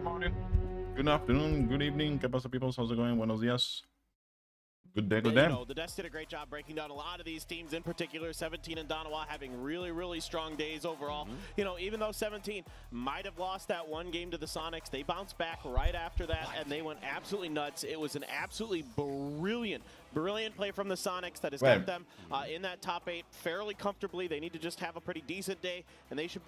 good morning, good afternoon, good evening. ¿Qué pasa, people? How's it going? Buenos días. Good day, good day. You know, the Nets did a great job breaking down a lot of these teams, in particular 17 and Donawa having really strong days overall. You know, even though 17 might have lost that one game to the Sonics, they bounced back right after that, and they went absolutely nuts. It was an absolutely brilliant play from the Sonics that has got them in that top 8 fairly comfortably. They need to just have a pretty decent day, and they should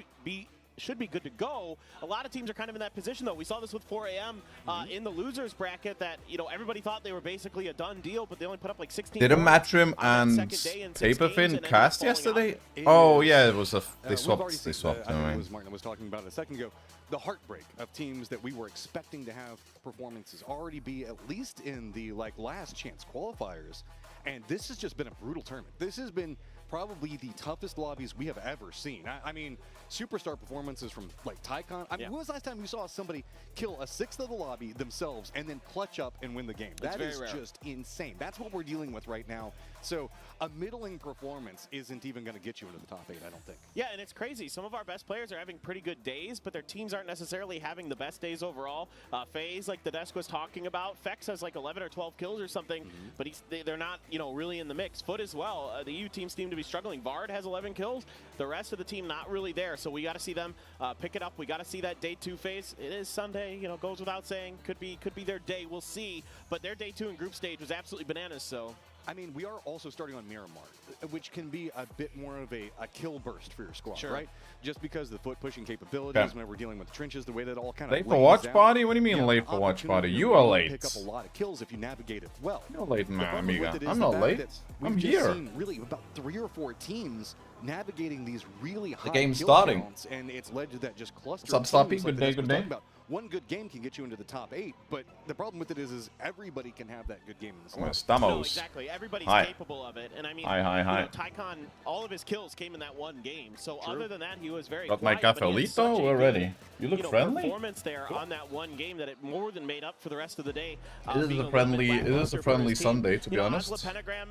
be good to go. A lot of teams are kind of in that position, though. We saw this with 4 a.m. In the losers bracket that, you know, everybody thought they were basically a done deal, but they only put up like 16. Didn't Matchroom and Paperfin cast yesterday? Oh yeah, it was they swapped. They swapped. I was Martin was talking about it a second ago. The heartbreak of teams that we were expecting to have performances already be at least in the last chance qualifiers, and this has just been a brutal tournament. This has been probably the toughest lobbies we have ever seen. I mean, superstar performances from Tycon. I mean, when was the last time you saw somebody kill a sixth of the lobby themselves and then clutch up and win the game? That is just insane. That's what we're dealing with right now. So a middling performance isn't even going to get you into the top 8, I don't think. Yeah, and it's crazy. Some of our best players are having pretty good days, but their teams aren't necessarily having the best days overall. FaZe, like the desk was talking about, Fex has like 11 or 12 kills or something, but they're not, you know, really in the mix. Foot as well. The EU teams seem to be struggling. Vard has 11 kills. The rest of the team not really there. So we got to see them pick it up. We got to see that day 2 phase. It is Sunday, you know, goes without saying. Could be their day. We'll see. But their day 2 in group stage was absolutely bananas. So. I mean, we are also starting on Miramar, which can be a bit more of a kill burst for your squad, right? Just because the foot pushing capabilities, when we're dealing with the trenches, the way that all kind of late for watch party? What do you mean late for watch party? You are late. Pick up a lot of kills if you navigate it well. You're late, man, amiga. I'm not late. I'm here. Seen really about 3 or 4 teams navigating these really high the game's starting, counts, and it's led to that just cluster. What's up, Sloppy? Good day, good day. One good game can get you into the top 8, but the problem with it is everybody can have that good game in the slot. No, exactly. Everybody's capable of it, and I mean, hi. You know, Tycon, all of his kills came in that one game. So other than that, he was very. Got my cafelito. We're ready. You look friendly. Performance there on that one game that it more than made up for the rest of the day. It is a friendly Sunday, to be honest. Pentagram,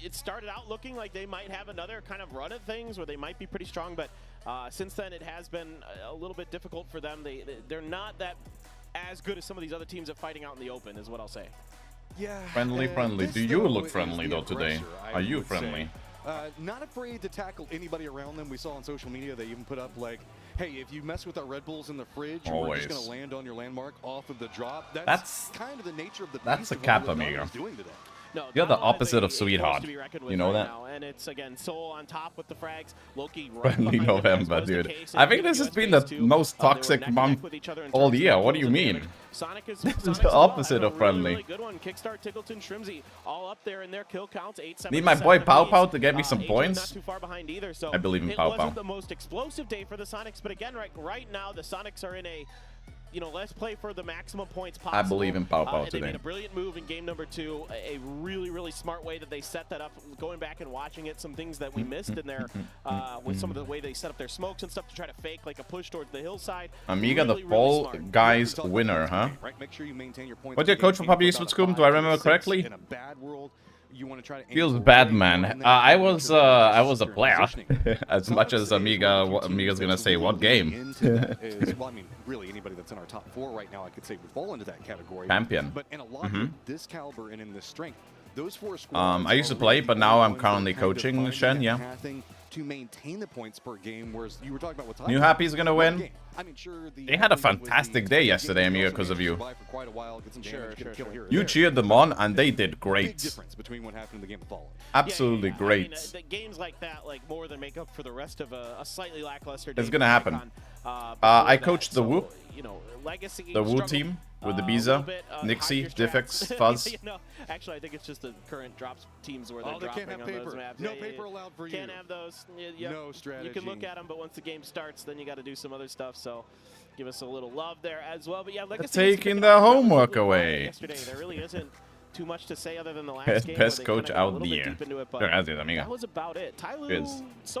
it started out looking like they might have another kind of run at things where they might be pretty strong, but since then it has been a little bit difficult for them. They're not that as good as some of these other teams at fighting out in the open, is what I'll say. Yeah. Friendly. Do you look friendly though today? Are you friendly? Not afraid to tackle anybody around them. We saw on social media they even put up like, hey, if you mess with our Red Bulls in the fridge, we're just going to land on your landmark off of the drop. That's kind of the nature of the beast. That's a cap, amigo. Doing today. No, you're the opposite of sweetheart. You know that? Now. And it's, again, Soul on top with the frags. Loki Friendly November, dude. I think this has been the most toxic month all year. What do you mean? Sonic is the opposite of friendly. Really good one. Kickstart, Tickleton, Shrimsy, all up there in their kill counts. 8-7. Need my boy Pow Pow to get me some points. Not too far behind either. So I believe in Pow Pow. It wasn't the most explosive day for the Sonics, but again, right now the Sonics are in a, you know, let's play for the maximum points possible. I believe in Pow Pow today. They made a brilliant move in game number 2. A really smart way that they set that up. Going back and watching it, some things that we missed in there with some of the way they set up their smokes and stuff to try to fake like a push towards the hillside. Amiga, the Fall Guys winner, huh? Right? Make sure you maintain your points. What's your coach for Puppy with Scoom? Do I remember correctly? In a bad world, you want to try to feels bad, man. I was a player. As much as Amiga's gonna say what game. Well, I mean, really anybody that's in our top 4 right now, I could say would fall into that category. Champion. But in a lot of this caliber and in this strength, those 4 squads I used to play, but now I'm currently coaching Shen. Yeah. To maintain the points per game, whereas you were talking about what New Happy's gonna win. I mean, sure, they had a fantastic day yesterday, Amiga, because of you. You cheered them on, and they did great. Absolutely great. I mean, games like that, like, more than make up for the rest of a slightly lackluster day. It's gonna happen. I coached the Woo. You know, Legacy. The Woo team with the Biza, Nixie, Diffix, Fuzz. You know, actually, I think it's just the current drops teams where they're they dropping can't have on paper. those maps. No paper allowed for you. Can't have those. No strategy. You can look at them, but once the game starts, then you got to do some other stuff. So give us a little love there as well. But yeah, Legacy taking the homework away. Yesterday, there really isn't too much to say other than the last game. Best coach out there. That was about it. Tyler, if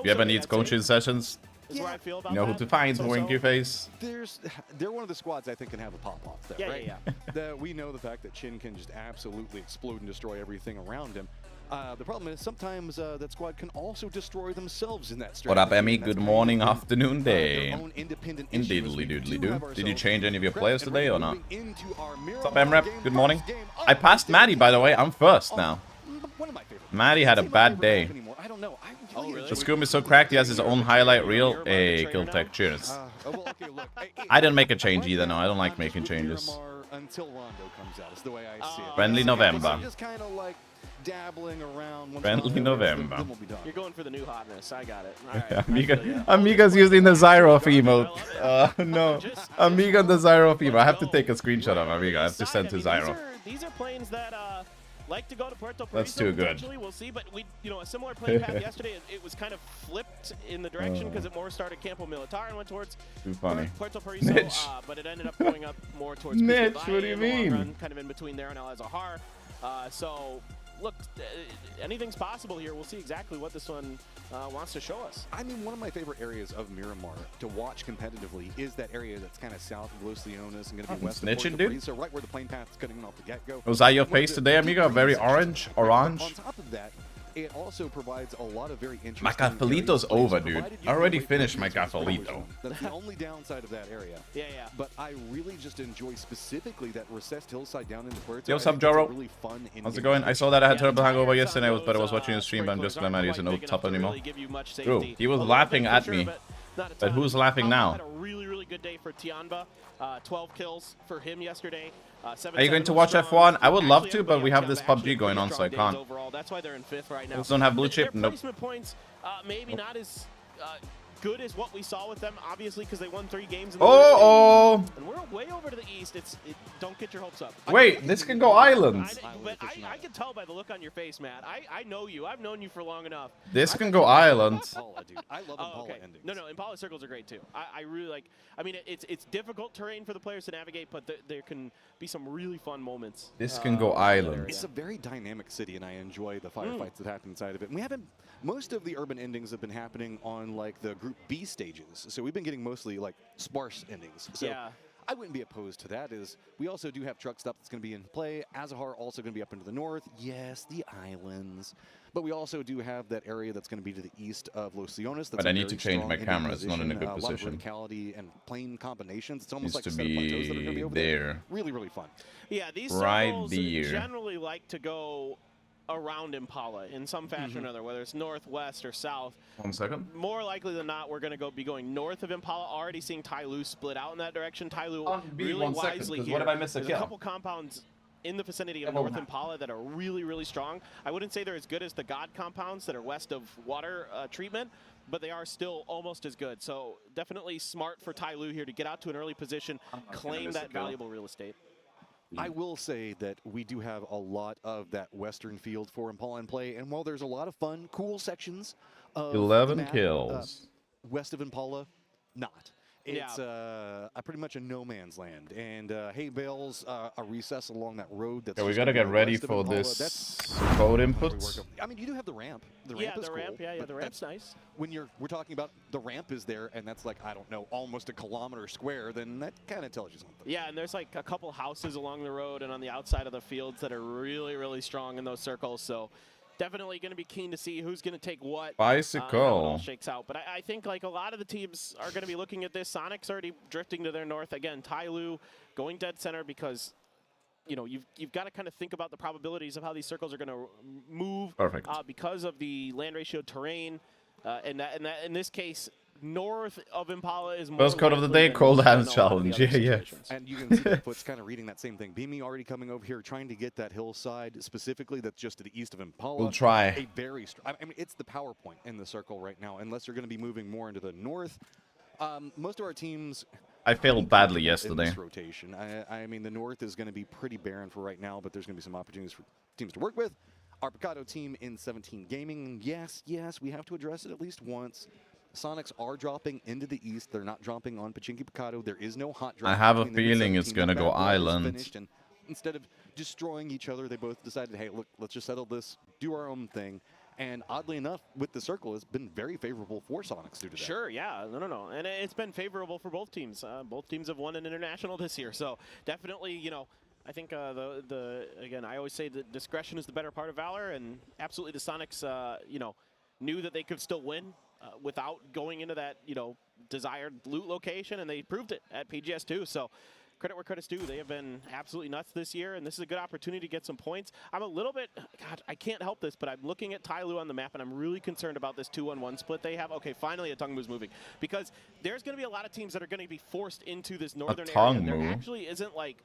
you ever need coaching sessions, where I feel about you know who to find, Winky Face. They're one of the squads I think can have a pop-off there, right? Yeah. We know the fact that Chin can just absolutely explode and destroy everything around him. The problem is sometimes that squad can also destroy themselves in that strategy. What up, Emmy? and that's Good why morning, their afternoon, day. own independent issues. Indeedly We doodly do have doo. Did you ourselves change any of your prepped players and today or ready not? moving into our What's up, Miramar MRep? game. Good morning. First game of I passed the Maddie, by the way. I'm first Oh, now. one of my favorites. Maddie had a I'd say my bad favorite day. map anymore. I don't know. I really really? The enjoy Scoom is so cracked, he has his own highlight reel. Hey, Killtech, cheers. well, okay, look, I didn't make a change right either, now, no. I don't like I'm just making with changes. Miramar until Rondo comes out. Is the way I see it. Friendly November. I'm just kind of like dabbling around. Once Friendly Rondo is, November. then we'll be done. You're going for the new hotness. I got it. All right. Amiga, Amiga's using the Zyroff emote. No. Amiga and the Zyroff emote. I have to take a screenshot of Amiga. I have to send to Zyroff. These are planes that like to go to Puerto Paraiso. That's too good. Potentially, we'll see. But a similar plane path yesterday. It was kind of flipped in the direction because it more started Campo Militar and went towards Too funny. Puerto Paraiso. Mitch. But it ended up going up more towards Mitch, Cusco what do you in the long mean? run, kind of in between there and El Azahar. So look, anything's possible here. We'll see exactly what this one wants to show us. I mean, one of my favorite areas of Miramar to watch competitively is that area that's kind of south of Los Leones and going to be west of Snitching, Puerto dude? Paraiso, right where the plane path is cutting off the get-go. Was that your Where face the today, Amiga? deep Very green orange? section- Orange? On top of that, it also provides a lot of very interesting. My Gasolito's areas, over, provided dude. you I can already wait for finished my users to establish Gasolito. them. That's the only downside of that area. Yeah. But I really just enjoy specifically that recessed hillside down into Puerto. Yo, I what's up, think it's a Joro? really fun How's it in-game going? I saw that I had Yeah, terrible the hangover tires yesterday, on but I was those, watching the stream, but I'm just glad sprinklers Maddie isn't aren't no quite top big enough to anymore. really give you much Bro, safety. he was A little laughing bit at for me. but not a But ton. who's laughing Alba now? Had a really good day for Tianba. 12 kills for him yesterday. Are you going to watch F1? I would love to, but we have this PUBG going on, so I can't. Overall. That's why they're in 5th right now. Those don't have blue chip? Their Nope. placement points, maybe not as good as what we saw with them, obviously, because they won 3 games in the first Oh, game. And we're way over to the east. Don't get your hopes up. wait, this can go islands. I can tell by the look on your face, Matt. I know you. I've known you for long enough. This can go islands. Impala, dude. I love Impala endings. No, Impala circles are great too. I really like. I mean, it's difficult terrain for the players to navigate, but there can be some really fun moments. This can go in that islands. area. It's a very dynamic city, and I enjoy the firefights that happen inside of it. And we haven't. Most of the urban endings have been happening on like the Group B stages, so we've been getting mostly like sparse endings. So Yeah. I wouldn't be opposed to that. We also do have truck stop that's going to be in play. Azahar also going to be up into the north. Yes, the islands. But we also do have that area that's going to be to the east of Los Leones. That's But a I need very to change strong my ending camera. It's not in a good A lot position. of verticality and plane combinations. It's almost Needs like to a set of plateaus that are going to be be over there. Really fun. Yeah, these Right circles there. generally like to go around Impala in some fashion or another, whether it's northwest or south. 1 second. More likely than not, we're going to be going north of Impala. Already seeing Tyloo split out in that direction. Tyloo Be really 1 second, wisely 'cause here. what if I miss a There's kill? a couple compounds in the vicinity of Oh, North my. Impala that are really strong. I wouldn't say they're as good as the God compounds that are west of water treatment, but they are still almost as good. So definitely smart for Tyloo here to get out to an early position, claim miss a that kill. valuable real estate. I will say that we do have a lot of that western field for Impala in play, and while there's a lot of fun, cool sections of 11 the map, kills. west of Impala, not. It's Yeah. pretty much a no man's land, and hay bales, a recess along that road. That's Okay, we just gotta gonna get be ready west of for Impala. this That's code how we inputs. work I mean, you do have the ramp. The Yeah, ramp is the ramp. cool, Yeah, but the ramp's nice. when we're talking about the ramp is there, and that's like, I don't know, almost a kilometer square, then that kind of tells you something. Yeah, and there's like a couple houses along the road and on the outside of the fields that are really strong in those circles. So definitely going to be keen to see who's going to take what. And how it Bicycle. all shakes out. But I think like a lot of the teams are going to be looking at this. Sonic's already drifting to their north. Again, Tyloo going dead center because you've got to kind of think about the probabilities of how these circles are going to move. Perfect. Because of the land ratio terrain. And that in this case, north of Impala is more First code of the likely day, than cold in hands a lot of the challenge. other Yeah, yeah. situations. And you can see that Foot's kind of reading that same thing. Beamy already coming over here, trying to get that hillside specifically that's just to the east of Impala. We'll try. A very I mean, it's the power point in the circle right now, unless you're going to be moving more into the north. Most of our teams... I failed badly in yesterday. this rotation. I mean, the north is going to be pretty barren for right now, but there's going to be some opportunities for teams to work with. Our Picado team in 17 Gaming, yes, we have to address it at least once. Sonics are dropping into the east. They're not dropping on Pachinki Picado. There is no hot drop. I have a between them and feeling it's 17. gonna That go battle is island. finished, and instead of destroying each other, they both decided, hey, look, let's just settle this, do our own thing. And oddly enough, with the circle, it's been very favorable for Sonics due to that. Sure, yeah, no. And it's been favorable for both teams. Both teams have won an international this year. So definitely, I think again, I always say that discretion is the better part of valor, and absolutely the Sonics, you know, knew that they could still win without going into that, you know, desired loot location, and they proved it at PGS2. So credit where credit's due. They have been absolutely nuts this year, and this is a good opportunity to get some points. I'm a little bit, God, I can't help this, but I'm looking at Tyloo on the map, and I'm really concerned about this 2-1-1 split they have. Okay, finally a Tongmu's moving, because there's going to be a lot of teams that are going to be forced into this northern area. And there actually isn't like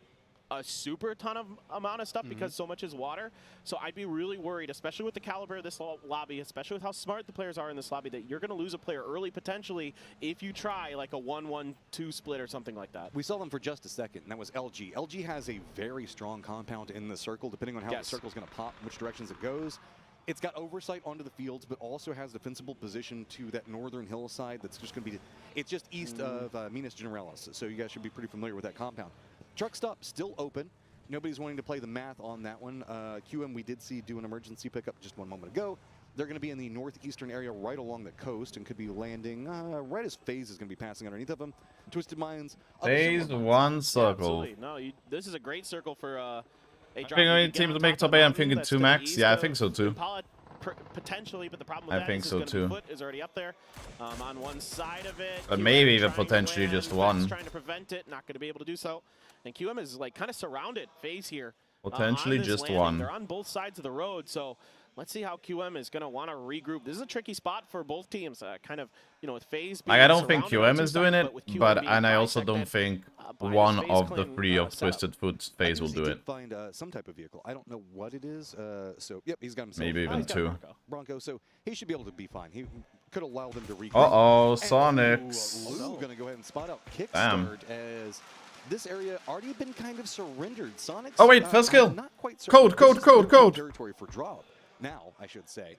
a super ton of amount of stuff because so much is water. So I'd be really worried, especially with the caliber of this lobby, especially with how smart the players are in this lobby, that you're going to lose a player early potentially if you try like a 1-1-2 split or something like that. We saw them for just a second, and that was LG. LG has a very strong compound in the circle, depending on how the circle's going to pop, which directions it goes. It's got oversight onto the fields, but also has defensible position to that northern hillside that's just going to be, it's just east of Minas Generalis. So you guys should be pretty familiar with that compound. Truck stop still open. Nobody's wanting to play the math on that one. QM we did see do an emergency pickup just one moment ago. They're going to be in the northeastern area right along the coast and could be landing right as FaZe is going to be passing underneath of them. Twisted Minds. FaZe 1 circle. Absolutely. No, this is a great circle for a drop. I think teams to make top 8. I'm thinking 2 max. Yeah, I think so too. Potentially, but the problem with I think so too. Foot is already up there on one side of it. But maybe even potentially just one. Trying to prevent it, not going to be able to do so. And QM is like kind of surrounded FaZe here. Potentially just one. They're on both sides of the road, so let's see how QM is going to want to regroup. This is a tricky spot for both teams. Kind of, you know, with FaZe. Like, I don't think QM is doing it, and I also don't think one of the 3 of Twisted Foot's FaZe will do it. Find some type of vehicle. I don't know what it is. So yep, he's got himself. Maybe even 2. Bronco. So he should be able to be fine. He could allow them to regroup. Sonics. Going to go ahead and spot out Kickstart as this area already been kind of surrendered. Sonics. Oh wait, first kill. Not quite Code. Territory for drop now, I should say.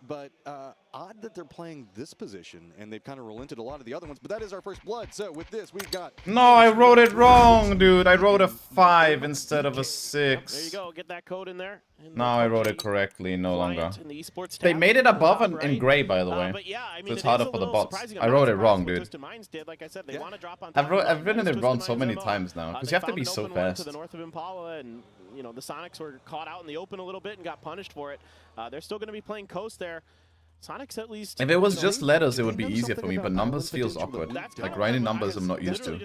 But odd that they're playing this position, and they've kind of relented a lot of the other ones. But that is our first blood. So with this, we've got. No, I wrote it wrong, dude. I wrote a 5 instead of a 6. There you go. Get that code in there. Now I wrote it correctly. No longer. The they made it above and in gray, by the way. But yeah, I mean, so it's harder for the bots. I wrote it wrong, dude. Twisted Minds did. Like I said, they want to drop on. I've written it wrong so many times now because you have to be so fast. To the north of Impala, and you know the Sonics were caught out in the open a little bit and got punished for it. They're still going to be playing coast there. Sonics at least. If it was just letters, it would be easier for me, but numbers feels awkward. Like writing numbers, I'm not used to.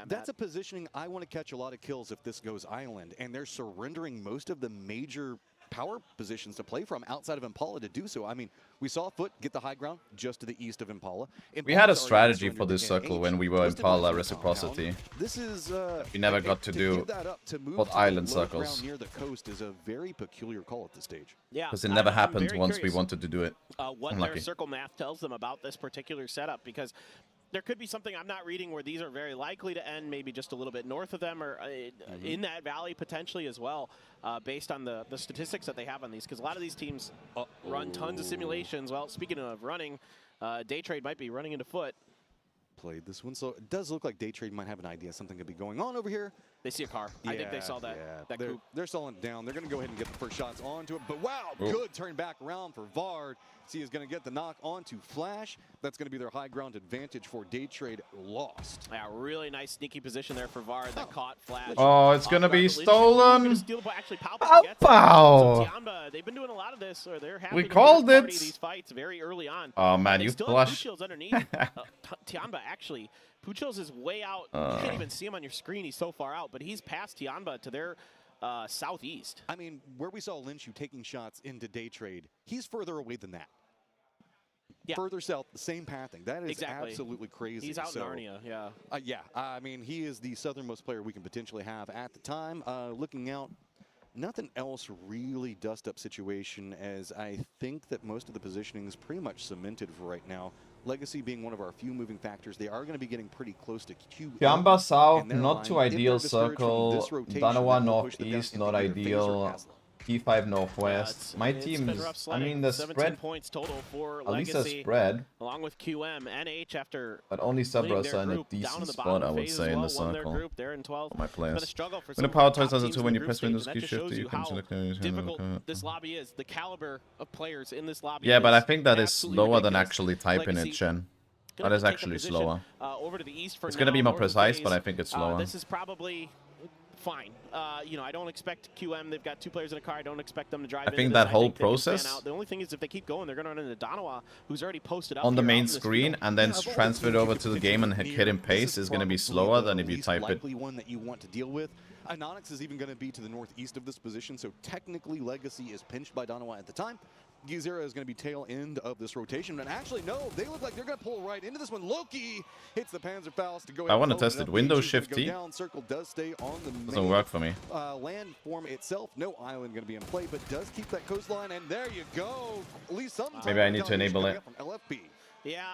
That's a positioning I want to catch a lot of kills if this goes island, and they're surrendering most of the major power positions to play from outside of Impala to do so. I mean, we saw Foot get the high ground just to the east of Impala. We had a strategy for this circle when we were Impala reciprocity. This is we never got to do what island circles. Near the coast is a very peculiar call at this stage. Yeah, because it never happened once we wanted to do it. What their circle math tells them about this particular setup, because there could be something I'm not reading where these are very likely to end maybe just a little bit north of them or in that valley potentially as well, based on the statistics that they have on these. Because a lot of these teams run tons of simulations. Well, speaking of running, Day Trade might be running into Foot. Played this one, so it does look like Day Trade might have an idea something could be going on over here. They see a car. Yeah, I think they saw that. Yeah. They're slowing it down. They're going to go ahead and get the first shots onto it. But wow, good turn back around for Vard. See, is going to get the knock onto Flash. That's going to be their high ground advantage for Day Trade. Lost. Yeah, really nice sneaky position there for Vard that caught Flash. Oh, it's going to be stolen. Actually, Pow. Tiamba, they've been doing a lot of this, or they're having we called it. These fights very early on. Oh man, you flush. Underneath. Tiamba actually. Puchil's is way out. You can't even see him on your screen. He's so far out, but he's past Tiamba to their southeast. I mean, where we saw Linshu taking shots into Day Trade, he's further away than that. Yeah. Further south, the same pathing. That is absolutely crazy. He's out in Narnia, yeah. Yeah, I mean, he is the southernmost player we can potentially have at the time. Looking out, nothing else really dust-up situation, as I think that most of the positioning is pretty much cemented for right now. Legacy being one of our few moving factors, they are going to be getting pretty close to Q. Tiamba South, not too ideal circle. Danawa Northeast, not ideal. P5 Northwest. My team's, I mean, the spread, points total for at least a spread. Along with QM, NH after. But only Subras are in a decent spot, I would say, in the circle. They're in 12. For my players. When the power toys as a 2 when you press Windows key shift, you can select difficult this lobby is. The caliber of players in this lobby. Yeah, but I think that is slower than actually typing it, Chen. That is actually slower. Over to the east for it's going to be more precise, but I think it's slower. This is probably fine. You know, I don't expect QM. They've got 2 players in a car. I don't expect them to drive. I think that whole process the only thing is if they keep going, they're going to run into Danawa, who's already posted up on the here main out in this screen field. and then transfer it over to the game and hit in pace is going to be slower than if you type it. One that you want to deal with. Anonix is even going to be to the northeast of this position, so technically Legacy is pinched by Danawa at the time. Gizera is going to be tail end of this rotation, and actually, no, they look like they're going to pull right into this one. Loki hits the Panzerfaust to go. I want to test it. Windows Shift T. Circle does stay on the doesn't work for me. Landform itself, no island going to be in play, but does keep that coastline, and there you go. At least some. Maybe I need to enable it. From LFP. Yeah,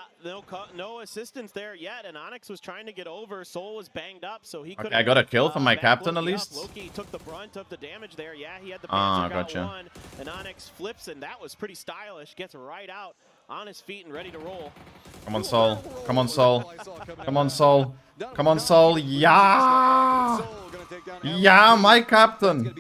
no assistance there yet, and Onyx was trying to get over. Soul was banged up, so he couldn't. I got a kill from my captain at least. Loki took the brunt of the damage there. Yeah, he had the Panzer gotcha. one, and Onyx flips, and that was pretty stylish. Gets right out on his feet and ready to roll. Come on, Soul. Come on, Soul. Come on, Soul. Come on, Soul. Yeah! Yeah, my captain.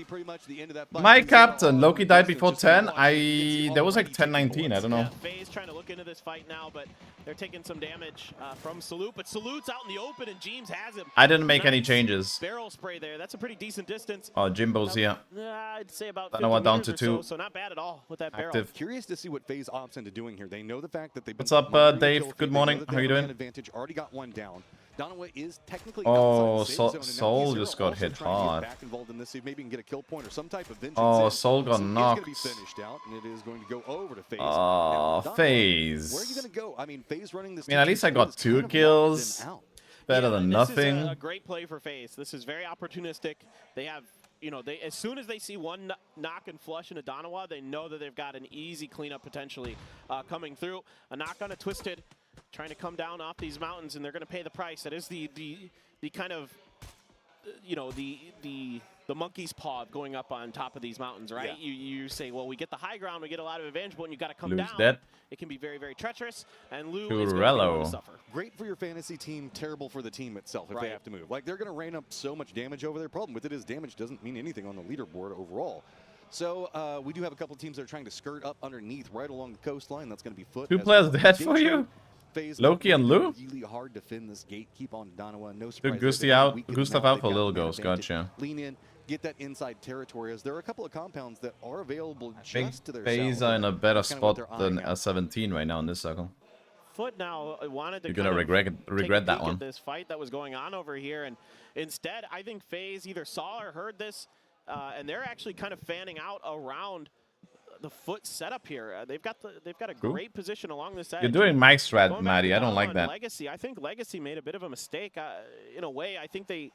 My captain. Loki died before 10. There was like 10-19. I don't know. Yeah, FaZe trying to look into this fight now, but they're taking some damage from Salute. But Salute's out in the open, and Jeems has him. I didn't make any changes. Barrel spray there. That's a pretty decent distance. Oh, Jimbo's here. I'd say about 50 meters down to 2. So not bad at all with that barrel. Active. Curious to see what FaZe opts into doing here. They know the fact that they've been. What's up, Dave? Good morning. How you doing? Advantage already got one down. Danawa is technically oh, Soul just got hit hard. Oh, Soul got knocked. Oh, FaZe. Where are you gonna go? I mean, FaZe running this. I mean, at least I got 2 kills. Better than nothing. This is a great play for FaZe. This is very opportunistic. They have, you know, as soon as they see one knock and flush into Danawa, they know that they've got an easy cleanup potentially coming through. A knock on a Twisted, trying to come down off these mountains, and they're going to pay the price. That is the kind of, you know, the monkey's paw of going up on top of these mountains, right? Yeah. You say, well, we get the high ground, we get a lot of advantage, but when you got to come down, dead. It can be very, very treacherous, and Lou is going to suffer. Great for your fantasy team, terrible for the team itself if they have to move. Like, they're going to rain up so much damage over their problem with it is damage doesn't mean anything on the leaderboard overall. So we do have a couple of teams that are trying to skirt up underneath right along the coastline. That's going to be Foot. 2 players dead for you? Loki and Lou? Really hard to defend this gate. Keep on Danawa. No surprise. Gustav out for Little Ghost. Gotcha. Lean in, get that inside territory. As there are a couple of compounds that are available just to their south. FaZe are in a better spot than A17 right now in this circle. Foot now wanted to. You're gonna regret that one. This fight that was going on over here, and instead, I think FaZe either saw or heard this, and they're actually kind of fanning out around the Foot setup here. They've got a great position along this edge. You're doing Mike strat, Maddie. I don't like that. Legacy, I think Legacy made a bit of a mistake. In a way, I think they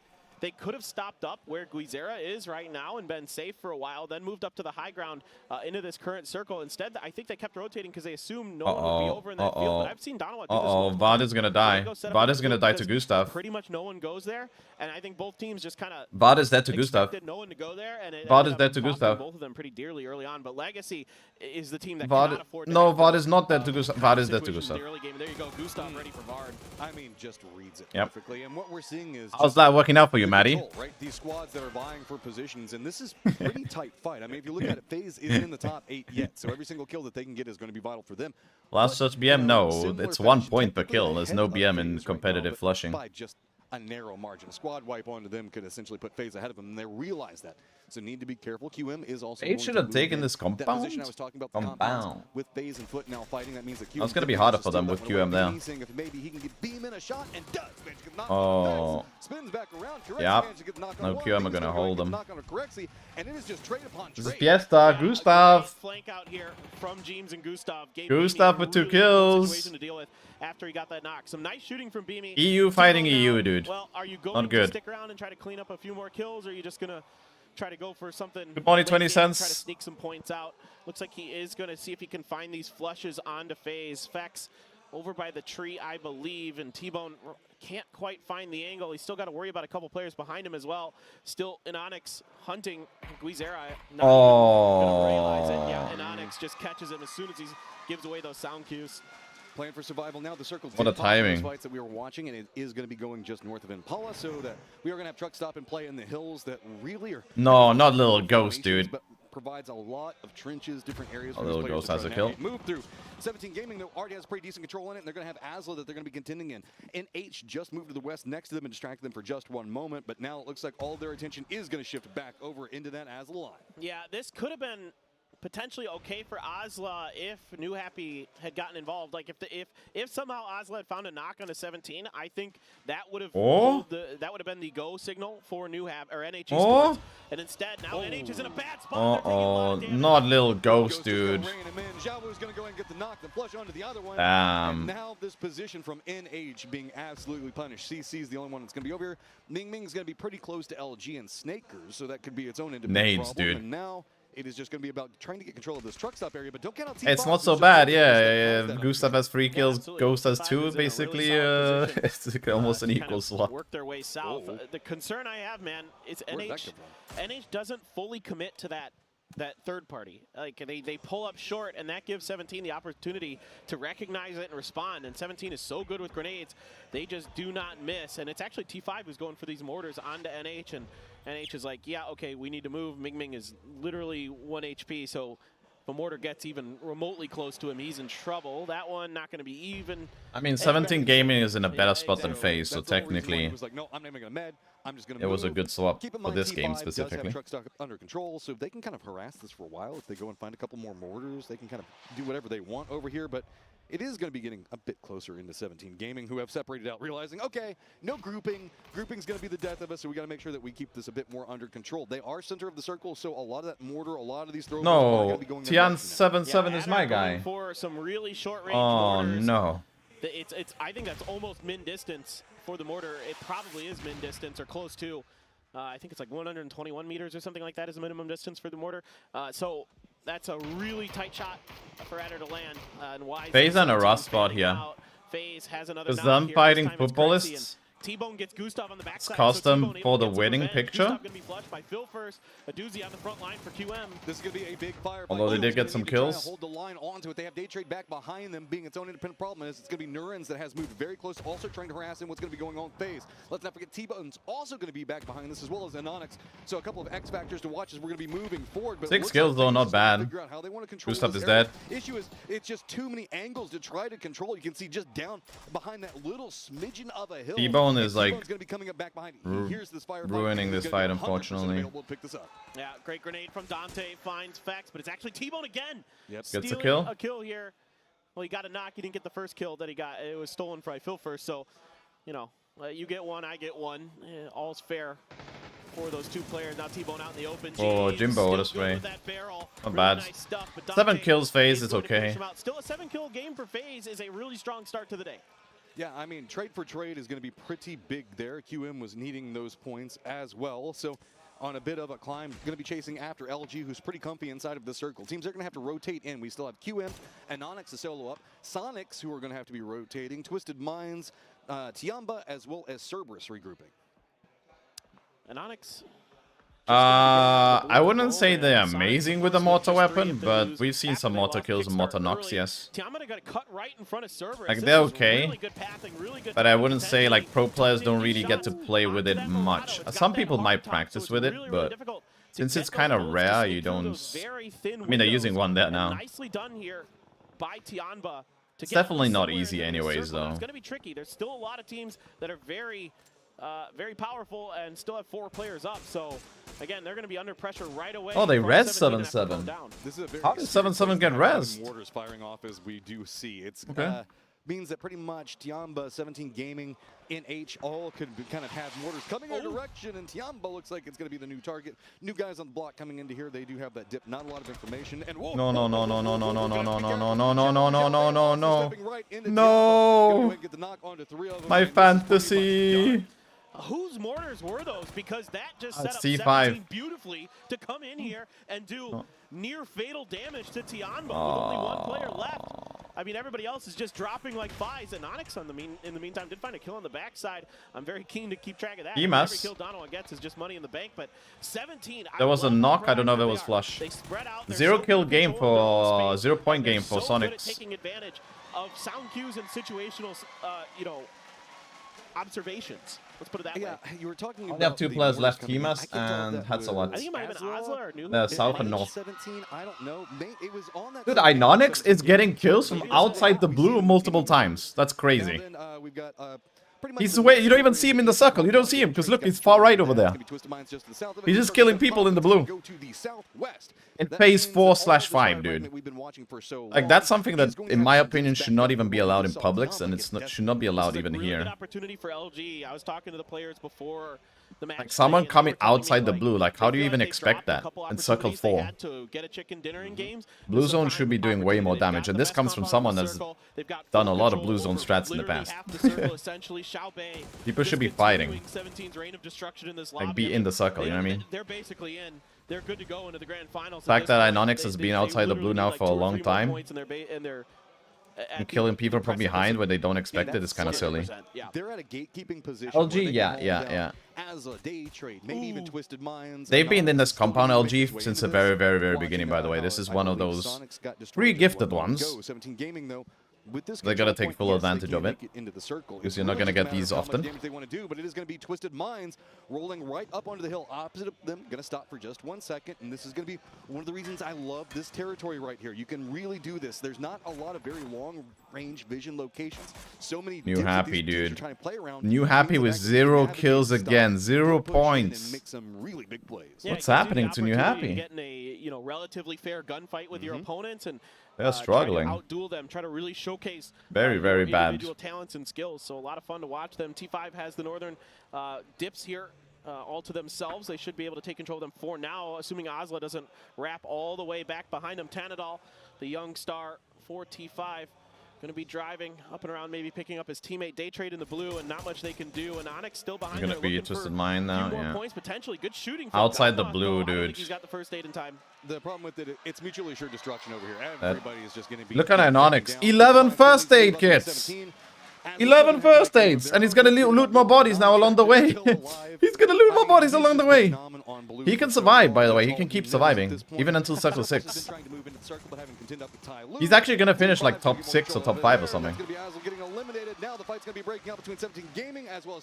could have stopped up where Guizera is right now and been safe for a while, then moved up to the high ground into this current circle. Instead, I think they kept rotating because they assumed no one would be over in that field. But I've seen Danawa do this. Vard is going to die. Vard is going to die to Gustav. Pretty much no one goes there, and I think both teams just kind of Vard is dead to Gustav. No one to go there, and Vard is dead to Gustav. Both of them pretty dearly early on, but Legacy is the team that cannot afford. No, Vard is not dead to Gustav. Vard is dead to Gustav. The early game. There you go, Gustav ready for Vard. I mean, just reads it perfectly. And what we're seeing is how's that working out for you, Maddie? Right, these squads that are vying for positions, and this is pretty tight fight. I mean, if you look at it, FaZe isn't in the top 8 yet, so every single kill that they can get is going to be vital for them. Last such BM, no, it's 1 point per kill. There's no BM in competitive flushing. By just a narrow margin. A squad wipe onto them could essentially put FaZe ahead of them, and they realize that. So need to be careful. QM is also. They should have taken this compound. I was talking about the compound with FaZe and Foot now fighting. That means that QM. That's gonna be harder for them with QM there. Maybe he can get beam in a shot and does. Oh. Spins back around. Yep. No QM are gonna hold them. And it is just trade upon trade. This is Fiesta. Gustav. Flank out here from Jeems and Gustav. Gustav with 2 kills. To deal with after he got that knock. Some nice shooting from Beamy. EU fighting EU, dude. Well, are you going to stick around and try to clean up a few more kills, or are you just gonna try to go for something? Good morning, 20 cents. Try to sneak some points out. Looks like he is going to see if he can find these flushes onto FaZe. Fex over by the tree, I believe, and T-Bone can't quite find the angle. He's still got to worry about a couple players behind him as well. Still in Onyx hunting Guizera. Not gonna realize it. Yeah, and Onyx just catches him as soon as he gives away those sound cues. Playing for survival now. The circle. What a timing! Fights that we were watching, and it is going to be going just north of Impala, so that we are going to have truck stop and play in the hills that really are. No, not Little Ghost, dude. But provides a lot of trenches, different areas. Little Ghost has a kill. Move through. 17 Gaming, though, already has pretty decent control in it, and they're going to have Asla that they're going to be contending in. NH just moved to the west next to them and distracted them for just one moment, but now it looks like all their attention is going to shift back over into that Asla line. Yeah, this could have been potentially okay for Asla if New Happy had gotten involved. Like if somehow Asla had found a knock on a 17, I think that would have been the go signal for New Happy or NH Esports. And instead now NH is in a bad spot. Oh, not little ghost, dude. Xiao's going to go and get the knock, then flush onto the other one. Damn. And now this position from NH being absolutely punished. CC is the only one that's going to be over here. Ming Ming's going to be pretty close to LG and Snakers, so that could be its own independent Nades, problem. dude. And now it is just going to be about trying to get control of this truck stop area, but don't count out T5. It's not so bad, yeah. Gustav has 3 kills, Ghost has 2, basically. It's almost an equal swap. Work their way south. The concern I have, man, is NH doesn't fully commit to that third party. Like they pull up short, and that gives 17 the opportunity to recognize it and respond. And 17 is so good with grenades, they just do not miss. And it's actually T5 who's going for these mortars onto NH, and NH is like, yeah, okay, we need to move. Ming Ming is literally 1 HP, so if a mortar gets even remotely close to him, he's in trouble. That one not going to be even. I mean, 17 Gaming is in a better spot than FaZe, so technically it was a good swap for this game specifically. Truck stock under control, so they can kind of harass this for a while. If they go and find a couple more mortars, they can kind of do whatever they want over here, but it is going to be getting a bit closer into 17 Gaming, who have separated out, realizing, okay, no grouping. Grouping's going to be the death of us, so we got to make sure that we keep this a bit more under control. They are center of the circle, so a lot of that mortar, a lot of these throws are going to be going. Tian 77 is my guy. For some really short range oh mortars. no! I think that's almost min distance for the mortar. It probably is min distance or close to. I think it's like 121 meters or something like that is the minimum distance for the mortar. So that's a really tight shot for Adder to land. And why? FaZe on a rough spot here. FaZe has another. Because them fighting footballists. T-Bone gets Gustav on the backside. It's cost them for the winning picture. Gustav gonna be flushed by Phil first. A doozy on the front line for QM. This is gonna be a big fire. Although they did get some kills. Hold the line onto it. They have Day Trade back behind them, being its own independent problem. It's gonna be Nurens that has moved very close, also trying to harass him. What's gonna be going on with FaZe? Let's not forget T-Bone's also gonna be back behind this, as well as Anonix. So a couple of X factors to watch as we're gonna be moving forward. But 6 kills though, not bad. Gustav is dead. Issue is it's just too many angles to try to control. You can see just down behind that little smidgen of a hill. T-Bone is like coming up back behind. Here's this fire ruining this fight, unfortunately. Pick this up. Yeah, great grenade from Dante, finds Fex, but it's actually T-Bone again. Yep. Gets a kill. A kill here. Well, he got a knock. He didn't get the first kill that he got. It was stolen by Phil first. So, you know, you get one, I get one. All's fair for those two players. Now T-Bone out in the open. Oh, Jimbo this way. Not bad. Nice stuff, but 7 kills FaZe is okay. Still a 7-kill game for FaZe is a really strong start to the day. Yeah, I mean, trade for trade is going to be pretty big there. QM was needing those points as well. So on a bit of a climb, going to be chasing after LG, who's pretty comfy inside of the circle. Teams are going to have to rotate in. We still have QM and Onyx to solo up. Sonics, who are going to have to be rotating. Twisted Minds, Tiamba, as well as Cerberus regrouping. And Onyx... I wouldn't say they're amazing with the mortar weapon, but we've seen some mortar kills and mortar knocks, yes. Like, they're okay, but I wouldn't say, like, pro players don't really get to play with it much. Some people might practice with it, but since it's kind of rare, you don't... I mean, they're using one there now. It's definitely not easy anyways, though. It's going to be tricky. There's still a lot of teams that are very powerful and still have 4 players up. So, again, they're going to be under pressure right away. Oh, they res 7-7. How did 7-7 get res? Mortars firing off as we do see. It's okay. Means that pretty much Tiamba, 17 Gaming, NH all could kind of have mortars coming in their direction, and Tiamba looks like it's going to be the new target. New guys on the block coming into here. They do have that dip. Not a lot of information. And whoa, no, my fantasy. Whose mortars were those? Because that just set up C5 17 beautifully to come in here and do near fatal damage to Tiamba with only 1 player left. I mean, everybody else is just dropping like flies. And Onyx in the meantime did find a kill on the backside. I'm very keen to keep track of that. Every kill Donovan gets is just money in the bank. But 17. There was a knock. I don't know if it was flush. 0 kill game for 0 point game for Sonics. Taking advantage of sound cues and situational, you know, observations. Let's put it that Yeah, way. you were talking Only about have two the players wars left, coming in. Himas I can tell and that Hatzawat. I think it might have been Oslo or New. The south and north. 17, I don't know. It was on that Dude, 17, Inonix 17 is getting game. kills from Maybe outside the we blue see multiple him. times. That's Now crazy. then, we've got, pretty much He's the away. next You don't even three see him in the races. circle. You don't see him because look, he's far right over there. Gonna be Twisted Minds just to the south of it. He's just Circle killing the people in the bottom, blue. go to the southwest. It That pays means 4/5, that dude. that we've been watching for so Like long that's something that, is going to in have my some opinion, deep should not even be allowed in background. Publix, and it's not, should not be allowed even Really good here. opportunity for LG. I was talking to the players before the match. Like someone today, and they coming were telling me, outside the like, blue, like they how do you feel even like they've expect dropped a that couple in circle opportunities they 4? had to get a chicken dinner in games. Blue This is a zone prime should be doing way more opportunity. They've damage, got and the this best comes from comp on someone the that's circle. They've got done full a lot of control blue zone over strats in the literally past. half the circle, essentially. Xiaobei People should be discontinuing fighting. 17's reign of destruction in this Like, lobby. be in the circle, you know what I mean? They're basically in. They're good to go into the grand finals. The fact that Inonix has been outside the blue now for a long time and killing people from behind where they don't expect it is kind of silly. They're at a gatekeeping position. LG, where they can yeah, hold yeah, down yeah. As a day trade, maybe even Twisted Minds. They've been in this Anonymous compound still LG making its way since into the very, this. very, very Watching, beginning, by the way. This is I one of believe those Sonics got destroyed free as gifted well. ones. Go, 17 Gaming though. With this They gotta control take full point, yes, they advantage can of it, make into the circle. because It's you're not really gonna just a get matter these of how much often. damage they want to do, but it is going to be Twisted Minds rolling right up onto the hill opposite of them. Going to stop for just 1 second, and this is going to be one of the reasons I love this territory right here. You can really do this. There's not a lot of very long-range vision locations. So many New dips that Happy, these teams are dude. trying to play around. New Means Happy that with actually 0 navigate, kills stop, again, 0 push in, points. and make some really big plays. Yeah, What's it gives you the happening to New opportunity Happy? to get in a relatively fair gunfight with your opponents and They're struggling. Try to outduel them, try to really showcase Very, your very bad. individual talents and skills. So a lot of fun to watch them. T5 has the northern dips here all to themselves. They should be able to take control of them for now, assuming Osla doesn't wrap all the way back behind them. Tanadal, the young star for T5. Going to be driving up and around, maybe picking up his teammate Day Trade in the blue, and not much they can do. And Onyx still behind. Gonna there be looking Twisted for Mind now, a few more yeah. points potentially. Good shooting from Outside the Dalmont, blue, though. I don't dude. think he's got the first aid in time. The problem with it, it's mutually assured destruction over here. Everybody is just going to be. Look at taken Inonix. down. 11 first aid kits. 11 first aids, and he's gonna loot more bodies now along the way. He's gonna loot more bodies along the way. He can survive, by the way. He can keep surviving, even until Circle 6. He's actually gonna finish like top 6 or top 5 or something.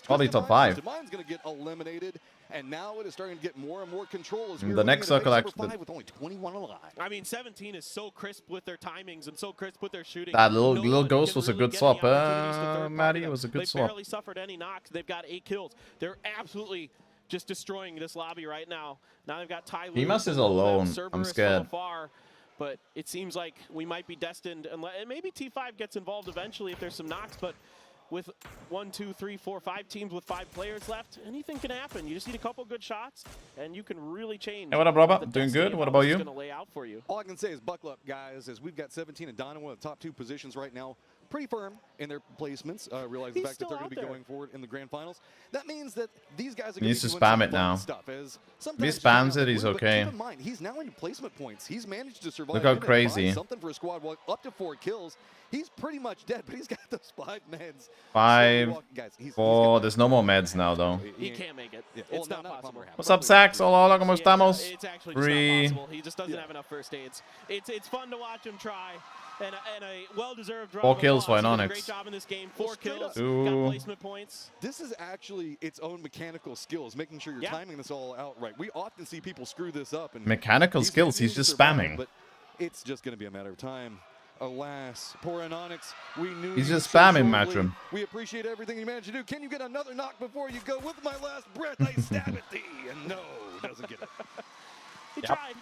Probably top 5. Mine's gonna get eliminated, and now it is starting to get more and more control. The next circle actually. With only 21 alive. I mean, 17 is so crisp with their timings and so crisp with their shooting. That little No one ghost can was a really good get swap. any opportunities to third party Maddie, them. it was a good They've swap. barely suffered any knocks. They've got 8 kills. They're absolutely just destroying this lobby right now. Now they've got Ty Lue. Himas is alone. Cerberus I'm from scared. afar, but it seems like we might be destined, and maybe T5 gets involved eventually if there's some knocks, but with 1, 2, 3, 4, 5 teams with 5 players left, anything can happen. You just need a couple good shots, and you can really change. Hey, what up, brother? the Doing destiny good? of What how about this is you? gonna lay out for you. All I can say is buckle up, guys, as we've got 17 and Donovan in the top 2 positions right now. Pretty firm in their placements. Realize the He's fact that they're still going to be out there. going forward in the grand finals. That means that these guys are He going needs to to be doing spam some it now. fun stuff. As sometimes If he spams just it, he's blue, but okay. Keep in mind, he's now into placement points. He's managed to survive. Look how in and crazy. find something for a squad walk up to 4 kills. He's pretty much dead, but he's got those 5 meds. 5, Guys, he's 4. got There's no more meds now, though. He can't make it. Yeah. It's Well, not not a possible. problem. What's up, Sax? Hola, hola, ¿cómo estamos? It's actually Free. just not possible. He just doesn't have enough first aids. It's fun to watch him try. And a well-deserved draw. 4 kills for He did a Inonix. Great job in this game. 4 straight kills. up. Got Ooh. placement points. This is actually its own mechanical skills, making sure you're Yeah. timing this all out right. We often see people screw this up. And Mechanical skills, he's continuing just to survive, spamming. But it's just going to be a matter of time. Alas, poor Inonix. We knew He's you just so spamming, sorely. Matrim. We appreciate everything you managed to do. Can you get another knock before you go? With my last breath, I stab at thee. And no, doesn't get it. He tried.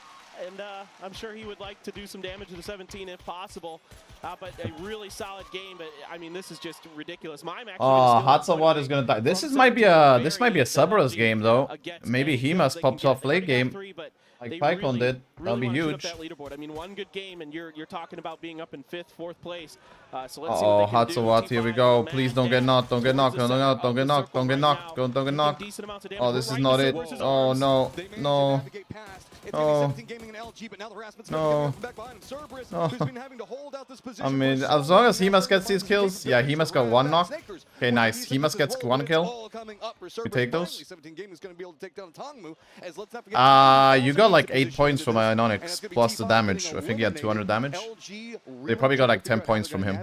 And I'm sure he would like to do some damage to the 17 if possible. But a really solid game. But I mean, this is just ridiculous. Mime actually Oh, gonna steal Hatsawat that is gonna die. This from is might be 17. a this might be a Very Cerberus good game though. against Maybe any he kills must they can pops get. off They late already got game. 3, but Like they Pycon did. That'll really be wanna shoot huge. up that leaderboard. I mean, one good game, and you're talking about being up in 5th, 4th place. So let's see Oh, what they can do. Hatsawat, here we T5 go. mad Please don't get knocked. Don't get knocked. towards Don't the get knocked. center Don't get of the knocked. Don't circle get right knocked. now. Don't get Taking knocked. decent amounts of damage. Oh, this is Right not in it. versus Oh arms. no. They managed to No. navigate past. It's Oh. gonna be 17 Gaming No. I mean, as long as Hemas gets these kills. Yeah, Hemas got one knock. Okay, nice. Hemas gets one kill. We take those. You got like 8 points from Ionix plus the damage. I think he had 200 damage. They probably got like 10 points from him.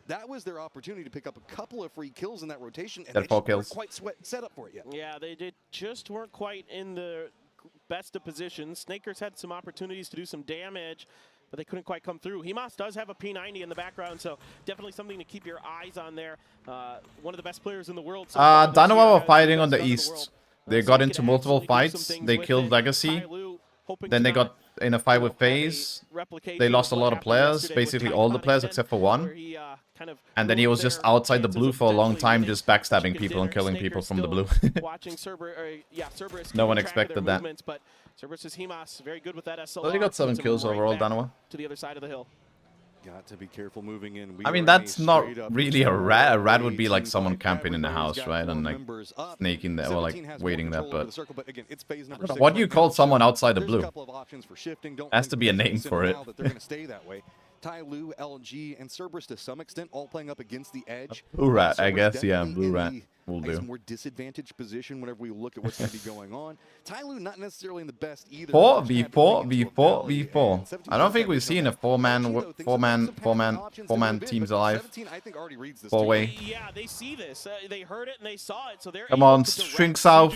That was their opportunity to pick up a couple of free kills in that rotation, and That they 4 just kills. weren't quite set up for it yet. Yeah, they just weren't quite in the best of positions. Snakers had some opportunities to do some damage, but they couldn't quite come through. Hemas does have a P90 in the background, so definitely something to keep your eyes on there. One of the best players in the world. So Danoa were fighting on the east. They got into multiple fights. They killed Legacy. Then they got in a fight with FaZe. They lost a lot of players, basically all the players except for one. And then he was just outside the blue for a long time, just backstabbing people and killing people from the blue. No one expected that. Cerberus' Hemas very good with that SLR. So he got 7 kills overall, Danoa. To the other side of the hill. Got to be careful moving in. I mean, that's not really a rat. A rat would be like someone camping in the house, right? And like snaking there or like waiting there. But what do you call someone outside the blue? Has to be a name for it. Tyloo, LG, and Cerberus to some extent all playing up against the edge. Blue rat, I guess. Yeah, blue rat will do. More disadvantaged position whenever we look at what's going to be going on. Tyloo not necessarily in the best either. 4v4. I don't think we've seen a four-man teams alive. 4-way. Yeah, they see this. They heard it and they saw it. So they're Come on, shrink south.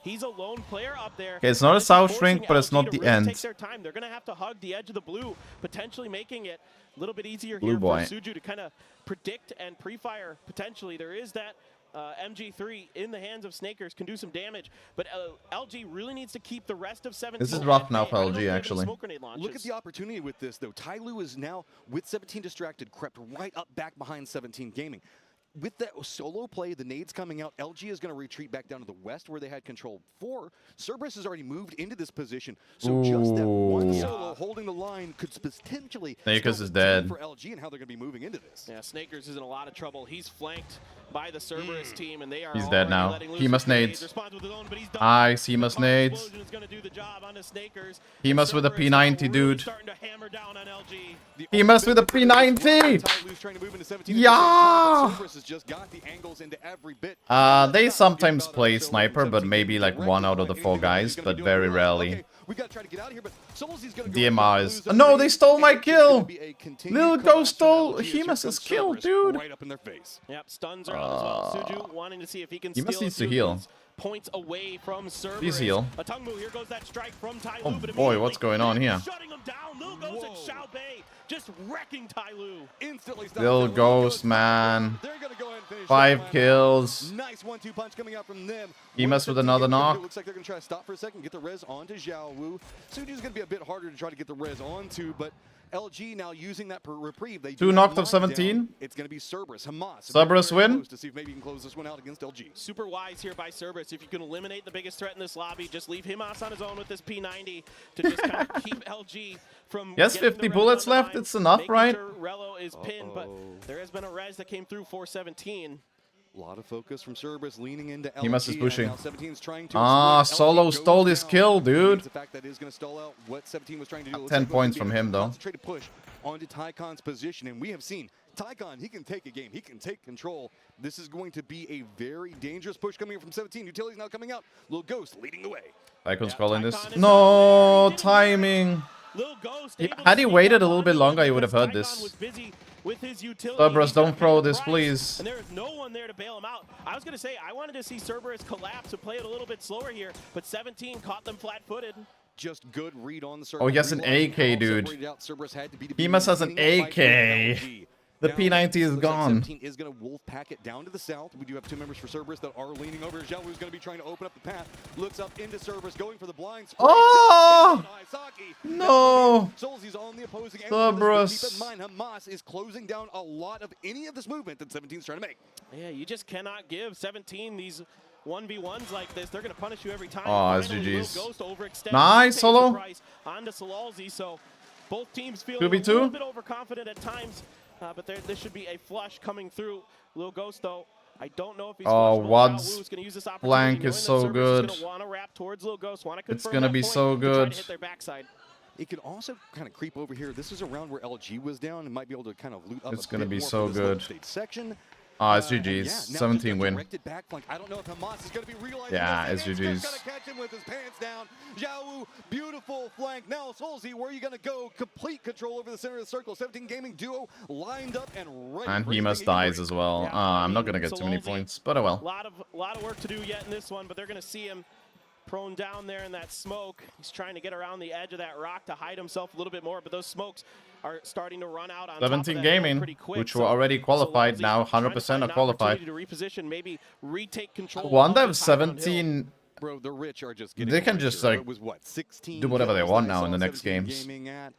He's a lone player up there. Okay, it's not a south shrink, but it's not the end. Take their time. They're going to have to hug the edge of the blue, potentially making it a little bit easier Blue here boy. for Suju to kind of predict and pre-fire potentially. There is that MG3 in the hands of Snakers, can do some damage, but LG really needs to keep the rest of 17. This is rough now for LG, actually. Look at the opportunity with this, though. Tyloo is now, with 17 distracted, crept right up back behind 17 Gaming. With that solo play, the nades coming out, LG is going to retreat back down to the west where they had control 4. Cerberus has already moved into this position, so just that one solo holding the line could potentially Snakers is dead for LG and how they're going to be moving into this. Yeah, Snakers is in a lot of trouble. He's flanked by the Cerberus team, and they are He's dead now. He must nades. Nice, he must nades. He must with a P90, dude. He must with a P90. Yeah. They sometimes play sniper, but maybe like 1 out of the 4 guys, but very rarely. DMR is... No, they stole my kill! Lil Ghost stole Hemas' kill, dude! Yep, stuns are on as well. Suju wanting to see if he can steal needs to heal. Points away from Cerberus. Please heal. A tongue move. Here goes that strike from Tyloo, Oh but boy, what's going on here? Shutting him down. Lil Ghost and Xiao Bei just wrecking Tyloo. Lil Ghost, man. 5 kills. Nice 1-2 punch coming out from them. Hemas with another knock. Looks like they're going to try to stop for a second, get the res onto Xiao Wu. Suju's going to be a bit harder to try to get the res onto, but LG now using that reprieve. They 2 knocked of 17. It's going to be Cerberus. Hamas. Cerberus win. To see if maybe you can close this one out against LG. Super wise here by Cerberus. If you can eliminate the biggest threat in this lobby, just leave Hemas on his own with this P90 to just kind of keep LG from. Yes, 50 bullets left. It's enough, right? Sure Rello is pinned, but there has been a res that came through for 17. A lot of focus from Cerberus leaning into LG. Hemas is pushing. Ah, Solo stole his kill, dude. The fact that is going to stall out what 17 was trying to do. 10 points from him, though. Concentrated push onto Tycon's position, and we have seen Tycon, he can take a game. He can take control. This is going to be a very dangerous push coming in from 17. Utility's now coming out. Lil Ghost leading the way. Tycon's calling this. No, timing. Had he waited a little bit longer, he would have heard this. Cerberus, don't throw this, please. And there is no one there to bail him out. I was going to say, I wanted to see Cerberus collapse and play it a little bit slower here, but 17 caught them flat-footed. Just good read on the Oh, he has an AK, dude. Hemas has an AK. The P90 is gone. 17 is going to wolf pack it down to the south. We do have 2 members for Cerberus that are leaning over. Xiao Wu's going to be trying to open up the path. Looks up into Cerberus, going for the blind. Oh! No! Solzy's on the opposing end. Cerberus. Keep in mind, Hamas is closing down a lot of any of this movement that 17's trying to make. Yeah, you just cannot give 17 these 1v1s like this. They're going to punish you every time. Oh, it's GG's. Nice, solo. Onto Solalzi, so both teams feel 2v2. a little bit overconfident at times. But this should be a flush coming through. Lil Ghost, though, I don't know if he's Oh, flushable. Wad's Who's going to use this opportunity, flank knowing is that so Cerberus good. is gonna wanna wrap towards Lil Ghost, wanna It's confirm gonna that be point so to try to good. hit their backside. It could also kind of creep over here. This is a round where LG was down and might be able to kind of loot up It's a gonna bit be more so for this late good. stage section. Ah, it's And GG's. now 17 just a win. directed back flank. I don't know if Hamas is going to be realizing Yeah, this, it's and GG's. going to catch him with his pants down. Zhao, beautiful flank. Now, Solzy, where are you going to go? Complete control over the center of the circle. 17 Gaming duo lined up and ready. And for Hemas anything dies and as well. Yeah, I'm not gonna get too many Solzy, points, but oh well. A lot of work to do yet in this one, but they're going to see him prone down there in that smoke. He's trying to get around the edge of that rock to hide himself a little bit more, but those smokes are starting to run out on 17 top of that Gaming, pretty quick. which were already qualified, Solzy now trying to 100% find are an qualified. opportunity to reposition, maybe retake control. Wonder of if this high ground hill. 17 Bro, the rich are just getting They can richer. just, like, It was, what, 16 do whatever they kills want that I now in saw the next 17 games. Gaming at.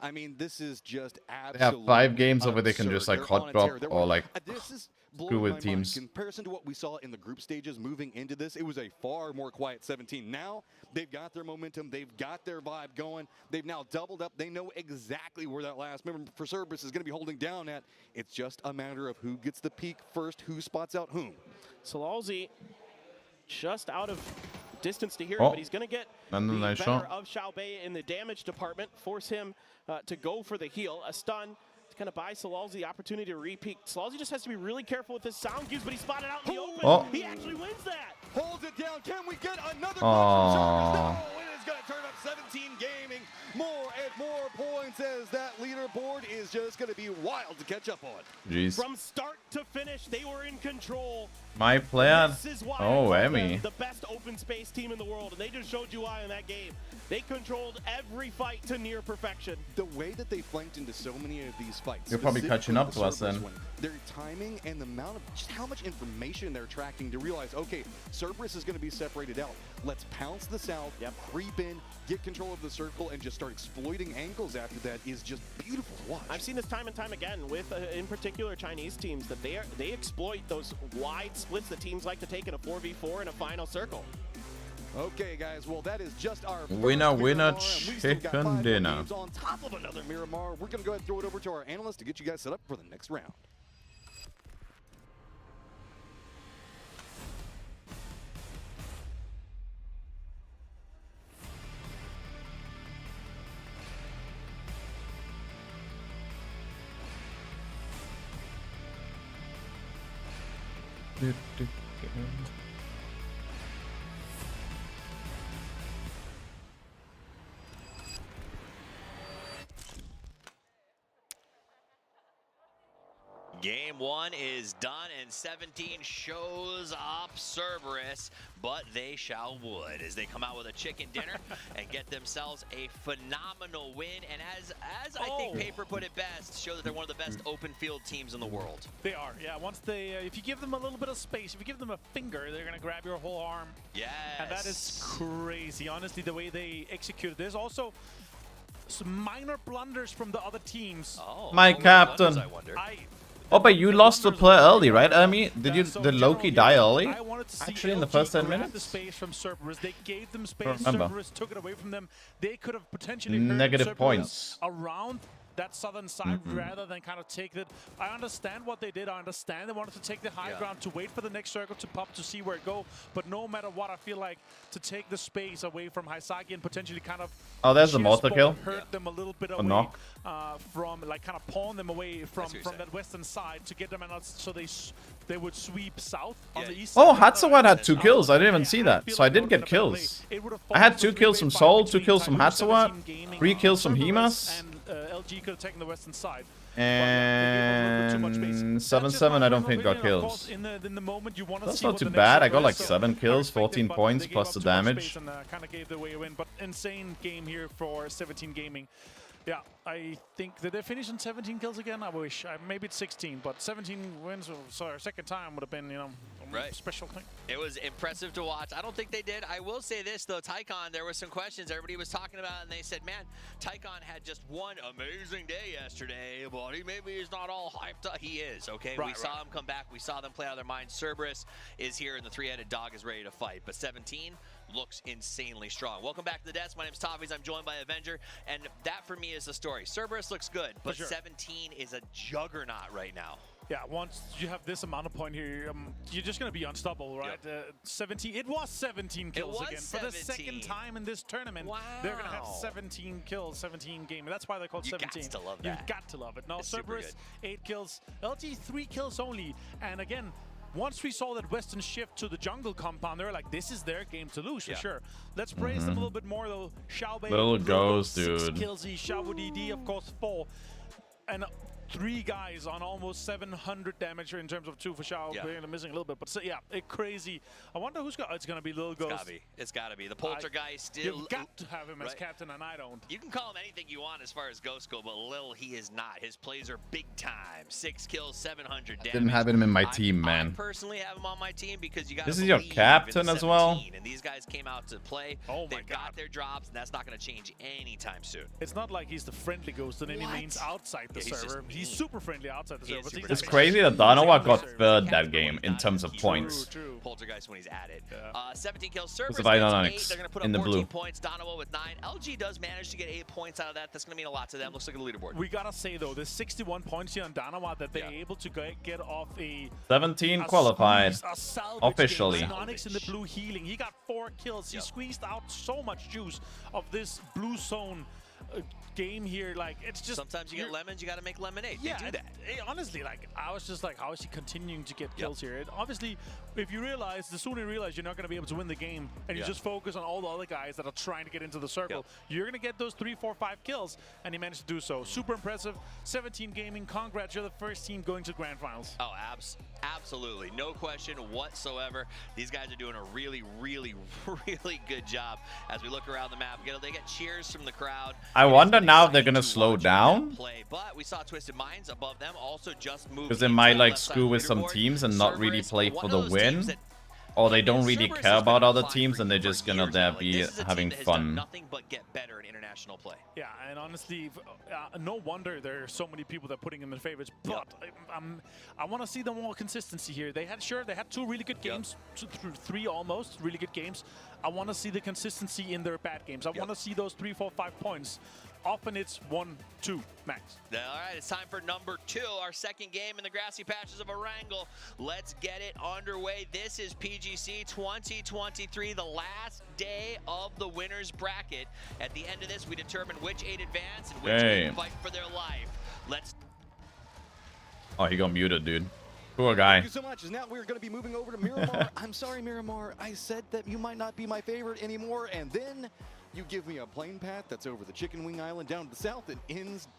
I mean, this is just They absolutely have 5 games over they can just like absurd. They're hot on a drop tear. They're or on- like this is screw blowing with my mind. teams. In comparison to what we saw in the group stages moving into this, it was a far more quiet 17. Now they've got their momentum, they've got their vibe going. They've now doubled up. They know exactly where that last member for Cerberus is going to be holding down at. It's just a matter of who gets the peak first, who spots out whom. Solzy just out of distance to here, Oh, but he's going to get and the then nice better shot. of Xiaobei in the damage department, force him to go for the heal. A stun to kind of buy Solzy the opportunity to repeat. Solzy just has to be really careful with his sound cues, but he spotted out in the open. Oh. He actually wins that. Holds it down. Can we get another Aw. No, it is going to turn up 17 Gaming. More and more points as that leaderboard is just going to be wild to catch up on. Jeez. From start to finish, they were in control. My player. This is why Oh, I call Emmy. them the best open space team in the world, and they just showed you why in that game. They controlled every fight to near perfection. The way that they flanked into so many of these fights. You're probably specifically catching up the to us Cerberus then. one, their timing and the amount of just how much information they're tracking to realize, okay, Cerberus is going to be separated out. Let's pounce the south, creep in, get control of the circle, and just start exploiting angles after that is just beautiful to watch. I've seen this time and time again with, in particular, Chinese teams that they exploit those wide splits that teams like to take in a 4v4 in a final circle. Okay, guys, well, that is just our first Winner, winner, Miramar, and we still got chicken 5 more dinner. games on top of another Miramar. We're going to go ahead and throw it over to our analyst to get you guys set up for the next round. Game 1 is done, and 17 shows up Cerberus, but they shall would as they come out with a chicken dinner and get themselves a phenomenal win. And as I think Paper put it best, show that they're one of the best open field teams in the world. They are, yeah. Once they, if you give them a little bit of space, if you give them a finger, they're gonna grab your whole arm. Yes. And that is crazy, honestly, the way they executed. There's also some minor blunders from the other teams. Oh, My only captain. blunders, I wonder. Oh, but you lost the play early, right, Amy? Did So did Loki generally, die early? I wanted to see Actually, in the LG first 10 grab minutes? the space from Cerberus. They gave them space. remember. Cerberus took it away from them. They could have potentially hurt Negative Cerberus points. around that southern side rather than kind of take it. I understand what they did. I understand they wanted to take the high ground to wait for the next circle to pop to see where it go. But no matter what, I feel like to take the space away from Haisagi and potentially kind of Oh, there's a sheer mortar spot kill. hurt them a little bit A away knock. from, like, kind of pawn them away from what you're saying. that western side to get them out so they would sweep south on the east Oh, side. Hatsuwat had 2 kills. I didn't even see that. So I did get kills. I had 2 kills from Soul, 2 kills from Hatsuwat, 3 kills from Himas. And LG could have taken the western side. And 7-7 I don't think got kills. In the moment, you want to That's see not what too the next bad. I circle got like is, so 7 kills, I respect it, 14 but points they gave plus up the too much damage. space and kind of gave the way a win. But insane game here for 17 Gaming. Yeah, I think did they finish on 17 kills again? I wish. Maybe it's 16, but 17 wins. So our second time would have been, a special thing. It was impressive to watch. I don't think they did. I will say this, though. Tycon, there were some questions everybody was talking about, and they said, man, Tycon had just one amazing day yesterday, but maybe he's not all hyped up. He is, okay? We saw him come back. We saw them play out of their minds. Cerberus is here, and the three-headed dog is ready to fight. But 17, looks insanely strong. Welcome back to the desk. My name's Toffees. I'm joined by Avenger, and that for me is the story. Cerberus looks good, but 17 is a juggernaut right now. Yeah, once you have this amount of point here, you're just going to be unstoppable, right? 17. It was 17 kills again. 17. For the second time in this tournament, they're going to have 17 kills, 17 game. That's why they're called 17. You got to love that. You've got to love it. No, It's Cerberus, 8 kills. LG, 3 kills only. And again, once we saw that Western shift to the jungle compound, they were like, this is their game to lose for sure. Let's praise them a little bit more, though. Xiaobei, Little ghost, 6 dude. kills. Xiao DD, of course, 4. And 3 guys on almost 700 damage in terms of 2 for Xiao. They're missing a little bit, but so, yeah, crazy. I wonder who's got. It's gonna be Little Ghost. It's gotta be the Poltergeist. You've got to have him as captain, and I don't. You can call him anything you want as far as Ghost go, but Lil, he is not. His plays are big time. 6 kills, 700 damage. Didn't have him in my team, man. I personally have him on my team because you got. This is your captain as well. And these guys came out to play. They've got their drops, and that's not gonna change anytime soon. It's not like he's the friendly Ghost in any means outside the server. He's super friendly outside the server. It's crazy that Danawa got third that game in terms of points. True. Poltergeist when he's at it. 17 kills. Cerberus It's about gets 8. They're going to put in up the 14 blue. points. Danawa with 9. LG does manage to get 8 points out of that. That's going to mean a lot to them. Looks like a leaderboard. We gotta say though, there's 61 points here on Danawa that they're able to get off a 17 qualified officially. Onyx in the blue healing. He got 4 kills. He squeezed out so much juice of this blue zone game here. Like, it's just sometimes you get lemons, you got to make lemonade. Yeah, they do that. Honestly, like, I was just like, how is he continuing to get kills here? Obviously, if you realize, the sooner you realize you're not going to be able to win the game, and you just focus on all the other guys that are trying to get into the circle, you're going to get those 3, 4, 5 kills, and he managed to do so. Super impressive. 17 gaming. Congrats, you're the first team going to grand finals. Oh, absolutely. No question whatsoever. These guys are doing a really, really, really good job as we look around the map. They get cheers from the crowd. I wonder now if they're going to slow down. But we saw Twisted Minds above them also just moved. Because they might like screw with some teams and not really play for the win. Or they don't really care about other teams and they're just gonna be having fun. Nothing but get better in international play. Yeah, and honestly, no wonder there are so many people that are putting them in favorites. But I want to see them more consistency here. They had 2 really good games, 3 almost really good games. I want to see the consistency in their bad games. I want to see those 3, 4, 5 points. Often it's 1, 2 max. All right, it's time for number 2, our second game in the grassy patches of Erangel. Let's get it underway. This is PGC 2023, the last day of the winner's bracket. At the end of this, we determine which 8 advance and which 8 fight for their life. Oh, he got muted, dude. Poor guy. Thank you so much. Now we're going to be moving over to Miramar. I'm sorry, Miramar. I said that you might not be my favorite anymore, and then you give me a plane path that's over the Chicken Wing Island down to the south and ends,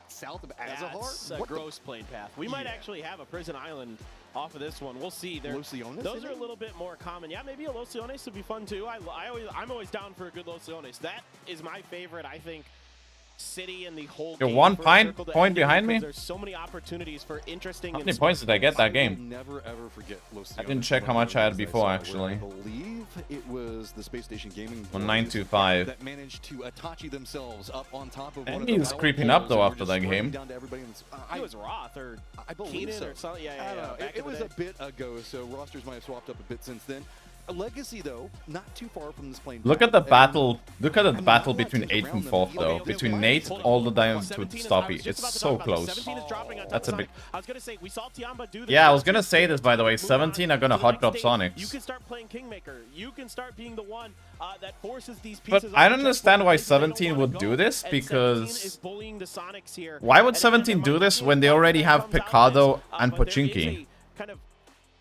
south of Azahar? That's a gross plane path. We might actually have a prison island off of this one. We'll see. Lociones? Those are a little bit more common. Yeah, maybe a Lociones would be fun too. I'm always down for a good Lociones. That is my favorite, I think, city in the whole You're game. 1 point behind me? There's so many opportunities for interesting. How many points did I get that game? Never ever forget Lociones. I didn't check how much I had before, actually. I believe it was the Space Station Gaming 1925. that managed to Itachi themselves up on top of And one he's of the creeping up though poles after and that were just game. down to everybody in It was Roth or I believe Keenan so. or something. I don't know. Back It in the was day. a bit ago, so rosters might have swapped up a bit since then. A Legacy, though, not too far from this plane. Look at the battle. Look at the battle between 8th and 4th, though. Between Nate all the way to Stoppy. It's so close. 17 is dropping on That's a big. I was gonna say we saw Tiamba do this. Yeah, I was gonna say this by the way. 17 are gonna To the hot next drop stage, Sonics. You can start playing Kingmaker. You can start being the one that forces these pieces. But I don't understand why 17 would do this, because why would 17 do this when they already have Picado and Pochinki? Kind of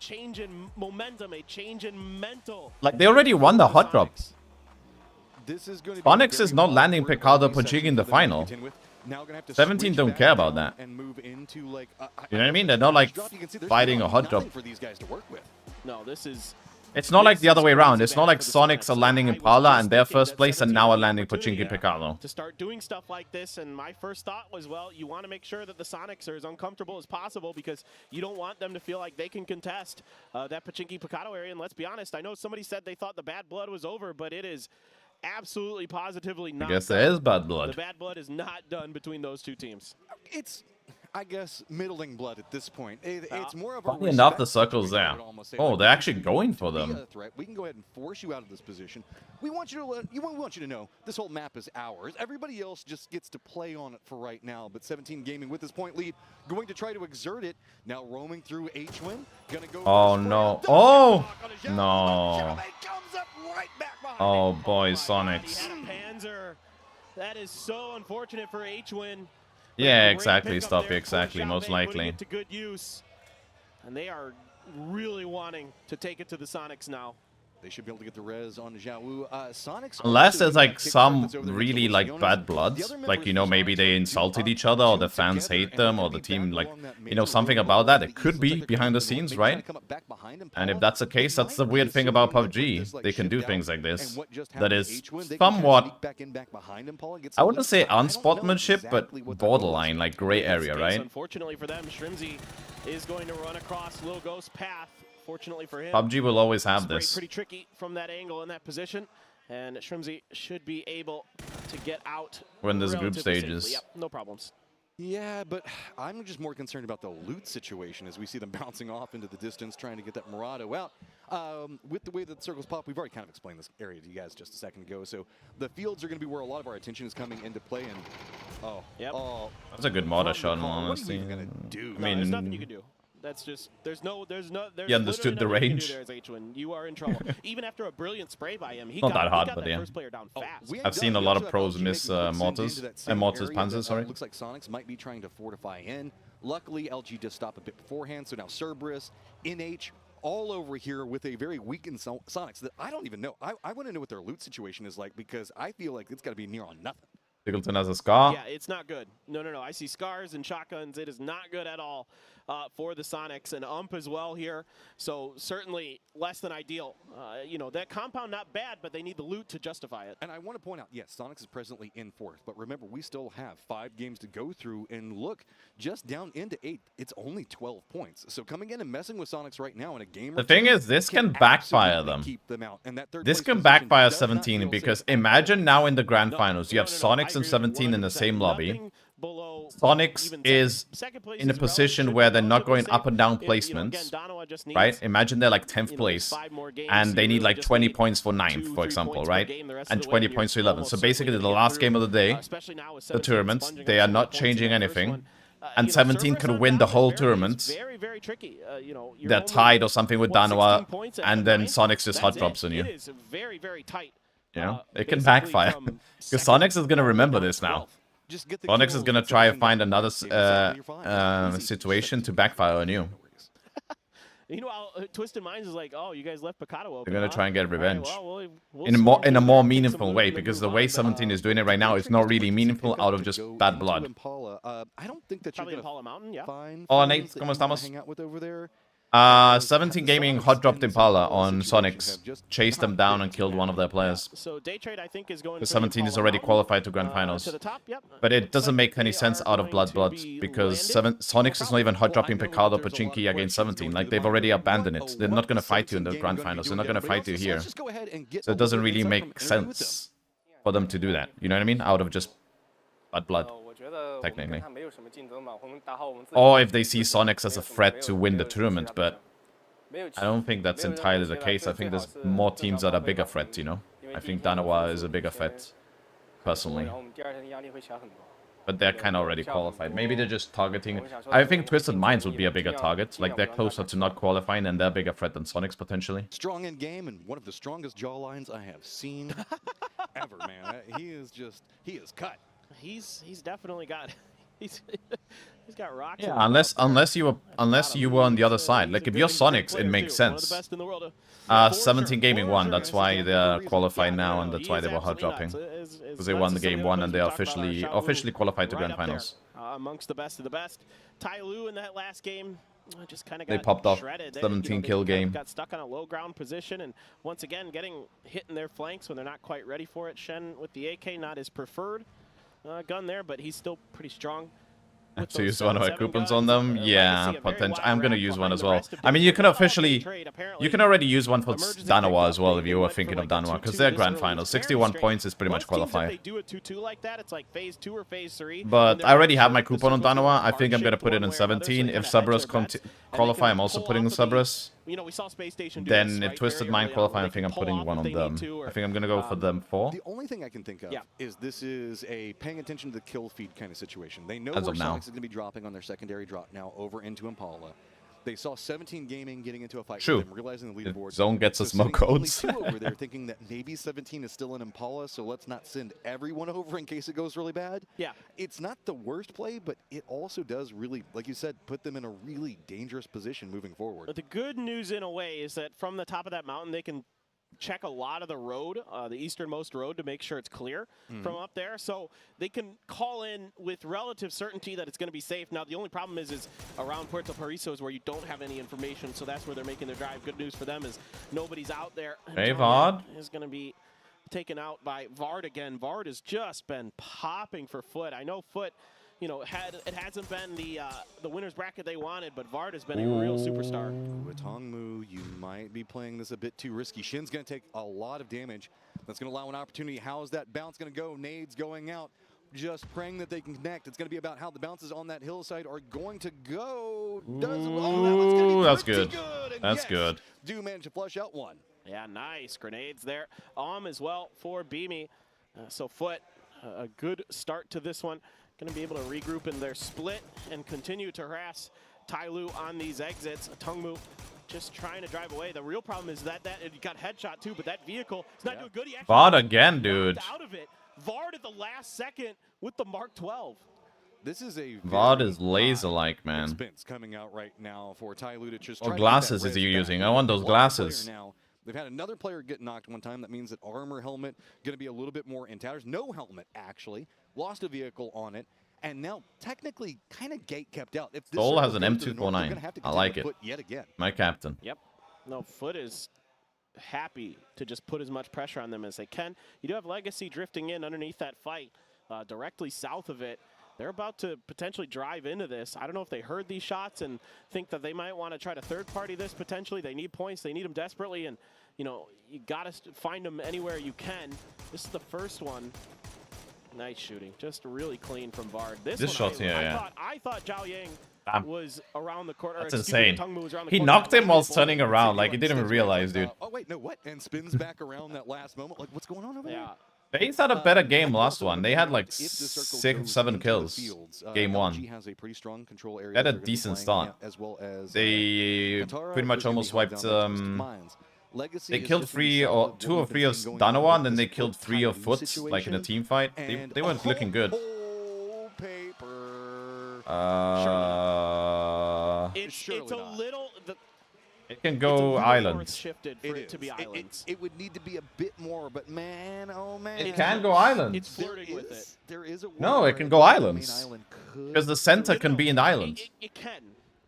change in momentum, a change in mental. Like, they already won the hot drop. Onyx Onyx is not landing Picado Pochinki in the final. 17 don't care about that. You know what I mean? They're not like fighting a hot drop. No, this is. It's not like the other way around. It's not like Sonics are landing Impala and they're first place and now are landing Pochinki Picado. To start doing stuff like this, and my first thought was, well, you want to make sure that the Sonics are as uncomfortable as possible because you don't want them to feel like they can contest that Pochinki Picado area. And let's be honest, I know somebody said they thought the bad blood was over, but it is absolutely positively not. I guess there is bad blood. The bad blood is not done between those two teams. I guess, middling blood at this point. It's more of a Funny enough, the respect circle's situation, I there. would almost say. Oh, Like, they're we actually can going for be them. a threat. We can go ahead and force you out of this position. We want you to we want you to know this whole map is ours. Everybody else just gets to play on it for right now. But 17 Gaming with this point lead, going to try to exert it. Now roaming through H-Win, gonna go. Oh no! Oh no! Oh boy, Sonics. He had a Panzer. That is so unfortunate for H-Win. Yeah, exactly, Stuffy, exactly, most likely. To good use. And they are really wanting to take it to the Sonics now. They should be able to get the res on Xiaowu. Sonics Unless there's like some really like bad blood, like, you know, maybe they insulted each other or the fans hate them or the team, like, you know, something about that. It could be behind the scenes, right? And if that's the case, that's the weird thing about PUBG. They can do things like this. That is somewhat, I wouldn't say unsportsmanship, but borderline, like gray area, right? Unfortunately for them, Shrimzy is going to run across Lil Ghost's path. Fortunately for him, PUBG will always have this. Pretty tricky from that angle in that position, and Shrimzy should be able to get out when there's group stages. Safely. Yep, no problems. Yeah, but I'm just more concerned about the loot situation as we see them bouncing off into the distance, trying to get that Murado out. With the way that circles pop, we've already kind of explained this area to you guys just a second ago. So the fields are going to be where a lot of our attention is coming into play. And that's a good mortar shot, honestly. What are you do? I mean, there's nothing you can do. That's just, there's he understood the range. You are in trouble. Even after a brilliant spray by him, he not got, that hard, he got but that yeah. first player down fast. I've seen a lot of pros miss mortars, mortars, panzers, sorry. Looks like Sonics might be trying to fortify in. Luckily, LG just stopped a bit beforehand, so now Cerberus, NH, all over here with a very weakened Sonics that I don't even know. I want to know what their loot situation is like, because I feel like it's got to be near on nothing. Pickleton has a scar. Yeah, it's not good. No. I see scars and shotguns. It is not good at all for the Sonics, and as well here. So certainly less than ideal. You know, that compound not bad, but they need the loot to justify it. And I want to point out, yes, Sonics is presently in 4th, but remember, we still have 5 games to go through, and look, just down into 8th, it's only 12 points. So coming in and messing with Sonics right now in a game. The thing is, this can backfire them. This can backfire 17, because imagine now in the grand finals, you have Sonics and 17 in the same lobby. Sonics is in a position where they're not going up and down placements, right? Imagine they're like 10th place, and they need like 20 points for 9th, for example, right? And 20 points to 11. So basically, the last game of the day, the tournament, they are not changing anything. And 17 can win the whole tournament. They're tied or something with Danoa, and then Sonics just hot drops on you. You know, it can backfire. Because Sonics is going to remember this now. Sonics is going to try and find another situation to backfire on you. You know, Twisted Minds is like, oh, you guys left Picado open. They're going to try and get revenge. Right, well, in a more meaningful way, because the way 17 is doing it right now is not really meaningful out of just bad blood. I don't think that you're Impala Mountain, yeah. Hola, Nate, ¿cómo estamos? 17 Gaming hot dropped Impala on Sonics, chased them down and killed one of their players. So Daytrade, I think, is going. The 17 is already qualified to grand finals. To the top, yep. But it doesn't make any sense out of Blood, because Sonics is not even hot dropping Picardo Pachinki against 17. Like, they've already abandoned it. They're not going to fight you in the grand finals. They're not going to fight you here. So it doesn't really make sense for them to do that. You know what I mean? Out of just blood. Technically. Or if they see Sonics as a threat to win the tournament, but I don't think that's entirely the case. I think there's more teams that are bigger threats, you know? I think Danoa is a bigger threat, personally. But they're kind of already qualified. Maybe they're just targeting... I think Twisted Minds would be a bigger target. Like, they're closer to not qualifying, and they're a bigger threat than Sonics, potentially. Strong in game, and one of the strongest jawlines I have seen ever, man. He is cut. He's definitely got he's got rocks. Yeah, unless you were on the other side. Like, if you're Sonics, it makes sense. 17 Gaming won. That's why they're qualified now, and that's why they were hot dropping, because they won the game 1 and they are officially qualified to grand finals. Amongst the best of the best. Tai Lu in that last game just kind of got they popped off shredded. 17 kill game. Got stuck on a low ground position, and once again getting hit in their flanks when they're not quite ready for it. Shen with the AK, not his preferred gun there, but he's still pretty strong. with To those use one of my 7-7 coupons guns, on them? Legacy, Yeah, a very potential. wide I'm gonna rack use one behind as the well. rest of I mean, Dave. you can But all officially, day trade, apparently, you can already use one for Emergency Danawa picked as up. well if you They were went for thinking of like a Danawa, because 2-2 they're this grand early. final. It's very 61 strange. points is pretty much Most teams, qualify. if they do a 2-2 like that, it's like phase 2 or phase 3. But I already have my coupon on The circle's Danawa. I either think I'm gonna heart-shaped put it one in way or another, so 17. they If kinda hedge Cerberus their bets, and they qualify, can I'm also pull putting in off of the- Cerberus. You know, we saw Space Station do Then this, if right, Twisted very Mind early on, qualify, where I they think can I'm pull putting off one if on they them. need to, or, I think I'm gonna go for them 4. The only thing I can think of is this is a paying attention to the kill feed kind of situation. They know As where of now. Sonics is going to be dropping on their secondary drop now over into Impala. They saw 17 Gaming getting into a fight True. with them, realizing the If leaderboard. Zone gets us more sitting only codes. 2 over there, thinking that maybe 17 is still in Impala, so let's not send everyone over in case it goes really bad. Yeah. It's not the worst play, but it also does really, like you said, put them in a really dangerous position moving forward. But the good news in a way is that from the top of that mountain, they can check a lot of the road, the easternmost road, to make sure it's clear from up there. So they can call in with relative certainty that it's going to be safe. Now, the only problem is around Puerto Paraiso is where you don't have any information, so that's where they're making their drive. Good news for them is nobody's out there. Hey, Vard. Is going to be taken out by Vard again. Vard has just been popping for Foot. I know Foot, you know, it hasn't been the winner's bracket they wanted, but Vard has been a real superstar. With Hongmu, you might be playing this a bit too risky. Shin's going to take a lot of damage. That's going to allow an opportunity. How's that bounce going to go? Nades going out. Just praying that they can connect. It's going to be about how the bounces on that hillside are going to go. Ooh, that one's gonna be that's pretty good. And That's yes, good. do manage to flush out one. Yeah, nice. Grenades there. As well for Beamy. So Foot, a good start to this one. Going to be able to regroup in their split and continue to harass Tyloo on these exits. Tungmu just trying to drive away. The real problem is that it got headshot too, but that vehicle is not doing good. He actually Vard again, dude. knocked out of it. Vard at the last second with the Mark 12. This is a Vard very is laser-like, man. expense coming out right now for Tyloo to just What try to glasses get is that he res back. using? I want those One player glasses. Now. They've had another player get knocked one time. That means that armor helmet going to be a little bit more in tatters. No helmet, actually. Lost a vehicle on it. And now, technically, kind of gate kept out. If this Soul has circle an goes to the north, they're gonna have to M249. I continue like to it. put yet again. My captain. Yep. No, Foot is happy to just put as much pressure on them as they can. You do have Legacy drifting in underneath that fight, directly south of it. They're about to potentially drive into this. I don't know if they heard these shots and think that they might want to try to third-party this potentially. They need points. They need them desperately, and you know, you got to find them anywhere you can. This is the first one. Nice shooting, just really clean from Vard. This one, shot's I thought Zhao Yang Damn. was around the corner. That's excuse me, insane. Tungmu was around the He corner. knocked That him while last turning bullet. around. Like, he didn't even realize, dude. Oh, wait, no, what? And spins back around that last moment. Like, what's going on over Yeah. there? FaZe had a better game last Also, one. They had like if the circle 6, goes 7 into the kills. fields, Game LG 1. has a pretty strong control area They had a they're gonna be decent playing start. at, as well as They Katara, pretty much who's gonna be almost held wiped. down by Twisted Minds. Legacy They is killed just 3 inside or of 2 or what 3 we've of been going on Danawa, and with then they this killed Foot 3 of Tyloo Foots, like in a situation. team fight. And They weren't looking good. whole paper. It's Surely a not. little. It can It's a go little island. north shifted for it to be islands. It would need to be a bit more, but man, oh man. It can go island. It's flirting with it. There is a No, way it can where go the main islands. island could Because the center No, can be in island. It can.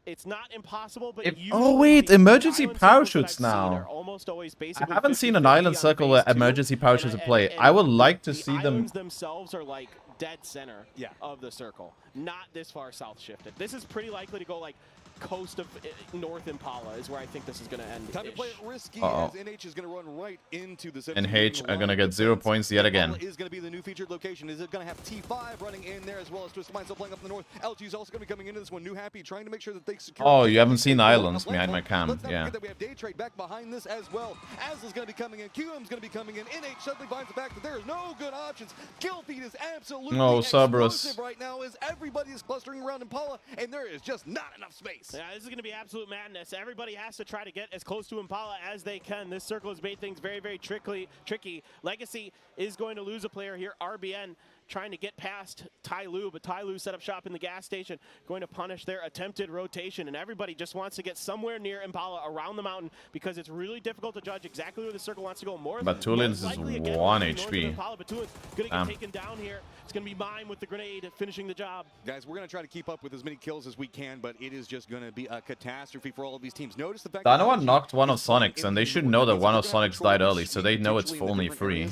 It's not impossible, but If- usually oh, wait, the emergency island circles that parachutes I've seen now. are almost always I basically haven't seen an 50-50 island on circle phase where 2, emergency parachutes and are play. and I would like to the see them. islands themselves are like dead center Yeah. of the circle, not this far south shifted. This is pretty likely to go like coast of North Impala is where I think this is going to end. Time to play it risky Uh-oh. as NH is going to run right into the NH are gonna get 0 points yet again. Is going to be the new featured location. Is it going to have T5 running in there as well as Twisted Mind still playing up in the north? LG is also going to be coming into this one. New Happy trying to make sure that they secure. Oh, you haven't seen the islands left behind my point. cam. Let's not Yeah. forget that we have Day Trade back behind this as well. Azla's going to be coming in. QM's going to be coming in. NH suddenly finds the fact that there is no good options. Kill feed is absolutely No, Cerberus. explosive right now as everybody is clustering around Impala and there is just not enough space. Yeah, this is going to be absolute madness. Everybody has to try to get as close to Impala as they can. This circle has made things very, very tricky. Legacy is going to lose a player here. RBN trying to get past Tyloo, but Tyloo set up shop in the gas station, going to punish their attempted rotation, and everybody just wants to get somewhere near Impala around the mountain because it's really difficult to judge exactly where the circle wants to go. But Tulin's is likely, again, 1 north of HP. Impala, but Tulin's going to get taken down here. It's going to be Mime with the grenade finishing the job. Guys, we're going to try to keep up with as many kills as we can, but it is just going to be a catastrophe for all of these teams. Notice the fact Danawa knocked one of Sonic's, and they should know that one of Sonic's died early, so they know it's only free.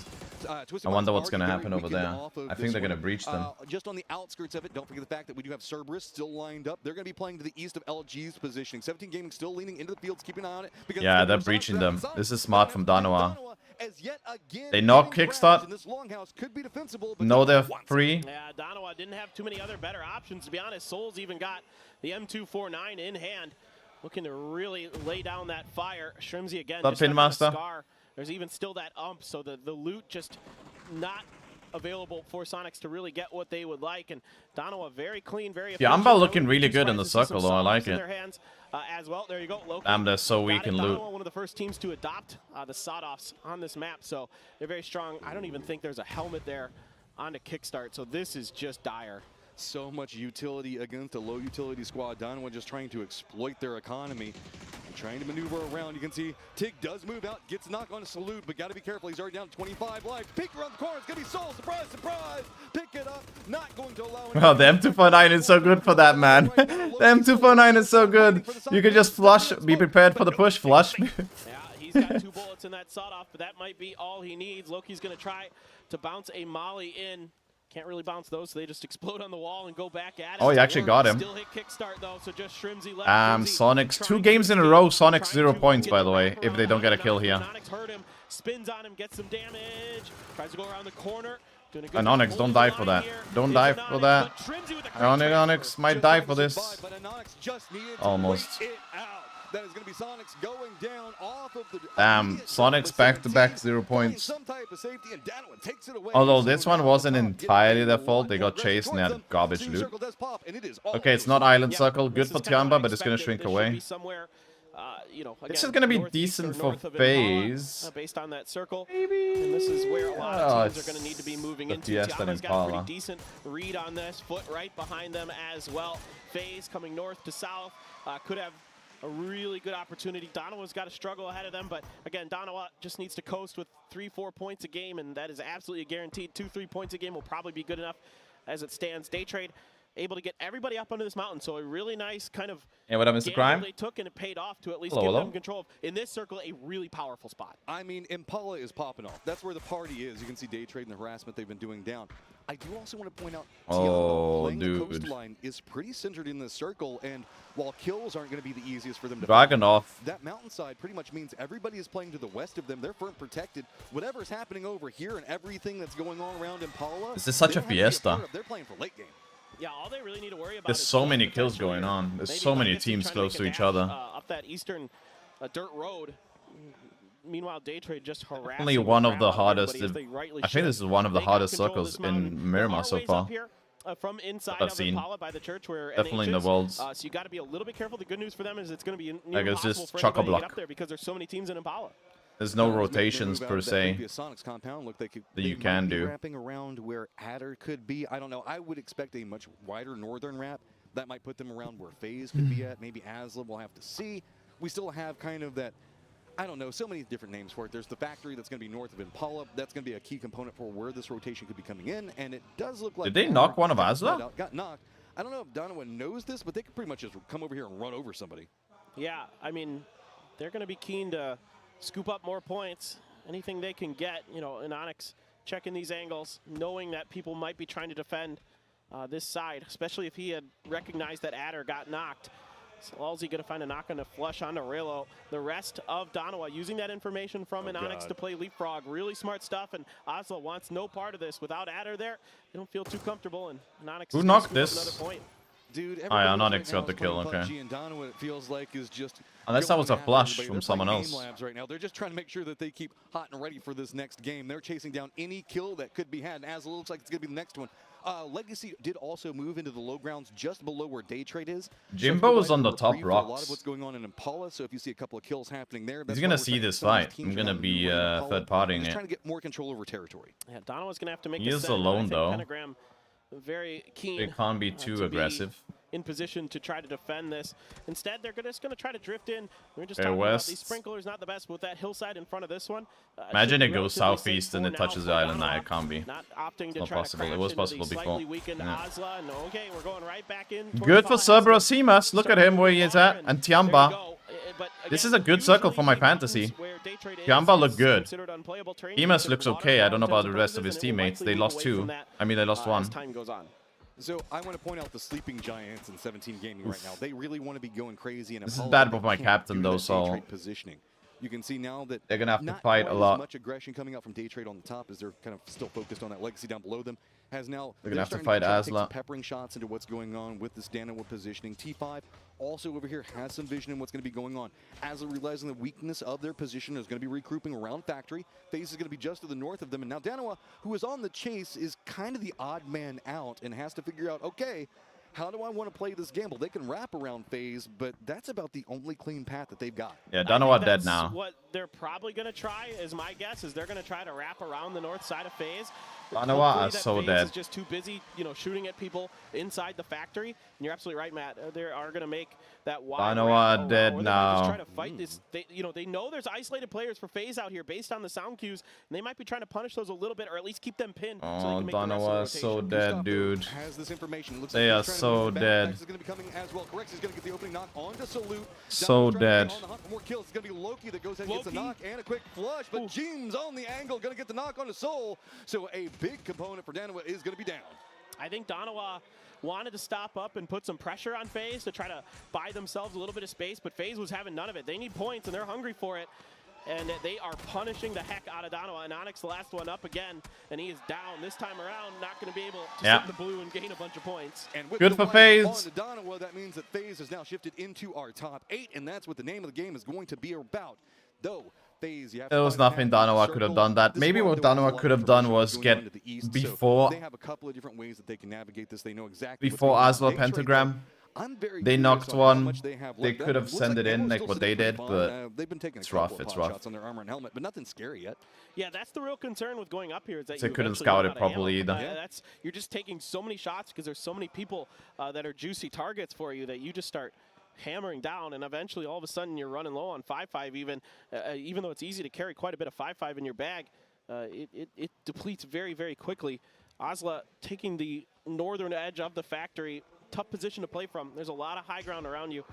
I wonder what's going to happen over there. I think think they're gonna breach them. Just on the outskirts of it, don't forget the fact that we do have Cerberus still lined up. They're going to be playing to the east of LG's positioning. 17 Gaming still leaning into the fields, keeping an eye on it. Because Yeah, they're breaching them. This is smart from Danoa. They knock kickstart. No, they're free. Yeah, Danoa didn't have too many other better options, to be honest. Soul's even got the M249 in hand, looking to really lay down that fire. Shrimsy again. The Pin Master. Scar. There's even still that ump, so the loot just not available for Sonics to really get what they would like. And Danoa very clean, very efficient. Yeah, Amba looking really good in the circle, though. I like it. As well. There you go. Loki. They're so weak in loot. One of the first teams to adopt the sawed-offs on this map, so they're very strong. I don't even think there's a helmet there on the kickstart, so this is just dire. So much utility against a low utility squad. Danoa just trying to exploit their economy. Trying to maneuver around. You can see Tig does move out, gets knocked on a salute, but got to be careful. He's already down to 25 lives. Peek around the corner. It's going to be Soul. Surprise, surprise. Pick it up. Not going to allow Well, the M249 is so good for that, man. The M249 is so good. You can just flush. Be prepared for the push. Flush. Yeah, he's got 2 bullets in that sawed-off, but that might be all he needs. Loki's going to try to bounce a molly in. Can't really bounce those, so they just explode on the wall and go back at it. Oh, he actually got him. Still hit kickstart though, so just Shrimsy left. Sonics 2 games in a row. Sonics 0 points, by the way, if they don't get a kill here. Onyx hurt him, spins on him, gets some damage, tries to go around the corner. And Onyx, don't die for that. Don't die for that. Onyx might die for this. Almost. That is going to be Sonics going down off of the Sonics back-to-back 0 points. Although this one wasn't entirely their fault. They got chased and they had garbage loot. Okay, it's not Island Circle. Good for Tiamba, but it's going to shrink away. This is going to be decent for FaZe. Based on that circle, and this is where a lot of teams are going to need to be moving into. Tiamba's got a pretty decent read on this. Foot right behind them as well. FaZe coming north to south. Could have a really good opportunity. Danoa's got to struggle ahead of them, but again, Danoa just needs to coast with 3-4 points a game, and that is absolutely guaranteed. 2-3 points a game will probably be good enough as it stands. Day Trade able to get everybody up under this mountain, so a really nice kind of what up, Mr. Crime? They took and it paid off to at least give them control of, in this circle, a really powerful spot. I mean, Impala is popping off. That's where the party is. You can see Day Trade and the harassment they've been doing down. I do also want to point out, playing the coastline is pretty centered in this circle, and while kills aren't going to be the easiest for them to Dragunov. That mountainside pretty much means everybody is playing to the west of them. They're firm protected. Whatever's happening over here and everything that's going on around Impala, this is such a fiesta. They're playing for late game. Yeah, all they really need to worry about. There's so many kills going on. There's so many teams close to each other. Up that eastern dirt road. Meanwhile, Day Trade just harassing. Only one of the hardest. I think this is one of the hardest circles in Miramar so far. From inside of Impala by the church, where definitely in the worlds. So you got to be a little bit careful. The good news for them is it's going to be near impossible just for anybody to get chock-a-block up there because there's so many teams in Impala. There's no rotations per se that you can do. Wrapping around where Adder could be. I don't know. I would expect a much wider northern wrap. That might put them around where FaZe could be at. Maybe Asla, we'll have to see. We still have kind of that, I don't know, so many different names for it. There's the factory that's going to be north of Impala. That's going to be a key component for where this rotation could be coming in. And it does look like... Did they knock one of Asla? Got knocked. I don't know if Danoa knows this, but they could pretty much just come over here and run over somebody. Yeah, I mean, they're going to be keen to scoop up more points. Anything they can get, you know, in Onyx checking these angles, knowing that people might be trying to defend this side, especially if he had recognized that Adder got knocked. So Allsy going to find a knock on a flush onto Raylo. The rest of Danoa using that information from Onyx to play leapfrog. Really smart stuff, and Oslo wants no part of this. Without Adder there, they don't feel too comfortable, and Onyx who knocked this? Another point. Dude, Onyx got the kill, okay. Danoa, it feels like, is just unless that was a flush from someone else. Right now. They're just trying to make sure that they keep hot and ready for this next game. They're chasing down any kill that could be had, and as it looks like it's going to be the next one. Legacy did also move into the low grounds just below where Day Trade is. Jimbo is on the top rocks. A lot of what's going on in Impala, so if you see a couple of kills happening there, he's going to see this fight. I'm going to be third-partying it. Trying to get more control over territory. Yeah, Danoa's going to have to make he is alone, though. Pentagram very keen. They can't be too aggressive. In position to try to defend this. Instead, they're just going to try to drift in. We're just talking about these sprinklers, not the best, but with that hillside in front of this one. Imagine it goes southeast and it touches the island. Nah, it can't be. Not opting to not try possible. To it was possible before. Yeah. And okay, we're going right back in. Good for Cerberus Simas. Look at him where he is at. And Tiamba. This is a good circle for my fantasy. Trade Tiamba looked good. considered unplayable terrain. Emas There's looks a lot of okay. I don't know about mountains the rest of and his it will teammates. likely They move lost away 2. from that, I mean, they lost 1. as time goes on. So I want to point out the sleeping giants in 17 gaming right now. They really want to be going crazy. And This is bad for my captain, though, so so positioning. You can see now that they're gonna have to not fight quite a lot. As much aggression coming out from Day Trade on the top as they're kind of still focused on that legacy down below them. Has now They're gonna have to starting fight try take some Asla. peppering shots into what's going on with this Danawa positioning. T5 also over here has some vision in what's going to be going on. Asla realizing the weakness of their position is going to be regrouping around Factory. FaZe is going to be just to the north of them, and now Danawa, who is on the chase, is kind of the odd man out and has to figure out, okay, how do I want to play this gamble? They can wrap around FaZe, but that's about the only clean path that they've got. Yeah, Danawa dead That's now. what they're probably going to try, is my guess, is they're going to try to wrap around the north side of FaZe. Danawa Hopefully is that so FaZe dead. is just too busy, shooting at people inside the factory. And you're absolutely right, Matt. They are going to make that wide Danawa wrap dead around, or they might just now. try to fight this. They know there's isolated players for FaZe out here based on the sound cues, and they might be trying to punish those a little bit, or at least keep them pinned. Oh, so they can make the rest of the Danawa is so rotation. dead, dude. Has this information. Looks They like are he's trying to so move it back. dead. Max is going to be coming as well. Correx is going to get the opening knock onto Salute. So Danawa trying to dead. be on the hunt for more kills. It's going to be Loki that goes ahead and gets a Loki. knock and a quick flush, but James on the angle going to get the knock onto Soul. So a big component for Danawa is going to be down. I think Danawa wanted to stop up and put some pressure on FaZe to try to buy themselves a little bit of space, but FaZe was having none of it. They need points, and they're hungry for it. And they are punishing the heck out of Danawa. And Onyx, the last one up again, and he is down this time around. Not going to be able to sit in the blue and gain a bunch of points. And with Good the for wipe FaZe. onto Danawa, that means that FaZe has now shifted into our top 8, and that's what the name of the game is going to be about. Though FaZe, you have There to was find nothing a path in Danawa the could have circle. done that. This Maybe one, what there was a Danawa lot could of have done information was going get on to the east, so before they have a couple of different ways that they can navigate this. They know exactly what's before going on. Asla Day Trade, pentagram. I'm very They curious knocked on how one. much they have They left. could That have looks sent it in ammo's like still what they sitting did, pretty but fine. They've been taking it's a couple rough, of it's pot rough. shots on their armor and helmet, but nothing scary yet. Yeah, that's the real concern with going up here, is that They you couldn't eventually scout run it out of ammo. properly either. You're just taking so many shots because there's so many people that are juicy targets for you that you just start hammering down, and eventually all of a sudden you're running low on 5.5 even though it's easy to carry quite a bit of 5.5 in your bag. It depletes very, very quickly. Asla taking the northern edge of the factory. Tough position to play from. There's a lot of high ground around you.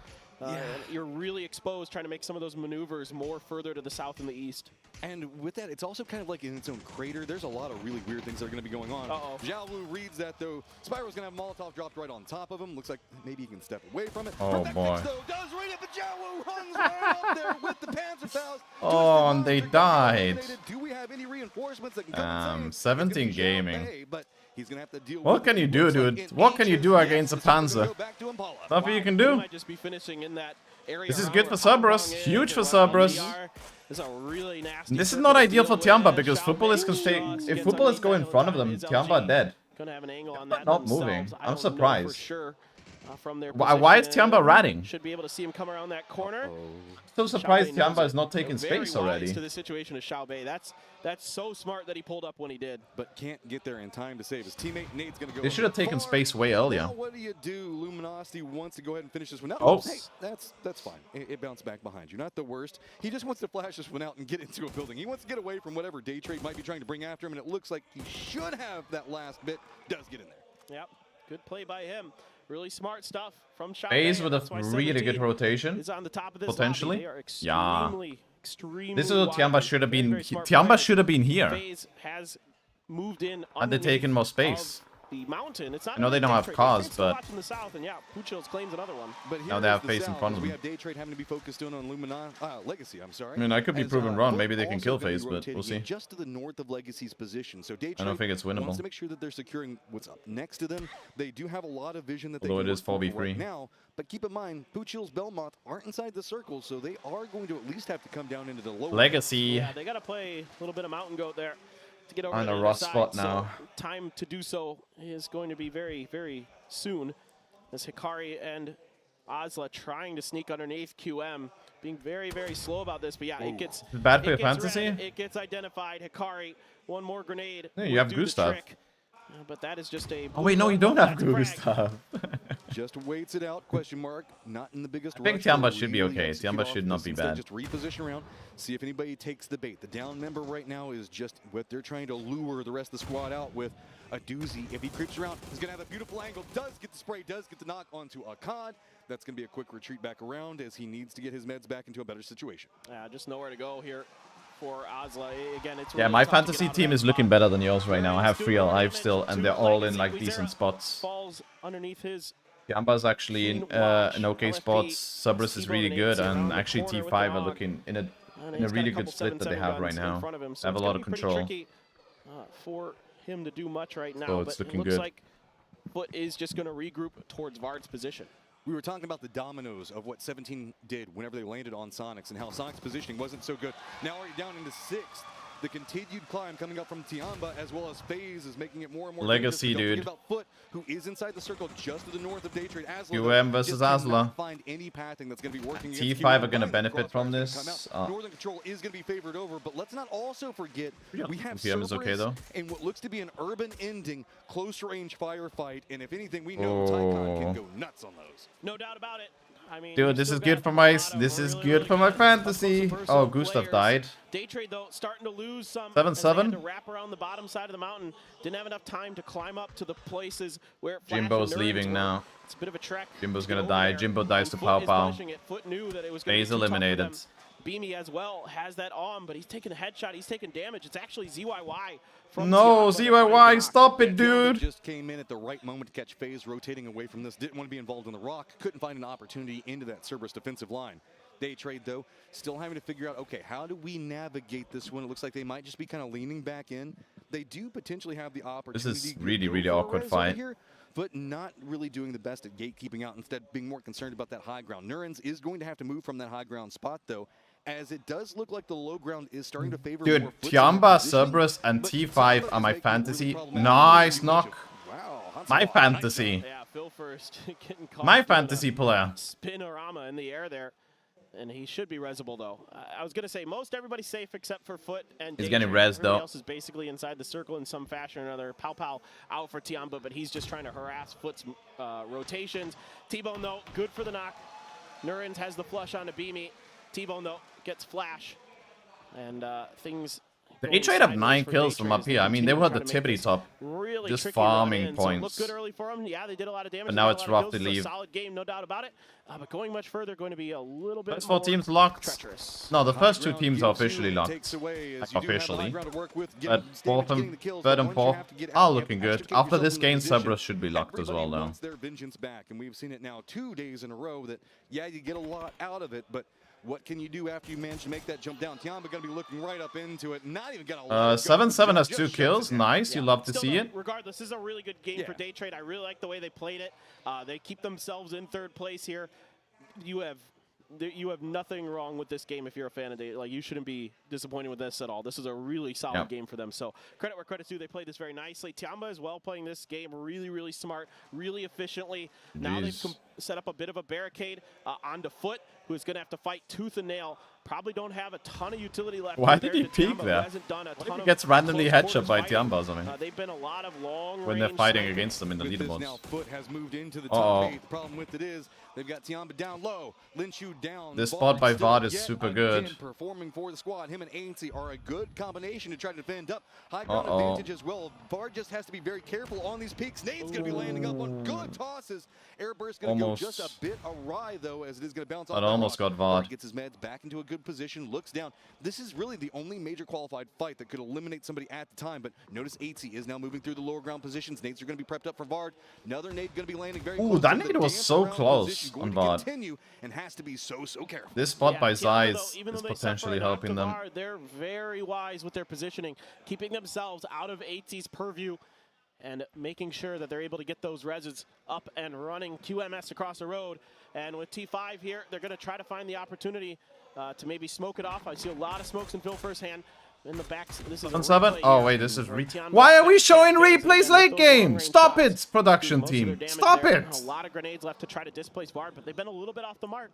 And you're really exposed trying to make some of those maneuvers more further to the south and the east. And with that, it's also kind of like in its own crater. There's a lot of really weird things that are going to be going on. Zhao Wu reads that, though. Spyro's going to have Molotov dropped right on top of him. Looks like maybe he can step away from it. Oh, boy. Though, does read it, but Zhao Wu runs right up there with the Panzer Faust. Oh, and they died. Do we have any reinforcements that can come and save? 17 It's gonna be Zhao gaming. Bei, but he's going to have to deal What with can it. you do, Looks like dude? in What can you do ancient against a yes, this is gonna Panzer? go back to Impala. Nothing you can He do. might just be finishing in that area. This is around good where for Cerberus. Hong Kong is, Huge for and Cerberus. LDR. This is a really nasty. This is circle not to ideal for deal Tiamba with. because football is Xiaobei if gets football is underneath going in that front of one them, time. Tiamba LG dead. Gonna have an angle on that. Not themselves. moving. I I'm don't know for surprised. sure. From their Why is position. Tiamba ratting? Should be able to see him come around that corner. So surprised Xiaobei knows Tiamba it. is not taking Very space wise already. to the situation of Xiaobei. That's so smart that he pulled up when he did. But can't get there in time to save his teammate. Nate's going to go. They should have taken far. space way earlier. Now what do you do? Luminosity wants to go ahead and finish this one out. Oh. Hey, that's fine. It bounced back behind you. Not the worst. He just wants to flash this one out and get into a building. He wants to get away from whatever Day Trade might be trying to bring after him, and it looks like he should have that last bit. Does get in there. Yep. Good play by him. Really smart stuff from Xiaobei. FaZe with a That's why really good 17 rotation. is on the top of this Potentially. lobby. They are Yeah. extremely This is what wide. Tiamba should have Very, been. very smart Tiamba players. should have been here. FaZe has moved in. Had they taken more space? The mountain. It's not I know they really don't Day have Trade. cars, Day Trade's still but- watching the south, and yeah, Puchil's claims another one. But here Now they is have the FaZe in South, front as of we them. have Day Trade having to be focused in on Legacy. I'm sorry. I mean, I could be As, proven wrong. Vote Maybe they can also kill gonna be FaZe, but rotating we'll see. in just to the north of Legacy's position. So Day Trade I don't think it's winnable. wants to make sure that they're securing what's up next to them. They do have a lot of vision that they Although can it is work for 4v3. right now. But keep in mind, Puchil's Belmont aren't inside the circle, so they are going to at least have to come down into the lower. Legacy. Yeah, they got to play a little bit of mountain goat there to get over On to a the rough other side. spot So now. time to do so is going to be very, very soon. As Hikari and Asla trying to sneak underneath QM, being very, very slow about this. But yeah, it gets Bad for it your gets fantasy? red, it gets identified. Hikari, one more grenade. Yeah, you would have do the Gustav. trick. But that is just a. Oh wait, no, you don't have That's a frag. Gustav. Just waits it out, question mark. Not in the biggest I think rush. Tiamba They'll should be really okay. execute Tiamba off should not this. be Instead, bad. Just reposition around, see if anybody takes the bait. The down member right now is just what they're trying to lure the rest of the squad out with. A doozy. If he creeps around, he's going to have a beautiful angle. Does get the spray, does get the knock onto Akkad. That's going to be a quick retreat back around as he needs to get his meds back into a better situation. Yeah, just nowhere to go here. for Ozla. Again, it's Yeah, really my tough to get fantasy out of team that is looking spot. better than yours right now. I have Nurin's 3 doing alive damage still, and to they're all in Legacy. like Quizera decent spots. falls underneath his Yamba's actually in Fiend Watch, an okay LFP, spot. Cerberus is Steve-O really and good, Nancy around and the actually corner with T5 the are dog. looking in And a he's got really couple good split that they 7-7 have right guns in now. front of him, so They have a it's lot gonna of be pretty control. tricky, for him to do much right now. So it's but looking it looks good. like Foot is just going to regroup towards Vard's position. We were talking about the dominoes of what 17 did whenever they landed on Sonics and how Sonic's positioning wasn't so good. Now already down into 6th. The continued climb coming up from Tiamba as well as FaZe is making it more and more Legacy, dangerous. Don't dude. forget about Foot, who is inside the circle just to the north of Daytrade. UM versus Asla. Find any pathing that's going to be working. T5 are going to benefit from this. Northern Control is going to be favored over, but let's not also forget we have PM is okay, though. in what looks to be an urban ending, close range firefight, and if anything, we know Tycon can go nuts on those. No doubt about it. I mean, Dude, this is good for my fantasy. Oh, Gustav died. Daytrade though starting to lose some. 7-7. To wrap around the bottom side of the mountain. Didn't have enough time to climb up to the places where Jimbo's leaving now. It's a bit of a trek. Jimbo's to get gonna over die. there. Jimbo dies to And Pow Foot is Pow. punishing it. Foot knew that it was going to FaZe be too tough for eliminated. them. Beamy as well has that on, but he's taking a headshot. He's taking damage. It's actually ZYY. From No, Tiamba. ZYY, stop it, Tiamba dude. just came in at the right moment to catch FaZe rotating away from this. Didn't want to be involved in the rock. Couldn't find an opportunity into that Cerberus defensive line. Daytrade, though, still having to figure out, okay, how do we navigate this one? It looks like they might just be kind of leaning back in. They do potentially have the opportunity. This is to really, go really for a awkward res over fight. here, but not really doing the best at gatekeeping out. Instead, being more concerned about that high ground. Nurin's is going to have to move from that high ground spot, though, as it does look like the low ground is starting to favor Dude, more Foot's Tiamba, positioning, Cerberus, and but T5 Cerberus are my is making a really fantasy. problematic Nice situation. knock. Wow, that's My a lot. fantasy. Yeah, Phil first getting caught. My doing a fantasy player. Spinorama in the air there. And he should be resable, though. I was going to say, most everybody's safe except for Foot and He's Daytrade. getting res, Everybody though. else is basically inside the circle in some fashion or another. Pow Pow out for Tiamba, but he's just trying to harass Foot's rotations. T-Bone, though, good for the knock. Nurin's has the flush on to Beamy. T-Bone, though, gets flash. And things... The going A-Trade have sideways 9 for kills Daytrade from up as they here. I mean, they continue were to at the try to make tippity this top. really Just tricky run farming in. points. So looked good early for them. Yeah, they did a lot of damage. But now they it's got a lot rough of to kills. It's a leave. solid game, no doubt about it. But going much further, going to be a little bit First 4 more teams locked. treacherous. No, the first 2 High teams ground are officially gives you- locked. takes away as Like, you do have the high officially. ground to work with, But getting fourth getting and the kills, third but and once you fourth have to get are out, you looking have to good. get After yourself this in the game, position. Cerberus should be locked as well Everybody now. wants their vengeance back, and we've seen it now 2 days in a row that, yeah, you get a lot out of it, but what can you do after you manage to make that jump down? Tiamba going to be looking right up into it, not even going to 7-7 has 2 just kills. shuts it down. Nice. You love to Still, see though, it. Regardless, this is a really good game Yeah. for Daytrade. I really like the way they played it. They keep themselves in 3rd place here. You have nothing wrong with this game if you're a fan of Daytrade. Like, you shouldn't be disappointed with this at all. This is a really solid Yep. game for them. So credit where credit's due. They played this very nicely. Tiamba as well playing this game really, really smart, really efficiently. Now they've Jeez. set up a bit of a barricade onto Foot, who is going to have to fight tooth and nail. Probably don't have a ton of utility left. Why compared did he to peek Tiamba, who there? hasn't done a What if ton he of gets randomly close headshot quarters by fighting. Tiamba or something? They've been a lot of long When they're range fighting sniping. against them in the With this now, leaderboards. Foot has moved into the Uh-oh. top 8. The problem with it is they've got Tiamba down low, Linshu down. This Vard spot by still Vard is yet super again good. Performing for the squad. Him and Ainsley are a good combination to try to defend up. High ground Uh-oh. advantage as well. Vard just has to be very careful on these peaks. Nate's going to be landing up on good tosses. Airburst going to go Almost. just a bit awry though, as it is going to bounce off. That that almost rock. got Vard. Gets his meds back into a good position. Looks down. This is really the only major qualified fight that could eliminate somebody at the time. But notice 8C is now moving through the lower ground positions. Nades are going to be prepped up for Vard. Another nade going to be landing very Ooh, close. that So the nade was dance so around close position going on to Vard. continue and has to be so careful. This spot Yeah, by Tiamba, Zai though, is even though they potentially suffer an helping them. Octavar, they're very wise with their positioning, keeping themselves out of 8C's purview and making sure that they're able to get those reses up and running. QMS across the road. And with T5 here, they're going to try to find the opportunity to maybe smoke it off. I see a lot of smokes in Phil first hand. In the back, this is a 7-7? replay Oh here. wait, this is Tiamba Why are we back showing phase replays again with late those game? long-range Stop shots. it, production Most of their team. damage Stop there. it. A lot of grenades left to try to displace Vard, but they've been a little bit off the mark.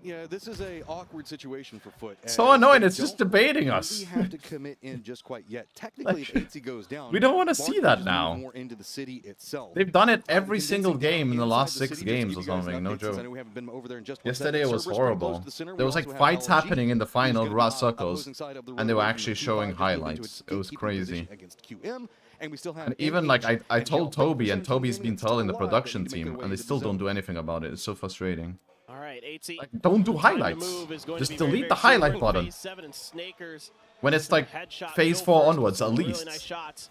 Yeah, this is a awkward situation for Foot. So as annoying, they it's just don't debating really us. have to commit in just quite yet. Technically, Like, if 8C goes down, we don't wanna Vard see can that just now. move more into the city itself. They've done it every Condensing single down game in the inside last the 6 city, just to games give or you guys an something, no update, since I joke. know we haven't been over there in just one Yesterday second. it was Cerberus pretty close horrible. to the center. We There was also like have fights LG, happening in the who's final gonna be Ras on circles, opposing side of the and they were road, actually moving showing T5 into highlights. a It was gatekeeping crazy. position against QM, and we still have And even like I and told Hell, Toby, and Search and Toby's Gaming been is still telling the alive, but production need to make their team, way and they into the still don't zone. do anything about it. It's so frustrating. All right, 8C. Like, don't do highlights. Just delete the highlight button. When it's like phase 4 onwards, at least. Really nice shots.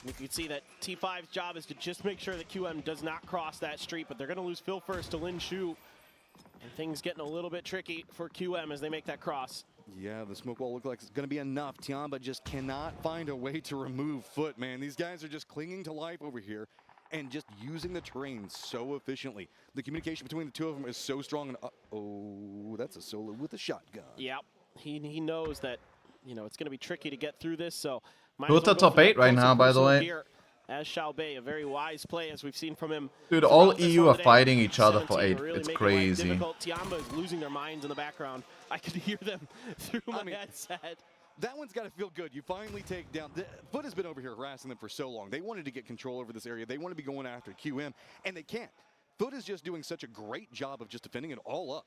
You can see that T5's job is to just make sure that QM does not cross that street, but they're going to lose Phil first to Lin Shu. And things getting a little bit tricky for QM as they make that cross. Yeah, the smoke wall looks like it's going to be enough. Tiamba just cannot find a way to remove Foot, man. These guys are just clinging to life over here and just using the terrain so efficiently. The communication between the two of them is so strong. And oh, that's a solo with a shotgun. Yep, he knows that, you know, it's going to be tricky to get through this, so... Who's the top 8 right now, by the way? Here, as Xiaobei, a very wise play, as we've seen from him. Dude, all EU are fighting each other for 8. It's crazy. Tiamba is losing their minds in the background. I could hear them through my headset. That one's got to feel good. You finally take down... Foot has been over here harassing them for so long. They wanted to get control over this area. They want to be going after QM, and they can't. Foot is just doing such a great job of just defending it all up.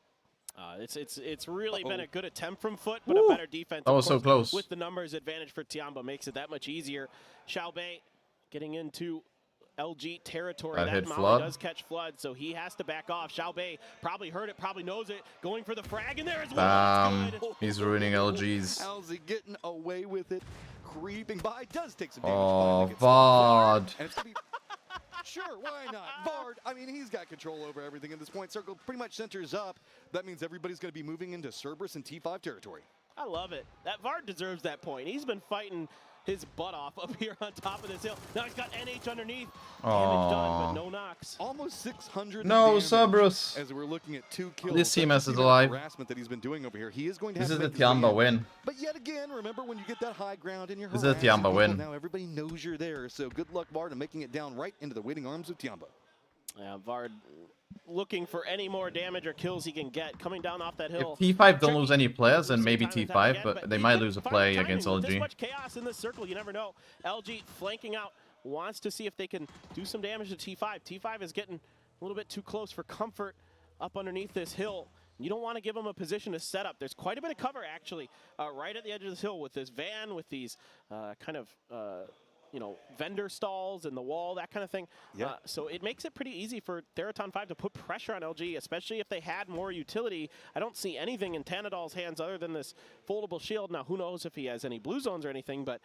It's really been a good attempt from Foot, but a better defense. That was so close. With the numbers advantage for Tiamba makes it that much easier. Xiaobei getting into LG territory. That Molly does catch Flood, so he has to back off. Xiaobei probably heard it, probably knows it. Going for the frag in there as well. He's ruining LG's. How's he getting away with it? Creeping by, does take some damage. Oh, Vard. Sure, why not? Vard, I mean, he's got control over everything at this point. Circle pretty much centers up. That means everybody's going to be moving into Cerberus and T5 territory. I love it. That Vard deserves that point. He's been fighting his butt off up here on top of this hill. Now he's got NH underneath. Damage done, but no knocks. Almost 600. No, Cerberus. As we're looking at 2 kills. This CMS is alive. Harassment that he's been doing over here. He is going to this is the Tiamba win. But yet again, remember when you get that high ground in your this is the Tiamba win. Now everybody knows you're there. So good luck, Vard, in making it down right into the waiting arms of Tiamba. Yeah, Vard looking for any more damage or kills he can get coming down off that hill. If T5 don't lose any players, then maybe T5, but they might lose a play against LG. There's much chaos in this circle, you never know. LG flanking out, wants to see if they can do some damage to T5. T5 is getting a little bit too close for comfort up underneath this hill. You don't want to give them a position to set up. There's quite a bit of cover, actually, right at the edge of this hill with this van, with these you know, vendor stalls and the wall, that kind of thing. Yeah. So it makes it pretty easy for Theraton 5 to put pressure on LG, especially if they had more utility. I don't see anything in Tanadol's hands other than this foldable shield. Now, who knows if he has any blue zones or anything, but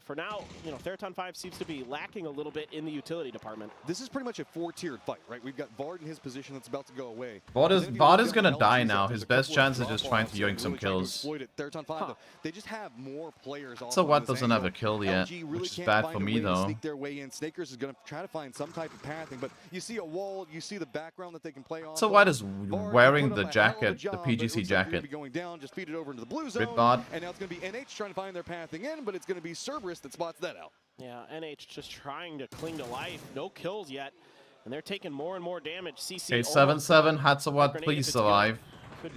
for now, you know, Theraton 5 seems to be lacking a little bit in the utility department. This is pretty much a 4-tiered fight, right? We've got Vard in his position that's about to go away. Vard is going to die now. His best chance is just trying to yoink some kills. Theraton 5, they just have more players. So what doesn't have a kill yet, which is bad for me, though. Sneak their way in. Snakers is going to try to find some type of pathing, but you see a wall, you see the background that they can play on. So what is wearing the jacket, the PGC jacket? Going down, just feed it over into the blue zone, and now it's going to be NH trying to find their pathing in, but it's going to be Cerberus that spots that out. Yeah, NH just trying to cling to life. No kills yet, and they're taking more and more damage. CC. Okay, 7-7. Hatsawat, please survive.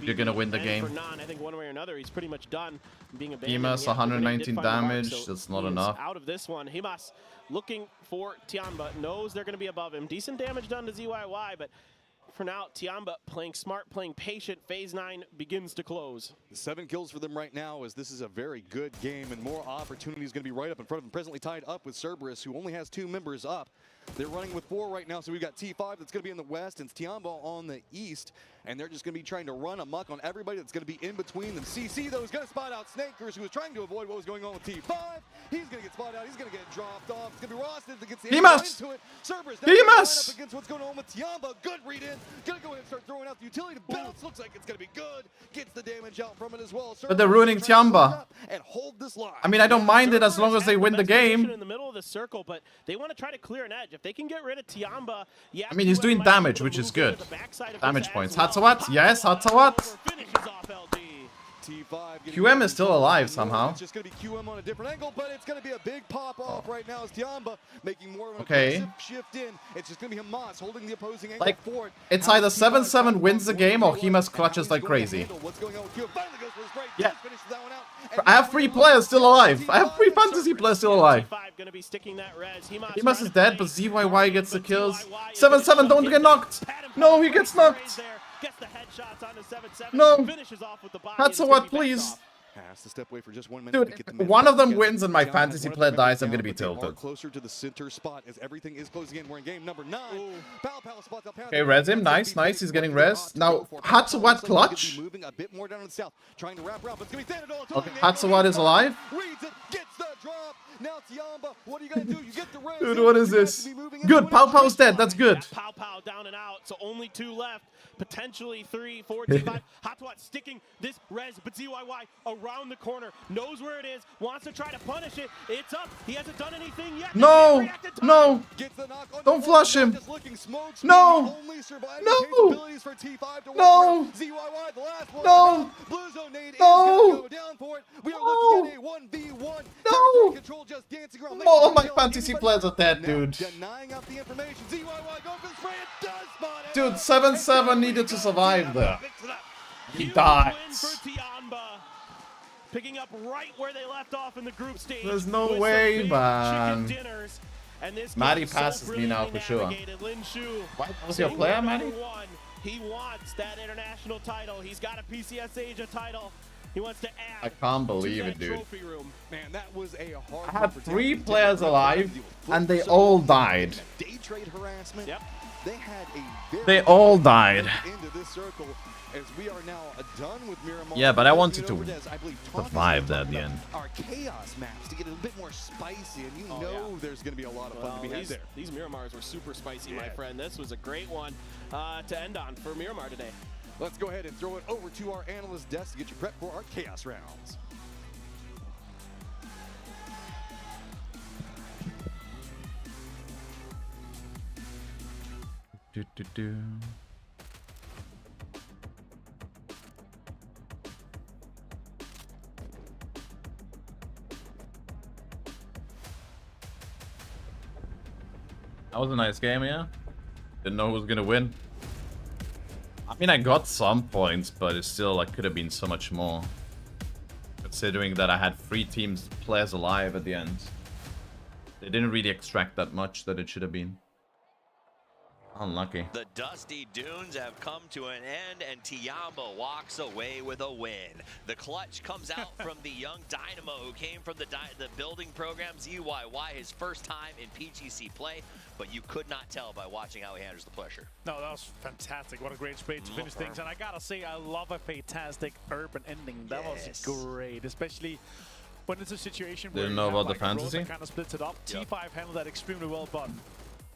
You're gonna win the game. I think one way or another, he's pretty much done being abandoned. Himas, 119 damage. So that's not enough. Out of this one, Himas looking for Tiamba. Knows they're gonna be above him. Decent damage done to ZYY, but for now, Tiamba playing smart, playing patient. Phase 9 begins to close. 7 kills for them right now, as this is a very good game, and more opportunities going to be right up in front of them. Presently tied up with Cerberus, who only has 2 members up. They're running with 4 right now, so we've got T5 that's going to be in the west, and Tiamba on the east, and they're just going to be trying to run amok on everybody that's going to be in between them. CC, though, is going to spot out Snakers, who was trying to avoid what was going on with T5. He's going to get spotted out. He's going to get dropped off. It's going to be Rosted that gets the into it. Cerberus now up against what's going on with Tiamba. Good read in. Going to go ahead and start throwing out the utility to bounce. Looks like it's going to be good. Gets the damage out from it as well. But they're ruining Tiamba. And hold this line. I mean, I don't mind it as long as they win the game. In the middle of the circle, but they want to try to clear an edge. If they can get rid of Tiamba, yeah. I mean, he's doing damage, which is good. Damage points. Hatsawat, yes, Hatsawat. QM is still alive somehow. It's just going to be QM on a different angle, but it's going to be a big pop off right now as Tiamba making more of an aggressive shift in. It's just going to be Hamas holding the opposing angle forward. It's either 7-7 wins the game or Himas clutches like crazy. Yeah. I have 3 players still alive. I have 3 fantasy players still alive. Himas is dead, but ZYY gets the kills. 7-7, don't get knocked. No, he gets knocked. Gets the headshots onto 7-7. No. Finishes off with the body. Hatsawat, please. Has to step away for just 1 minute to Dude, get the if minute one of them together. wins and my Tiana fantasy has player one of the dies, I'm down, gonna be but they are tilted. closer to the center spot as everything is closing in. We're in game number 9. Pow spots up. Okay, res him. Nice, nice. He's getting res. Now, Hatsuwat clutch. Moving a bit more down in the south, trying to wrap around, but it's going to be Okay, Hatsuwat is alive. Reads it, gets the drop. Now Tiamba, what are you going to do? You get the res. Dude, what is this? Good, Pow Pow's dead. That's good. Pow Pow down and out, so only 2 left. Potentially 3, 4, 2, 5. Hatwat sticking this res, but ZYY around the corner, knows where it is, wants to try to punish it. It's up. He hasn't done anything yet. No, no. Don't flush him. No. No. No. No. No. No. All my fantasy players are dead, dude. Dude, 7-7 needed to survive there. He died. Picking up right where they left off in the group stage. There's no way, man. Maddie passes me now for sure. What was your player, Maddie? He wants that international title. He's got a PCS Asia title. He wants to add. I can't believe it, dude. Man, that was a hard I had 3 players alive, and they all died. Day trade harassment. Yep. They all died. Into this circle as we are now done with Miramar. Yeah, but I wanted to survive that at the end. Our chaos maps to get a bit more spicy, and you know there's going to be a lot of fun to be had there. These Miramars were super spicy, my friend. This was a great one to end on for Miramar today. Let's go ahead and throw it over to our analyst desk to get you prepped for our chaos rounds. That was a nice game, yeah. Didn't know who was gonna win. I mean, I got some points, but it's still like could have been so much more. Considering that I had 3 teams players alive at the end. They didn't really extract that much that it should have been. Unlucky. The Dusty Dunes have come to an end, and Tiamba walks away with a win. The clutch comes out from the young Dynamo who came from the building program. ZYY, his first time in PGC play, but you could not tell by watching how he handles the pressure. No, that was fantastic. What a great spray to finish things. And I gotta say, I love a fantastic urban ending. That was great, especially when it's a situation where Didn't know about the like fantasy. kind of splits it up. T5 handled that extremely well, but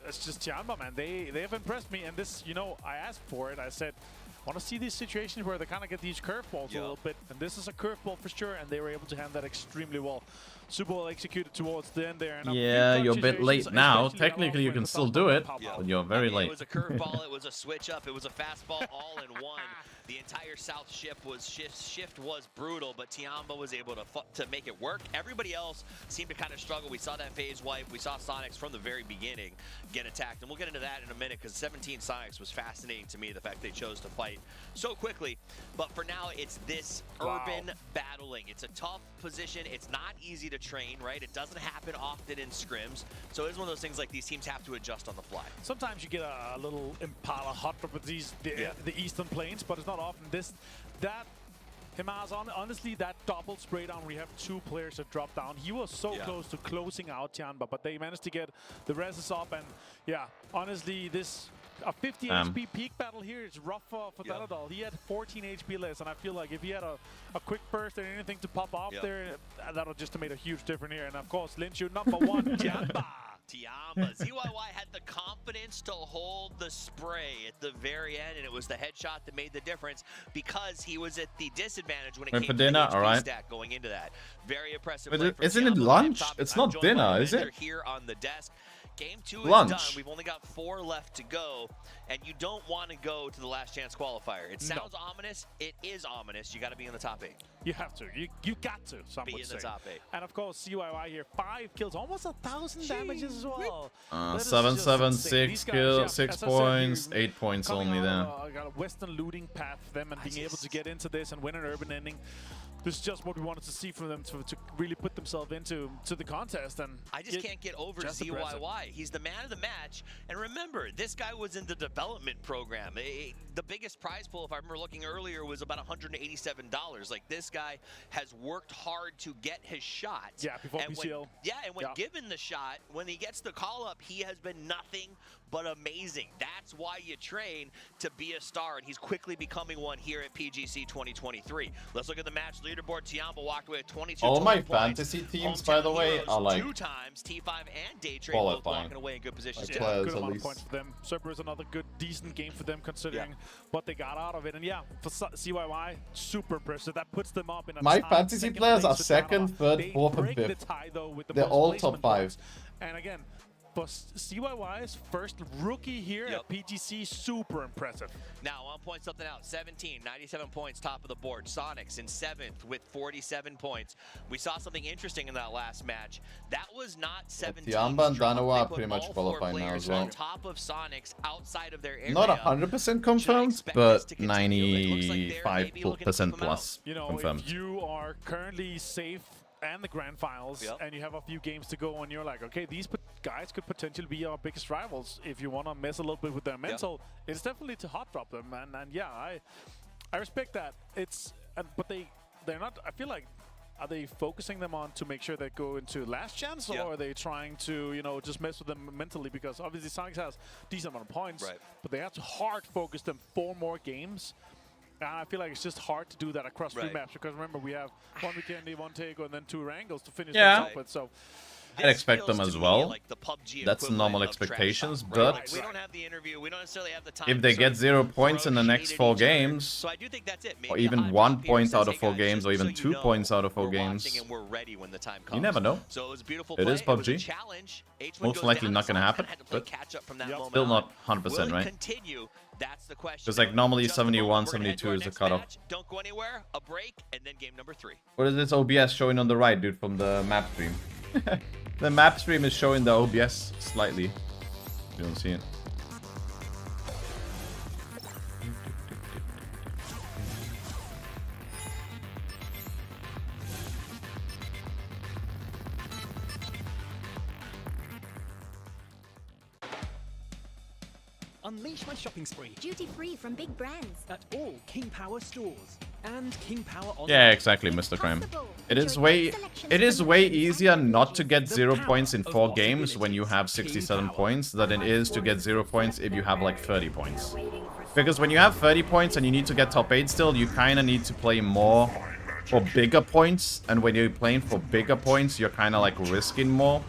it's just Tiamba, man. They have impressed me, and this, you know, I asked for it. I said, I want to see these situations where they kind of get these curveballs a little bit, and this is a curveball for sure, and they were able to handle that extremely well. Super well executed towards the end there. And yeah, you're a bit late now. Technically, you can still do it, but you're very late. It was a curveball, it was a switch up, it was a fastball all in one. The entire south shift was brutal, but Tiamba was able to make it work. Everybody else seemed to kind of struggle. We saw that phase wipe. We saw Sonics from the very beginning get attacked, and we'll get into that in a minute because 17 Sonics was fascinating to me, the fact they chose to fight so quickly. But for now, it's this urban battling. It's a tough position. It's not easy to train, right? It doesn't happen often in scrims, so it's one of those things like these teams have to adjust on the fly. Sometimes you get a little Impala hot with these the eastern plains, but it's not often. Honestly, that double spray down, we have 2 players that dropped down. He was so close to closing out Tiamba, but they managed to get the reses up, and yeah, honestly, this a 50 HP peak battle here is rough for Daladal. He had 14 HP less, and I feel like if he had a quick burst or anything to pop off there, that would just have made a huge difference here. And of course, Linshu number 1, Tiamba. Tiamba. ZYY had the confidence to hold the spray at the very end, and it was the headshot that made the difference because he was at the disadvantage when it came to the HP stack going into that. Very impressive. But isn't it lunch? It's not dinner, is it? Here on the desk. Game 2 is lunch. done. We've only got 4 left to go, and you don't want to go to the last chance qualifier. It sounds ominous. It is ominous. You got to be in the top 8. You have to. You got to. Some be would in say. the top 8. And of course, CYY here, 5 kills, almost 1,000 damages as well. 7-7, 6 kills, 6 points, 8 points only there. Got a Western looting path for them, and being able to get into this and win an urban ending. this is just what we wanted to see from them to really put themselves into the contest. And I just can't get over ZYY. He's the man of the match. And remember, this guy was in the development program. The biggest prize pool, if I remember looking earlier, was about $187. Like, this guy has worked hard to get his shot. Yeah, before PCL. When given the shot, when he gets the call up, he has been nothing but amazing. That's why you train to be a star, and he's quickly becoming one here at PGC 2023. Let's look at the match leaderboard. Tiamba walked away with 22 All my points. fantasy teams, by the way, are like 2 times. T5 and Daytrade both walking away in good positions. Like Yeah, good at amount least. of points for them. Cerberus another good, decent game for them considering what they got out of it. And yeah, for CYY, super impressive. That puts them up in a My tie. fantasy Second players place are with second, Dynamo. third, They fourth, and break the fifth. tie, though, with the They're most all placement top 5. points. And again, for CYY's first rookie here at PGC, super impressive. Now, I'll point something out. 17, 97 points, top of the board. Sonics in 7th with 47 points. We saw something interesting in that last match. That was not 17. Tiamba and Danoa are pretty much qualified now as well. On top of Sonics outside of their area. Not 100% confirmed, but 95% plus You know, confirmed. if you are currently safe and the grand finals, and you have a few games to go, and you're like, okay, these guys could potentially be our biggest rivals. If you want to mess a little bit with their mental, it's definitely to hot drop them. And yeah, I respect that. But they're not. I feel like, are they focusing them on to make sure they go into last chance, or are they trying to, you know, just mess with them mentally? Because obviously Sonics has decent amount of points, but they have to hard focus them 4 more games. And I feel like it's just hard to do that across 3 maps, because remember, we have 1 weekend, 1 take, and then 2 wrangles to finish things up with. So I'd expect them as well. Like the PUBG That's normal expectations, but we don't have the interview. We don't necessarily have the time. if they get 0 points in the next 4 games, So I do think that's it. or even 1 point out of 4 games, or even 2 points out of 4 games, And we're ready when the time comes. you never know. So it was a beautiful It play. is PUBG. It was a challenge. H1 Most goes likely down, not gonna Sonics happen, had to play but catch up from that moment still not on. 100%, Will it right? continue? That's the question. Because like normally Just a moment. 71, We're gonna head to 72 our is the next cutoff. match. Don't go anywhere. A break, and then game number 3. What is this OBS showing on the right, dude, from the map stream? The map stream is showing the OBS slightly. You don't see it. Unleash my shopping spree Duty free from big brands. at all King Power stores and King Power Online. Yeah, exactly, Mr. Crime. It is way easier not to get 0 points in 4 games when you have 67 points than it is to get 0 points if you have like 30 points. Because when you have 30 points and you need to get top 8 still, you kind of need to play more for bigger points. And when you're playing for bigger points, you're kind of like risking more.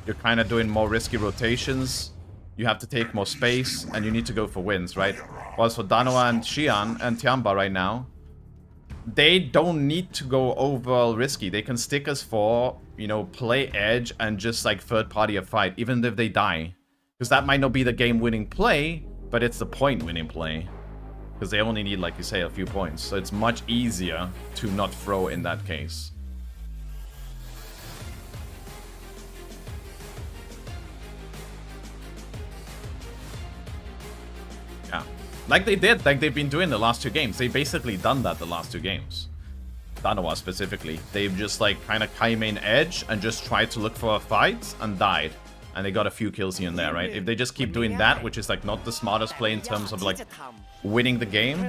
You're kind of doing more risky rotations. You have to take more space, and you need to go for wins, right? Whilst for Danoa and Xian and Tiamba right now, they don't need to go over risky. They can stick us for, you know, play edge and just like third party a fight, even if they die. Because that might not be the game-winning play, but it's the point-winning play. Because they only need, like you say, a few points. So it's much easier to not throw in that case. Yeah. Like they did, like they've been doing the last 2 games. They basically done that the last 2 games. Danoa specifically. They've just like kind of came in edge and just tried to look for a fight and died. And they got a few kills here and there, right? If they just keep doing that, which is like not the smartest play in terms of like winning the game,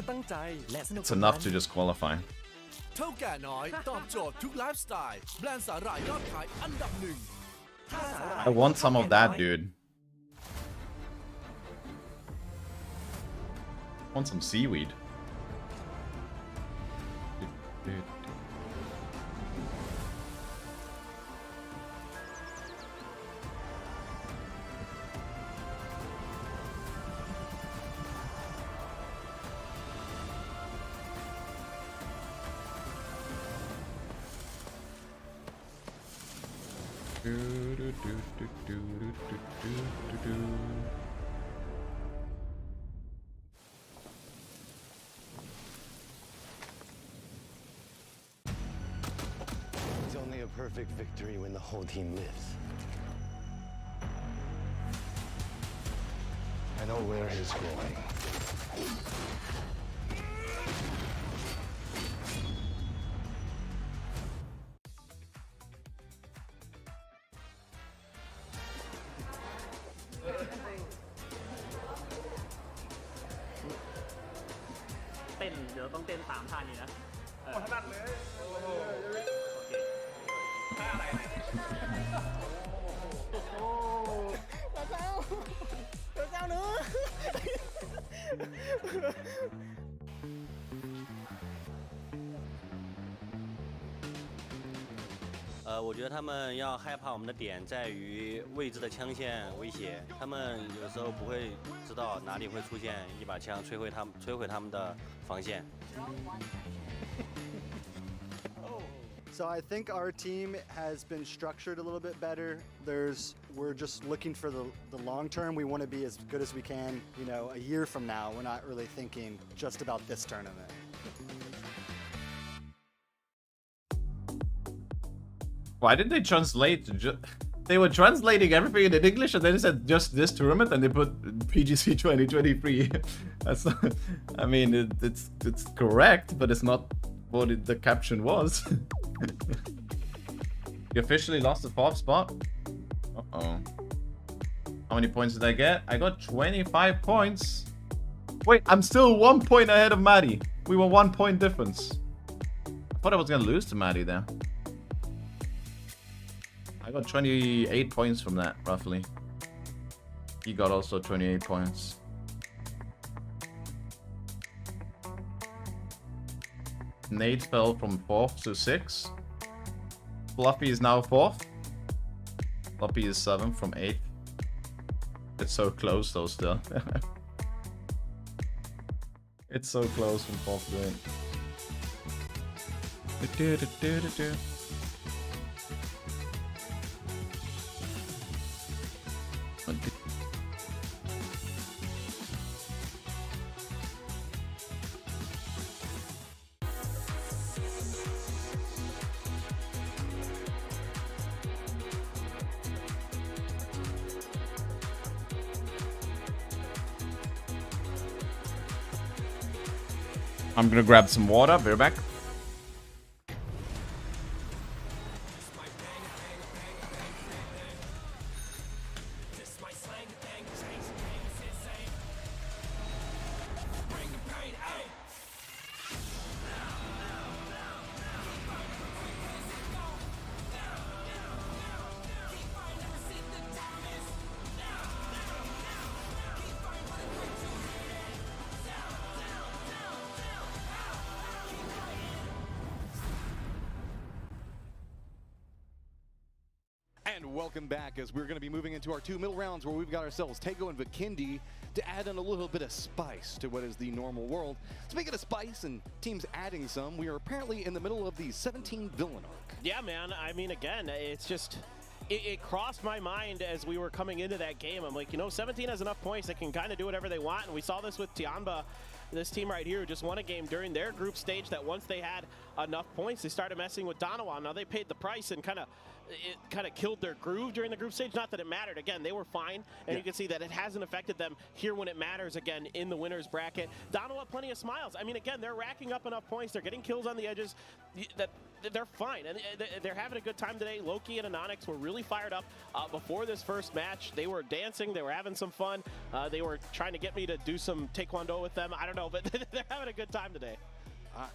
it's enough to just qualify. เท่าแก่น้อยตอบโจทย์ทุกไลฟ์สไตล์แบรนด์สาหร่ายยอดขายอันดับ 1 I want some of that, dude. I want some seaweed. It's only a perfect victory when the whole team lives. I know where he's going. ยวต้องเต้น3ท่านี้นะถนัดเลยโอเคท่าอะไรโอ้เจ้าหนู我觉得他们要害怕我们的点在于未知的枪线威胁，他们有时候不会知道哪里会出现一把枪摧毁他们的防线。So I think our team has been structured a little bit better. We're just looking for the long term. We want to be as good as we can, you know, a year from now. We're not really thinking just about this tournament. Why didn't they translate? They were translating everything in English and then they said just this tournament and they put PGC 2023. That's not, I mean, it's correct, but it's not what the caption was. You officially lost the 4th spot? Uh-oh. How many points did I get? I got 25 points. Wait, I'm still 1 point ahead of Maddie. We were 1 point difference. I thought I was gonna lose to Maddie there. I got 28 points from that, roughly. He got also 28 points. Nate fell from 4th to 6th. Fluffy is now 4th. Fluffy is 7th from 8th. It's so close though still. It's so close from 4th to 8th. I'm gonna grab some water, be right back. And welcome back as we're going to be moving into our 2 middle rounds where we've got ourselves Tego and Vikendi to add in a little bit of spice to what is the normal world. Speaking of spice and teams adding some, we are apparently in the middle of the 17 villain arc. Yeah, man. I mean, again, it's just... It crossed my mind as we were coming into that game. I'm like, you know, 17 has enough points. They can kind of do whatever they want. And we saw this with Tianba, this team right here, who just won a game during their group stage that once they had enough points, they started messing with Donovan. Now they paid the price and it kind of killed their groove during the group stage. Not that it mattered. Again, they were fine, and you can see that it hasn't affected them here when it matters again in the winner's bracket. Donovan, plenty of smiles. I mean, again, they're racking up enough points. They're getting kills on the edges. That they're fine, and they're having a good time today. Loki and Anonix were really fired up before this first match. They were dancing. They were having some fun. They were trying to get me to do some taekwondo with them. I don't know, but they're having a good time today.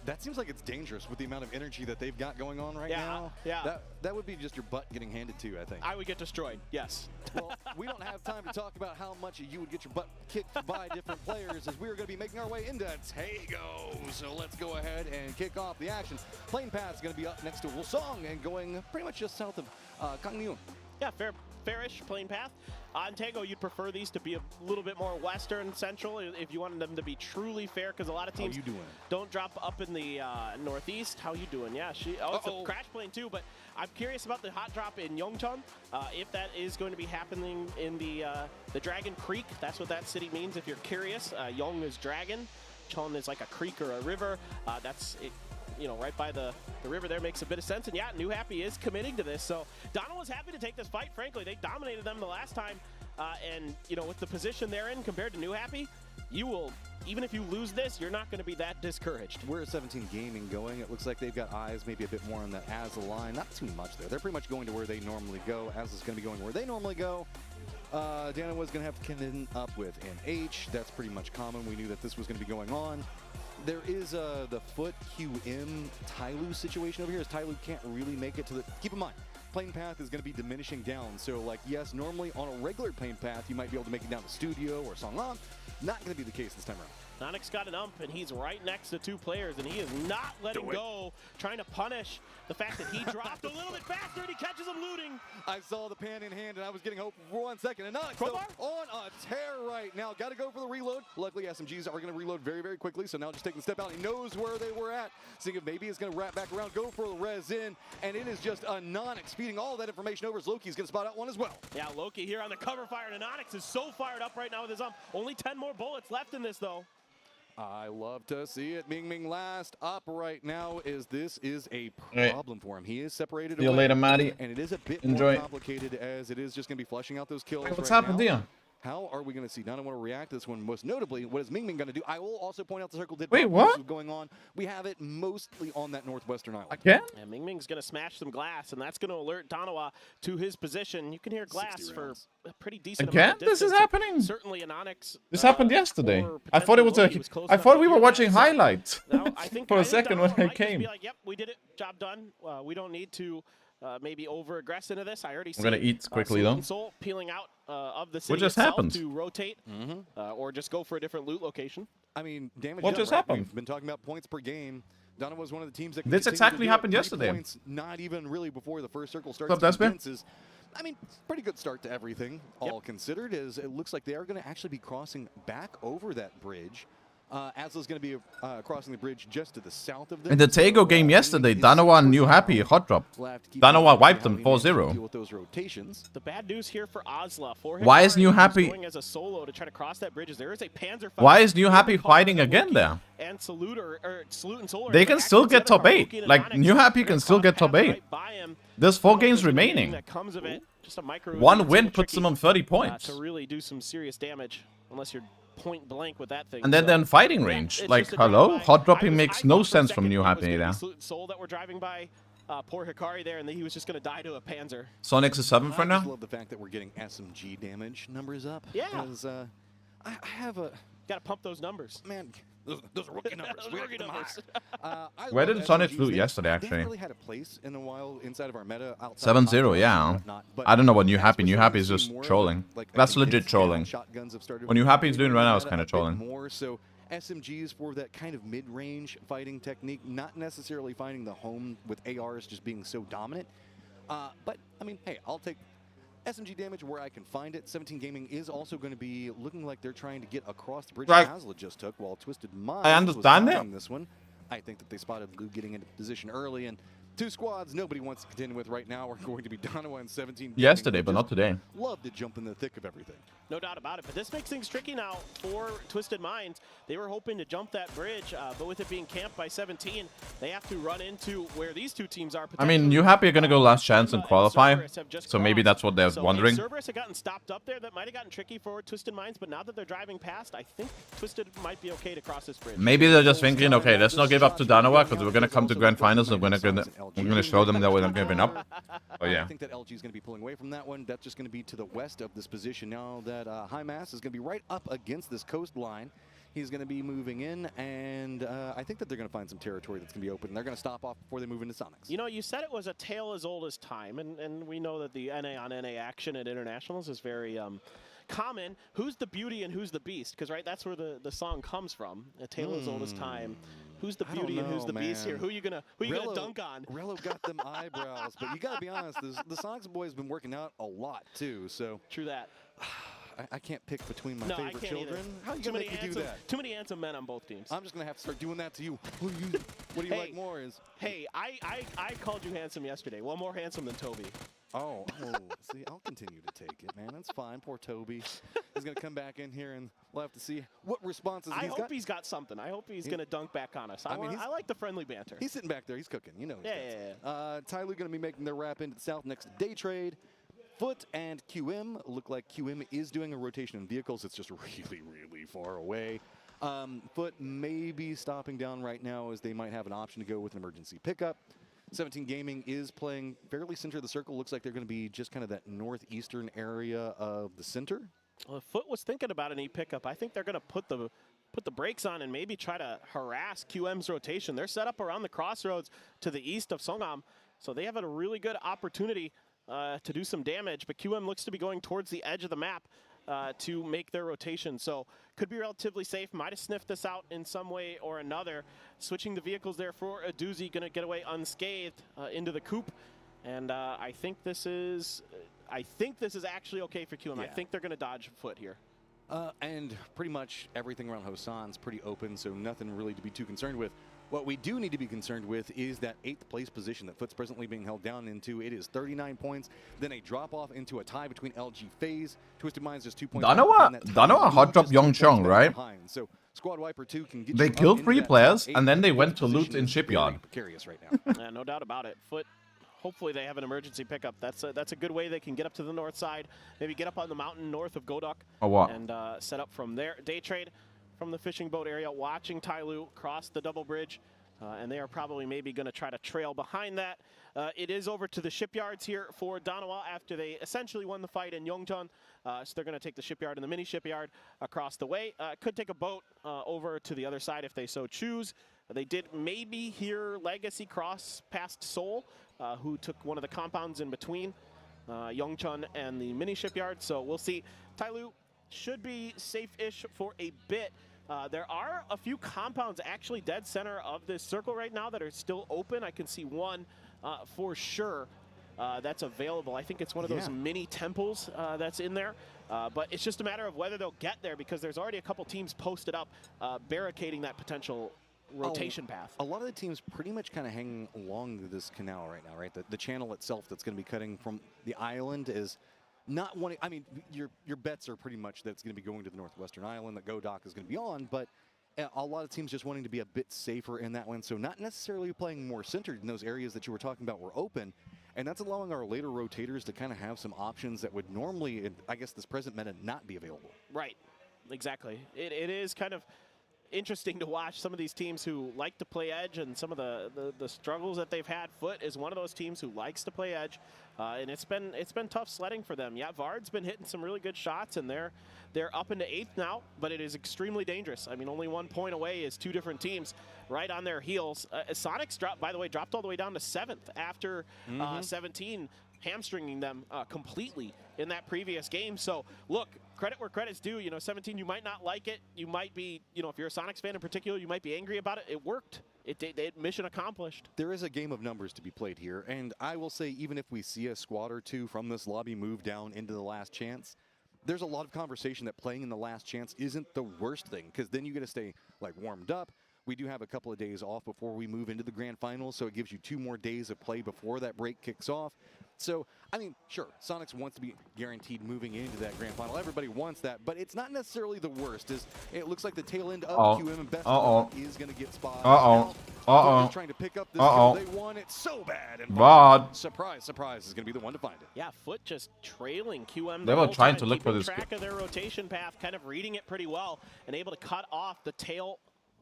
That seems like it's dangerous with the amount of energy that they've got going on right now. Yeah. That would be just your butt getting handed to, I think. I would get destroyed, yes. Well, we don't have time to talk about how much you would get your butt kicked by different players as we're going to be making our way into Tego. So let's go ahead and kick off the action. Plane Path is going to be up next to Wolsong and going pretty much just south of Gangneung. Yeah, fairish plane path. On Tego, you'd prefer these to be a little bit more western central if you wanted them to be truly fair, because a lot of teams don't drop up in the northeast. How you doing? Yeah, it's a crash plane too, but I'm curious about the hot drop in Yeongcheon, if that is going to be happening in the Dragon Creek. That's what that city means if you're curious. Yeong is dragon, Cheon is like a creek or a river. That's it. You know, right by the river there makes a bit of sense. And yeah, New Happy is committing to this. So Donald was happy to take this fight, frankly. They dominated them the last time. And, you know, with the position they're in compared to New Happy, you will, even if you lose this, you're not going to be that discouraged. We're at 17 Gaming going. It looks like they've got eyes maybe a bit more on that Az line. Not too much there. They're pretty much going to where they normally go. Az is going to be going where they normally go. Dana was going to have to contend up with NH. That's pretty much common. We knew that this was going to be going on. there is the Foot QM Tyloo situation over here, as Tyloo can't really make it to the... Keep in mind, plane path is going to be diminishing down. So, like, yes, normally on a regular plane path, you might be able to make it down to Studio or Songlam. Not going to be the case this time around. Nonix got an ump, and he's right next to two players, and he is not letting go, trying to punish the fact that he dropped a little bit faster, and he catches him looting. I saw the pan in hand, and I was getting hope for 1 second. And Nonix on a tear right now. Got to go for the reload. Luckily, SMGs are going to reload very, very quickly, so now just taking a step out. He knows where they were at. Seeing if maybe he's going to wrap back around, go for the res in, and it is just a Nonix feeding all that information over as Loki's going to spot out one as well. Yeah, Loki here on the cover fire, and Nonix is so fired up right now with his ump. Only 10 more bullets left in this, though. I love to see it. Ming last up right now is this is a problem for him. He is separated See you away, later, Maddie. and it is a bit Enjoy. more complicated as it is just going to be flushing out those kills. Wait, what's right happened now. here? How are we going to see? Now I want to react to this one. Most notably, what is Ming going to do? I will also point out the circle did. Wait, what? Going on? We have it mostly on that northwestern island. Again? And Ming's going to smash some glass, and that's going to alert Danawa to his position. You can hear glass for a pretty decent Again? amount of This is distance. happening? Certainly an Onyx. This happened yesterday. I thought it was I thought we were watching highlights for a second when I came. Be like, yep, we did it. Job done. We don't need to maybe over-aggress into this. I already see. I'm gonna eat quickly though. Soul peeling out of the city What just itself happened? to rotate or just go for a different loot location. I mean, damage. What done, just right? happened? We've been talking about points per game. Donna was one of the teams that. This exactly happened yesterday. Points, not even really before the first circle starts. What's up, Desmond? I mean, pretty good start to everything, all considered. As it looks like they are going to actually be crossing back over that bridge. Asla's going to be crossing the bridge just to the south of them. In the Tego game yesterday, Danawa and New Happy hot dropped. Danawa wiped them 4-0. With those rotations. The bad news here for Asla. Why is New Happy going as a solo to try to cross that bridge? There is a Panzer. Why is New Happy fighting again there? And Salute and Solar. They can still get top 8. Like New Happy can still get top 8. There's 4 games remaining. That comes of it. Just a micro. One win puts them on 30 points. To really do some serious damage, unless you're point blank with that thing. And then they're in fighting range. Like, hello? Hot dropping makes no sense from New Happy there. Soul that we're driving by. Poor Hikari there, and then he was just going to die to a Panzer. Sonic's a 7 for I now? just love the fact that we're getting SMG damage numbers up. Yeah. Because, I have a... Got to pump those numbers. Man, those are rookie numbers. We rookie numbers. Where did Sonic lose yesterday, They actually? haven't really had a place in a while inside of our meta. 7-0, yeah. I don't know what New Happy. New Happy is just trolling. That's legit trolling. What New Happy is doing right now is kind of trolling. More so SMGs for that kind of mid-range fighting technique, not necessarily finding the home with ARs just being so dominant. But, I mean, hey, I'll take SMG damage where I can find it. 17 Gaming is also going to be looking like they're trying to get across the bridge Right. Asla just took, while Twisted Minds I understand was that. eyeing this one. I think that they spotted Lou getting into position early, and 2 squads nobody wants to contend with right now are going to be Donowa and 17. Yesterday, but not today. Love to jump in the thick of everything. No doubt about it, but this makes things tricky now for Twisted Minds. They were hoping to jump that bridge, but with it being camped by 17, they have to run into where these two teams are. I mean, New Happy are going to go last chance and qualify. So maybe that's what they're wondering. Cerberus had gotten stopped up there. That might have gotten tricky for Twisted Minds, but now that they're driving past, I think Twisted might be okay to cross this bridge. Maybe they're just thinking, okay, let's not give up to Danawa because we're going to come to Grand Finals and we're going to show them that we're not giving up. Oh, yeah. I think that LG is going to be pulling away from that one. That's just going to be to the west of this position now that High Mass is going to be right up against this coastline. He's going to be moving in, and I think that they're going to find some territory that's going to be open. They're going to stop off before they move into Sonics. You know, you said it was a tale as old as time, and we know that the NA on NA action at internationals is very common. Who's the beauty and who's the beast? Because, right, that's where the song comes from. A tale as old as time. Who's the beauty and who's the beast here? Who you gonna dunk on? Rello got them eyebrows, but you got to be honest. The Sonics boy has been working out a lot too. So true that. I can't pick between my favorite I can't children. Either. How are you gonna make me do that? Too many handsome men on both teams. I'm just gonna have to start doing that to you. What do you like more? Hey, I called you handsome yesterday. Well, more handsome than Toby. Oh, see, I'll continue to take it, man. That's fine. Poor Toby. He's going to come back in here, and we'll have to see what responses he's got. I hope he's got something. I hope he's going to dunk back on us. I like the friendly banter. He's sitting back there. He's cooking. You know. Yeah. Tyloo going to be making their wrap into the south next to Day Trade. Foot and QM look like QM is doing a rotation in vehicles. It's just really, really far away. Foot may be stopping down right now as they might have an option to go with an emergency pickup. 17 Gaming is playing fairly center of the circle. Looks like they're going to be just kind of that northeastern area of the center. Well, if Foot was thinking about an E pickup, I think they're going to put the put the brakes on and maybe try to harass QM's rotation. They're set up around the crossroads to the east of Songam, so they have a really good opportunity to do some damage, but QM looks to be going towards the edge of the map to make their rotation, so could be relatively safe. Might have sniffed this out in some way or another. Switching the vehicles there for a doozy, gonna get away unscathed into the coop, and I think this is actually okay for QM. Yeah. I think they're gonna dodge foot here. And pretty much everything around Hosan's pretty open, so nothing really to be too concerned with. What we do need to be concerned with is that 8th place position that Foot's presently being held down into. It is 39 points, then a drop off into a tie between LG FaZe. Twisted Minds just 2 points. Danoa hot drop Yongchong, right? So Squad Wiper 2 can get They killed 3 players and then they went to loot in Shipyard. Precarious right now. Yeah, no doubt about it. Foot, hopefully they have an emergency pickup. That's a good way they can get up to the north side, maybe get up on the mountain north of Godok, and set up from there. Day trade from the fishing boat area, watching Tyloo cross the double bridge, and they are probably maybe going to try to trail behind that. It is over to the shipyards here for Danawa after they essentially won the fight in Yongchon, so they're going to take the shipyard and the mini shipyard across the way. Could take a boat over to the other side if they so choose. They did maybe hear Legacy cross past Seoul, who took one of the compounds in between Yongchon and the mini shipyard, so we'll see. Tyloo should be safe-ish for a bit. There are a few compounds actually dead center of this circle right now that are still open. I can see one for sure that's available. I think it's one of those mini temples that's in there. But it's just a matter of whether they'll get there, because there's already a couple teams posted up barricading that potential rotation path. A lot of the teams pretty much kind of hanging along this canal right now, right? The channel itself that's going to be cutting from the island is not wanting. I mean, your bets are pretty much that it's going to be going to the northwestern island that Godok is going to be on, but a lot of teams just wanting to be a bit safer in that one, so not necessarily playing more centered in those areas that you were talking about were open, and that's allowing our later rotators to kind of have some options that would normally, in, I guess, this present meta not be available. Right, exactly. It is kind of interesting to watch some of these teams who like to play edge, and some of the struggles that they've had. Foot is one of those teams who likes to play edge, and it's been tough sledding for them. Yeah, Vard's been hitting some really good shots, and they're up into 8th now, but it is extremely dangerous. I mean, only 1 point away is 2 different teams right on their heels. Sonic's dropped all the way down to 7th after 17 hamstringing them completely in that previous game. So look, credit where credit's due. You know, 17, you might not like it. You might be, you know, if you're a Sonics fan in particular, you might be angry about it. It worked. It mission accomplished. There is a game of numbers to be played here, and I will say, even if we see a squad or two from this lobby move down into the last chance, there's a lot of conversation that playing in the last chance isn't the worst thing, because then you got to stay like warmed up. We do have a couple of days off before we move into the grand finals, so it gives you 2 more days of play before that break kicks off. So, I mean, sure, Sonics wants to be guaranteed moving into that grand final. Everybody wants that, but it's not necessarily the worst. It looks like the tail end of QM and Best is going to get spotted. Trying to pick up this kill. They want it so bad. And surprise, surprise, is going to be the one to find it. Yeah, Foot just trailing QM. They were trying to look for this track of their rotation path, kind of reading it pretty well, and able to cut off the tail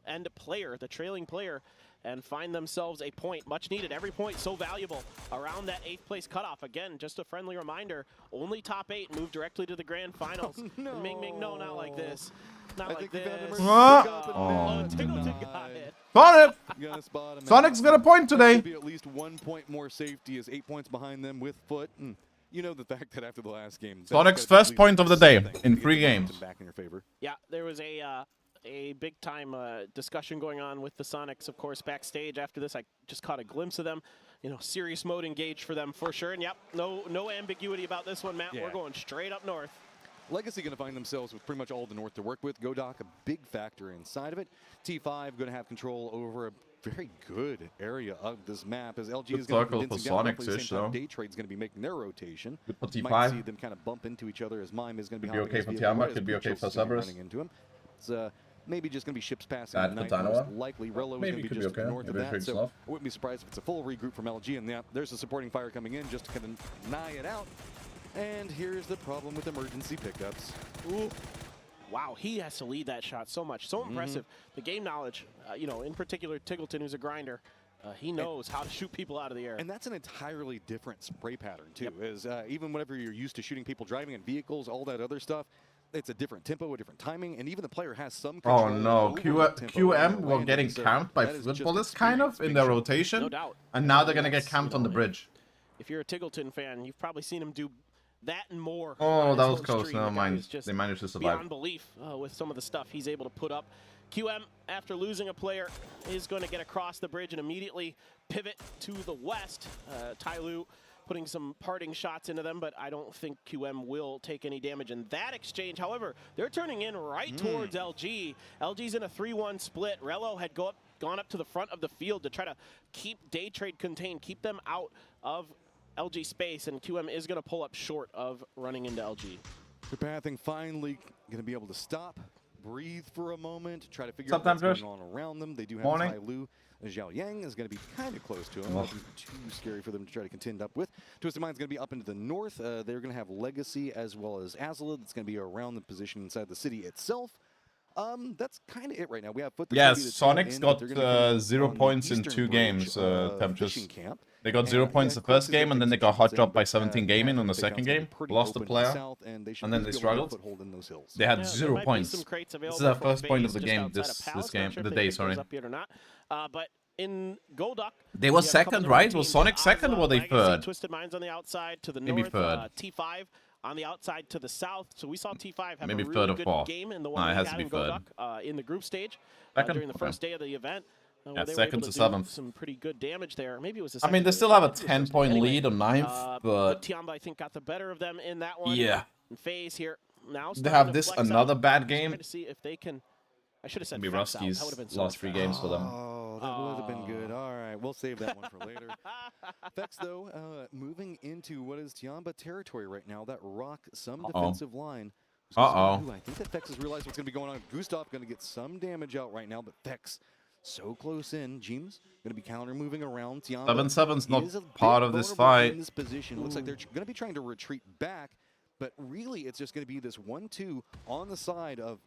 end player, the trailing player, and find themselves a point. Much needed. Every point so valuable around that 8th place cutoff. Again, just a friendly reminder, only top 8 move directly to the grand finals. Oh, no. Ming Ming, no, not like this. Not like this. Tiggleton got it. Sonic! Sonic's got a point today. Be at least 1 point more safety, is 8 points behind them with Foot. And you know the fact that after the last game, Sonic's first point of the day in 3 games. Back in your favor. Yeah, there was a big-time discussion going on with the Sonics, of course, backstage. After this, I just caught a glimpse of them. You know, serious mode engaged for them for sure. And yep, no ambiguity about this one, Matt. Yeah. We're going straight up north. Legacy going to find themselves with pretty much all the north to work with. Godok, a big factor inside of it. T5 going to have control over a very good area of this map, as LG is going to be condensing down. Roughly the same time Day Trade's going to be making their rotation. You might see them kind of bump into each other, as Mime is going to be okay for Tiamat, could be okay for Cerberus. Running into him. It's maybe just going to be ships passing the night, most likely. Rello is going to be just north of that, so I wouldn't be surprised if it's a full regroup from LG, and there's a supporting fire coming in just to kind of nigh it out. And here's the problem with emergency pickups. Ooh. Wow, he has to lead that shot so much. So impressive. The game knowledge, you know, in particular, Tiggleton, who's a grinder, he knows how to shoot people out of the air. And that's an entirely different spray pattern, too. Is even whenever you're used to shooting people driving in vehicles, all that other stuff, it's a different tempo, a different timing, and even the player has some Oh control no, over that tempo QM and were landing, getting so camped by that is just footballers kind of experience in being their shown. rotation. No doubt. And now they're And gonna get that's, camped you on the know, bridge. If you're a Tiggleton fan, you've probably seen him do that and more. Oh, on that his was home close. stream. Never The guy mind. is just They managed to survive. beyond belief with some of the stuff he's able to put up. QM, after losing a player, is going to get across the bridge and immediately pivot to the west. Tai Lu putting some parting shots into them, but I don't think QM will take any damage in that exchange. However, they're turning in right towards LG. LG's in a 3-1 split. Rello had gone up to the front of the field to try to keep Day Trade contained, keep them out of LG space, and QM is going to pull up short of running into LG. The pathing finally going to be able to stop, breathe for a moment, try to figure out Sometimes what's going on around them. They do have Morning. Tai Lu. Zhao Yang is going to be kind of close to him. Nothing too scary for them to try to contend up with. Twisted Mind's going to be up into the north. They're going to have Legacy as well as Azula. That's going to be around the position inside the city itself. That's kind of it right now. We have Foot. Yes, Sonic's got 0 points in 2 games, Temperatures. They got 0 points the first game, and then they got hot dropped by 17 Gaming on the second game. Lost a player, and then they struggled. They had 0 points. This is their first point of the game, this game, the day, sorry. But in Golduck, they were second, right? Was Sonic second or were they third? Twisted Minds on the outside to the Maybe north. third. T5 on the outside to the south. So we saw T5 have Maybe a third really or good fourth. game in the No, one it we has to had be in third. Golduck in the group stage Second? during the Okay. first day of the event. Yeah, They were second able to do 7th. some pretty good damage there. Maybe it was the I mean, second they or still have a third. It was just- 10-point anyway, lead on 9th, but Tiamba, I think, got the better of them in that one. yeah. And FaZe here now. They starting have to this flex another out. bad Just game. trying to see if they can. I should have said Maybe flex out. That would have Rusty's been so last 3 much games for them. Oh, that would have been good. All right, we'll save that one for later. Vex, though, moving into what is Tiamba territory right now. That rock some defensive line. I think that Vex has realized what's going to be going on. Gustav going to get some damage out right now, but Vex so close in. Jeems going to be counter moving around. Tiamba 7-7's not is a part bit of this vulnerable fight. in this position. Looks like they're going to be trying to retreat back, but really it's just going to be this 1-2 on the side of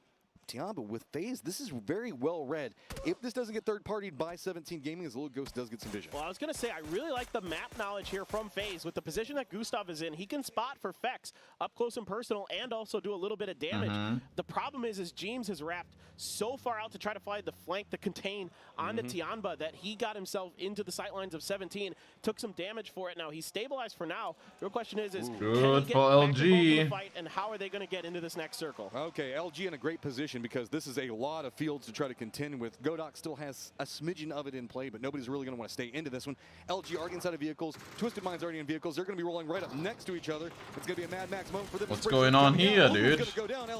Tiamba with FaZe. This is very well read. If this doesn't get third-partied by 17 Gaming, as Little Ghost does get some vision. Well, I was going to say, I really like the map knowledge here from FaZe. With the position that Gustav is in, he can spot for Fex up close and personal and also do a little bit of damage. The problem is Jeems has wrapped so far out to try to find the flank to contain onto Tiamba that he got himself into the sightlines of 17, took some damage for it. Now, he's stabilized for now. The real question is good can he get for back LG. involved in the fight, and how are they going to get into this next circle? Okay, LG in a great position because this is a lot of fields to try to contend with. Godok still has a smidgen of it in play, but nobody's really going to want to stay into this one. LG already inside of vehicles. Twisted Mind's already in vehicles. They're going to be rolling right up next to each other. It's going to be a Mad Max moment for them. What's going on here, dude?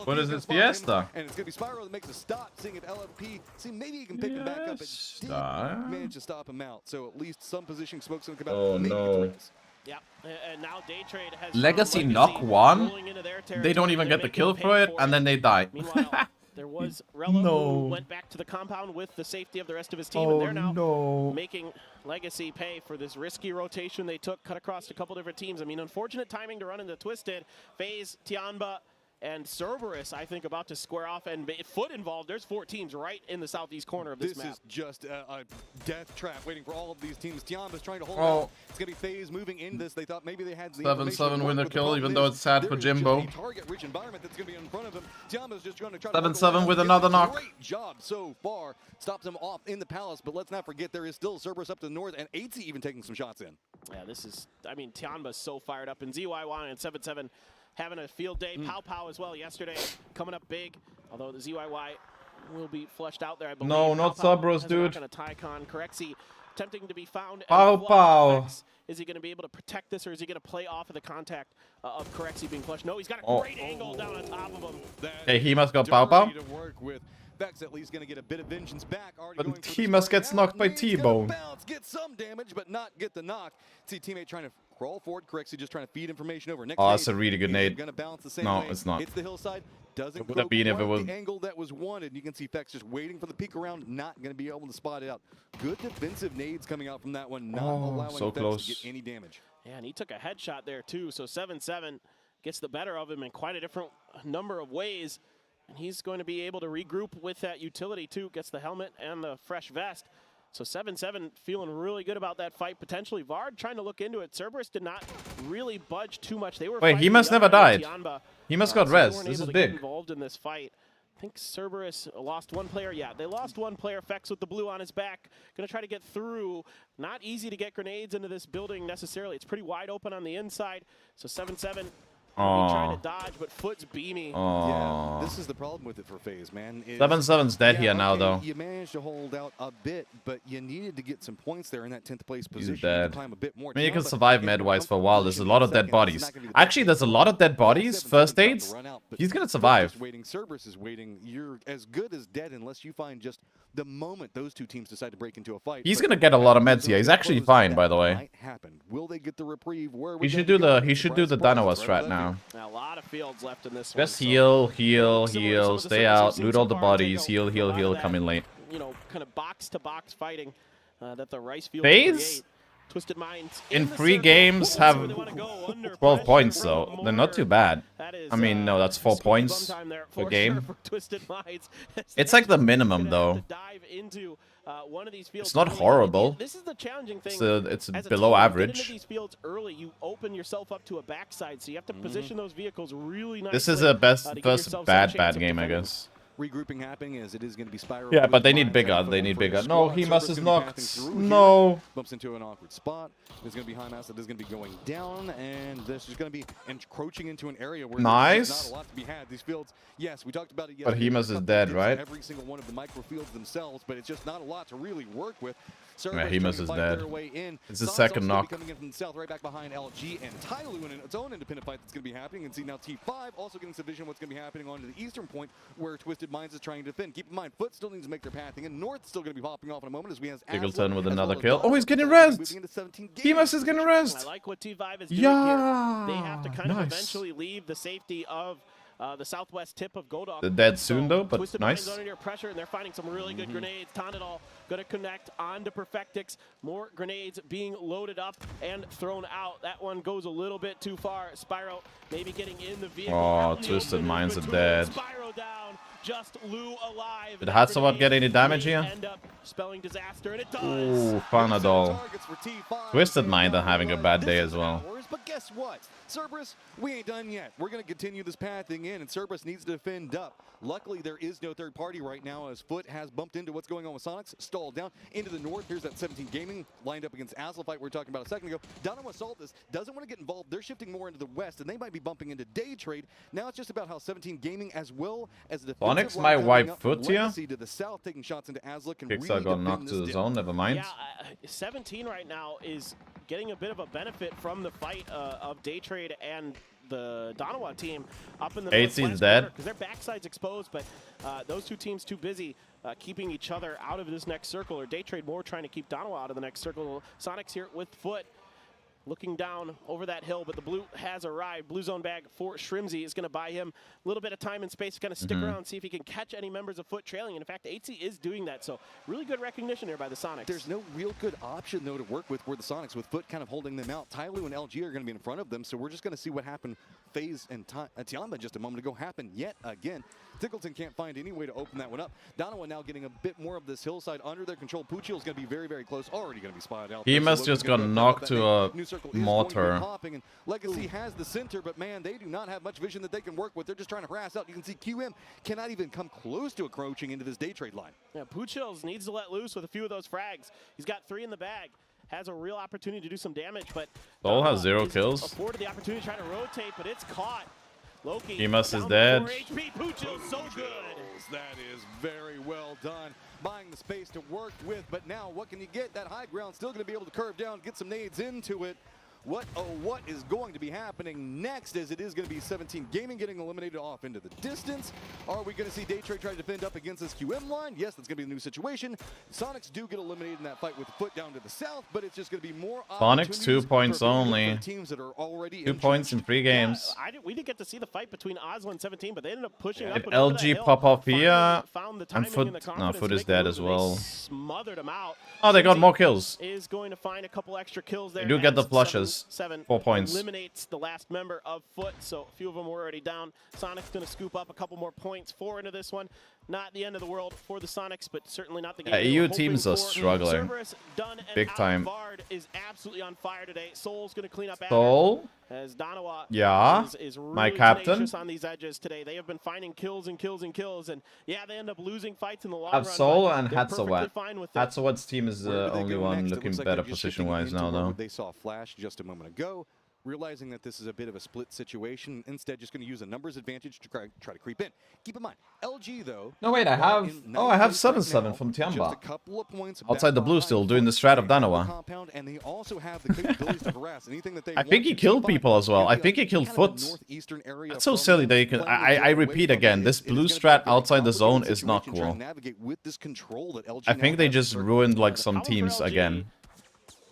What is this fiesta? And it's going to be Spyro that makes a stop, seeing if LFP, see maybe he can pick him back up, but didn't manage to stop him out. So at least some position Smoke's going to come out. Oh, no. Yeah, and now Day Trade has Legacy knock 1. rolling into their They don't territory. even They're get the making kill them for pay it, and then they die. Meanwhile, there was Rello who went back to the compound with the safety of the rest of his team, and they're now making Legacy pay for this risky rotation they took, cut across a couple different teams. I mean, unfortunate timing to run into Twisted. FaZe, Tiamba, and Cerberus, I think, about to square off, and Foot involved. There's 4 teams right in the southeast corner of this map. This is just a death trap waiting for all of these teams. Tiamba's trying to hold out. It's going to be FaZe moving in this. They thought maybe they had the 7-7 win the kill, even though it's sad for Jimbo. Target-rich environment that's going to be in front of him. Tiamba's just going to try 7-7 with another knock. Great job so far. Stops him off in the palace, but let's not forget there is still Cerberus up to the north, and 8 even taking some shots in. Yeah, this is, I mean, Tiamba's so fired up, and ZYY and 7-7 having a field day. Pow Pow as well yesterday, coming up big, although the ZYY will be flushed out there, I believe. No, not Cerberus, dude. Kind of Tycon. Corexy attempting to be found. Pow Pow. Is he going to be able to protect this, or is he going to play off of the contact of Corexy being flushed? No, he's got a great angle down on top of him. Hey, he must got Pow Pow. Vex at least going to get a bit of vengeance back. But he must get knocked by T-Bone. Get some damage, but not get the knock. See teammate trying to crawl forward. Corexy just trying to feed information over. Next that's a really good nade. Going to bounce the same No, way. it's not. Hits the hillside. Doesn't would have been if it was the angle that was wanted. You can see Vex just waiting for the peek around, not going to be able to spot it out. Good defensive nades coming out from that one, not allowing so Vex close to get any damage. Yeah, and he took a headshot there too. So 7-7 gets the better of him in quite a different number of ways. And he's going to be able to regroup with that utility too. Gets the helmet and the fresh vest. So 7-7 feeling really good about that fight. Potentially Vard trying to look into it. Cerberus did not really budge too much. They were Wait, he must never died. He must got res. This is big. Involved in this fight. I think Cerberus lost one player. Yeah, they lost one player. Fex with the blue on his back. Going to try to get through. Not easy to get grenades into this building necessarily. It's pretty wide open on the inside. So 7-7. Trying to dodge, but Foot's beamy. Yeah, this is the problem with it for FaZe, man. 7-7's dead here now, though. You managed to hold out a bit, but you needed to get some points there in that 10th place position. He's dead. To climb a bit more. I mean, you can survive med-wise for a while. There's a lot of dead bodies. Actually, there's a lot of dead bodies. First aids. He's gonna survive. Cerberus is waiting. You're as good as dead unless you find just the moment those two teams decide to break into a fight. He's gonna get a lot of meds here. He's actually fine, by the way. Will they get the reprieve? He should do the Dynamo strat now. A lot of fields left in this Just heal, stay out, loot all the bodies, heal, come in late. You know, kind of box to box fighting that the Rice field FaZe Twisted Minds in 3 games have 12 points though. They're not too bad. I mean, no, that's 4 points per game. It's like the minimum though. It's not horrible. This is the challenging thing. It's below average. These fields early, you open yourself up to a backside, so you have to position those vehicles really nicely. This is a first bad game, I guess. Regrouping happening as it is going to be Spyro. Yeah, but they need bigger. They need bigger. No, he must have knocked. No. Bumps into an awkward spot. There's going to be high mass that is going to be going down, and this is going to be encroaching into an area where there's not a lot to be had. These fields, yes, we talked about it yesterday. But Hemus is dead, right? Every single one of the micro fields themselves, but it's just not a lot to really work with. Yeah, Hemus is dead. It's the second knock. Coming in from the south, right back behind LG and Tyloo in its own independent fight that's going to be happening. And see now T5 also getting some vision of what's going to be happening onto the eastern point where Twisted Minds is trying to defend. Keep in mind, Foot still needs to make their pathing, and North still going to be popping off in a moment as we have Eagleton with another kill. Oh, he's getting rezzed. Hemus is getting rezzed. I like what T5 is doing here. They have to kind of eventually leave the safety of the southwest tip of Godok. They're dead soon though, but Twisted nice. Minds under pressure, and they're finding some really good grenades. Tonadol going to connect onto Perfectix. More grenades being loaded up and thrown out. That one goes a little bit too far. Spyro maybe getting in the vehicle. Oh, Twisted Minds are dead. Spyro down. Just Lou alive. Did Hatsawat get any damage here? End up spelling disaster, and it does. Ooh, Panadol. Twisted Mind are having a bad day as well. But guess what? Cerberus, we ain't done yet. We're going to continue this pathing in, and Cerberus needs to defend up. Luckily, there is no third party right now as Foot has bumped into what's going on with Sonics, stalled down into the north. Here's that 17 Gaming lined up against Azle fight we were talking about a second ago. Dynamo Assaultus doesn't want to get involved. They're shifting more into the west, and they might be bumping into Day Trade. Now it's just about how 17 Gaming, as well as the Onyx might wipe Foot here. To the south, taking shots into Azle, can Pixar really got knocked to the zone, never mind. Yeah, 17 right now is getting a bit of a benefit from the fight of Day Trade and the Donawa team up in the northwest dead because their backside's exposed, but those two teams too busy keeping each other out of this next circle, or Day Trade more trying to keep Donawa out of the next circle. Sonic's here with Foot. Looking down over that hill, but the blue has arrived. Blue zone bag for Shrimzy is going to buy him a little bit of time and space to kind of stick around and see if he can catch any members of Foot trailing. And in fact, HC is doing that, so really good recognition here by the Sonics. There's no real good option, though, to work with for the Sonics, with Foot kind of holding them out. Tyloo and LG are going to be in front of them, so we're just going to see what happened. FaZe and Tiamba just a moment ago happened yet again. Tickleton can't find any way to open that one up. Donovan now getting a bit more of this hillside under their control. Puccio is going to be very, very close. Already going to be spotted out. He must just got knocked to a mortar. And Legacy has the center, but man, they do not have much vision that they can work with. They're just trying to harass out. You can see QM cannot even come close to encroaching into this Day Trade line. Yeah, Puccio needs to let loose with a few of those frags. He's got 3 in the bag. Has a real opportunity to do some damage, but Soul has 0 kills. Afforded the opportunity to try to rotate, but it's caught. Loki. Hemus is dead. Puccio's so good. That is very well done. Buying the space to work with, but now what can you get? That high ground still going to be able to curve down, get some nades into it. What is going to be happening next, as it is going to be 17 Gaming getting eliminated off into the distance. Are we going to see Day Trade try to defend up against this QM line? Yes, that's going to be a new situation. Sonics do get eliminated in that fight with the Foot down to the south, but it's just going to be more Sonics 2 points only. Teams that are already 2 points in 3 games. We didn't get to see the fight between Ozla and 17, but they ended up pushing up. If LG pop off here, and Foot is dead as well. Smothered him out. Oh, they got more kills. Is going to find a couple extra kills there. They do get the flushes. 4 points. Eliminates the last member of Foot, so a few of them were already down. Sonic's going to scoop up a couple more points. 4 into this one. not the end of the world for the Sonics, but certainly not the game. Yeah, they EU were hoping teams are for. struggling. Cerberus done, and Big time. Vard is absolutely on fire today. Soul's going to clean up Soul? as Donawa Yeah, is really my captain. tenacious on these edges today. They have been finding kills and kills and kills, and yeah, they end up losing fights in the long Have run. Soul but and they're perfectly Hatsawat. fine with it. Hatsawat's team is the only one looking better position-wise now, though. They saw Flash just a moment ago, realizing that this is a bit of a split situation. Instead, just going to use a numbers advantage to try to creep in. Keep in mind, LG, though... No, wait, I have... Oh, I have 7-7 from Tiamba. Outside the blue still, doing the strat of Danawa. And they also have the capabilities to harass anything that they I think he killed people as well. I think he killed Foot. That's so silly that you can... I repeat again, this blue strat outside the zone is not cool. I think they just ruined, like, some teams again.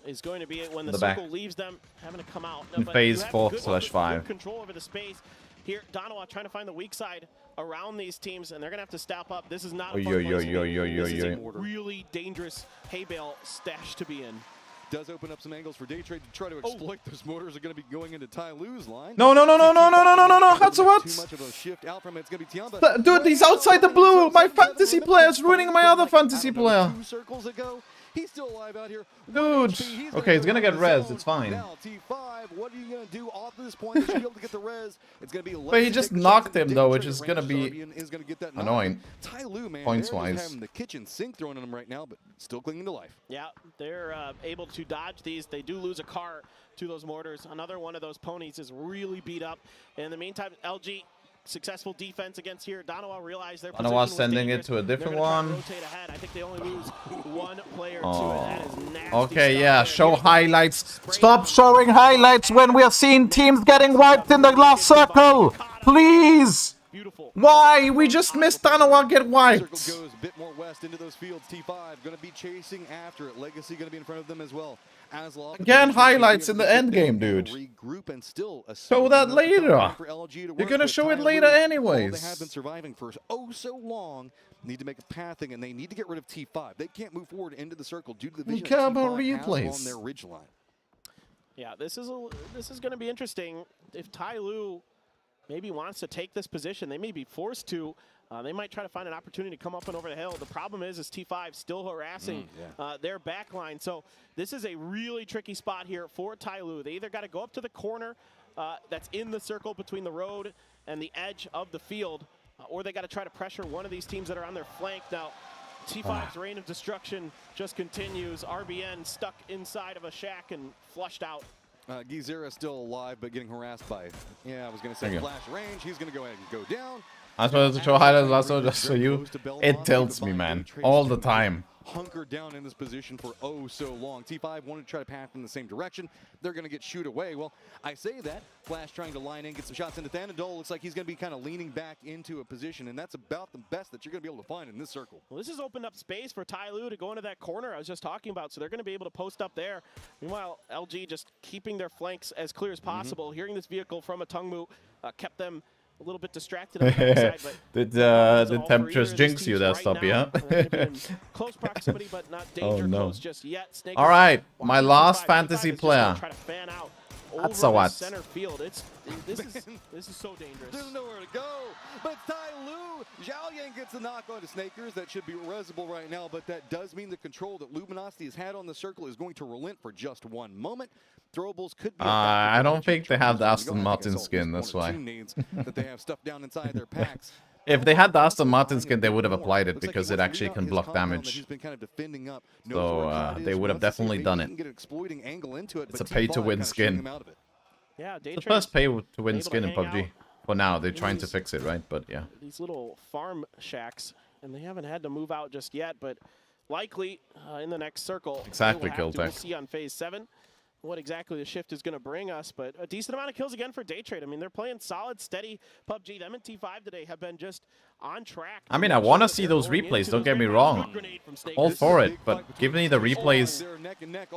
Is going to be when the The circle back. leaves them, having to come out. In But phase you have 4/5. good control over the space. Here, Donawa trying to find the weak side around these teams, and they're going to have to step up. This is not a fun place to be. This is a really dangerous hay bale stash to be in. Does open up some angles for Day Trade to try to exploit those mortars are going to be going into Ty Lu's line. No, Hatsawat! Too much of a shift out from it. It's going to be Tiamba. Dude, he's outside the blue! My fantasy player is ruining my other fantasy player! 2 circles ago. He's still alive out here. Dude! Okay, he's gonna get res, it's fine. Now, T5, what are you going to do off this point? They should be able to get the res. It's going to be But he just knocked him, though, which is gonna be annoying. Ty Lu, man, Points-wise. having the kitchen sink thrown at him right now, but still clinging to life. Yeah, they're able to dodge these. They do lose a car to those mortars. Another one of those ponies is really beat up. In the meantime, LG successful defense against here. Donawa realized their position was sending it dangerous. to a different They're gonna try one. to rotate ahead. I think they only lose one player to it. That is nasty Okay, stuff yeah, there. show highlights. Stop showing highlights when we are seeing teams getting wiped in the last circle. Please. Beautiful. Why? We just missed Danawa get wiped. Circle goes a bit more west into those fields. T5 going to be chasing after it. Legacy going to be in front of them as well. Again, highlights in the end game, dude. Show that later. You're gonna show it later anyways. They have been surviving for so long. Need to make a pathing, and they need to get rid of T5. They can't move forward into the circle due to the vision care about T5 has replays. on their ridge line. Yeah, this is going to be interesting. If Ty Lu maybe wants to take this position, they may be forced to. They might try to find an opportunity to come up and over the hill. The problem is T5 still harassing their back line. So this is a really tricky spot here for Ty Lu. They either got to go up to the corner that's in the circle between the road and the edge of the field, or they got to try to pressure one of these teams that are on their flank. Now, T5's reign of destruction just continues. RBN stuck inside of a shack and flushed out. Gizera still alive, but getting harassed by, I was going to say flash range. He's going to go ahead and go down. I was supposed to show highlights also just for you. It tilts me, man. All the time. Hunkered down in this position for so long. T5 wanted to try to path in the same direction. They're going to get shoot away. Well, I say that. Flash trying to line in, get some shots into Thanadol. Looks like he's going to be kind of leaning back into a position, and that's about the best that you're going to be able to find in this circle. Well, this has opened up space for Ty Lu to go into that corner I was just talking about, so they're going to be able to post up there. Meanwhile, LG just keeping their flanks as clear as possible. Hearing this vehicle from a Tungmu kept them a little bit distracted on the backside, but did Temperatures jinx you there, Stoppy, huh? close proximity, but not danger close just yet. Snake All right, my last fantasy player. Try to fan out That's over a the what? center field. This is so dangerous. There's nowhere to go. But Ty Lu, Zhao Yang gets the knock on to Snakers. That should be resible right now, but that does mean the control that Luminosity has had on the circle is going to relent for just one moment. Throwables could be. I don't think they have the Aston Martin skin, that's why. That they have stuff down inside their packs. If they had the Aston Martin skin, they would have applied it because it actually can block damage. So they would have definitely done it. It's a pay-to-win skin. Yeah, It's the first pay-to-win skin in PUBG. For now, they're trying to fix it, right? But yeah. These little farm shacks, and they haven't had to move out just yet, but likely in the next circle. Exactly, we'll Kiltech. see on phase 7 what exactly the shift is going to bring us, but a decent amount of kills again for Day Trade. I mean, they're playing solid, steady PUBG. Them and T5 today have been just on track. I mean, I want to see those replays, don't get me wrong. All for it, but give me the replays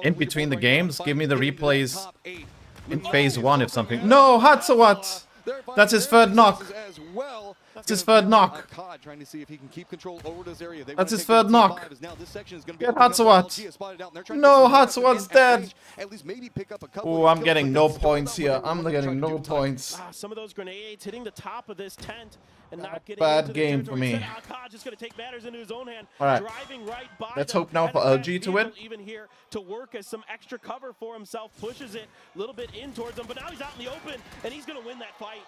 in between the games. Give me the replays in phase 1 if something. No, Hatsawat! That's his third knock. That's his third knock. That's his third knock. Get Hatsawat. No, Hatsawat's dead. Oh, I'm getting no points here. I'm getting no points. Some of those grenades hitting the top of this tent and not getting Bad into the game for territory. me. Instead, Akkad just going to take matters into his own hand, Alright. driving right by Let's them, hope now for headed that LG to win. vehicle even here to work as some extra cover for himself, pushes it a little bit in towards him, but now he's out in the open, and he's going to win that fight.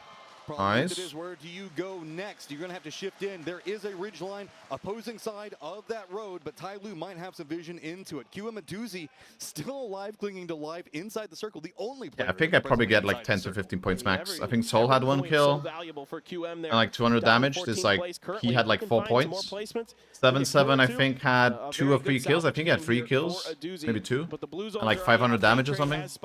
Problem with it is, where do you go next? You're going to have to shift in. There is a ridge line opposing side of that road, but Tai Lu might have some vision into it. QM Aduzi still alive, clinging to life inside the circle. The only player Yeah, I think I probably get like 10 to 15 points max. I think Soul had 1 kill and like 200 damage. This like he had like 4 points. 7-7 I think had 2 or 3 kills. I think he had 3 kills, maybe 2, and like 500 damage or something. So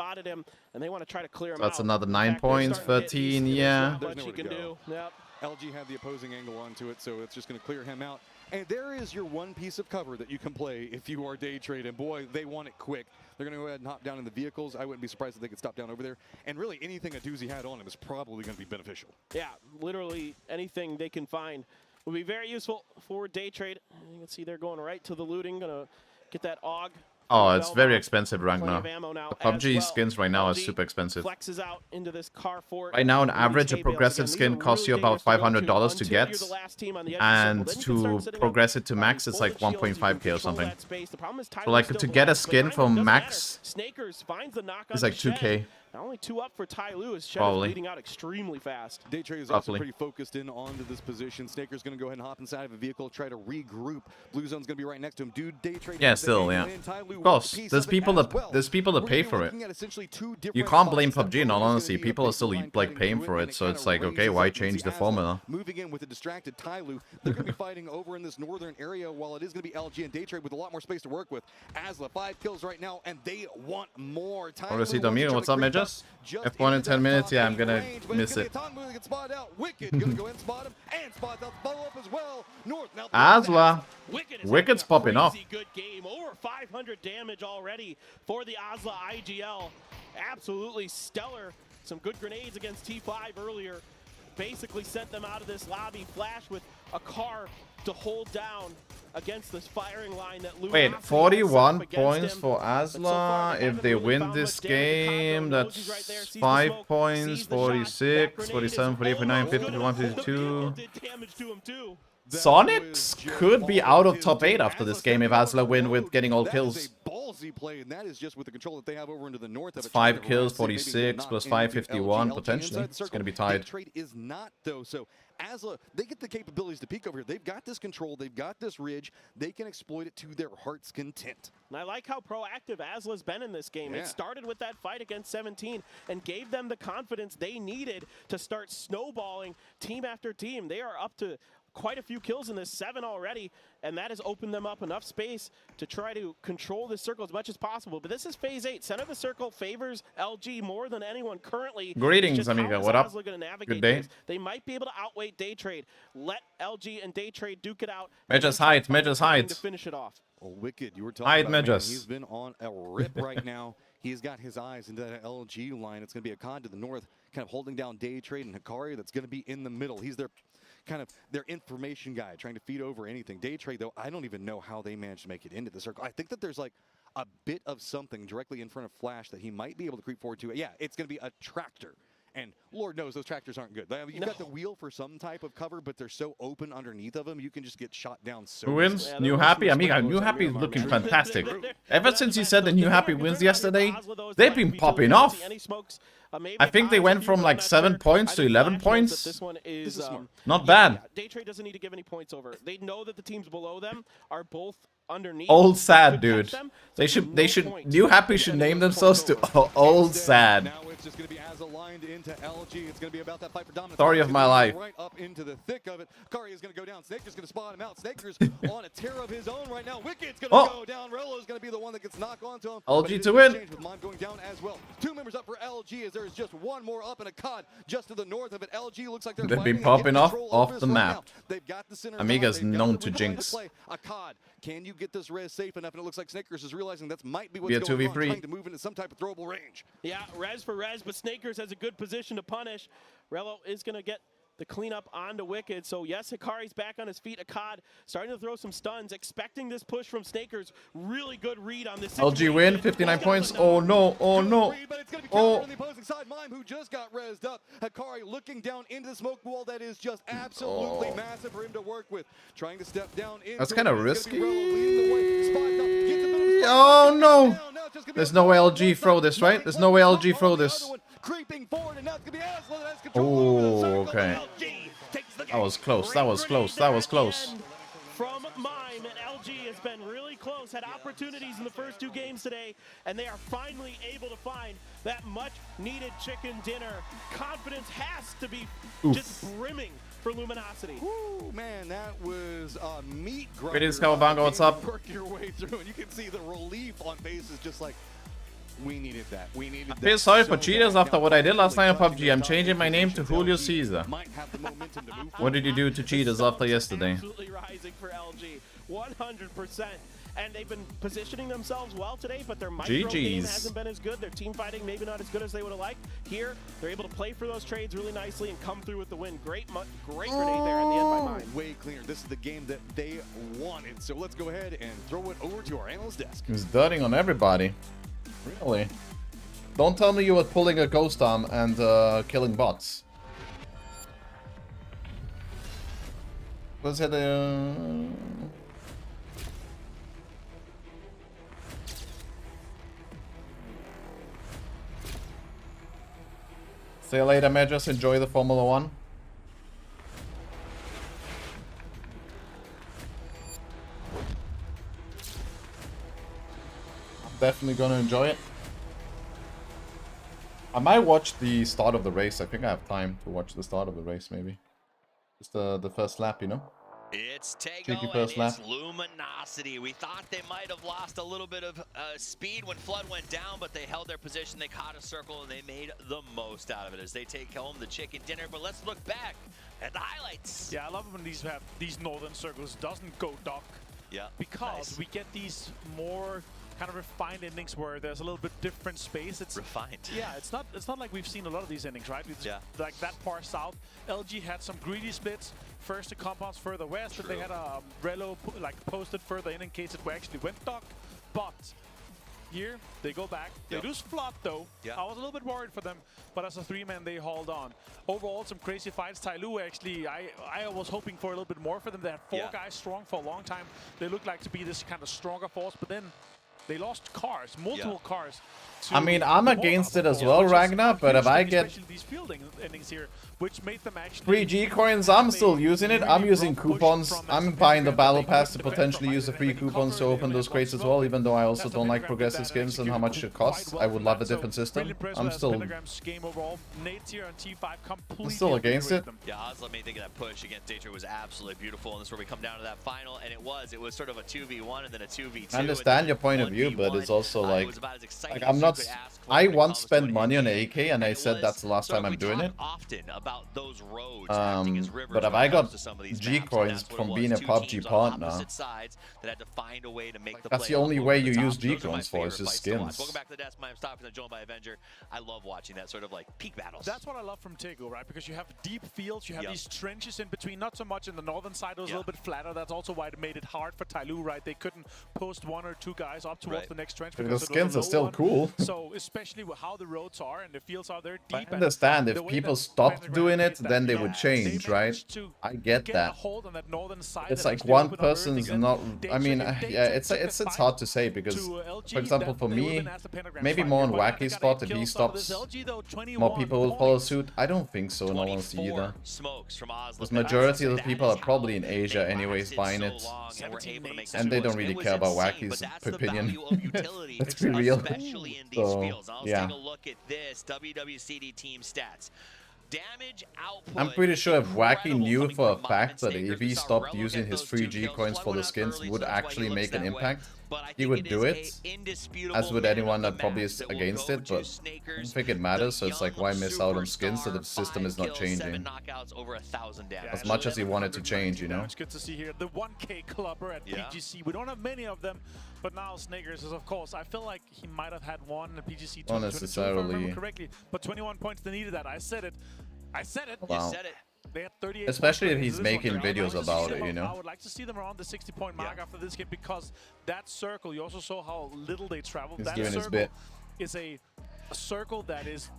that's another 9 points. 13, yeah. He can do. Yep. LG had the opposing angle onto it, so it's just going to clear him out. And there is your one piece of cover that you can play if you are day trading. Boy, they want it quick. They're going to go ahead and hop down in the vehicles. I wouldn't be surprised if they could stop down over there. And really, anything Aduzi had on him is probably going to be beneficial. Yeah, literally anything they can find will be very useful for day trade. You can see they're going right to the looting. Going to get that AUG. Oh, it's very expensive right now. The PUBG skins right now are super expensive. Right now, on average, a progressive skin costs you about $500 to get, and to progress it to max, it's like 1.5k or something. So like to get a skin from max, it's like 2k. Not only 2 up for Tai Lu, as Shed is bleeding out extremely fast. Day trade is also pretty focused in onto this position. Snaker's going to go ahead and hop inside of a vehicle, try to regroup. Blue Zone's going to be right next to him. Dude, day trade. Yeah, still, yeah. Of course, there's people that pay for it. You can't blame PUBG, in all honesty. People are still like paying for it, so it's like, okay, why change the formula? Moving in with a distracted Tai Lu, they're going to be fighting over in this northern area, while it is going to be LG and day trade with a lot more space to work with. Asla 5 kills right now, and they want more. Pobrecito mío, what's up, Major? F1 in 10 minutes, yeah, I'm gonna miss it. Asla. Wicked's popping off. Good game. Over 500 damage already for the Asla IGL. Absolutely stellar. Some good grenades against T5 earlier. Basically sent them out of this lobby. Flash with a car to hold down against this firing line that Wait, 41 points for Asla. If they win this game, that's 5 points, 46, 47, 48, 49, 50, 51, 52. Sonics could be out of top 8 after this game if Asla win with getting all kills. Ballsy play, and that is just with the control that they have over into the north. It's 5 kills, 46 plus 5, 51 potentially. It's going to be tied. Trade is not though, so Asla, they get the capabilities to peek over here. They've got this control, they've got this ridge. They can exploit it to their heart's content. And I like how proactive Asla's been in this game. Yeah. It started with that fight against 17 and gave them the confidence they needed to start snowballing team after team. They are up to quite a few kills in this, 7 already, and that has opened them up enough space to try to control this circle as much as possible. But this is phase 8. Center of the circle favors LG more than anyone currently. Greetings, amiga. What up? Good day. This? They might be able to outweigh day trade. Let LG and day trade duke it out. Majors height, Majors height. To finish it off. Well, Wicked, you were talking about, man, he's been on a rip right now. He's got his eyes into that LG line. It's going to be Akkad to the north, kind of holding down day trade, and Hikari that's going to be in the middle. He's their kind of their information guy, trying to feed over anything. Day trade, though, I don't even know how they managed to make it into the circle. I think that there's like a bit of something directly in front of Flash that he might be able to creep forward to. Yeah, it's going to be a tractor. And Lord knows those tractors aren't good. I mean, you've got the wheel for some type of cover, but they're so open underneath of them, you can just get shot down so Who wins? Yeah, New Happy? Amiga, New Happy is looking fantastic. Ever since he said the New Happy wins yesterday, they've been popping off. I think they went from like 7 points to 11 points. This one is not bad. Day trade doesn't need to give any points over. They know that the teams below them are both underneath. Old Sad, dude. They should New Happy should name themselves to Old Sad. Now it's just going to be as aligned into LG. It's going to be about that fight for dominance. Story of my life. Right up into the thick of it. Kari is going to go down. Snaker's going to spot him out. Snaker's on a tear of his own right now. Wicked's going to go down. Rello's going to be the one that gets knocked onto him. LG to win. With Mime going down as well. 2 members up for LG as there is just one more up in a Akkad just to the north of it. LG looks like they've been popping off the map. They've got the center. Amiga's known to jinx. Akkad, can you get this res safe enough? And it looks like Snakers is realizing that might be what's going on, trying to move into some type of throwable range. Yeah, res for res, but Snakers has a good position to punish. Rello is going to get the cleanup onto Wicked. So yes, Hikari's back on his feet. Akkad starting to throw some stuns, expecting this push from Snakers. Really good read on this LG situation. win, 59 points. Oh no, oh no. Oh, on the opposing side, Mime, who just got rezzed up. Hikari looking down into the smoke wall that is just absolutely massive for him to work with. Trying to step down into That's kind of risky. Oh no. There's no way LG throw this, right? There's no way LG throw this. Oh, okay. That was close. That was close. That was close. From Mime, and LG has been really close, had opportunities in the first 2 games today, and they are finally able to find that much-needed chicken dinner. Confidence has to be just brimming for Luminosity. Ooh, man, that was a meat grinder. Greetings, Kawabanga. What's up? Work your way through, and you can see the relief on faces, just like we needed that. We needed that. I feel sorry for cheaters after what I did last night on PUBG. I'm changing my name to Julio Caesar. What did you do to cheaters after yesterday? Absolutely rising for LG, 100%. And they've been positioning themselves well today, but their micro game hasn't been as good. Their team fighting maybe not as good as they would have liked. Here, they're able to play for those trades really nicely and come through with the win. Great grenade there at the end by Mime. Way cleaner. This is the game that they wanted. So let's go ahead and throw it over to our analyst desk. He's dirting on everybody. Really? Don't tell me you were pulling a ghost arm and killing bots. Let's hit See you later, Medras. Enjoy the Formula 1. I'm definitely gonna enjoy it. I might watch the start of the race. I think I have time to watch the start of the race, maybe. Just the first lap, you know? It's Tego and it's Luminosity. We thought they might have lost a little bit of speed when Flood went down, but they held their position, they caught a circle, and they made the most out of it as they take home the chicken dinner. But let's look back at the highlights. Yeah, I love it when these northern circles doesn't go dark. Yeah. Because we get these more kind of refined endings where there's a little bit different space. It's refined. Yeah, it's not like we've seen a lot of these endings, right? It's like that far south. LG had some greedy splits. First the compounds further west, and they had a relo posted further in case it actually went dark. But here they go back. They lose Flood though. I was a little bit worried for them, but as a 3-man they hauled on. Overall, some crazy fights. Tyloo actually, I was hoping for a little bit more for them. They had 4 guys strong for a long time. They looked like to be this kind of stronger force, but then they lost cars, multiple cars. I mean, I'm against it as well, Ragnar, but if I get these fielding endings here, which made them actually free G coins, I'm still using it. I'm using coupons. I'm buying the battle pass to potentially use the free coupons to open those crates as well, even though I also don't like progressive skins and how much it costs. I would love a different system. I'm still against it. Yeah, Oz let me think of that push against Danger was absolutely beautiful, and this is where we come down to that final, and it was sort of a 2v1 and then a 2v2. I understand your point of view, but it's also like I'm not. I once spent money on AK, and I said that's the last time I'm doing it. But if I got G coins from being a PUBG partner, that's the only way you use G coins for, is just skins. Welcome back to the desk. I'm stopping and joined by Avenger. I love watching that sort of like peak battles. That's what I love from Tego, right? Because you have deep fields, you have these trenches in between. Not so much in the northern side, it was a little bit flatter. That's also why it made it hard for Tyloo, right? They couldn't post 1 or 2 guys up towards the next trench because the skins are still cool. So especially with how the roads are and the fields are, they're deep. I understand if people stopped doing it, then they would change, right? I get that. It's like one person's not. I mean, yeah, it's hard to say because, for example, for me, maybe more on Wacky Spot, if he stops, more people will follow suit. I don't think so, in all honesty, either. The majority of the people are probably in Asia anyways buying it, and they don't really care about Wacky's opinion. Let's be real. So, yeah. Take a look at this WWCD team stats. Damage output. I'm pretty sure if Wacky knew for a fact that if he stopped using his free G coins for the skins would actually make an impact, he would do it, as would anyone that probably is against it, but I don't think it matters, so it's like, why miss out on skins so the system is not changing as much as he wanted to change, you know? It's good to see here the 1K clubber at PGC. We don't have many of them, but now Snakers is, of course, I feel like he might have had one at PGC 2022, if I remember correctly, but 21 points, they needed that. I said it. I said it. Wow. You said it. They had 38 Especially if points he's this making one. I would videos like to see about them it, you know? I would like to see them around the 60-point mark after this game, because that circle, you also saw how little they traveled. He's That doing his circle bit. is a circle that is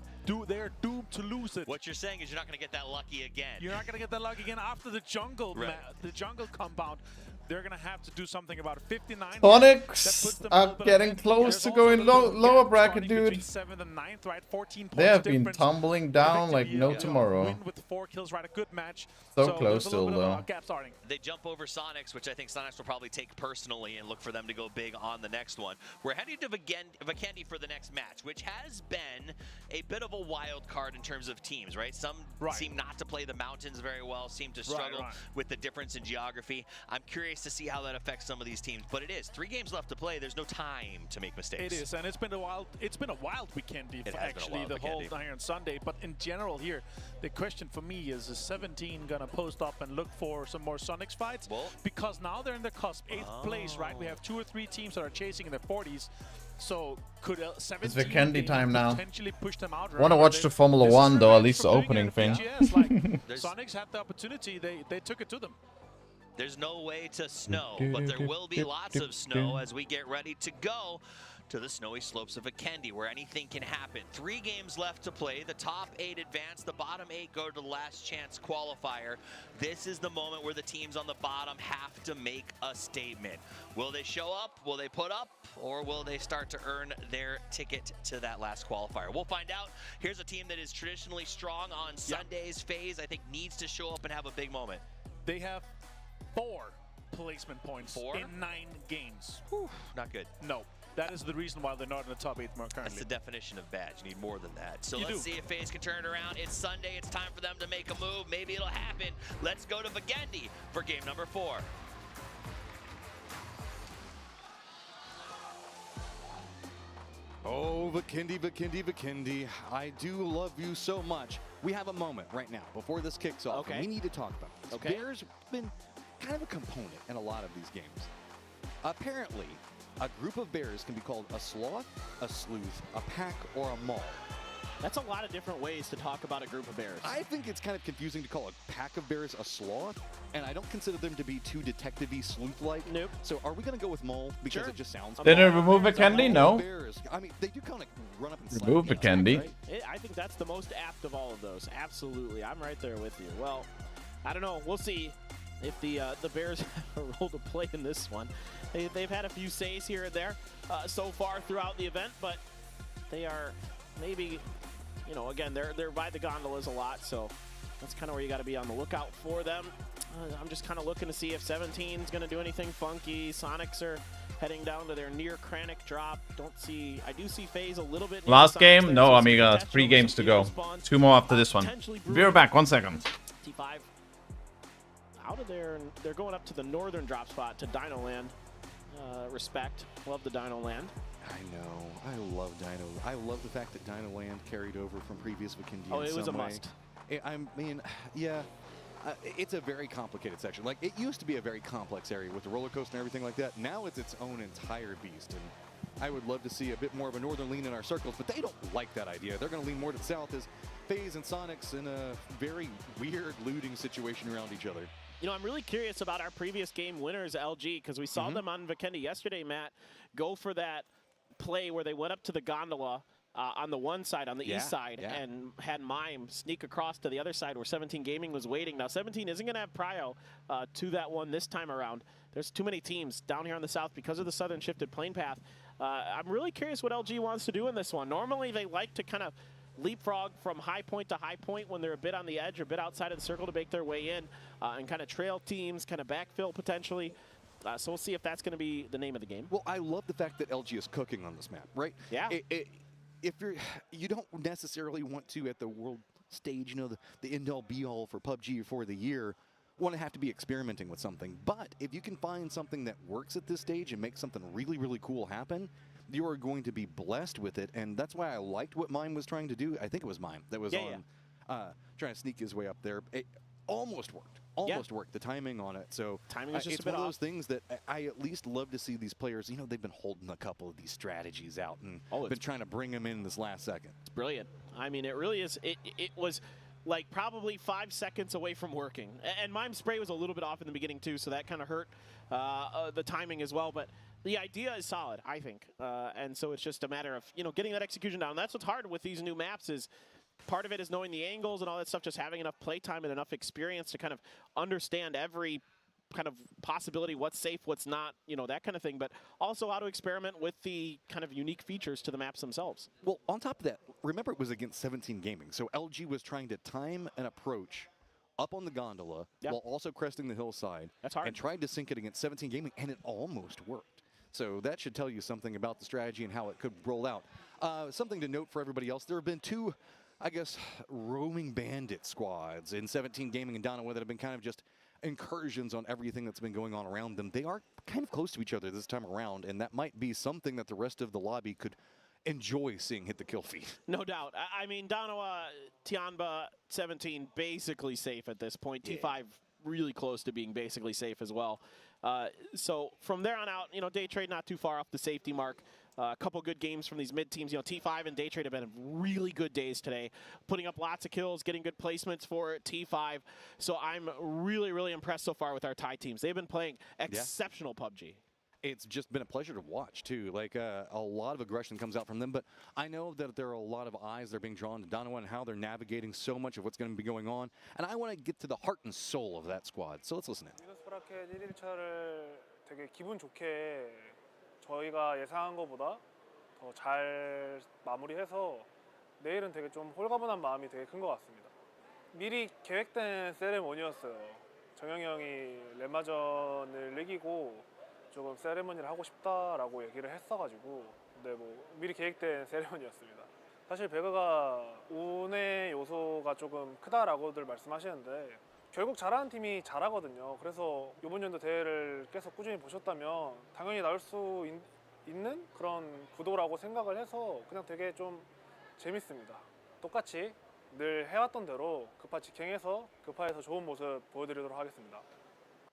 they're doomed to lose it. What you're saying is you're not going to get that lucky again. You're not going to get that lucky again after the jungle, the jungle compound. They're going to have to do something about it. 59. Sonics are getting close to going lower bracket, dude. 7th and 9th, right? 14 points They have been difference. tumbling down like no tomorrow. Win with 4 kills, right? A good match. So close still, though. Gap starting. They jump over Sonics, which I think Sonics will probably take personally and look for them to go big on the next one. We're heading to Vikendi for the next match, which has been a bit of a wild card in terms of teams, right? Some seem not to play the mountains very well, seem to struggle with the difference in geography. I'm curious to see how that affects some of these teams, but it is 3 games left to play. There's no time to make mistakes. It is, and it's been a wild weekend, actually, the whole Iron Sunday. But in general here, the question for me is 17 gonna post up and look for some more Sonics fights? Because now they're in the cusp, 8th place, right? We have 2 or 3 teams that are chasing in their 40s. So could 17 It's Vikendi time now. potentially push them out? Want to watch the Formula 1 though, at least the opening thing. Sonics had the opportunity, they took it to them. There's no way to snow, but there will be lots of snow as we get ready to go to the snowy slopes of Vikendi, where anything can happen. 3 games left to play. The top 8 advance. The bottom 8 go to the last chance qualifier. This is the moment where the teams on the bottom have to make a statement. Will they show up? Will they put up? Or will they start to earn their ticket to that last qualifier? We'll find out. Here's a team that is traditionally strong on Sundays. FaZe, I think, needs to show up and have a big moment. They have 4 placement points in 9 games. Whew, not good. No. That is the reason why they're not in the top 8 mark currently. That's the definition of bad. You need more than that. So let's see if FaZe can turn it around. It's Sunday. It's time for them to make a move. Maybe it'll happen. Let's go to Vikendi for game number 4. Oh, Vikendi, Vikendi, Vikendi. I do love you so much. We have a moment right now before this kicks off. Okay. We need to talk about this. Bears have been kind of a component in a lot of these games. Apparently, a group of bears can be called a sloth, a sleuth, a pack, or a maul. That's a lot of different ways to talk about a group of bears. I think it's kind of confusing to call a pack of bears a sloth, and I don't consider them to be too detective-y, sleuth-like. Nope. So are we going to go with mole because it just sounds Did it remove Vikendi? No. Bears. I mean, they do kind of run up and slap. Remove Vikendi. Right? I think that's the most apt of all of those. Absolutely. I'm right there with you. Well, I don't know. We'll see if the Bears have a role to play in this one. They've had a few says here and there so far throughout the event, but they are maybe, you know, again, they're by the gondolas a lot, so that's kind of where you got to be on the lookout for them. I'm just kind of looking to see if 17 is going to do anything funky. Sonics are heading down to their near Kranich drop. I do see FaZe a little bit. Last game? No, Amiga. 3 games to go. 2 more after this one. Be right back. 1 second. T5 out of there, and they're going up to the northern drop spot to Dino Land. Respect. Love the Dino Land. I know. I love Dino. I love the fact that Dino Land carried over from previous Vikendi. Oh, it was a must. I mean, yeah. It's a very complicated section. Like, it used to be a very complex area with the roller coaster and everything like that. Now it's its own entire beast. And I would love to see a bit more of a northern lean in our circles, but they don't like that idea. They're going to lean more to the south as FaZe and Sonics in a very weird looting situation around each other. You know, I'm really curious about our previous game winners, LG, because we saw them on Vikendi yesterday, Matt, go for that play where they went up to the gondola on the one side, on the east side, and had Mime sneak across to the other side where 17 Gaming was waiting. Now, 17 isn't going to have prio to that one this time around. There's too many teams down here on the south because of the southern shifted plane path. I'm really curious what LG wants to do in this one. Normally, they like to kind of leapfrog from high point to high point when they're a bit on the edge or a bit outside of the circle to make their way in and kind of trail teams, kind of backfill potentially. So we'll see if that's going to be the name of the game. Well, I love the fact that LG is cooking on this map, right? Yeah. If you don't necessarily want to, at the world stage, you know, the end-all be-all for PUBG for the year, want to have to be experimenting with something. But if you can find something that works at this stage and make something really, really cool happen, you are going to be blessed with it. And that's why I liked what Mime was trying to do. I think it was Mime that was trying to sneak his way up there. It almost worked. Almost worked. The timing on it. So timing was just it's a bit one of off. those things that I at least love to see these players. You know, they've been holding a couple of these strategies out and been trying to bring them in this last second. It's brilliant. I mean, it really is. It was like probably 5 seconds away from working. And Mime Spray was a little bit off in the beginning too, so that kind of hurt the timing as well. But the idea is solid, I think. And so it's just a matter of, you know, getting that execution down. That's what's hard with these new maps is part of it is knowing the angles and all that stuff, just having enough playtime and enough experience to kind of understand every kind of possibility, what's safe, what's not, you know, that kind of thing, but also how to experiment with the kind of unique features to the maps themselves. Well, on top of that, remember it was against 17 Gaming, so LG was trying to time an approach up on the gondola while also cresting the hillside. That's hard. And tried to sync it against 17 Gaming, and it almost worked. So that should tell you something about the strategy and how it could roll out. Something to note for everybody else, there have been two, I guess, roaming bandit squads in 17 Gaming and Danawa that have been kind of just incursions on everything that's been going on around them. They are kind of close to each other this time around, and that might be something that the rest of the lobby could enjoy seeing hit the kill feed. No doubt. I mean, Danawa, Tianba, 17, basically safe at this point. T5 really close to being basically safe as well. So from there on out, you know, Day Trade not too far off the safety mark. A couple good games from these mid teams. You know, T5 and Day Trade have been really good days today, putting up lots of kills, getting good placements for T5. So I'm really, really impressed so far with our Thai teams. They've been playing exceptional PUBG. It's just been a pleasure to watch, too. Like, a lot of aggression comes out from them, but I know that there are a lot of eyes that are being drawn to Danawa and how they're navigating so much of what's going to be going on. And I want to get to the heart and soul of that squad. So let's listen in. 브라켓 1일차를 되게 기분 좋게 저희가 예상한 것보다 더 잘 마무리해서 내일은 되게 좀 홀가분한 마음이 되게 큰 것 같습니다. 미리 계획된 세레모니였어요. 정영이 형이 렘마전을 이기고 조금 세레머니를 하고 싶다라고 얘기를 했어가지고 네, 뭐 미리 계획된 세레머니였습니다. 사실 배그가 운의 요소가 조금 크다라고들 말씀하시는데 결국 잘하는 팀이 잘하거든요. 그래서 이번 연도 대회를 계속 꾸준히 보셨다면 당연히 나올 수 있는 그런 구도라고 생각을 해서 그냥 되게 좀 재밌습니다. 똑같이 늘 해왔던 대로 급파 직행해서 급파에서 좋은 모습 보여드리도록 하겠습니다.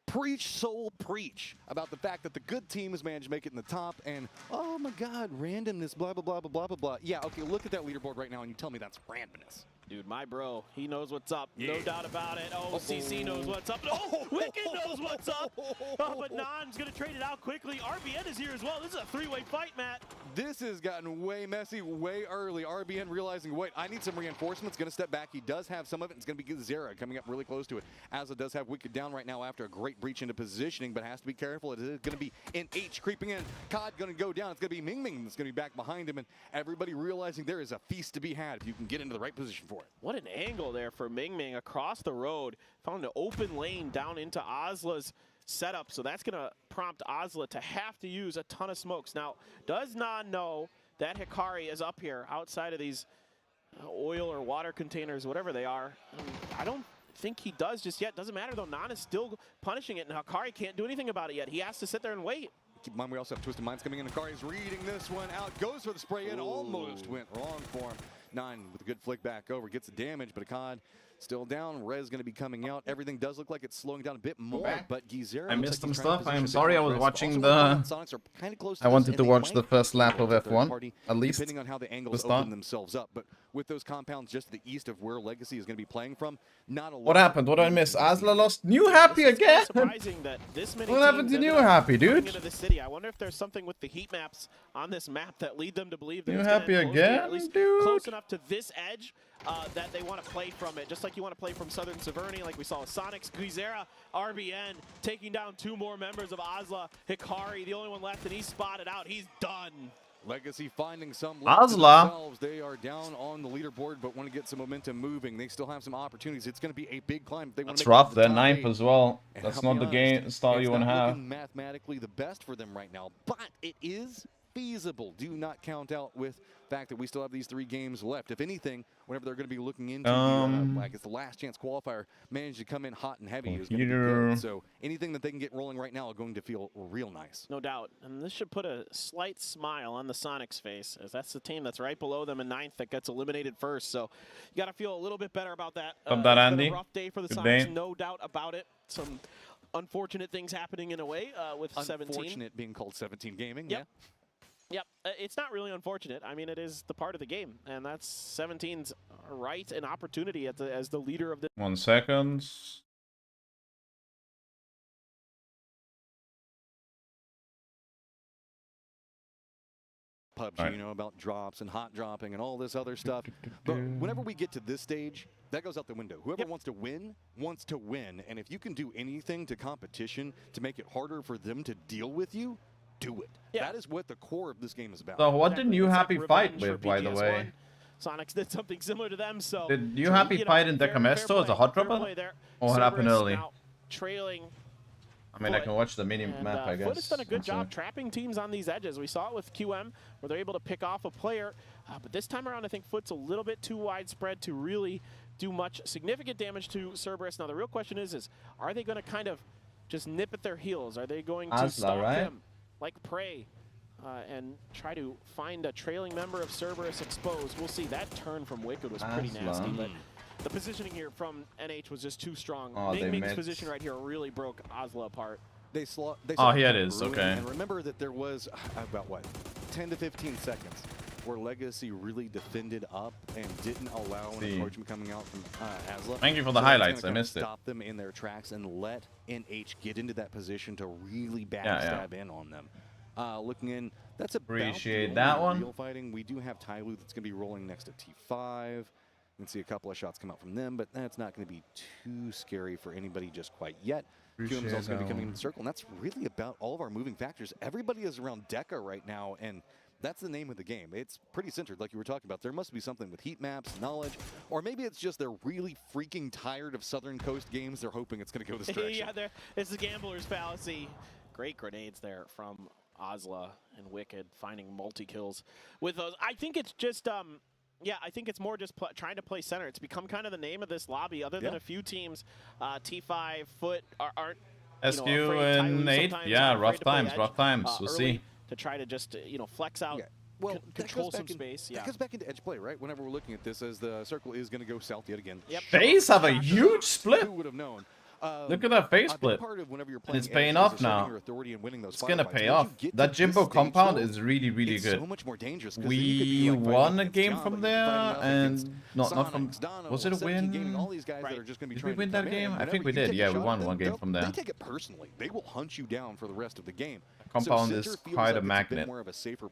Preach, soul, preach about the fact that the good team has managed to make it in the top, and oh my God, randomness, blah, blah, blah, blah, blah, blah, blah. Yeah, okay, look at that leaderboard right now, and you tell me that's randomness. Dude, my bro, he knows what's up. No doubt about it. Oh, CC knows what's up. Oh, Wicked knows what's up. Oh, but Nan's going to trade it out quickly. RBN is here as well. This is a three-way fight, Matt. This has gotten way messy, way early. RBN realizing, wait, I need some reinforcements. Going to step back. He does have some of it. It's going to be Zera coming up really close to it. Azza does have Wicked down right now after a great breach into positioning, but has to be careful. It is going to be NH creeping in. Cod going to go down. It's going to be Ming Ming that's going to be back behind him, and everybody realizing there is a feast to be had if you can get into the right position for it. What an angle there for Ming Ming across the road. Found an open lane down into Ozla's setup, so that's going to prompt Ozla to have to use a ton of smokes. Now, does not know that Hikari is up here outside of these oil or water containers, whatever they are. I don't think he does just yet. Doesn't matter, though. Nan is still punishing it, and Hikari can't do anything about it yet. He has to sit there and wait. Keep in mind, we also have Twisted Minds coming in. Hikari's reading this one out. Goes for the spray in. Almost went wrong for him. 9 with a good flick back over. Gets the damage, but Akkad still down. Rez going to be coming out. Everything does look like it's slowing down a bit more, but Gizera... I missed some stuff. I'm sorry, I was watching the... I wanted to watch the first lap of F1, at least. Depending on how the angles open themselves up, but with those compounds just to the east of where Legacy is going to be playing from, not a lot... What happened? What did I miss? Azla lost New Happy again? Surprising that this many what happened to New Happy, dude? Into the city. I wonder if there's something with the heat maps on this map that lead them to believe that New Happy again, dude? Close enough to this edge that they want to play from it, just like you want to play from Southern Severny, like we saw with Sonics. Guizera, RBN, taking down 2 more members of Ozla. Hikari, the only one left, and he's spotted out. He's done. Legacy finding some Ozla. They are down on the leaderboard, but want to get some momentum moving. They still have some opportunities. It's going to be a big climb. They That's rough. They're 9th as well. That's not the game style you want to have. Mathematically the best for them right now, but it is feasible. Do not count out with the fact that we still have these 3 games left. If anything, whenever they're going to be looking into like it's the last chance qualifier, managed to come in hot and heavy is going to be good. So anything that they can get rolling right now are going to feel real nice. No doubt. And this should put a slight smile on the Sonics face, as that's the team that's right below them in 9th that gets eliminated first. So you got to feel a little bit better about that. It's been Andy. A rough day for the Sonics, no doubt about it. Some unfortunate things happening in a way with 17. Unfortunate being called 17 Gaming, yep. Yep, it's not really unfortunate. I mean, it is the part of the game, and that's 17's right and opportunity as the leader of the. 1 second. PUBG, Right. you know, about drops and hot dropping and all this other stuff. But whenever we get to this stage, that goes out the window. Whoever wants to win. And if you can do anything to competition to make it harder for them to deal with you, do it. Yeah. That is what the core of this game is about. So what did you It's happy like fight revenge for with, by the BTS1. way? Sonics did something similar to them, so... Did you happy fight in Decamesto as a hot dropper? Or what happened early? Trailing. I mean, I can watch the mini map, I guess. Foot has done a good job trapping teams on these edges. We saw it with QM, where they're able to pick off a player. But this time around, I think Foot's a little bit too widespread to really do much significant damage to Cerberus. Now, the real question is are they going to kind of just nip at their heels? Are they going to stalk them like prey and try to find a trailing member of Cerberus exposed? We'll see. That turn from Wicked was pretty nasty, but the positioning here from NH was just too strong. Ming's position right here really broke Osla apart. Oh, here it is. Okay. And remember that there was about, what, 10 to 15 seconds where Legacy really defended up and didn't allow an encroachment coming out from Asla. Thank you for the highlights. I missed it. Stop them in their tracks and let NH get into that position to really backstab in on them. Looking in, that's appreciate that one. Real fighting. We do have Tyloo that's going to be rolling next to T5. You can see a couple of shots come out from them, but that's not going to be too scary for anybody just quite yet. QM is also going to be coming into the circle, and that's really about all of our moving factors. Everybody is around Deca right now, and that's the name of the game. It's pretty centered, like you were talking about. There must be something with heat maps, knowledge, or maybe it's just they're really freaking tired of Southern Coast games. They're hoping it's going to go this direction. Yeah, it's the gambler's fallacy. Great grenades there from Osla and Wicked, finding multi-kills with those. I think it's just... yeah, I think it's more just trying to play center. It's become kind of the name of this lobby. Other than a few teams, T5, Foot aren't. SQ and 8, yeah, rough times. We'll see. To try to just flex out. Yeah. Well, control some space. That goes back into edge play, right? Whenever we're looking at this, as the circle is going to go south yet again. Yep. FaZe have a huge split. Who would have known? Look at that FaZe split. And it's paying off now. It's gonna pay off. That Jimbo compound is really, really good. So much more dangerous. We won a game from there, and not from. Was it a win? Did we win that game? I think we did. Yeah, we won one game from there. They take it personally. They will hunt you down for the rest of the game. Compound is quite a magnet.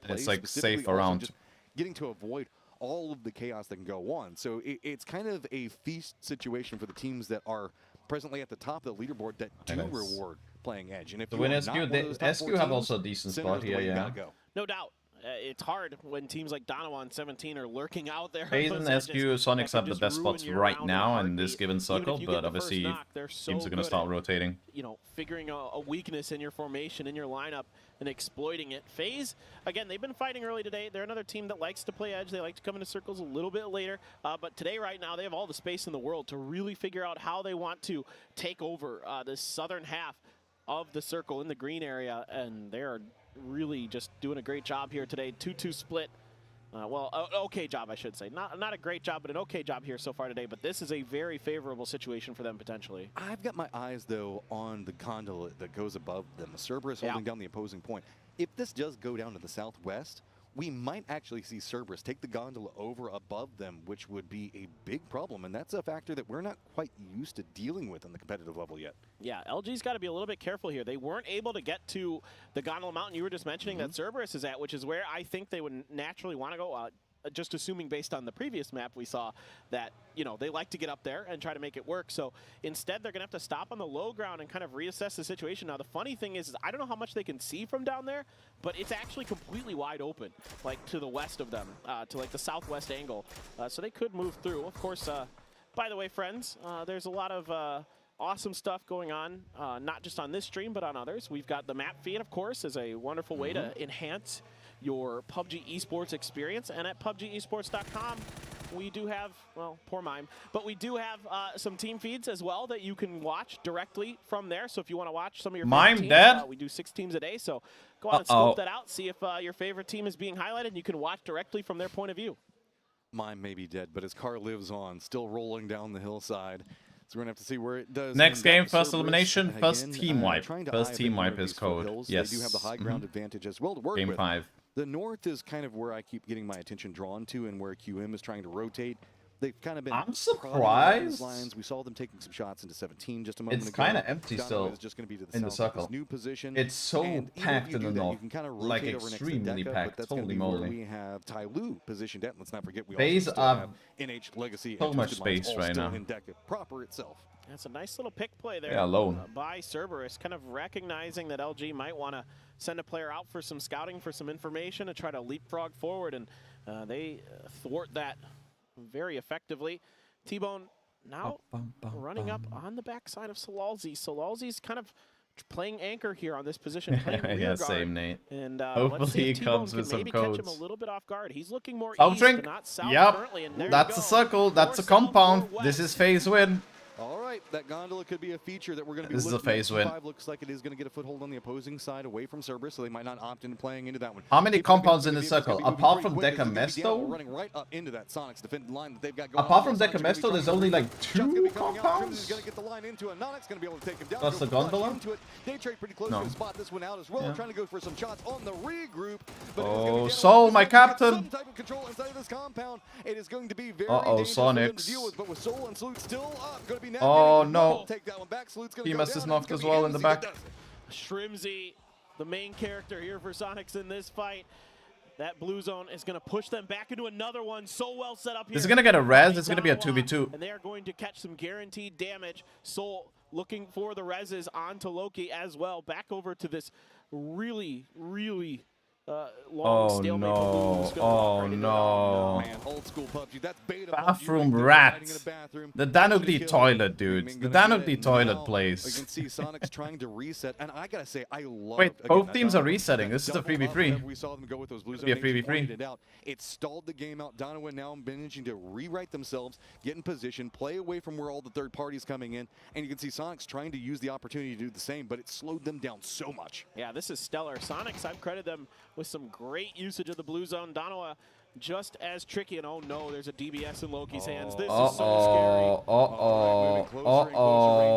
It's like safe around. Getting to avoid all of the chaos that can go on. So it's kind of a feast situation for the teams that are presently at the top of the leaderboard that do reward playing edge. And if the win SQ, SQ have also a decent spot here, yeah. No doubt. It's hard when teams like Donovan and 17 are lurking out there. FaZe and SQ, Sonics have the best spots right now in this given circle, but obviously teams are going to start rotating. Figuring a weakness in your formation, in your lineup, and exploiting it. FaZe, again, they've been fighting early today. They're another team that likes to play edge. They like to come into circles a little bit later. But today, right now, they have all the space in the world to really figure out how they want to take over this southern half of the circle in the green area, and they're really just doing a great job here today. 2-2 split. Well, okay job, I should say. Not a great job, but an okay job here so far today. But this is a very favorable situation for them potentially. I've got my eyes, though, on the gondola that goes above them. Cerberus holding down the opposing point. If this does go down to the southwest, we might actually see Cerberus take the gondola over above them, which would be a big problem. And that's a factor that we're not quite used to dealing with on the competitive level yet. Yeah, LG's got to be a little bit careful here. They weren't able to get to the gondola mountain you were just mentioning that Cerberus is at, which is where I think they would naturally want to go. Just assuming based on the previous map we saw that, they like to get up there and try to make it work. So instead, they're going to have to stop on the low ground and kind of reassess the situation. Now, the funny thing is I don't know how much they can see from down there, but it's actually completely wide open, like to the west of them, to like the southwest angle. So they could move through. Of course, by the way, friends, there's a lot of awesome stuff going on, not just on this stream, but on others. We've got the map feed, of course, as a wonderful way to enhance your PUBG esports experience. And at PUBGesports.com, we do have, well, poor mime, but we do have some team feeds as well that you can watch directly from there. So if you want to watch some of your favorite teams, we do 6 teams a day. So go on and scope that out, see if your favorite team is being highlighted, and you can watch directly from their point of view. Mime may be dead, but his car lives on, still rolling down the hillside. So we're going to have to see where it does. Next game, first elimination, first team wipe. First team wipe is code. Yes. They do have the high ground advantage as well to work Game with. 5. The North is kind of where I keep getting my attention drawn to and where QM is trying to rotate. They've kind of been. I'm surprised. Lines. We saw them taking some shots into 17 just a moment ago. It's kind of empty still just gonna be to in the circle. New position. It's so packed in the north, like extremely packed. Holy moly! We have Ty Lu positioned at. Let's not forget we also still have NH Legacy. So much space right now. In Deca proper itself. That's a nice little pick play there. Yeah, alone. By Cerberus, kind of recognizing that LG might want to send a player out for some scouting, for some information, to try to leapfrog forward, and they thwart that very effectively. T-Bone now running up on the backside of Solalzi. Solalzi's kind of playing anchor here on this position, playing rear guard. Same, Nate. And hopefully he comes with some maybe codes. catch him a little bit off guard. He's looking more South east, drink. not south currently. And there That's you a go. circle. That's a compound. This is phase win. All right, that gondola could be a feature that we're going to be This is a phase win. Looks like it is going to get a foothold on the opposing side away from Cerberus, so they might not opt into playing into that one. How many compounds in the circle? Apart from Deca Mesto? Running right up into that Sonics defending line that they've got going. Apart from Deca Mesto, there's only like 2 compounds? Going to get the line into it. Nonic's going to be able to take him down. Plus the gondola? They trade pretty close to spot this one out as well, trying to go for some shots on the regroup. Oh, Soul, my captain. Some type of control inside of this compound. It is going to be very dangerous for them to deal with, but with Soul and Salute still up, going to be now. Oh no. Take that one back. Hemus is knocked as well in the back. Shrimzy, the main character here for Sonics in this fight. That blue zone is going to push them back into another one. So well set up here. This is going to get a res. It's going to be a 2v2. And they are going to catch some guaranteed damage. Soul looking for the reses onto Loki as well. Back over to this really long stalemate. Oh no. Man, old school PUBG. That's beta Bathroom PUBG. rats. The Danugli toilet, dude. The Danugli toilet place. You can see Sonics trying to reset, and I gotta say, I love. Wait, both teams are resetting. This is a 3v3. We saw them go with those blue Be a 3v3. It stalled the game out. Donovan now managing to rewrite themselves, get in position, play away from where all the third parties coming in, and you can see Sonics trying to use the opportunity to do the same, but it slowed them down so much. Yeah, this is stellar. Sonics, I've credited them with some great usage of the blue zone. Donoa just as tricky, and oh no, there's a DBS in Loki's hands. This is so scary.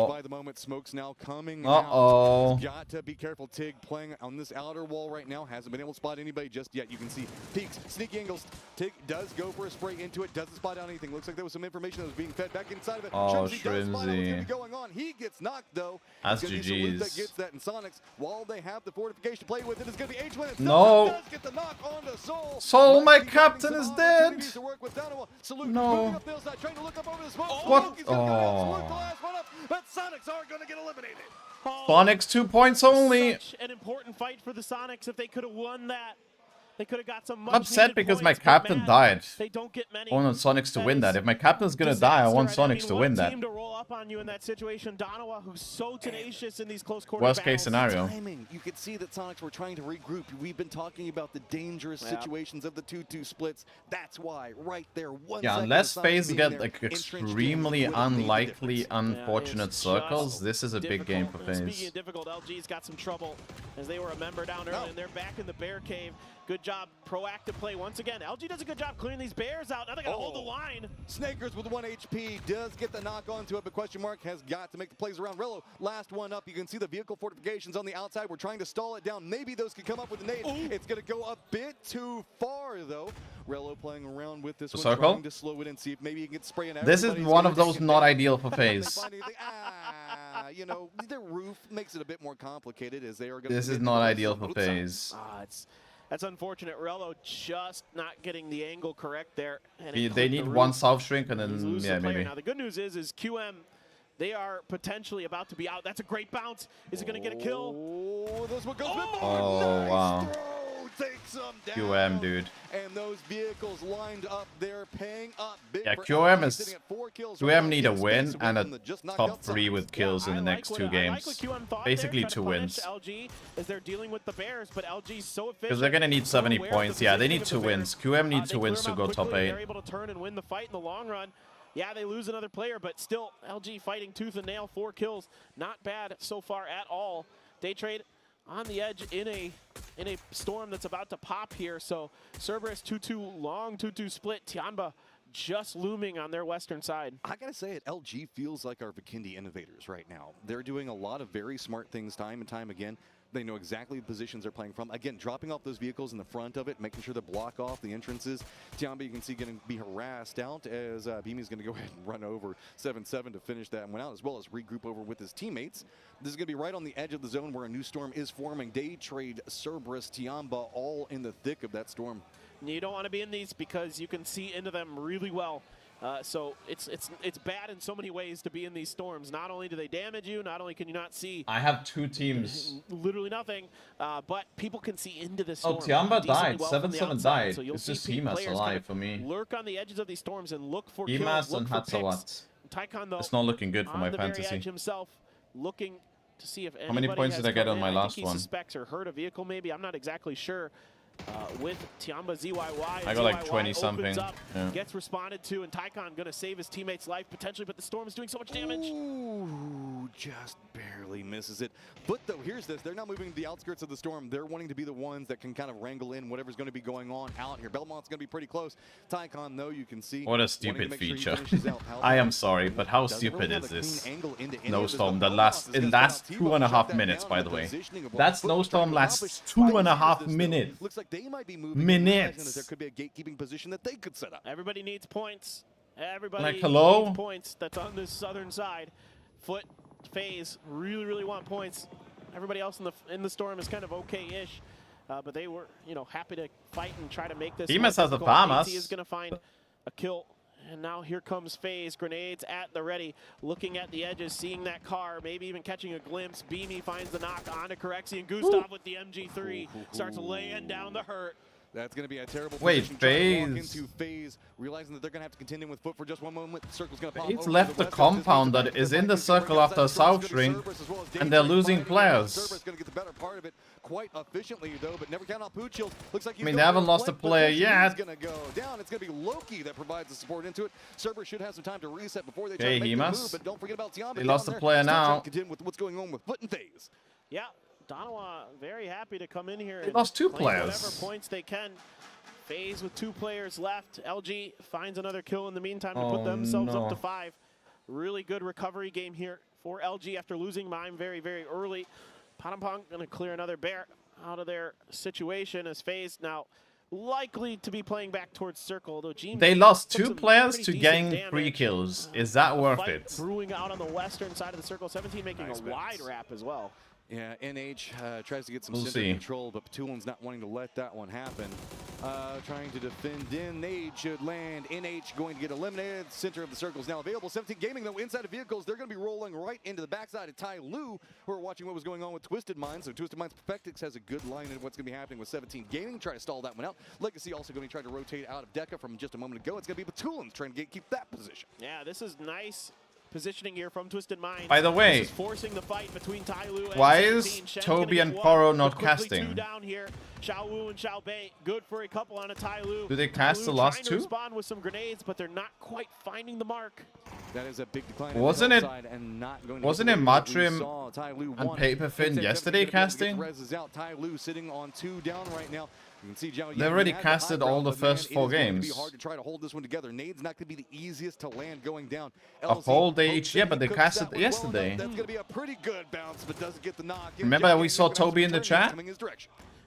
By the moment, Smoke's now coming out. Got to be careful. Tig playing on this outer wall right now. Hasn't been able to spot anybody just yet. You can see peeks, sneaky angles. Tig does go for a spray into it. Doesn't spot out anything. Looks like there was some information that was being fed back inside of it. Shrimzy. Going on. He gets knocked though. That's GG's. That gets that in Sonics. While they have the fortification to play with, it is going to be H1. No. Does get the knock onto Soul. Soul, my captain is dead. No. What? Oh. But Sonics are going to get eliminated. Sonics 2 points only. Such an important fight for the Sonics. If they could have won that, they could have got some I'm upset because my captain died. They don't get many. I want Sonics to win that. If my captain's gonna die, I want Sonics to win that. Team to roll up on you in that situation. Donoa, who's so tenacious in these close quarter Worst case scenario. Timing. You could see that Sonics were trying to regroup. We've been talking about the dangerous situations of the 2-2 splits. That's why, right there, unless FaZe get like extremely unlikely, unfortunate circles, this is a big game for FaZe. Speaking of difficult, LG's got some trouble as they were a member down early, and they're back in the bear cave. Good job, proactive play once again. LG does a good job clearing these bears out. Now they gotta hold the line. Snakers with 1 HP does get the knock onto it, but question mark has got to make the plays around. Rello, last one up. You can see the vehicle fortifications on the outside. We're trying to stall it down. Maybe those could come up with a nade. It's gonna go a bit too far though. Rello playing around with this one, trying to slow it and see if maybe he can get spraying. This is one of those not ideal for FaZe. You know, the roof makes it a bit more complicated as they are going. This is not ideal for FaZe. That's unfortunate. Rello just not getting the angle correct there. And they need one south shrink and then, yeah, maybe. Now, the good news is QM, they are potentially about to be out. That's a great bounce. Is it going to get a kill? Oh, this one goes oh, wow. Takes them down. QM, dude. And those vehicles lined up there, paying up big. Yeah, QM need a win and a top 3 with kills in the next 2 games. Basically 2 wins. LG as they're dealing with the Bears, but LG's so efficient. Because they're gonna need 70 points. Yeah, they need 2 wins. QM need 2 wins to go top 8. They're able to turn and win the fight in the long run. Yeah, they lose another player, but still LG fighting tooth and nail. 4 kills, not bad so far at all. Day trade on the edge in a storm that's about to pop here. So Cerberus 2-2 long 2-2 split. Tianba just looming on their western side. I gotta say it, LG feels like our Vikendi innovators right now. They're doing a lot of very smart things time and time again. They know exactly the positions they're playing from. Again, dropping off those vehicles in the front of it, making sure to block off the entrances. Tiamba, you can see, going to be harassed out as Beamy's going to go ahead and run over 7-7 to finish that one out, as well as regroup over with his teammates. This is going to be right on the edge of the zone where a new storm is forming. Day Trade, Cerberus, Tiamba, all in the thick of that storm. You don't want to be in these because you can see into them really well. So it's bad in so many ways to be in these storms. Not only do they damage you, not only can you not see. I have 2 teams. Literally nothing, but people can see into this storm. Oh, Tiamba died. Well 7-7 died. So it's just Himas alive for me. Lurk on the edges of these storms and look for Himas and Hatsawat. Tycon, though, it's not looking good for my the fantasy. Very edge himself, looking to see if how many points did I get on my last he one? Suspects or hurt a vehicle, maybe. I'm not exactly sure. With Tiamba ZYY, I got like 20 something. Up, yeah. Gets responded to, and Tycon gonna save his teammate's life potentially, but the storm is doing so much damage. Ooh, just barely misses it. But though, here's this: they're not moving to the outskirts of the storm. They're wanting to be the ones that can kind of wrangle in whatever's going to be going on out here. Belmont's going to be pretty close. Tycon, though, you can see. What a stupid feature. I am sorry, but how stupid is this snowstorm that lasts 2.5 minutes, by the way. That snowstorm lasts 2.5 minutes. Looks like they might be moving minutes. There could be a gatekeeping position that they could set up. Everybody needs points. Everybody like, hello? needs points. That's on this southern side. Foot, FaZe really want points. Everybody else in the storm is kind of okay-ish, but they were happy to fight and try to make this. Himas has a FAMAS. He is going to find a kill. And now here comes FaZe. Grenades at the ready. Looking at the edges, seeing that car, maybe even catching a glimpse. Beamy finds the knock onto Corexi, and Gustav with the MG3 starts laying down the hurt. That's going to be a terrible position. FaZe. Walk into FaZe, realizing that they're going to have to continue with Foot for just one moment. The circle's going to pop. He's left the compound that is in the circle after a South Ring, and they're losing players. Cerberus going to get the better part of it quite efficiently, though, but never count on Poochil. Looks like I mean, they haven't lost a player yet. He's going to go down. It's going to be Loki that provides the support into it. Cerberus should have some time to reset before they try to make the move, but don't forget about Tiamba. He lost a player now. Continue with what's going on with Foot and FaZe. Yeah, Donawa very happy to come in here. They lost 2 players. Whatever points they can. FaZe with 2 players left. LG finds another kill in the meantime to put themselves up to 5. Really good recovery game here for LG after losing Mime very early. Panampong going to clear another bear out of their situation as FaZe now likely to be playing back towards Circle. Though they lost 2 players to gain 3 kills. Is that worth it? Brewing out on the western side of the Circle. 17 making a wide wrap as well. Yeah, NH tries to get some center control, but Patulin's not wanting to let that one happen. Trying to defend in. Nade should land. NH going to get eliminated. Center of the circle is now available. 17 Gaming, though, inside of vehicles. They're going to be rolling right into the backside of Tai Lu, who are watching what was going on with Twisted Minds. So Twisted Minds Perfectix has a good line in what's going to be happening with 17 Gaming. Try to stall that one out. Legacy also going to try to rotate out of Deca from just a moment ago. It's going to be Patulin trying to keep that position. Yeah, this is nice positioning here from Twisted Minds. By the way, forcing the fight between Tai Lu and why is Toby and Poro not casting? Down here. Xiao Wu and Xiao Bei, good for a couple on a Tai Lu. Do they cast the last 2? Trying to respond with some grenades, but they're not quite finding the mark. That is a big decline. Wasn't it Matrim and Paperfin yesterday casting? Tai Lu sitting on 2 down right now. You can see they already casted all the first 4 games. It's hard to try to hold this one together. Nade's not going to be the easiest to land going down. A whole day each, yeah, but they casted yesterday. That's going to be a pretty good bounce, but doesn't get the knock. Remember we saw Toby in the chat?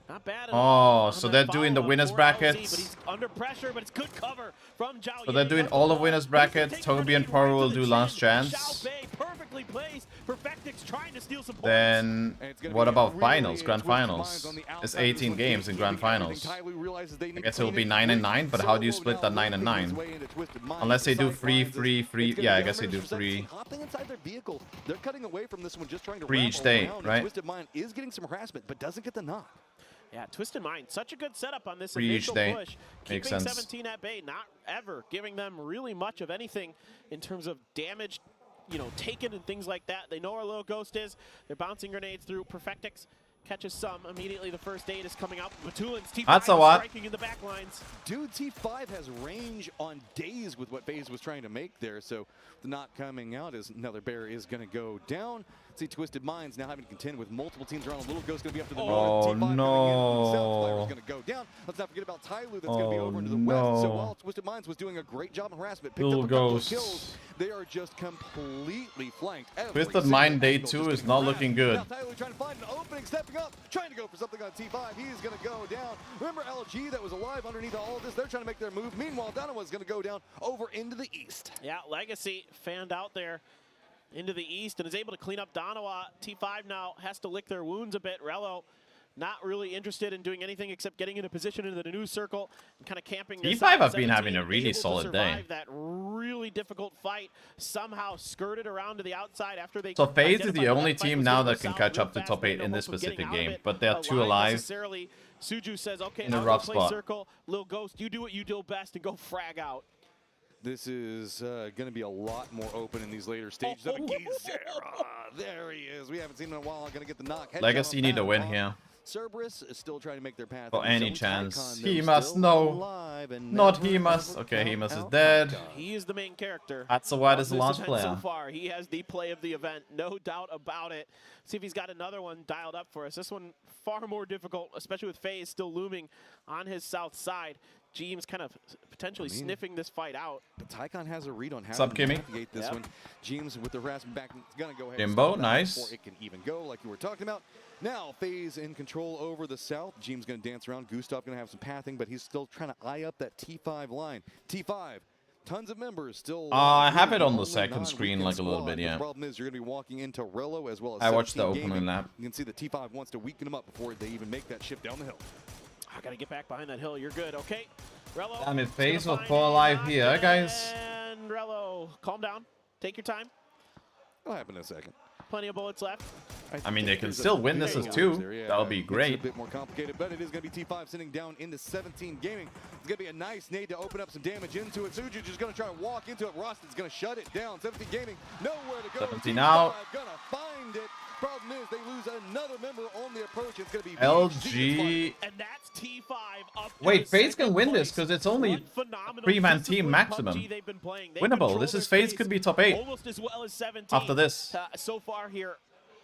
Not bad. Oh, so they're doing the winners brackets. But he's under pressure, but it's good cover from Zhao. So they're doing all the winners brackets. Toby and Poro will do last chance. Perfectly placed. Perfectix trying to steal some points. Then what about finals, grand finals? It's 18 games in grand finals. I guess it will be 9 and 9, but how do you split that 9 and 9? Unless they do free. Yeah, I guess they do free. They're cutting away from this one, just trying to free each day, right? Twisted Mind is getting some harassment, but doesn't get the knock. Yeah, Twisted Mind, such a good setup on this free initial each day. push. Makes Keeping sense. 17 at bay, not ever giving them really much of anything in terms of damage, taken and things like that. They know where Little Ghost is. They're bouncing grenades through. Perfectix catches some. Immediately the first aid is coming out. Batulin's T5 is striking in the back lines. Dude, T5 has range on days with what FaZe was trying to make there. So the knock coming out is another bear is going to go down. See Twisted Minds now having to contend with multiple teams around. A Little Ghost going to be up to the Oh, north. T5 no. South going to go down. Let's not forget about Tyloo that's going to be over into the west. So while Twisted Minds was doing a great job of harassment, picked Little up a couple of Ghost. kills, they are just completely flanked. Twisted Mind day 2 is not looking good. Now Tyloo trying to find an opening, stepping up, trying to go for something on T5. He's going to go down. Remember LG that was alive underneath all of this? They're trying to make their move. Meanwhile, Donova's going to go down over into the east. Yeah, Legacy fanned out there into the east and is able to clean up Donowa. T5 now has to lick their wounds a bit. Rello not really interested in doing anything except getting in a position into the new circle and kind of camping this T5 out. have been 17 having a really able to solid day. survive that really difficult fight, somehow skirted around to the outside after they So FaZe is the identified only that fight team was now gonna that go can south catch real up to fast. top They 8 had in no this hope of getting specific out of game, it but they are 2 alive alive necessarily. Suju says, okay, in a I'll rough go play spot. circle. Lil Ghost, you do what you do best and go frag out. This is going to be a lot more open in these later stages of it. Gizera, there he is. We haven't seen him in a while. Going to get the knock. Legacy need to win here. Cerberus is still trying to make their path. For any Zone. chance. Icon, though, Hemas, still no. alive and Not never, Hemas. ever Okay, count Hemas is out dead. Icon. He is the main character. That's why of this this launch event player. so far. He has the play of the event, no doubt about it. See if he's got another one dialed up for us. This one far more difficult, especially with FaZe still looming on his south side. James kind of potentially sniffing this fight out. But Tycon has a read on how Sup, to Kimmy? navigate this one. James with the harassment back, going to go ahead Jimbo, and stop that nice. before it can even go, like you were talking about. Now, FaZe in control over the south. James going to dance around. Gustav going to have some pathing, but he's still trying to eye up that T5 line. T5, tons of members still. I have it on the only second screen, like a little squad. bit, yeah. The problem is you're going to be walking into Rello as well as I watched the 17 opening Gaming. lap. You can see the T5 wants to weaken them up before they even make that shift down the hill. I got to get back behind that hill. You're good. Okay. Rello. Damn it, FaZe gonna with find 4 a alive knock here, guys. And Rello, calm down. Take your time. That'll happen in a second. Plenty of bullets left. I mean, they think can there's a still win big this as advantage 2. there, yeah. That'll be It's great. a bit more complicated, but it is going to be T5 sitting down into 17 Gaming. It's going to be a nice nade to open up some damage into it. Suju just going to try to walk into it. Roston's going to shut it down. 17 Gaming, nowhere to go. 17 out. Going to find it. Problem is they lose another member on the approach. It's going to be LG. And that's T5 up. Wait, FaZe can win this because it's only phenomenal 3-man disciplined team maximum. PUBG they've been playing. They Winnable. control This is their FaZe pace could be top 8 almost as well as 17 after this. So far here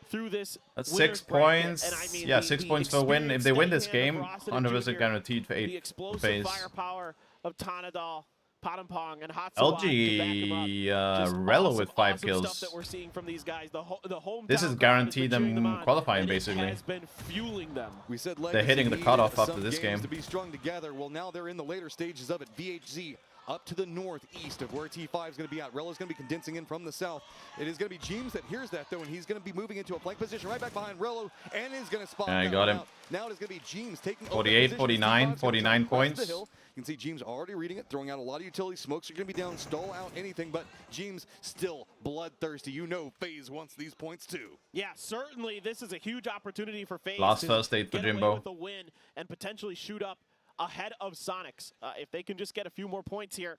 through this. That's winners 6 bracket. points. And I mean, Yeah, the 6 points for a win. If they win this game, experienced hand of 100% Roston guaranteed for Jr., 8 the explosive FaZe. firepower of Tanadal, Padampong, and Hatsawad to back him up. LG, Just Rello awesome, with 5 awesome kills. Stuff that we're seeing from these guys. The hometown This is crowd guaranteed has been cheering them on, qualifying, and it basically. has been fueling them. We said They're hitting the Legacy cutoff needed after some this games game. to be strung together. Well, now they're in the later stages of it. VHZ up to the northeast of where T5 is going to be at. Rello's going to be condensing in from the south. It is going to be James that hears that, though, and he's going to be moving into a flank position right back behind Rello, and is going to spot I that got one him. out. Now it is going to be James taking 48, 49, 49 points. The hill. You can see James already reading it, throwing out a lot of utility. Smokes are going to be down, stall out anything, but James still bloodthirsty. You know FaZe wants these points, too. Yeah, certainly this is a huge opportunity for FaZe Last to first aid for get away Jimbo. with a win and potentially shoot up ahead of Sonics. If they can just get a few more points here,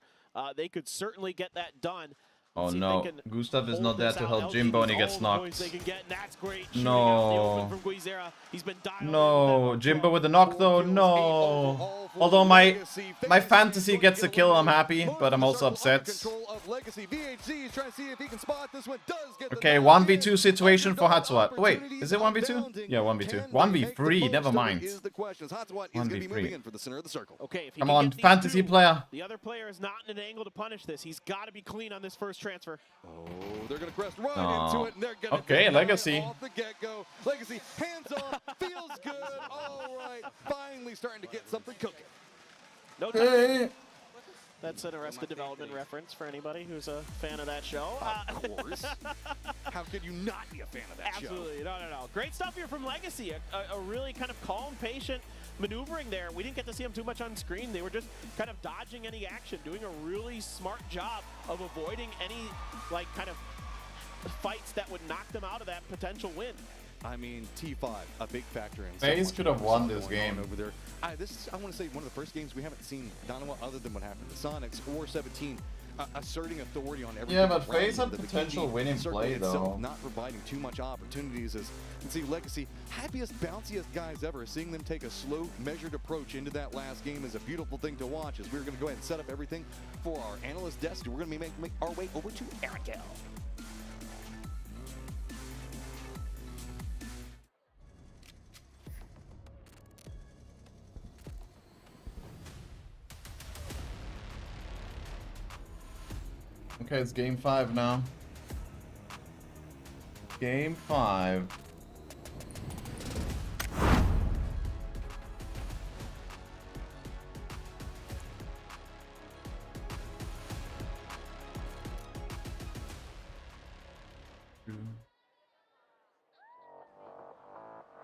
they could certainly get that done. Oh See if no, they can Gustav is hold not there this to out. help LG Jimbo and he needs gets all the points knocked. they can get, and that's great. Shooting No. out the open from Guizera. He's been dialed in No, with that Jimbo control. with the knock though, no. Although my fantasy gets a kill, I'm happy, but I'm also upset. Okay, 1v2 situation for Hatsawad. Wait, is it 1v2? Yeah, 1v2. 1v3, never mind. 1v3. Okay, if he Come can on, get these fantasy two, player. The other player is not in an angle to punish this. He's got to be clean on this first transfer. Oh, they're going to crest right Oh. into it, and they're going to Okay, Legacy. off the get-go. Legacy, hands off, feels good. All right, finally starting to get something cooking. No time. That's an Arrested Development reference for anybody who's a fan of that show. Of course. How could you not be a fan of that show? Absolutely. No. Great stuff here from Legacy. A really kind of calm, patient maneuvering there. We didn't get to see them too much on screen. They were just kind of dodging any action, doing a really smart job of avoiding any like kind of fights that would knock them out of that potential win. I mean, T5, a big factor in. FaZe could have won this game. Over there. This is, I want to say, one of the first games we haven't seen Donovan other than what happened to Sonics or 17 asserting authority on everything. Yeah, but around FaZe them. had The potential KD winning circle play, itself though. Not providing too much opportunities. As you can see, Legacy, happiest, bounciest guys ever. Seeing them take a slow, measured approach into that last game is a beautiful thing to watch. As we're going to go ahead and set up everything for our analyst desk. We're going to be make our way over to Eric L. Okay, it's game 5 now. Game 5.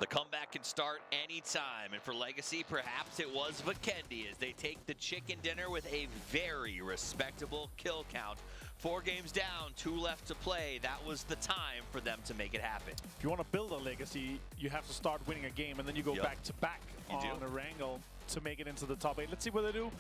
The comeback can start anytime, and for Legacy, perhaps it was Vikendi as they take the chicken dinner with a very respectable kill count. 4 games down, 2 left to play. That was the time for them to make it happen. If you want to build a Legacy, you have to start winning a game, and then you go back to back on a wrangle to make it into the top 8. Let's see what they do.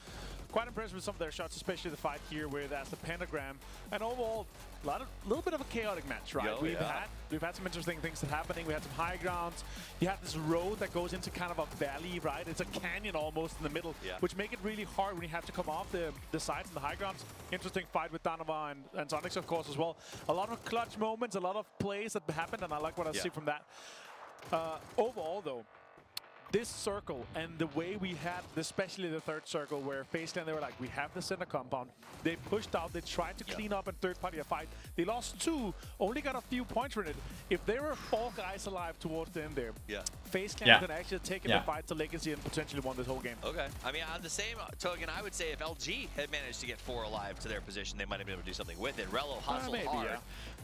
Quite impressed with some of their shots, especially the fight here with as the pentagram. And overall, little bit of a chaotic match, right? We've had some interesting things that happening. We had some high grounds. You have this road that goes into kind of a valley, right? It's a canyon almost in the middle, which make it really hard when you have to come off the sides and the high grounds. Interesting fight with Danova and Sonics, of course, as well. A lot of clutch moments, a lot of plays that happened, and I like what I see from that. Overall, though, this circle and the way we had, especially the third circle, where FaZe Clan, they were like, we have the center compound. They pushed out, they tried to clean up and third party a fight. They lost 2, only got a few points from it. If there were 4 guys alive towards the end there, FaZe Clan could actually take the fight to Legacy and potentially won this whole game. Okay. I mean, on the same token, I would say if LG had managed to get 4 alive to their position, they might have been able to do something with it. Rello hustled hard,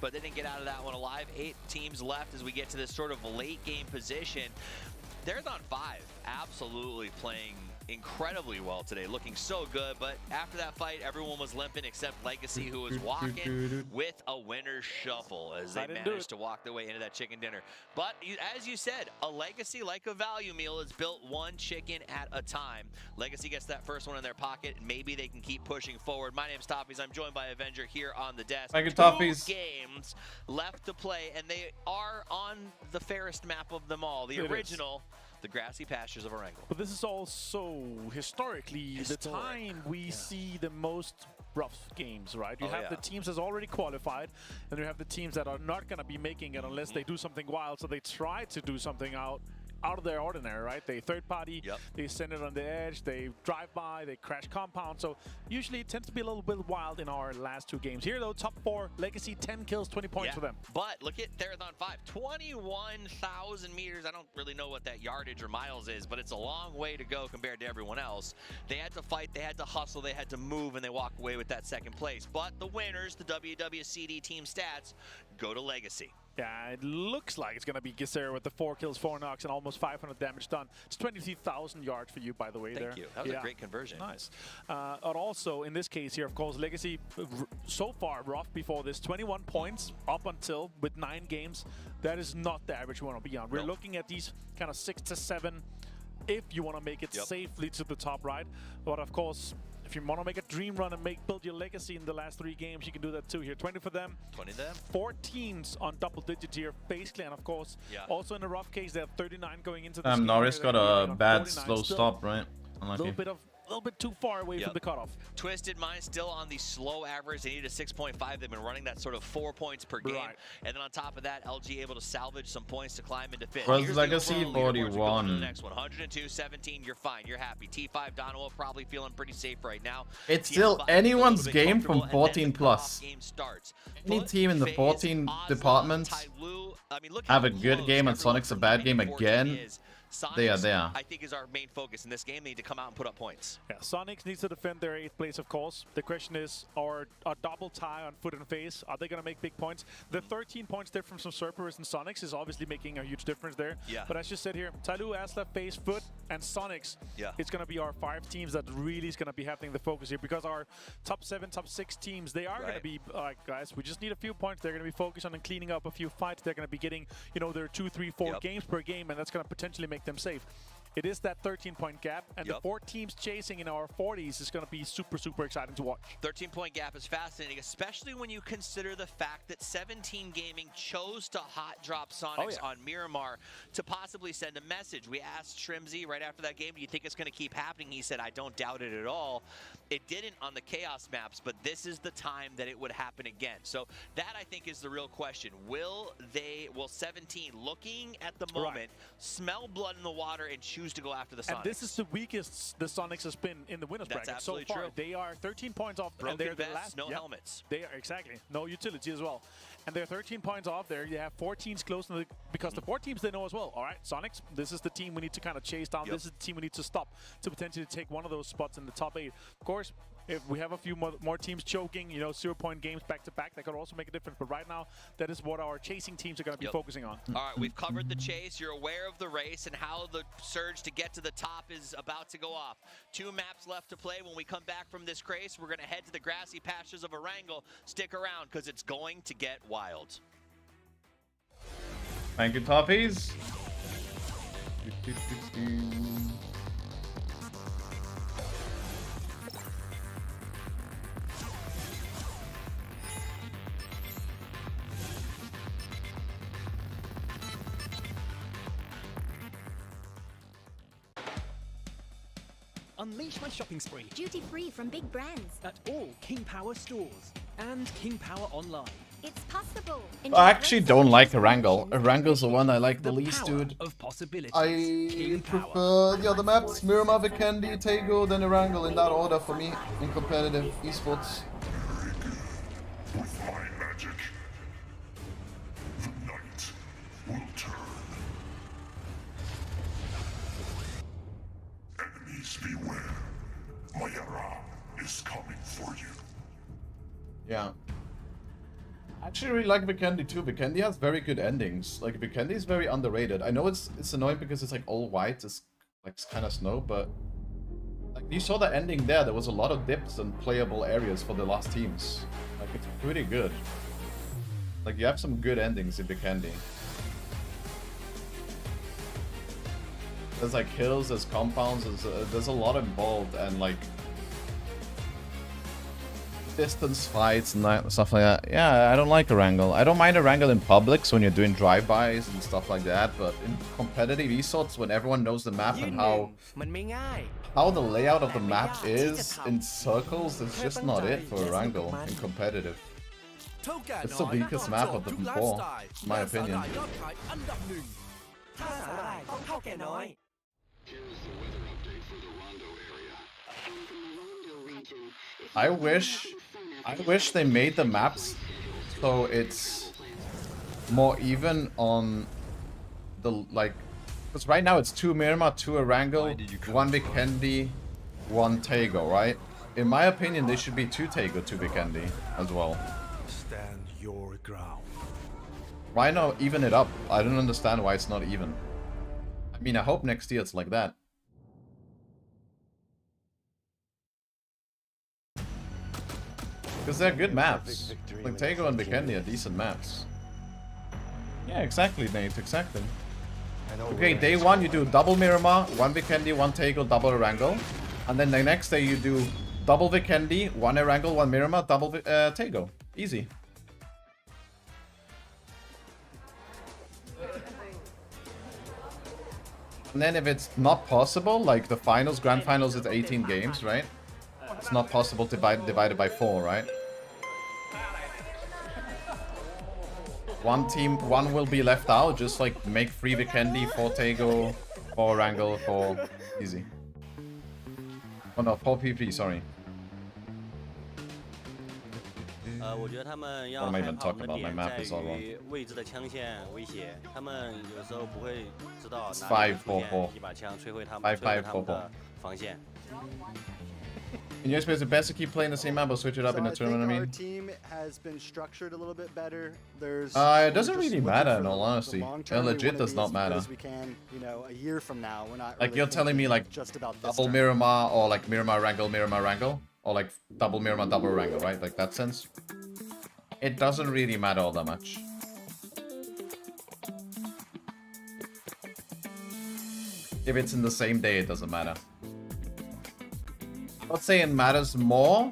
but they didn't get out of that one alive. 8 teams left as we get to this sort of late game position. There's on 5, absolutely playing incredibly well today, looking so good, but after that fight, everyone was limping except Legacy, who was walking with a winner's shuffle as they managed to walk their way into that chicken dinner. But as you said, a Legacy, like a value meal, is built 1 chicken at a time. Legacy gets that first one in their pocket, and maybe they can keep pushing forward. My name's Toffees. I'm joined by Avenger here on the desk. Thank you, Toffees. 2 games left to play, and they are on the fairest map of them all, the original. The grassy pastures of Erangel. But this is also historically the time we see the most rough games, right? You have the teams that's already qualified, and you have the teams that are not going to be making it unless they do something wild. So they try to do something out of their ordinary, right? They third party, they send it on the edge, they drive by, they crash compound. So usually it tends to be a little bit wild in our last 2 games. Here though, top 4, Legacy, 10 kills, 20 points for them. But look at Therathon 5, 21,000 meters. I don't really know what that yardage or miles is, but it's a long way to go compared to everyone else. They had to fight, they had to hustle, they had to move, and they walk away with that 2nd place. But the winners, the WWCD team stats, go to Legacy. Yeah, it looks like it's going to be Gisera with the 4 kills, 4 knocks, and almost 500 damage done. It's 23,000 yards for you, by the way. Thank you. That was a great conversion. Nice. But also, in this case here, of course, Legacy, so far, rough before this, 21 points up until with 9 games. That is not the average we want to be on. We're looking at these kind of 6 to 7 if you want to make it safely to the top, right? But, of course, if you want to make a dream run and build your Legacy in the last 3 games, you can do that too here. 20 for them. 20 them. 4 teams on double digits here. FaZe Clan, of course. Also in a rough case, they have 39 going into this game. Norris got a bad slow stop, right? Unlucky. A little bit too far away from the cutoff. Twisted Mind still on the slow average. They need a 6.5. They've been running that sort of 4 points per game. And then on top of that, LG able to salvage some points to climb into 5th. Where's Legacy 41? The next one, 102-17. You're fine. You're happy. T5 Donowa probably feeling pretty safe right now. It's still anyone's game from 14 plus. Any team in the 14 department have a good game and Sonic's a bad game again. Sonics, they are there. I think, is our main focus in this game. They need to come out and put up points. Yeah, Sonics needs to defend their 8th place, of course. The question is, are a double tie on Foot and FaZe, are they going to make big points? The 13 points difference from Cerberus and Sonics is obviously making a huge difference there. But as you said here, Tyloo, Asla, FaZe, Foot, and Sonics, it's going to be our 5 teams that really is going to be having the focus here, because our top 7, top 6 teams, they are going to be like, guys, we just need a few points. They're going to be focused on cleaning up a few fights. They're going to be getting, you know, their 2, 3, 4 games per game, and that's going to potentially make them safe. It is that 13-point gap, and the 4 teams chasing in our 40s is going to be super, super exciting to watch. 13-point gap is fascinating, especially when you consider the fact that 17 Gaming chose to hot drop Sonics on Miramar to possibly send a message. We asked Shrimzy right after that game, do you think it's going to keep happening? He said, I don't doubt it at all. It didn't on the Chaos maps, but this is the time that it would happen again. So that, I think, is the real question. Will 17, looking at the moment, smell blood in the water and choose choose to go after the Sonics. And this is the weakest the Sonics has been in the winners bracket so far. True. They are 13 points off. Broken and they're the vests, last. no helmets. They are exactly no utility as well. And they're 13 points off there. You have 4 teams close to the, because the 4 teams they know as well. All right, Sonics, this is the team we need to kind of chase down. This is the team we need to stop to potentially take one of those spots in the top 8. Of course, if we have a few more teams choking, 0-point games back to back, that could also make a difference. But right now, that is what our chasing teams are going to be focusing on. All right, we've covered the chase. You're aware of the race and how the surge to get to the top is about to go off. 2 maps left to play. When we come back from this race, we're going to head to the grassy pastures of Erangel. Stick around because it's going to get wild. Thank you, Toppies. Unleash my shopping spree. Duty free from big brands. At all King Power stores and King Power online. It's possible. I actually don't like Erangel. Erangel's the one I like the least, dude. Of possibilities. I prefer the other maps, Miramar, Vikendi, Tego, then Erangel, in that order for me in competitive esports. With my magic, the night will turn. Enemies beware. Mayara is coming for you. Yeah. I actually really like Vikendi too. Vikendi has very good endings. Like, Vikendi is very underrated. I know it's annoying because it's like all white, it's like kind of snow, but like you saw the ending there was a lot of dips and playable areas for the last teams. Like, it's pretty good. Like, you have some good endings in Vikendi. There's like hills, there's compounds, there's a lot involved, and like distance fights and stuff like that. Yeah, I don't like Erangel. I don't mind Erangel in publics when you're doing drive-bys and stuff like that, but in competitive esports, when everyone knows the map and how the layout of the map is in circles, it's just not it for Erangel in competitive. It's the weakest map of the 4, in my opinion. I wish they made the maps so it's more even on the, like, because right now it's 2 Miramar, 2 Erangel, 1 Vikendi, 1 Tego, right? In my opinion, they should be 2 Tego, 2 Vikendi as well. Stand your ground. Why not even it up? I don't understand why it's not even. I mean, I hope next year it's like that. Because they're good maps. Like, Tego and Vikendi are decent maps. Yeah, exactly, Nate, exactly. Okay, day 1 you do double Miramar, 1 Vikendi, 1 Tego, double Erangel. And then the next day you do double Vikendi, 1 Erangel, 1 Miramar, double Tego. Easy. And then if it's not possible, like the finals, grand finals is 18 games, right? It's not possible to divide it by 4, right? One team, 1 will be left out. Just like make 3 Vikendi, 4 Tego, 4 Erangel, 4 easy. Oh no, 4 PP, sorry.我觉得他们要 What am I 害 even 怕我 talking 们的 about? My 点 map 在 is all wrong. 于未知的枪线威胁，他们有时候不会知道 It's 哪里会 5-4-4. 出现一把枪摧毁他们 5-5-4-4. 的防线。 In your space, it's best to keep playing the same map or switch it up in the tournament, I Our mean? team has been structured a little bit better. There's It doesn't we're just really looking matter, for in all the honesty. long It term. We legit wanna does be not as good matter. as we can, a year from now. We're not Like, really you're telling me, like, just about this double term. Miramar or like Miramar Erangel, or like double Miramar, double Erangel, right? Like that sense. It doesn't really matter all that much. If it's in the same day, it doesn't matter. Let's say it matters more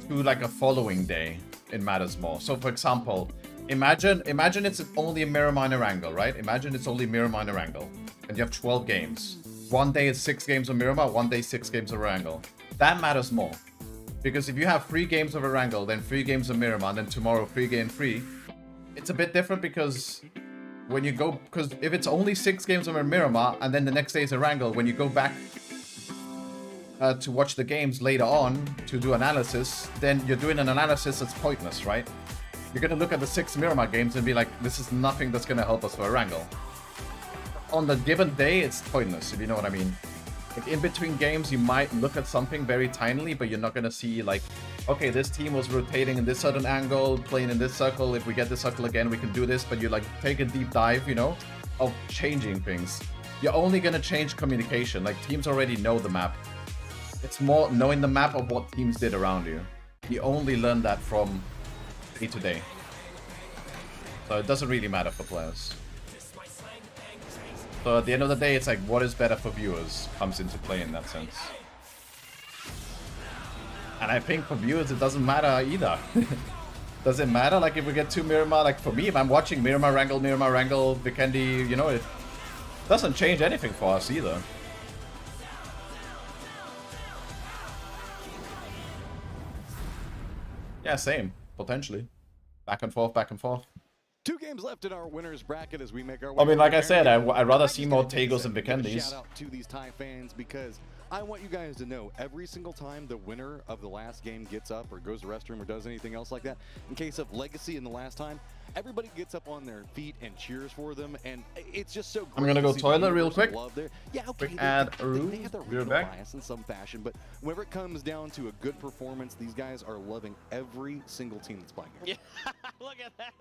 to like a following day. It matters more. So for example, imagine it's only a Miramar and Erangel, right? Imagine it's only Miramar and Erangel, and you have 12 games. One day it's 6 games of Miramar, one day 6 games of Erangel. That matters more. Because if you have 3 games of Erangel, then 3 games of Miramar, and then tomorrow 3 game 3, it's a bit different because when you go, because if it's only 6 games over Miramar and then the next day is Erangel, when you go back to watch the games later on to do analysis, then you're doing an analysis that's pointless, right? You're gonna look at the 6 Miramar games and be like, this is nothing that's gonna help us for Erangel. On the given day, it's pointless, if you know what I mean. Like in between games, you might look at something very tinily, but you're not gonna see like, okay, this team was rotating in this certain angle, playing in this circle. If we get this circle again, we can do this. But you like take a deep dive, you know, of changing things. You're only gonna change communication. Like teams already know the map. It's more knowing the map of what teams did around you. You only learn that from day to day. So it doesn't really matter for players. So at the end of the day, it's like what is better for viewers comes into play in that sense. And I think for viewers, it doesn't matter either. Does it matter? Like if we get 2 Miramar, like for me, if I'm watching Miramar Wrangle, Vikendi, you know, it doesn't change anything for us either. Yeah, same. Potentially. Back and forth, back and forth. 2 games left in our winners bracket as we make our way. I mean, like I said, I'd rather see more Tagos and Vikendis. Shout out to these Thai fans because I want you guys to know every single time the winner of the last game gets up or goes to the restroom or does anything else like that, in case of Legacy in the last time, everybody gets up on their feet and cheers for them, and it's just so great. I'm gonna go toilet real quick. Yeah, okay, Quick ad, they have their regional bias in some fashion, but whenever it comes down to a good performance, these guys are loving every single team that's playing here. Yeah, look at that.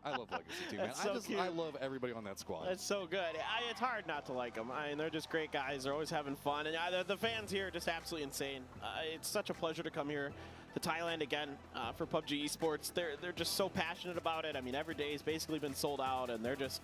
I love Legacy too, man. That's so I love everybody on that squad. That's so good. It's hard not to like them. I mean, they're just great guys. They're always having fun, and the fans here are just absolutely insane. It's such a pleasure to come here to Thailand again for PUBG Esports. They're just so passionate about it. I mean, every day has basically been sold out, and they're just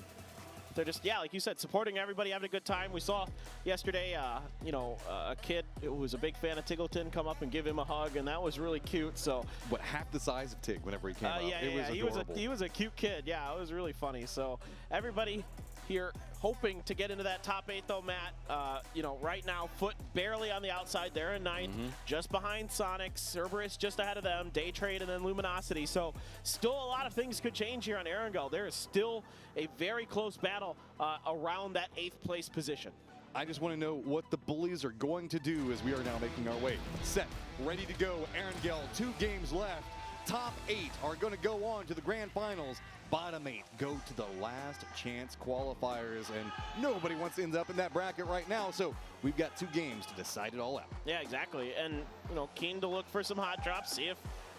yeah, like you said, supporting everybody, having a good time. We saw yesterday, you know, a kid who was a big fan of Tiggleton come up and give him a hug, and that was really cute. So what, half the size of Tig whenever he came up? Yeah, it was adorable. He was a cute kid. Yeah, it was really funny. So everybody here hoping to get into that top 8 though, Matt. You know, right now, Foot barely on the outside. They're in 9th, just behind Sonic. Cerberus just ahead of them, Day Trade, and then Luminosity. So still a lot of things could change here on Erangel. There is still a very close battle around that 8th place position. I just want to know what the bullies are going to do as we are now making our way. Set, ready to go. Erangel, 2 games left. Top 8 are going to go on to the grand finals. Bottom 8 go to the last chance qualifiers, and nobody wants to end up in that bracket right now, so we've got 2 games to decide it all out. Yeah, exactly. And, you know, keen to look for some hot drops, see if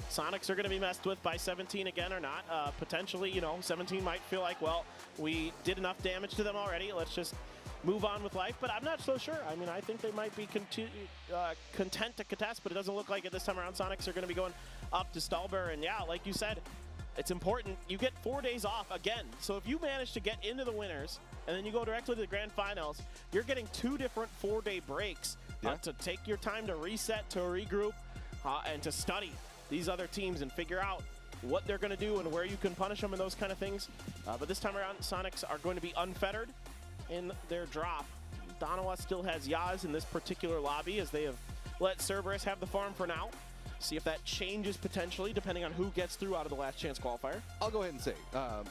Sonics are going to be messed with by 17 again or not. Potentially, you know, 17 might feel like, well, we did enough damage to them already. Let's just move on with life, but I'm not so sure. I mean, I think they might be content to contest, but it doesn't look like it this time around. Sonics are going to be going up to Stallbearer, and yeah, like you said, it's important. You get 4 days off again. So if you manage to get into the winners and then you go directly to the grand finals, you're getting 2 different 4-day breaks to take your time to reset, to regroup, and to study these other teams and figure out what they're going to do and where you can punish them and those kind of things. But this time around, Sonics are going to be unfettered in their drop. Donawa still has Yaz in this particular lobby as they have let Cerberus have the farm for now. See if that changes potentially depending on who gets through out of the last chance qualifier. I'll go ahead and say,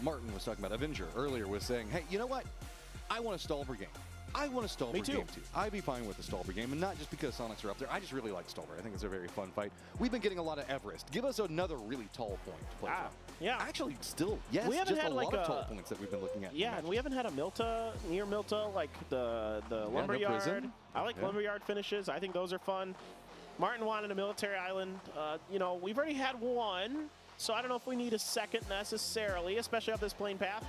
Martin was talking about Avenger earlier, was saying, hey, you know what? I want a Stallbearer game. I want a Stallbearer game too. I'd be fine with the Stallbearer game, and not just because Sonics are up there. I just really like Stallbearer. I think it's a very fun fight. We've been getting a lot of Everest. Give us another really tall point to play from. Yeah. Actually, still, yes, we haven't just had a lot of tall points that we've been looking at. Yeah, and we haven't had a Milta, near Milta, like the Lumberyard. I like Lumberyard finishes. I think those are fun. Martin wanted a military island. You know, we've already had one, so I don't know if we need a second necessarily, especially up this plane path.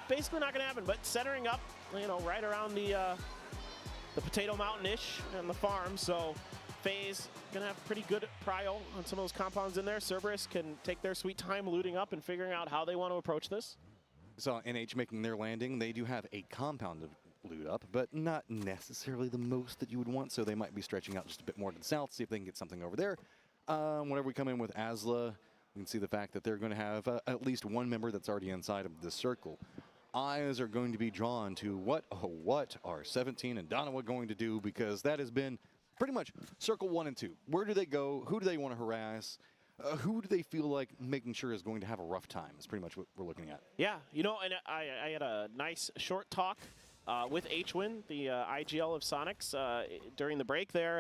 Basically not going to happen, but centering up, you know, right around the Potato Mountain-ish and the farm, so FaZe going to have pretty good prio on some of those compounds in there. Cerberus can take their sweet time looting up and figuring out how they want to approach this. Saw NH making their landing. They do have a compound to loot up, but not necessarily the most that you would want, so they might be stretching out just a bit more to the south, see if they can get something over there. Whenever we come in with Asla, you can see the fact that they're going to have at least one member that's already inside of the circle. Eyes are going to be drawn to what are 17 and Donawa going to do, because that has been pretty much circle 1 and 2. Where do they go? Who do they want to harass? who do they feel like making sure is going to have a rough time is pretty much what we're looking at. Yeah, you know, and I had a nice short talk with H-Win, the IGL of Sonics, during the break there,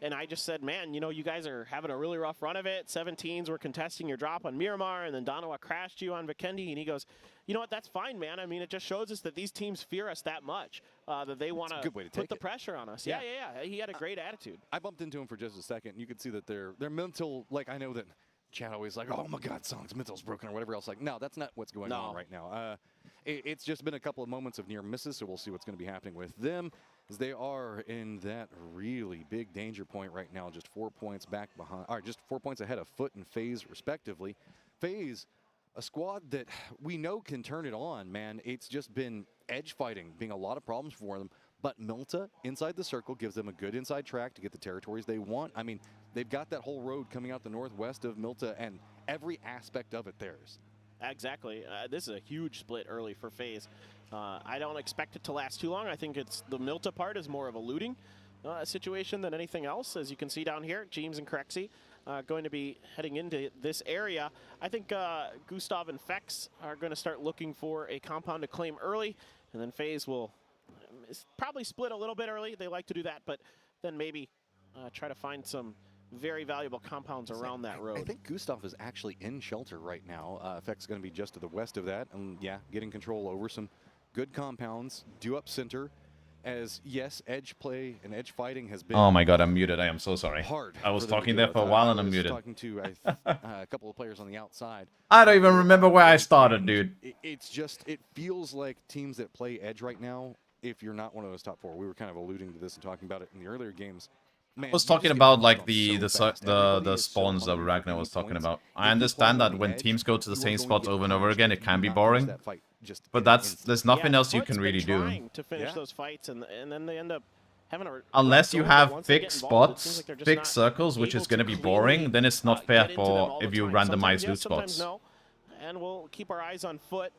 and I just said, man, you know, you guys are having a really rough run of it. 17s were contesting your drop on Miramar, and then Donawa crashed you on Vikendi, and he goes, you know what, that's fine, man. I mean, it just shows us that these teams fear us that much, that they want to put the pressure on us. Yeah. He had a great attitude. I bumped into him for just a second. You could see that their mental, like, I know that Chad always like, oh my God, Sonic's mental's broken or whatever else. Like, no, that's not what's going on right now. It's just been a couple of moments of near misses, so we'll see what's going to be happening with them, as they are in that really big danger point right now, just 4 points back behind, or just 4 points ahead of Foot and FaZe respectively. FaZe, a squad that we know can turn it on, man. It's just been edge fighting being a lot of problems for them. But Milta inside the circle gives them a good inside track to get the territories they want. I mean, they've got that whole road coming out the northwest of Milta and every aspect of it theirs. Exactly. This is a huge split early for FaZe. I don't expect it to last too long. I think it's the Milta part is more of a looting situation than anything else. As you can see down here, James and Crexy going to be heading into this area. I think Gustav and Fex are going to start looking for a compound to claim early, and then FaZe will probably split a little bit early. They like to do that, but then maybe try to find some very valuable compounds around that road. I think Gustav is actually in shelter right now. Fex going to be just to the west of that, and yeah, getting control over some good compounds. Due up center, as yes, edge play and edge fighting has been. Oh my God, I'm muted. I am so sorry. Hard. I was talking there for a while and I'm muted. Talking to a couple of players on the outside. I don't even remember where I started, dude. It's just, it feels like teams that play edge right now, if you're not one of those top four, we were kind of alluding to this and talking about it in the earlier games. Man, I was talking about like the spawns that Ragnar was talking about. I understand that when teams go to the same spots over and over again, it can be boring. But there's nothing else you can really do. To finish those fights, and then they end up having a unless you have fixed spots, fixed circles, which is going to be boring, then it's not fair for if you randomize loot spots. No. And we'll keep our eyes on Foot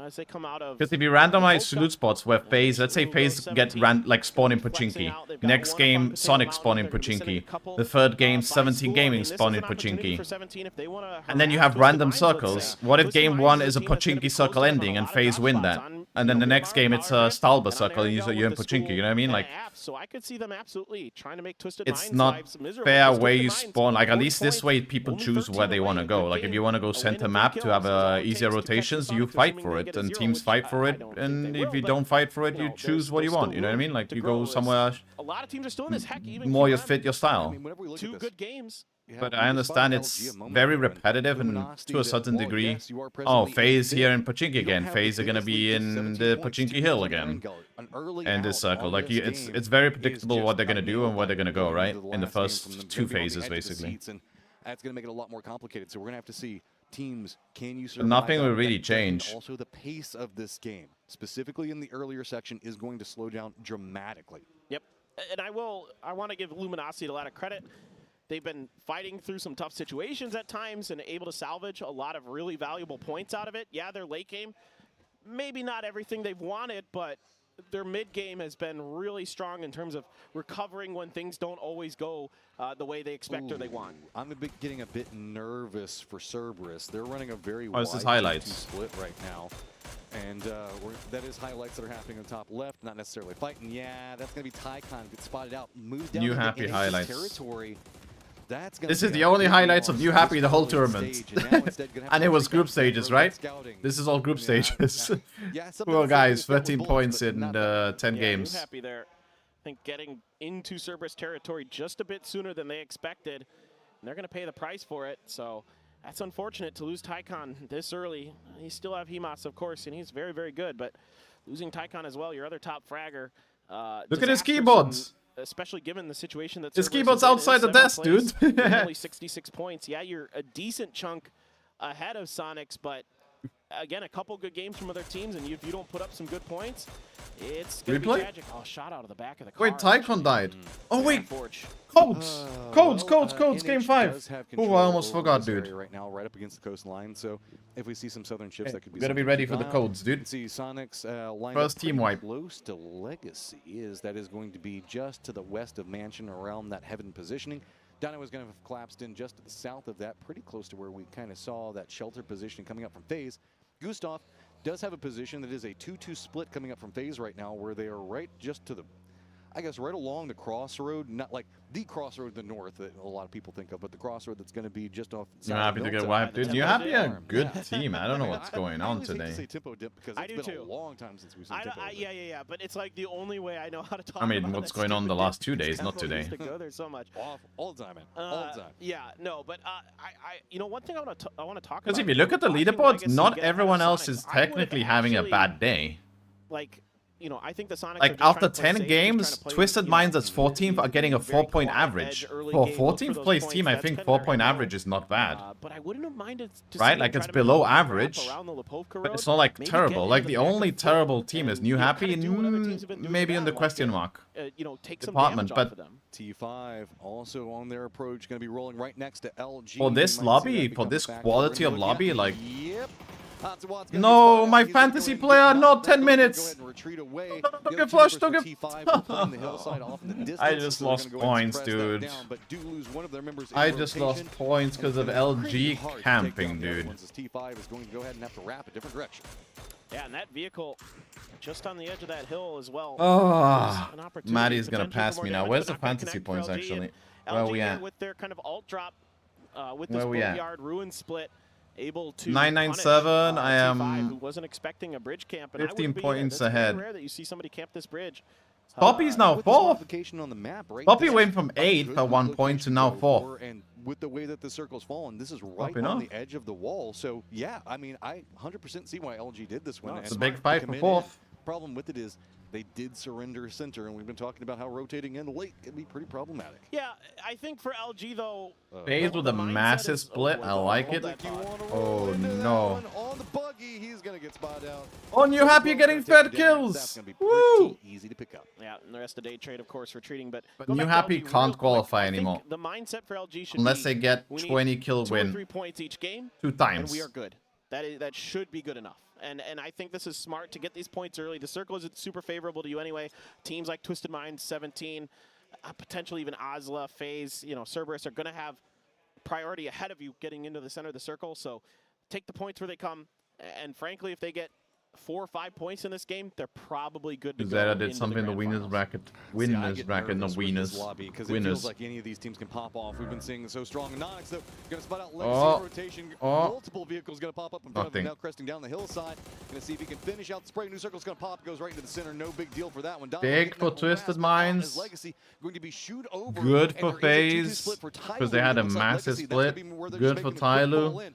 as they come out of. Because if you randomize loot spots where FaZe, let's say FaZe get like spawn in Pochinki. Next game, Sonic spawn in Pochinki. The third game, 17 Gaming spawn in Pochinki. And then you have random circles. What if game 1 is a Pochinki circle ending and FaZe win that? And then the next game it's a Stalba circle and you're in Pochinki, you know what I mean? Like, so I could see them absolutely trying to make Twisted it's Minds not fair where you spawn. Like, at least this way people choose where they want to go. Like, if you want to go center map to have easier rotations, you fight for it and teams fight for it. And if you don't fight for it, you choose what you want, you know what I mean? Like, you go somewhere a lot of teams are still in this. Heck, even more you fit your style. two good games. But I understand it's very repetitive and to a certain degree. Oh, FaZe here in Pochinki again. FaZe are gonna be in the Pochinki Hill again. And this circle. Like, it's very predictable what they're gonna do and where they're gonna go, right? In the first two phases, basically. That's gonna make it a lot more complicated. So we're gonna have to see teams, can you survive? Nothing will really change. Also, the pace of this game, specifically in the earlier section, is going to slow down dramatically. Yep. And I want to give Luminosity a lot of credit. They've been fighting through some tough situations at times and able to salvage a lot of really valuable points out of it. Yeah, their late game, maybe not everything they've wanted, but their mid game has been really strong in terms of recovering when things don't always go the way they expect or they want. I'm getting a bit nervous for Cerberus. They're running a very wide highlights split right now. And that is highlights that are happening on the top left, not necessarily fighting. Yeah, that's going to be Tycon. Gets spotted out, moves down New Happy highlights. Territory. This is the only highlights of New Happy the whole tournament. And it was group stages, right? This is all group stages. Poor guys, 13 points in 10 games. New Happy there. I think getting into Cerberus territory just a bit sooner than they expected. And they're going to pay the price for it. So that's unfortunate to lose Tycon this early. You still have Hemas, of course, and he's very, very good. But losing Tycon as well, your other top fragger. Look at his keyboards. Especially given the situation that his keyboard's outside the desk, dude. Only 66 points. Yeah, you're a decent chunk ahead of Sonics, but again, a couple good games from other teams, and if you don't put up some good points, it's gonna be tragic. Oh, shot out of the back of the car. Wait, Tycon died. Oh wait, Codes, game 5. Oh, I almost forgot, dude. Right now, right up against the coastline. So if we see some southern ships, that could be. Gotta be ready for the Codes, dude. See Sonic's first team wipe. Close to Legacy that is going to be just to the west of Mansion, around that heaven positioning. Dino is going to have collapsed in just to the south of that, pretty close to where we kind of saw that shelter position coming up from FaZe. Gustav does have a position that is a 2-2 split coming up from FaZe right now, where they are right just to the, I guess, right along the crossroad, not like the crossroad to the north that a lot of people think of, but the crossroad that's going to be just off. You're happy to get wiped, dude. You happy a good team. I don't know what's going on today. Say tempo dip because it's been a long time since we've seen tempo dip. Yeah. But it's like the only way I know how to talk. I mean, what's going on the last 2 days, not today. To go there so much. All the time, man. All the time. Yeah, no, but you know, one thing I want to talk about. Because if you look at the leaderboards, not everyone else is technically having a bad day. Like, you know, I think the Sonics like after 10 games, Twisted Minds as 14th are getting a 4-point average. For a 14th place team, I think 4-point average is not bad. But I wouldn't have minded right? Like it's below average, but it's not like terrible. Like the only terrible team is New Happy, maybe in the question mark department. But T5 also on their approach, going to be rolling right next to LG. For this lobby, for this quality of lobby, like. No, my fantasy player, not 10 minutes. Don't get flushed, don't get... I just lost points, dude. I just lost points because of LG camping, dude. T5 is going to go ahead and have to wrap a different direction. Yeah, and that vehicle just on the edge of that hill as well. Oh, Maddie's going to pass me now. Where's the fantasy points, actually? Where are we at? With their kind of alt drop, with this Boatyard ruin split. Able to 997. I am. Who wasn't expecting a bridge camp, and 15 points ahead. Rare that you see somebody camp this bridge. Poppy's now 4th. On the map, right? Poppy went from 8th at 1 point to now 4th. And with the way that the circle's fallen, this is right on the edge of the wall. So yeah, I mean, I 100% see why LG did this one. It's a big fight for 4th. Problem with it is they did surrender center, and we've been talking about how rotating in late can be pretty problematic. Yeah, I think for LG though, FaZe with a massive split. I like it. Oh no! On the buggy, he's gonna get spotted out. Oh, New Happy getting fed kills. That's gonna be Woo! Easy to pick up. Yeah, and the rest of Day Trade, of course, retreating. But New Happy can't qualify anymore the mindset for LG should unless they get 20 kill win. 2 or 3 points each game. 2 times. And we are good. That should be good enough. And I think this is smart to get these points early. The circle is super favorable to you anyway. Teams like Twisted Minds, 17, potentially even Ozla, FaZe, you know, Cerberus are going to have priority ahead of you getting into the center of the circle. So take the points where they come. And frankly, if they get 4 or 5 points in this game, they're probably good to go. Zeta did something in the winners bracket. Winners bracket, not winners. Because it feels like any of these teams can pop off. We've been seeing so strong. Nonyx, though, going to spot out Legacy rotation. Multiple vehicles going to pop up in front of him. Now cresting down the hillside. Going to see if he can finish out the spray. New circle's going to pop. Goes right into the center. No big deal for that one. Big for Twisted Minds. Legacy going to be shoot over. Good for FaZe because they had a massive split. Good for Tyloo.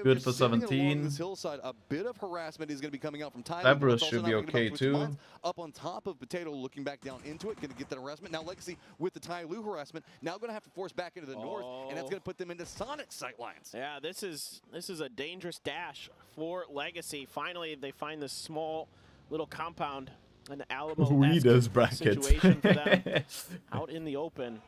Good for 17. This hillside, a bit of harassment is going to be coming out from Tyler. Cerberus should be okay too. Up on top of Potato, looking back down into it, going to get that harassment. Now Legacy with the Tyloo harassment, now going to have to force back into the north, and that's going to put them into Sonic sight lines. Yeah, this is a dangerous dash for Legacy. Finally, they find this small little compound, an Alamo situation for them out in the open,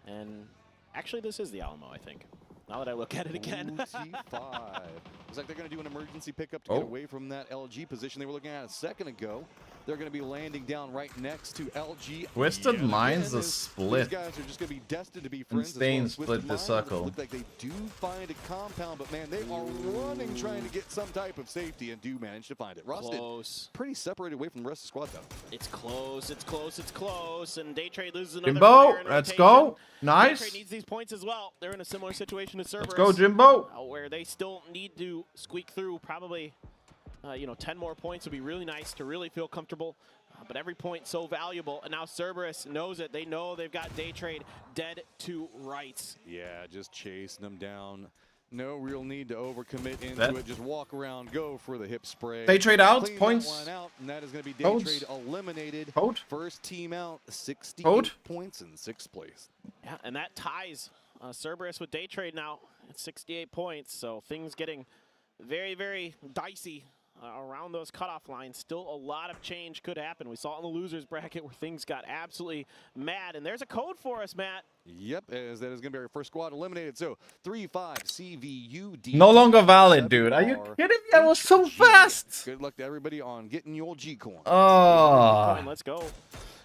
and actually this is the Alamo, I think. Now that I look at it again. T5. Looks like they're going to do an emergency pickup to get away from that LG position they were looking at a second ago. They're going to be landing down right next to LG. Twisted Minds is split. These guys are just going to be destined to be friends. Insane split the circle. Look like they do find a compound, but man, they are running trying to get some type of safety and do manage to find it. Rusted, close. Pretty separated away from the rest of the squad though. It's close, it's close, it's close, and Day Trade loses another Jimbo, let's go. Nice. Day Trade needs these points as well. They're in a similar situation to Cerberus. Let's go, Jimbo. Where they still need to squeak through probably, 10 more points would be really nice to really feel comfortable. But every point so valuable, and now Cerberus knows it. They know they've got Day Trade dead to rights. Yeah, just chasing them down. No real need to overcommit into it. Just walk around, go for the hip spray. Day Trade out, clean points. That one out, and that is going to be Day Trade eliminated. First team out, 68 points in 6th place. Yeah, and that ties Cerberus with Day Trade now at 68 points. So things getting very, very dicey. Around those cutoff lines. Still a lot of change could happen. We saw it in the losers bracket where things got absolutely mad. And there's a code for us, Matt. Yep, as that is going to be our first squad eliminated. So 3-5 CVUD. No longer valid, dude. Are you kidding me? That was so fast. Good luck to everybody on getting your G coin. Oh. Let's go.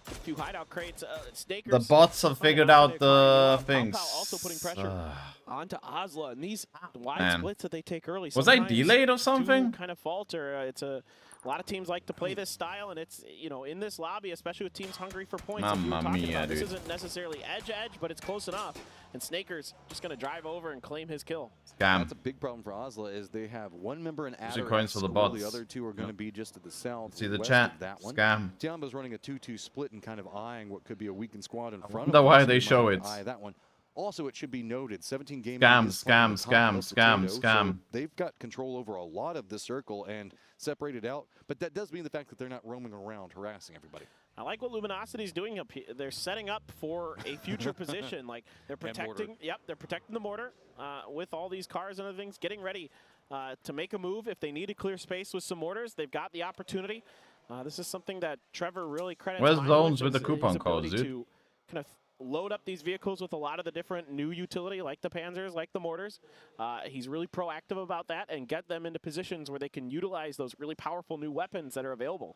A few hideout crates. Snakers. The bots have figured out the things. Also putting pressure onto Osla, and these wide Man. splits that they take early. Was I delayed or something? Kind of falter. It's a lot of teams like to play this style, and it's in this lobby, especially with teams hungry for points. Like we were talking about, this isn't necessarily edge, but it's close enough. And Snakers just gonna drive over and claim his kill. Scam. That's a big problem for Osla is they have one member in Adder. Coins for the bots. The other two are going to be just to the south. See the west chat. of that one. Scam. Tiamba's running a 2-2 split and kind of eyeing what could be a weakened squad in front of wonder him. why So they he show might it. eye that one. Also, it should be noted, 17 game Scam. They've got control over a lot of the circle and separated out, but that does mean the fact that they're not roaming around harassing everybody. I like what Luminosity's doing up here. They're setting up for a future position. Like they're protecting. Yep, they're protecting the mortar with all these cars and other things, getting ready to make a move if they need to clear space with some mortars. They've got the opportunity. This is something that Trevor really credits. Where's zones with the coupon codes, dude? To kind of load up these vehicles with a lot of the different new utility, like the Panzers, like the mortars. He's really proactive about that and get them into positions where they can utilize those really powerful new weapons that are available.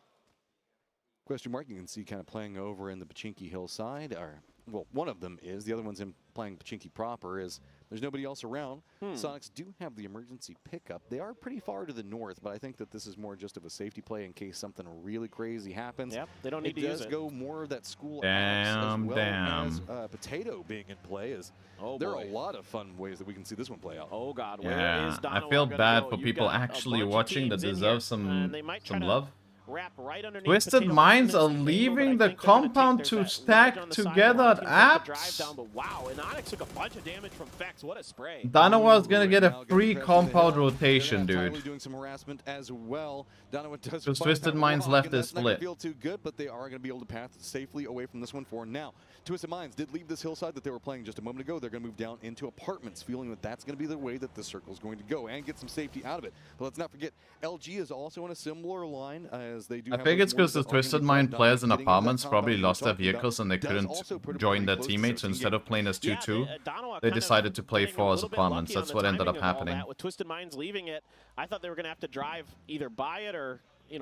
Question mark, you can see kind of playing over in the Pachinki hillside, or well, one of them is. The other one's in playing Pachinki proper. Is there's nobody else around. Sonics do have the emergency pickup. They are pretty far to the north, but I think that this is more just of a safety play in case something really crazy happens. Yep, they don't need to use it. It does go more of that school as well as Potato being in play. Is there are a lot of fun ways that we can see this one play out. Oh God, where is Donovan? I feel bad for people actually watching that deserve some love. Wrap right underneath Twisted Minds are leaving the compound to stack together at apps. Wow, and Onyx took a bunch of damage from Vex. What a spray. Donovan is gonna get a free compound rotation, dude. Doing some harassment as well. Donovan does because Twisted Minds left this split. Feel too good, but they are going to be able to path safely away from this one for now. Twisted Minds did leave this hillside that they were playing just a moment ago. They're going to move down into apartments, feeling that that's going to be the way that the circle is going to go and get some safety out of it. But let's not forget, LG is also on a similar line as they do. I think it's because the Twisted Mind players in apartments probably lost their vehicles and they couldn't join their teammates. So instead of playing as 2-2, they decided to play 4 as apartments. That's what ended up happening. With Twisted Minds leaving it, I thought they were going to have to drive either buy it or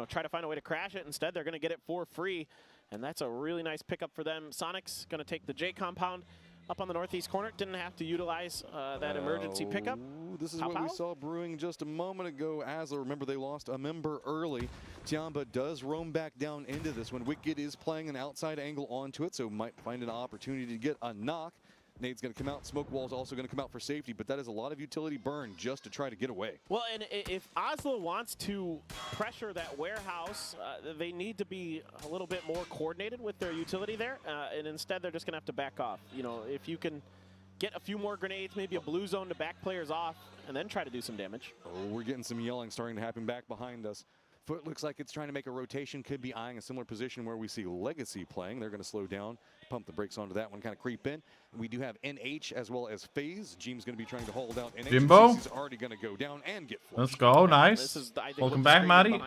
try to find a way to crash it. Instead, they're going to get it for free. And that's a really nice pickup for them. Sonic's going to take the J compound up on the northeast corner. Didn't have to utilize that emergency pickup. This is what we saw brewing just a moment ago. As remember, they lost a member early. Tiamba does roam back down into this one. Wicked is playing an outside angle onto it, so might find an opportunity to get a knock. Nade's going to come out. Smoke Wall's also going to come out for safety, but that is a lot of utility burn just to try to get away. Well, and if Oslo wants to pressure that warehouse, they need to be a little bit more coordinated with their utility there, and instead they're just going to have to back off. You know, if you can get a few more grenades, maybe a blue zone to back players off, and then try to do some damage. Oh, we're getting some yelling starting to happen back behind us. Foot looks like it's trying to make a rotation, could be eyeing a similar position where we see Legacy playing. They're going to slow down, pump the brakes onto that one, kind of creep in. We do have NH as well as FaZe. Jim's going to be trying to hold out. NH Jimbo? He's already going to go down and get flushed. Let's go, nice. Welcome back, Maddie.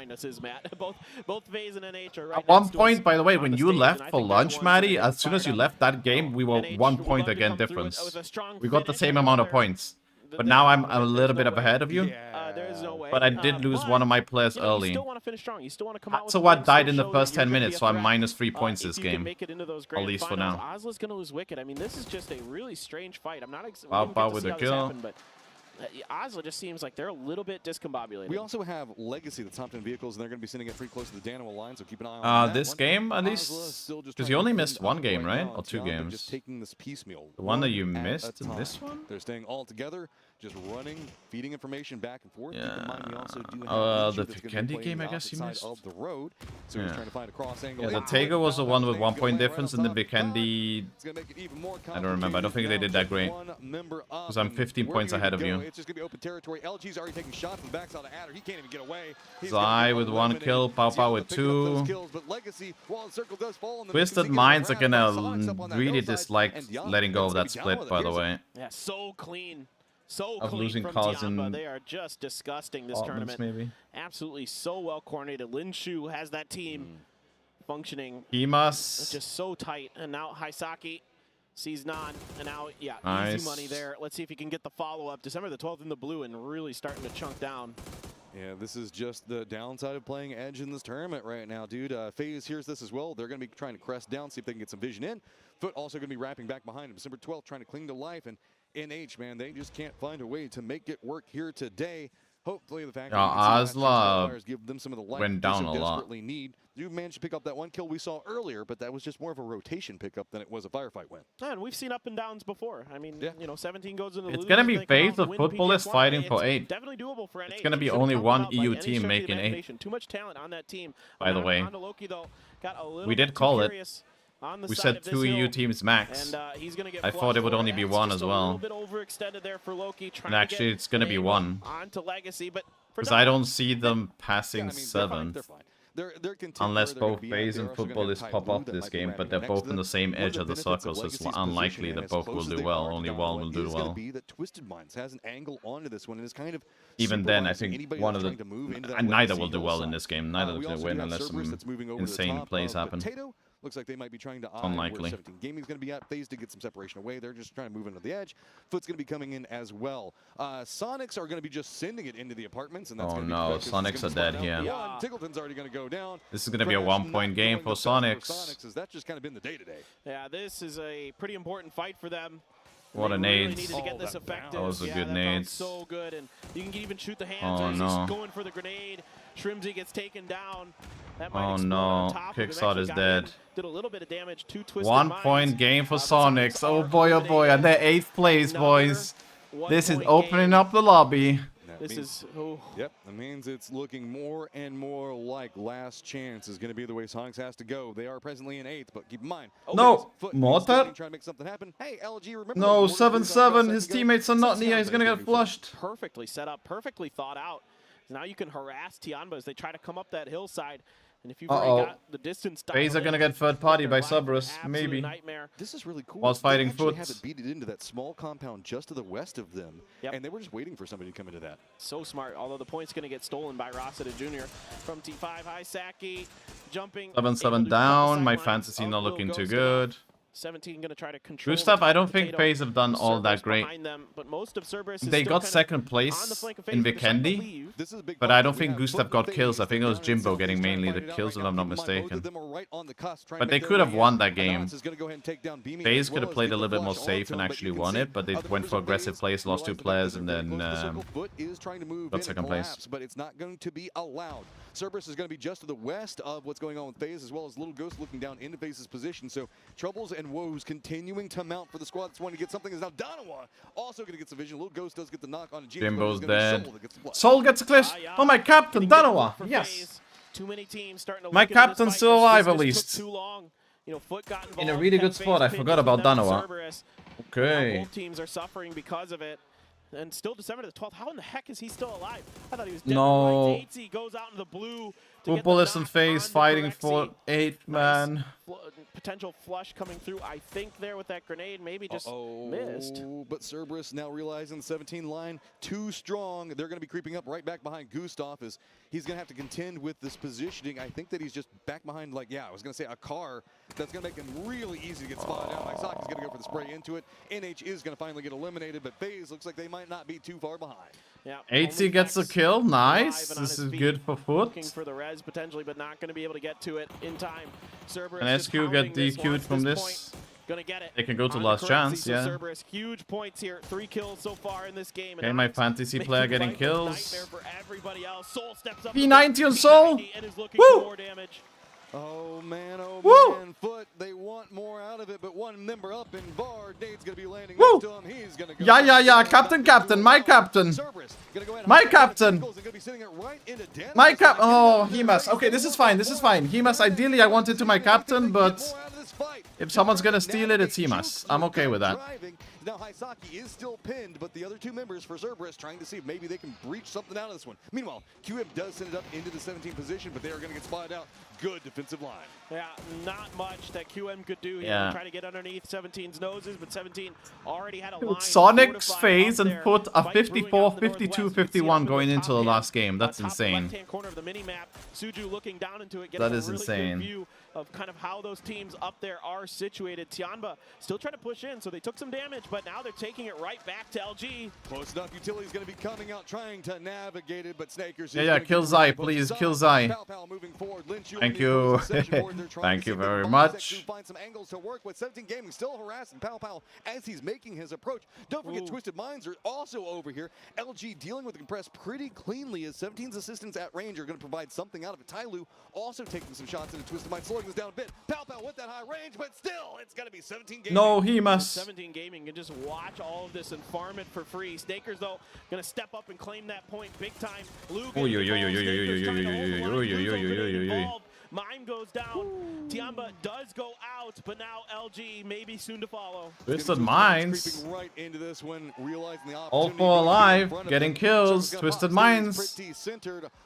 Both FaZe and NH are right At one point, by the way, when you left for lunch, Maddie, as soon as you left that game, we were 1 point again difference. We got the same amount of points. But now I'm a little bit ahead of you. There is no way. But I did lose one of my players early. You still want to finish strong. You still want to come out with So what died in the first 10 minutes, so I'm minus 3 points this game. At least for now. Ozla's going to lose Wicked. I mean, this is just a really strange fight. I'm not Bow with the kill. But Ozla just seems like they're a little bit discombobulated. We also have Legacy that's hopped in vehicles, and they're going to be sending it pretty close to the Danoa line, so keep an eye on that this one. game, at least? Because you only missed one game, right? Or 2 games? Just taking this piecemeal. The one that you missed in this one? They're staying all together, just running, feeding information back and forth. Yeah. Keep in mind we also do have the Vikendi game, I guess you missed. Of the road, so he's trying to find a cross angle. Yeah, the Tego was the one with 1 point difference, and the Vikendi, I don't remember. I don't think they did that great. Because I'm 15 points ahead of you. It's just going to be open territory. LG's already taking shots from the backside of Adder. He can't even get away. Zai with 1 kill, Pao with 2. Twisted Minds are gonna really dislike letting go of that split, by the way. Yeah, so clean. So of clean losing from cause Tiamba. in They are just disgusting this tournament. Maybe. Absolutely so well coordinated. Lin Shu has that team functioning. Himas. Just so tight. And now Haisaki sees Nan. And now, yeah, nice. Easy money there. Let's see if he can get the follow-up. December the 12th in the blue and really starting to chunk down. Yeah, this is just the downside of playing Edge in this tournament right now, dude. FaZe hears this as well. They're going to be trying to crest down, see if they can get some vision in. Foot also going to be wrapping back behind him. December 12th trying to cling to life. And NH, man, they just can't find a way to make it work here today. Hopefully the fact that Asla give them some of the life went down a lot. desperately need. You managed to pick up that one kill we saw earlier, but that was just more of a rotation pickup than it was a firefight win. Yeah, and we've seen up and downs before. I mean, you know, 17 goes into the It's gonna be FaZe of footballers fighting for 8. Definitely doable for NH. It's gonna be only one EU team making 8. Too much talent on that team. By the way, Loki, though, got a little we did call it. We said 2 EU teams max. And, he's gonna get I thought it would only be 1 as well. There for Loki, and actually, it's gonna be 1. Onto Legacy, but because I don't see them passing 7th. Unless both FaZe and footballers pop off this game, but they're both in the same edge of the circle, so it's unlikely that both will do well. Only one will do well. Even then, I think one of the neither will do well in this game. Neither will win unless some insane plays happen. Looks like they might be trying to unlikely. 17 Gaming's going to be at FaZe to get some separation away. They're just trying to move into the edge. Foot's going to be coming in as well. Sonics are going to be just sending it into the apartments, and that's oh no, Sonics are dead here. Tickleton's already going to go down. This is going to be a 1-point game for Sonics. That's just kind of been the day-to-day. Yeah, this is a pretty important fight for them. What a nade. That was a good nade. So good, and you can even shoot the hands. Oh no. He's going for the grenade. Shrimsy gets taken down. That oh no, Kickstart is dead. Did a little bit of damage to Twisted 1-point game for Sonics. Oh boy, and they're 8th place, boys. This is opening up the lobby. This is Yep, that means it's looking more and more like last chance is going to be the way Sonics has to go. They are presently in 8th, but keep in mind. No, Mortar. Trying to make something happen. Hey, LG, remember? No, 7-7. His teammates are not near. He's going to get flushed. Perfectly set up, perfectly thought out. Now you can harass Tianba as they try to come up that hillside. And if you've already got the distance, FaZe are gonna get third party by Cerberus, maybe. Nightmare. This is really cool. Whilst fighting Foot. Foot. They have it beat it into that small compound just to the west of them, and they were just waiting for somebody to come into that. So smart. Although the point's gonna get stolen by Rossiter Jr. from T5. Hi, Saki, jumping. 7-7 down. My fantasy not looking too good. 17 going to try to control. Gustav, I don't think FaZe have done all that great. Them, but most of Cerberus is they got second place in Vikendi, but I don't think Gustav got kills. I think it was Jimbo getting mainly the kills, if I'm not mistaken. But they could have won that game. FaZe could have played a little bit more safe and actually won it, but they went for aggressive plays, lost 2 players, and then got second place. But it's not going to be allowed. Cerberus is going to be just to the west of what's going on with FaZe, as well as Little Ghost looking down into FaZe's position. So troubles and woes continuing to mount for the squad that's wanting to get something. Is now Donawa also going to get some vision. Little Ghost does get the knock on Jimbo's dead. Soul gets a cliff. Oh, my captain, Donawa. Yes. Too many teams starting to my captain's still alive at least. Too long. You know, Foot got involved. In a really good spot. I forgot about Donawa. Okay. Both teams are suffering because of it. And still December the 12th. How in the heck is he still alive? I thought he was dead. No. Right. goes out in the blue. Footballers and FaZe fighting for 8th, man. Potential flush coming through, I think, there with that grenade. Maybe just missed. But Cerberus now realizing the 17 line too strong. They're going to be creeping up right back behind Gustav as he's going to have to contend with this positioning. I think that he's just back behind, like, I was going to say a car that's going to make him really easy to get spotted out. Isaki's going to go for the spray into it. NH is going to finally get eliminated, but FaZe looks like they might not be too far behind. Yeah, 80 gets a kill. Nice. This is good for Foot. Looking for the res potentially, but not going to be able to get to it in time. Cerberus and SQ get DQ'd from this. Gonna get it. They can go to last chance, yeah. Cerberus, huge points here. 3 kills so far in this game. Okay, my fantasy player getting kills. For everybody else. Soul steps up. P90 on Soul. And is looking Woo! for more damage. Oh man, Foot, they want more out of it, but one member up in VAR. Nade's gonna be landing next to him. He's gonna go. Yeah, captain, my captain. My captain. My cap. Oh, Hemas. Okay, this is fine. Hemas, ideally, I wanted to my captain, but if someone's gonna steal it, it's Hemas. I'm okay with that. Now Hisaki is still pinned, but the other 2 members for Cerberus trying to see if maybe they can breach something out of this one. Meanwhile, QM does send it up into the 17 position, but they are going to get spotted out. Good defensive line. Yeah, not much that QM could do here. Yeah. Try to get underneath 17's noses, but 17 already had a line. Sonic's FaZe and Foot a 54, 52, 51 going into the last game. That's insane. Left-hand corner of the mini-map. Suju looking down into it. That is insane. of kind of how those teams up there are situated. Tianba still trying to push in, so they took some damage, but now they're taking it right back to LG. Close enough. Utility's going to be coming out trying to navigate it, but Snakers. Yeah, kill Zai, please, kill Zai. Thank you. Thank you very much. Find some angles to work with. 17 Gaming still harassing Pow as he's making his approach. Don't forget, Twisted Minds are also over here. LG dealing with the compress pretty cleanly as 17's assistants at range are going to provide something out of it. Tyloo also taking some shots into Twisted Minds, slowing this down a bit. Pow with that high range, but still, it's going to be 17 Gaming. No, he must. 17 Gaming can just watch all of this and farm it for free. Snakers, though, going to step up and claim that point big time. Lou Mime goes down. Tianba does go out, but now LG maybe soon to follow. Twisted Minds. Right into this one, realizing the all four alive, getting kills. Twisted Minds.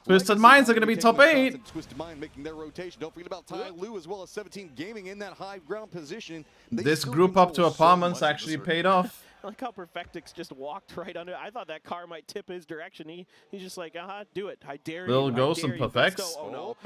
Twisted Minds are going to be top 8. Twisted Mind making their rotation. Don't forget about Tyloo as well as 17 Gaming in that high ground position. This group up to apartments actually paid off. I like how Perfectix just walked right under. I thought that car might tip his direction. He's just like, do it. I dare you. Little Ghost and Perfex. Oh, no.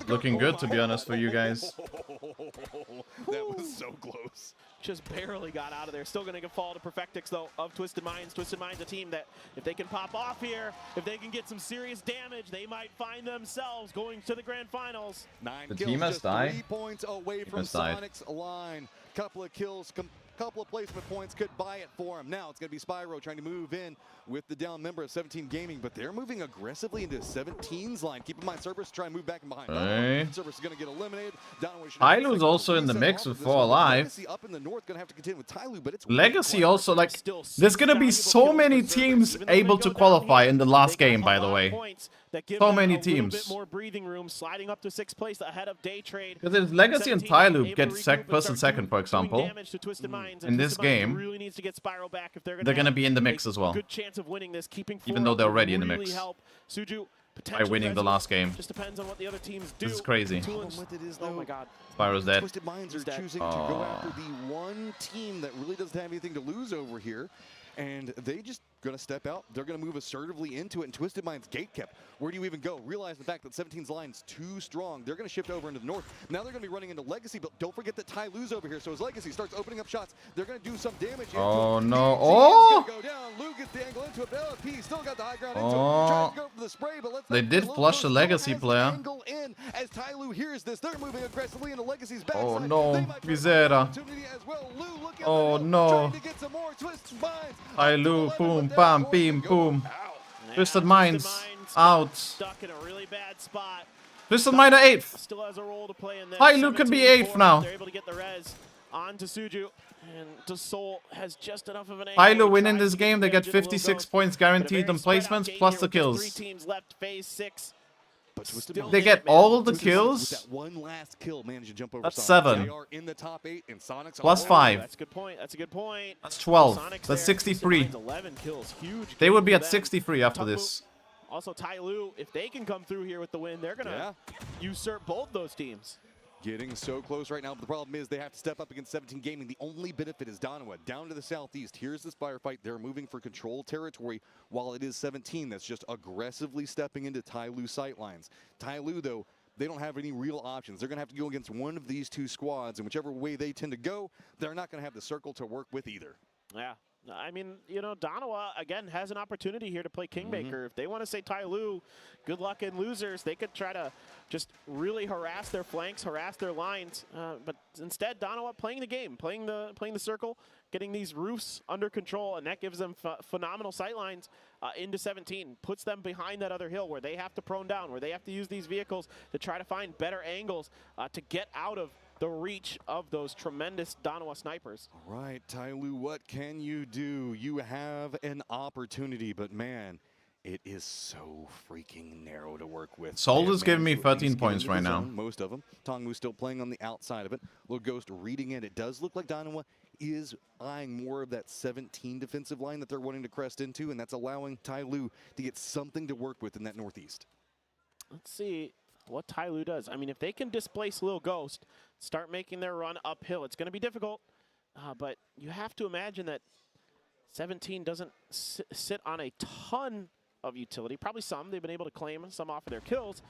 Looking good, to be honest, for you guys. That was so close. Just barely got out of there. Still going to fall to Perfectix, though, of Twisted Minds. Twisted Minds, a team that, if they can pop off here, if they can get some serious damage, they might find themselves going to the grand finals. 9 the kills, team must die. 3 points away from Sonic's line. Couple of kills, couple of placement points could buy it for him. Now it's going to be Spyro trying to move in with the down member of 17 Gaming, but they're moving aggressively into 17's line. Keep in mind, Cerberus trying to move back and behind. Cerberus is going to get eliminated. Tyloo's also in the mix with 4 alive. Up in the north going to have to contend with Tyloo, but it's Legacy also, like, there's going to be so many teams able to qualify in the last game, by the way. So many teams. Bit more breathing room, sliding up to 6th place ahead of Day Trade. Because if Legacy and Tyloo get first and second, for example, in this game, really needs to get Spyro back if they're going to be in the mix as well. Good chance of winning this, keeping even though they're already in the mix. Suju by winning the last game. Just depends on what the other teams do. This is crazy. Oh my god. Spyro's dead. Twisted Minds are choosing to go after the one team that really doesn't have anything to lose over here. And they just going to step out. They're going to move assertively into it. And Twisted Minds gate kept. Where do you even go? Realize the fact that 17's line's too strong. They're going to shift over into the north. Now they're going to be running into Legacy, but don't forget that Tyloo's over here. So as Legacy starts opening up shots, they're going to do some damage. Oh no! Oh! Go down. Lou gets the angle into it. LFP still got the high ground into it. Trying to go for the spray, but let's they did flush the Legacy player. Angle in as Tyloo hears this. They're moving aggressively into Legacy's backside. Oh no! Misera. Oh no! Tyloo, boom, bam, beam, boom. Twisted Minds out. Stuck in a really bad spot. Twisted Mind 8th. Still has a role to play in this. Tyloo could be 8th now. They're able to get the res onto Suju, and Dasol has just enough of an angle. Tyloo winning this game. They get 56 points guaranteed on placements plus the kills. 3 teams left, phase 6. They get all the kills. That one last kill managed to jump over. That's 7. They are in the top 8 and Sonic's plus 5. That's a good point. That's a good point. That's 12. That's 63. 11 kills. Huge. They would be at 63 after this. Also, Tyloo, if they can come through here with the win, they're gonna usurp both those teams. Getting so close right now, but the problem is they have to step up against 17 Gaming. The only benefit is Donowa down to the southeast. Here's this firefight. They're moving for control territory while it is 17 that's just aggressively stepping into Tyloo sightlines. Tyloo, though, they don't have any real options. They're going to have to go against one of these 2 squads, and whichever way they tend to go, they're not going to have the circle to work with either. Yeah. I mean, you know, Donowa, again, has an opportunity here to play Kingmaker. If they want to say Tyloo, good luck in losers, they could try to just really harass their flanks, harass their lines. But instead, Donowa playing the game, playing the circle, getting these roofs under control, and that gives them phenomenal sightlines into 17. Puts them behind that other hill where they have to prone down, where they have to use these vehicles to try to find better angles to get out of the reach of those tremendous Donowa snipers. All right, Tyloo, what can you do? You have an opportunity, but man, it is so freaking narrow to work with. Soul is giving me 13 points right now. Most of them. Tongmu still playing on the outside of it. Little Ghost reading it. It does look like Donowa is eyeing more of that 17 defensive line that they're wanting to crest into, and that's allowing Tyloo to get something to work with in that northeast. Let's see what Tyloo does. I mean, if they can displace Lil Ghost, start making their run uphill, it's going to be difficult. But you have to imagine that 17 doesn't sit on a ton of utility. Probably some. They've been able to claim some off of their kills.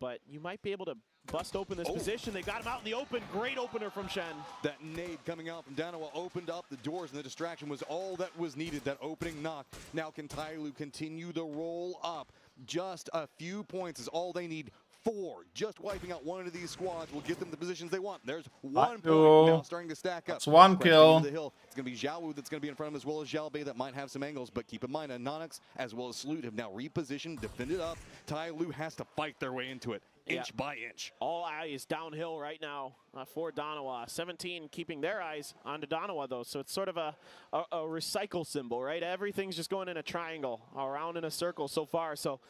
But you might be able to bust open this position. They got him out in the open. Great opener from Shen. That nade coming out from Danawa opened up the doors, and the distraction was all that was needed, that opening knock. Now can Tyloo continue to roll up? Just a few points is all they need. 4. Just wiping out one of these squads will get them the positions they want. There's 1 point now starting to stack up. That's 1 kill. The hill. It's going to be Zhao Wu that's going to be in front of him, as well as Zhao Bei that might have some angles. But keep in mind, Anonix as well as Salute have now repositioned, defended up. Tyloo has to fight their way into it, inch by inch. All eyes downhill right now for Danawa. 17 keeping their eyes onto Danawa, though. So it's sort of a recycle symbol, right? Everything's just going in a triangle, around in a circle so far. So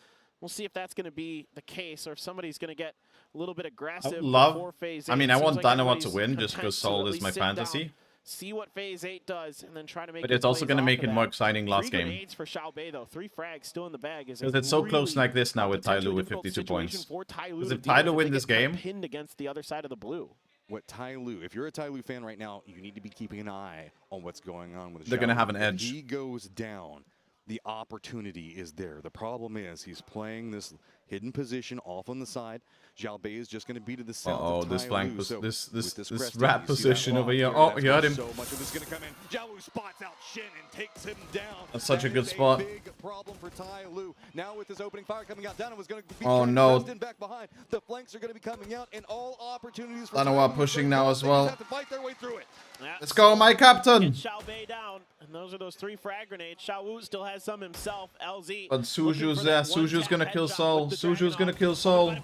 we'll see if that's going to be the case, or if somebody's going to get a little bit aggressive before phase 8. I mean, I want like Danawa to win just because Soul is my fantasy. Down, see what phase 8 does, and then try to make. But it's also going to make it more exciting last game. 3 grenades for Xiao Bei, though. 3 frags still in the bag. Because it's so close like this now with Tyloo with 52 points. Because if Tyloo win this game, pinned against the other side of the blue. What Tyloo, if you're a Tyloo fan right now, you need to be keeping an eye on what's going on with. They're going to have an edge. If he goes down, the opportunity is there. The problem is he's playing this hidden position off on the side. Zhao Bei is just going to be to the south. Oh, of this flank, so this crest, rat position over here. Oh, he heard him. So much of this is going to come in. Zhao Wu spots out Shin and takes him down. That's such a good spot. Big problem for Tyloo. Now with this opening fire coming out, Danawa was going to be back behind. The flanks are going to be coming out, and all opportunities for Danawa pushing now as well. Have to fight their way through it. Let's go, my captain. Xiao Bei down, and those are those 3 frag grenades. Xiao Wu still has some himself. LZ. But Suju's there. Suju's gonna kill Soul. Suju's gonna kill Soul.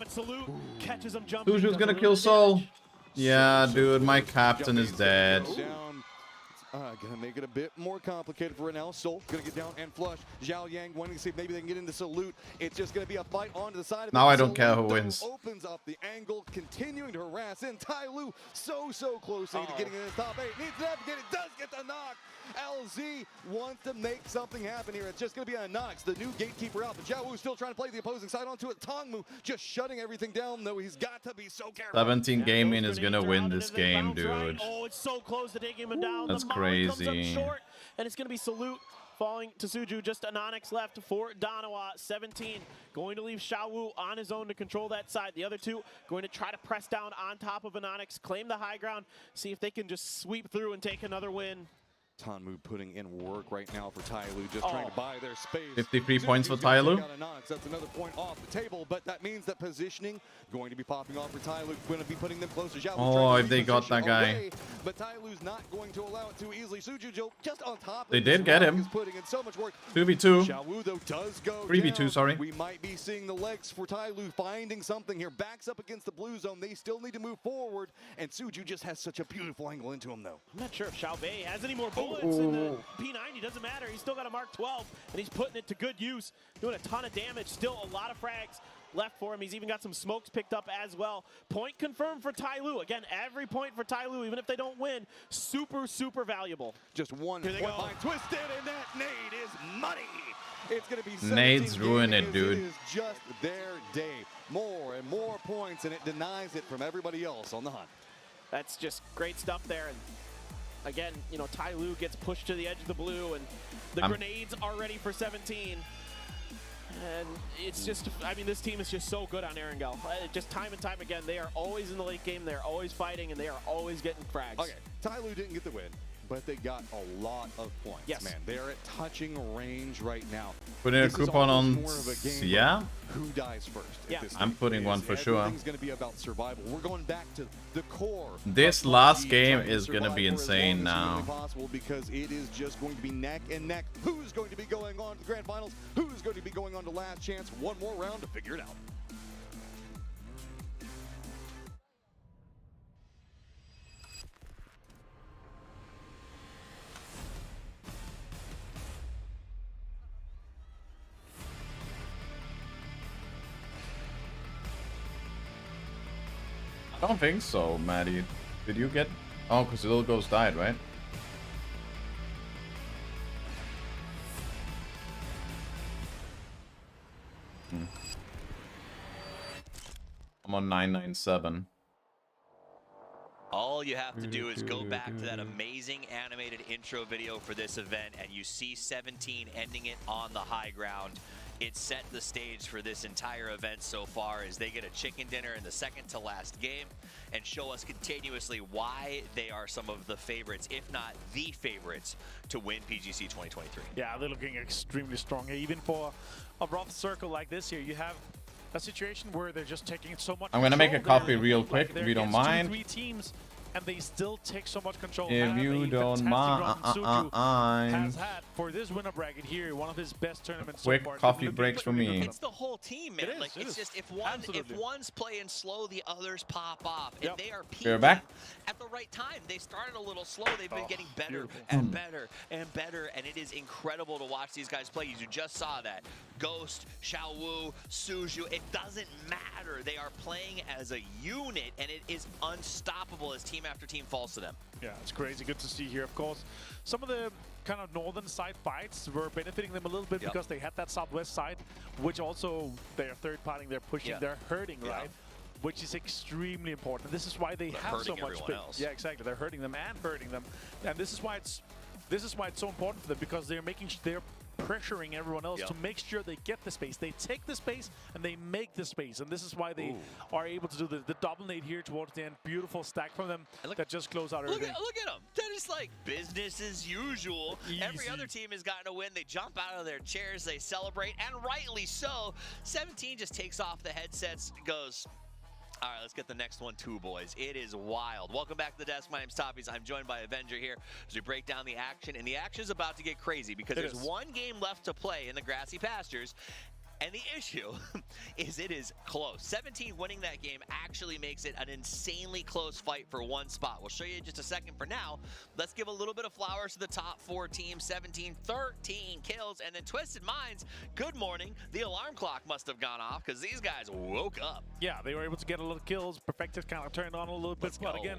Suju's gonna kill Soul. Yeah, dude, my captain is dead. Gonna make it a bit more complicated for Renel. Soul gonna get down and flush. Zhao Yang wanting to see if maybe they can get into Salute. It's just gonna be a fight onto the side of now I don't care who wins. Opens up the angle, continuing to harass in. Tyloo so close to getting in his top 8. Needs to navigate it, does get the knock. LZ wants to make something happen here. It's just going to be Anonix, the new gatekeeper out. But Zhao Wu still trying to play the opposing side onto it. Tongmu just shutting everything down, though. He's got to be so careful. 17 Gaming is going to win this game, dude. Right. Oh, it's so close to taking him down. That's the crazy. Comes up short, and it's going to be Salute falling to Suju. Just Anonix left for Danawa. 17 going to leave Xiao Wu on his own to control that side. The other 2 going to try to press down on top of Anonix, claim the high ground, see if they can just sweep through and take another win. Tongmu putting in work right now for Tyloo, just trying to buy their space. 53 points for Tyloo. That's another point off the table, but that means that positioning going to be popping off for Tyloo. Going to be putting them closer. Oh, if they got that guy. Away, but Tyloo's not going to allow it too easily. Suju just on top of they did get him. Putting in so much work. 2v2. Xiao Wu, though, does go 3v2, down. sorry. We might be seeing the legs for Tyloo finding something here. Backs up against the blue zone. They still need to move forward, and Suju just has such a beautiful angle into him, though. I'm not sure if Xiao Bei has any more bullets in the P90. Doesn't matter. He's still got a Mark 12, and he's putting it to good use. Doing a ton of damage. Still a lot of frags left for him. He's even got some smokes picked up as well. Point confirmed for Tyloo. Again, every point for Tyloo, even if they don't win, super valuable. Just 1 point line twisted, and that nade is money. It's going to be nades ruin it, dude. It is just their day. More and more points, and it denies it from everybody else on the hunt. That's just great stuff there. And again, you know, Tyloo gets pushed to the edge of the blue, and the grenades are ready for 17. And it's just, I mean, this team is just so good on Erangel. Just time and time again, they are always in the late game, they're always fighting, and they are always getting frags. Okay, Tyloo didn't get the win, but they got a lot of points. Yes. Man, they're at touching range right now. Putting a coupon on, yeah? Who dies first? Yeah. I'm putting one for sure. Everything's going to be about survival. We're going back to the core. This last game is going to be insane now. Possible because it is just going to be neck and neck. Who's going to be going on to the grand finals? Who's going to be going on to last chance? One more round to figure it out. I don't think so, Maddie. Did you get... Oh, because Little Ghost died, right? I'm on 997. All you have to do is go back to that amazing animated intro video for this event, and you see 17 ending it on the high ground. it set the stage for this entire event so far as they get a chicken dinner in the second to last game and show us continuously why they are some of the favorites, if not the favorites, to win PGC 2023. Yeah, they're looking extremely strong. Even for a rough circle like this here, you have a situation where they're just taking so much I'm gonna make a control. copy real quick if you don't mind. 2-3 teams, and they still take so much control. If you don't mind. Has had for this winner bracket here one of his best tournaments Quick so far. coffee breaks for me. It's the whole team, man. It's just if one's playing slow, the others pop off, and they are peaking back. at the right time. They started a little slow. They've been getting better and better and better, and it is incredible to watch these guys play. You just saw that. Ghost, Xiaowu, Suju, it doesn't matter. They are playing as a unit, and it is unstoppable as team after team falls to them. Yeah, it's crazy. Good to see here. Of course, some of the kind of northern side fights were benefiting them a little bit because they had that southwest side, which also they're third partying, they're pushing, they're hurting, right? Which is extremely important. This is why they have so much space. Yeah, exactly. They're hurting them and hurting them, and this is why it's so important for them, because they're pressuring everyone else to make sure they get the space. They take the space and they make the space, and this is why they are able to do the double nade here towards the end. Beautiful stack from them that just close out everything. Look at them. That is like business as usual. Easy. Every other team has gotten a win. They jump out of their chairs, they celebrate, and rightly so. 17 just takes off the headsets, goes, all right, let's get the next one too, boys. It is wild. Welcome back to the desk. My name's Toppies. I'm joined by Avenger here as we break down the action. And the action is about to get crazy because there's one game left to play in the grassy pastures. And the issue is it is close. 17 winning that game actually makes it an insanely close fight for one spot. We'll show you in just a second. For now, let's give a little bit of flowers to the top four teams. 17, 13 kills, and then Twisted Minds, good morning. The alarm clock must have gone off because these guys woke up. Yeah, they were able to get a little kills. Perfected kind of turned on a little bit, but again,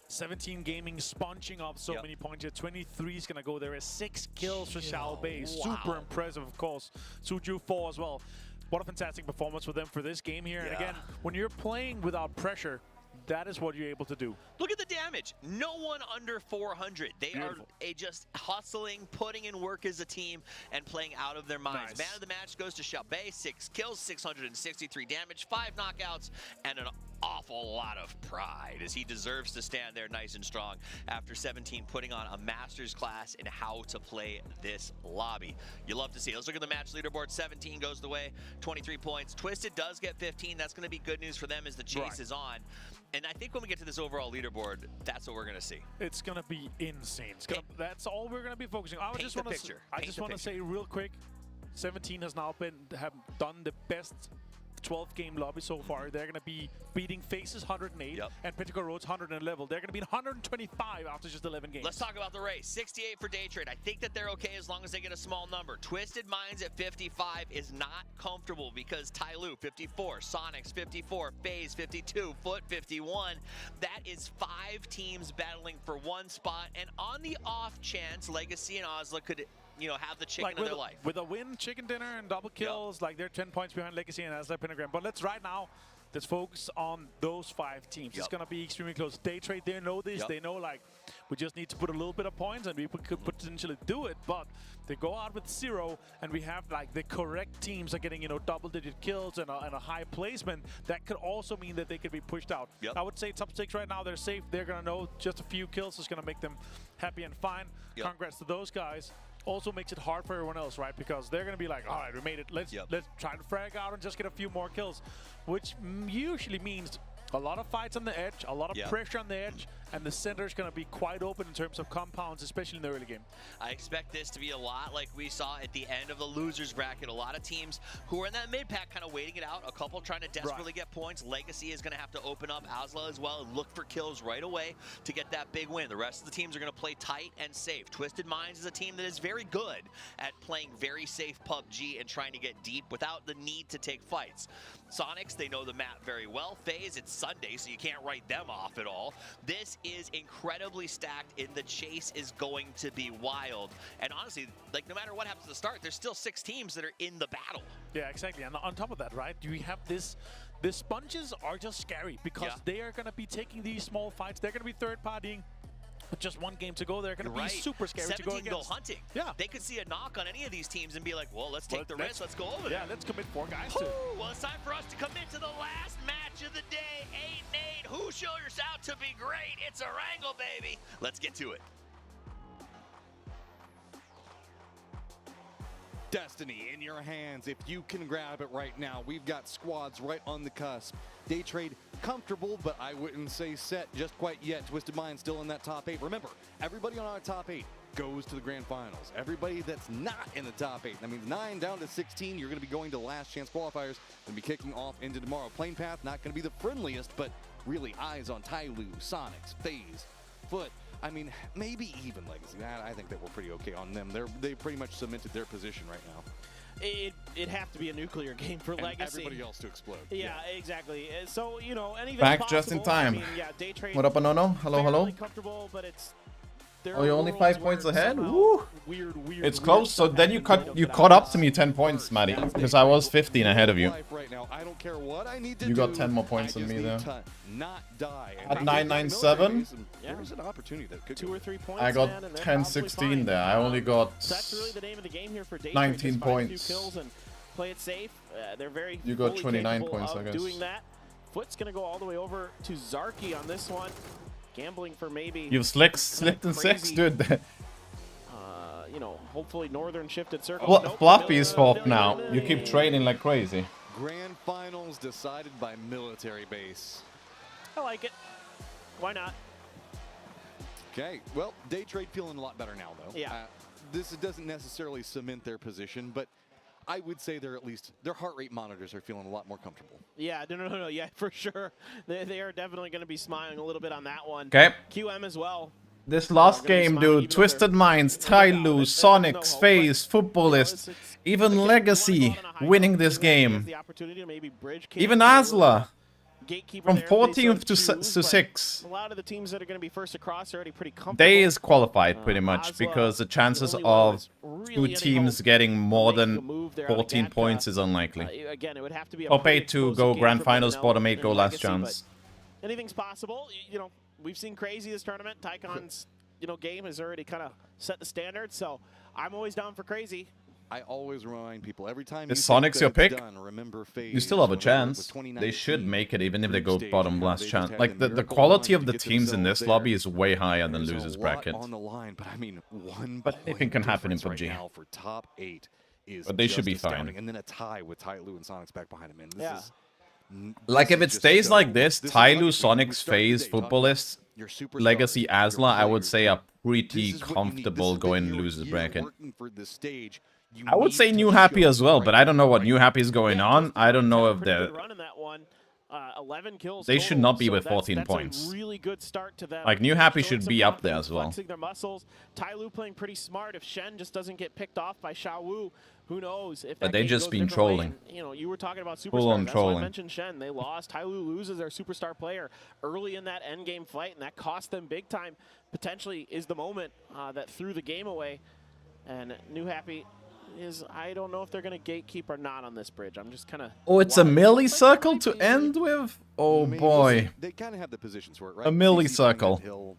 17 Gaming sponging up so many points here. 23 is going to go there as 6 kills for Xiao Bei. Super impressive, of course. Suju 4 as well. What a fantastic performance for them for this game here. And again, when you're playing without pressure, that is what you're able to do. Look at the damage. No one under 400. They are just hustling, putting in work as a team, and playing out of their minds. Man of the match goes to Xiao Bei. 6 kills, 663 damage, 5 knockouts, and an awful lot of pride, as he deserves to stand there nice and strong after 17 putting on a master's class in how to play this lobby. You love to see it. Let's look at the match leaderboard. 17 goes the way, 23 points. Twisted does get 15. That's going to be good news for them as the chase is on. And I think when we get to this overall leaderboard, that's what we're going to see. It's going to be insane. That's all we're going to be focusing on. I just want to say real quick, 17 has now done the best 12th game lobby so far. They're going to be beating Faces 108 and Pentacle Roads 111. They're going to be 125 after just 11 games. Let's talk about the race. 68 for Day Trade. I think that they're okay as long as they get a small number. Twisted Minds at 55 is not comfortable because Tyloo 54, Sonics 54, FaZe 52, Foot 51. That is 5 teams battling for one spot. And on the off chance, Legacy and Osla could have the chicken of their life. With a win, chicken dinner, and double kills, like they're 10 points behind Legacy and Asla Pentagram. But let's focus on those 5 teams. It's going to be extremely close. Day Trade, they know this. They know, like, we just need to put a little bit of points and we could potentially do it. But they go out with 0 and we have, like, the correct teams are getting, double-digit kills and a high placement. That could also mean that they could be pushed out. I would say top 6 right now, they're safe. They're going to know just a few kills is going to make them happy and fine. Congrats to those guys. Also makes it hard for everyone else, right? Because they're going to be like, all right, we made it. Let's try to frag out and just get a few more kills, which usually means a lot of fights on the edge, a lot of pressure on the edge, and the center is going to be quite open in terms of compounds, especially in the early game. I expect this to be a lot like we saw at the end of the losers bracket. A lot of teams who are in that mid-pack kind of waiting it out. A couple trying to desperately get points. Legacy is going to have to open up Asla as well and look for kills right away to get that big win. The rest of the teams are going to play tight and safe. Twisted Minds is a team that is very good at playing very safe PUBG and trying to get deep without the need to take fights. Sonics, they know the map very well. FaZe, it's Sunday, so you can't write them off at all. This is incredibly stacked, and the chase is going to be wild. And honestly, like, no matter what happens at the start, there's still 6 teams that are in the battle. Yeah, exactly. And on top of that, right, you have this. The sponges are just scary because they are going to be taking these small fights. They're going to be third-partying. just one game to go. They're going to be super scary to go 17 against. go hunting. Yeah. They could see a knock on any of these teams and be like, well, let's take the risk. Let's go over there. Yeah, let's commit 4 guys Woo! to. Well, it's time for us to commit to the last match of the day. 8-8. Who shows out to be great? It's a wrangle, baby. Let's get to it. Destiny in your hands if you can grab it right now. We've got squads right on the cusp. Day trade comfortable, but I wouldn't say set just quite yet. Twisted Mind still in that top 8. Remember, everybody on our top 8 goes to the grand finals. Everybody that's not in the top 8, that means 9 down to 16, you're going to be going to last chance qualifiers and be kicking off into tomorrow. Plane path not going to be the friendliest, but really eyes on Tyloo, Sonics, FaZe, Foot. I mean, maybe even Legacy. I think that we're pretty okay on them. They pretty much cemented their position right now. It'd have to be a nuclear game for and Legacy. Everybody else to explode. Yeah, exactly. So, you know, anything Back possible. just in time. I mean, yeah, day trade What up, Anono? Hello, hello. comfortable, but it's Oh, you're only 5 points ahead? somehow Woo! Weird, It's close, so then you caught up to me 10 points, Maddie, because I was 15 ahead of you. You got 10 more points than me there. At 997, There's an opportunity that could 2 or 3 points. I got man, and they're 10-16 there. I only got So that's really the name of the game here for day 19 trade. Just find a few points. kills and play it safe. They're very You got fully 29 capable points, of I guess. doing that. Foot's gonna go all the way over to Zarky on this one. Gambling for maybe. You've slipped in 6, dude. You know, hopefully northern shifted circle. Well, Nope. Fluffy's fault now. You keep trading like crazy. Grand finals decided by military base. I like it. Why not? Okay, well, day trade feeling a lot better now, though. Yeah. This doesn't necessarily cement their position, but I would say they're at least, their heart rate monitors are feeling a lot more comfortable. Yeah, no, yeah, for sure. They are definitely going to be smiling a little bit on that one. Okay. QM as well. This last game, dude, Twisted Minds, Tyloo, Sonics, FaZe, Footballist, even Legacy winning this game. Even Asla from 14th to 6. A lot of the teams that are going to be first across are already pretty comfortable. They is qualified pretty much because the chances of 2 teams getting more than 14 points is unlikely. Again, it would have to be a Top pretty 8 to explosive go game grand for finals, Vanilla bottom 8 and go last Legacy, chance. but anything's possible. You know, we've seen crazy this tournament. Tycon's game has already kind of set the standard, so I'm always down for crazy. I always remind people every time Is Sonics your pick? Remember You still have a chance. They should make it even if they go bottom last chance. Like the quality of the teams in this lobby is way higher than losers bracket. On the line, but I mean, But anything can happen in PUBG. Right now for top 8 is But they should be astounding. fine. And then a tie with Tyloo and Sonics back behind him. And this is Like if it stays like this, Tyloo, Sonics, FaZe, Footballists, Legacy, Asla, I would say are pretty comfortable going losers bracket. I would say New Happy as well, but I don't know what New Happy is going on. I don't know if they're... 11 kills They should total, not be so with that's 14 points. A really good start to them. Like, New Happy Showing should some be up there confidence, as well. flexing their muscles. Tyloo playing pretty smart. If Shen just doesn't get picked off by Xiaowu, who knows? If But that they game just goes been different way. trolling. You know, you were talking about Full on superstars. That's why I trolling. mentioned Shen. They lost. Tyloo loses their superstar player early in that end game fight, and that cost them big time. Potentially is the moment that threw the game away. And New Happy is, I don't know if they're going to gatekeep or not on this bridge. I'm just kind of... Oh, it's a milli circle to end with? Oh boy. They kind of have the positions for it, right? A milli circle.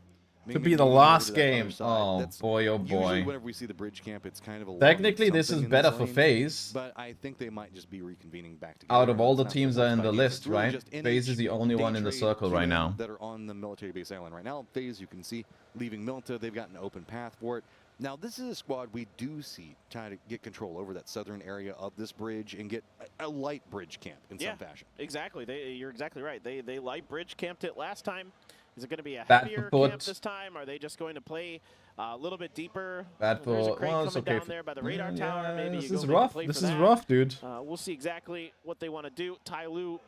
To be the last game. Oh boy, oh Usually boy. whenever we see the bridge camp, it's kind of a Technically, long this is something in better this for lane, FaZe. But I think they might just be reconvening back together. Out of all the It's not teams that are in the fighting. list, It's really right? just FaZe is the only one in the Day circle Trade right now. that are on the military base island right now. FaZe, you can see, leaving Milta, they've got an open path for it. Now, this is a squad we do see trying to get control over that southern area of this bridge and get a light bridge camp in some fashion. Exactly. You're exactly right. They light bridge camped it last time. Is it going to be a Bad heavier for camp Foot. this time? Are they just going to play a little bit deeper? Bad There's a for... crate Well, it's coming okay. down there by the radar Yeah, tower. Maybe this you is go make a rough. play This for is that. rough, dude. We'll see exactly what they want to do. Tyloo,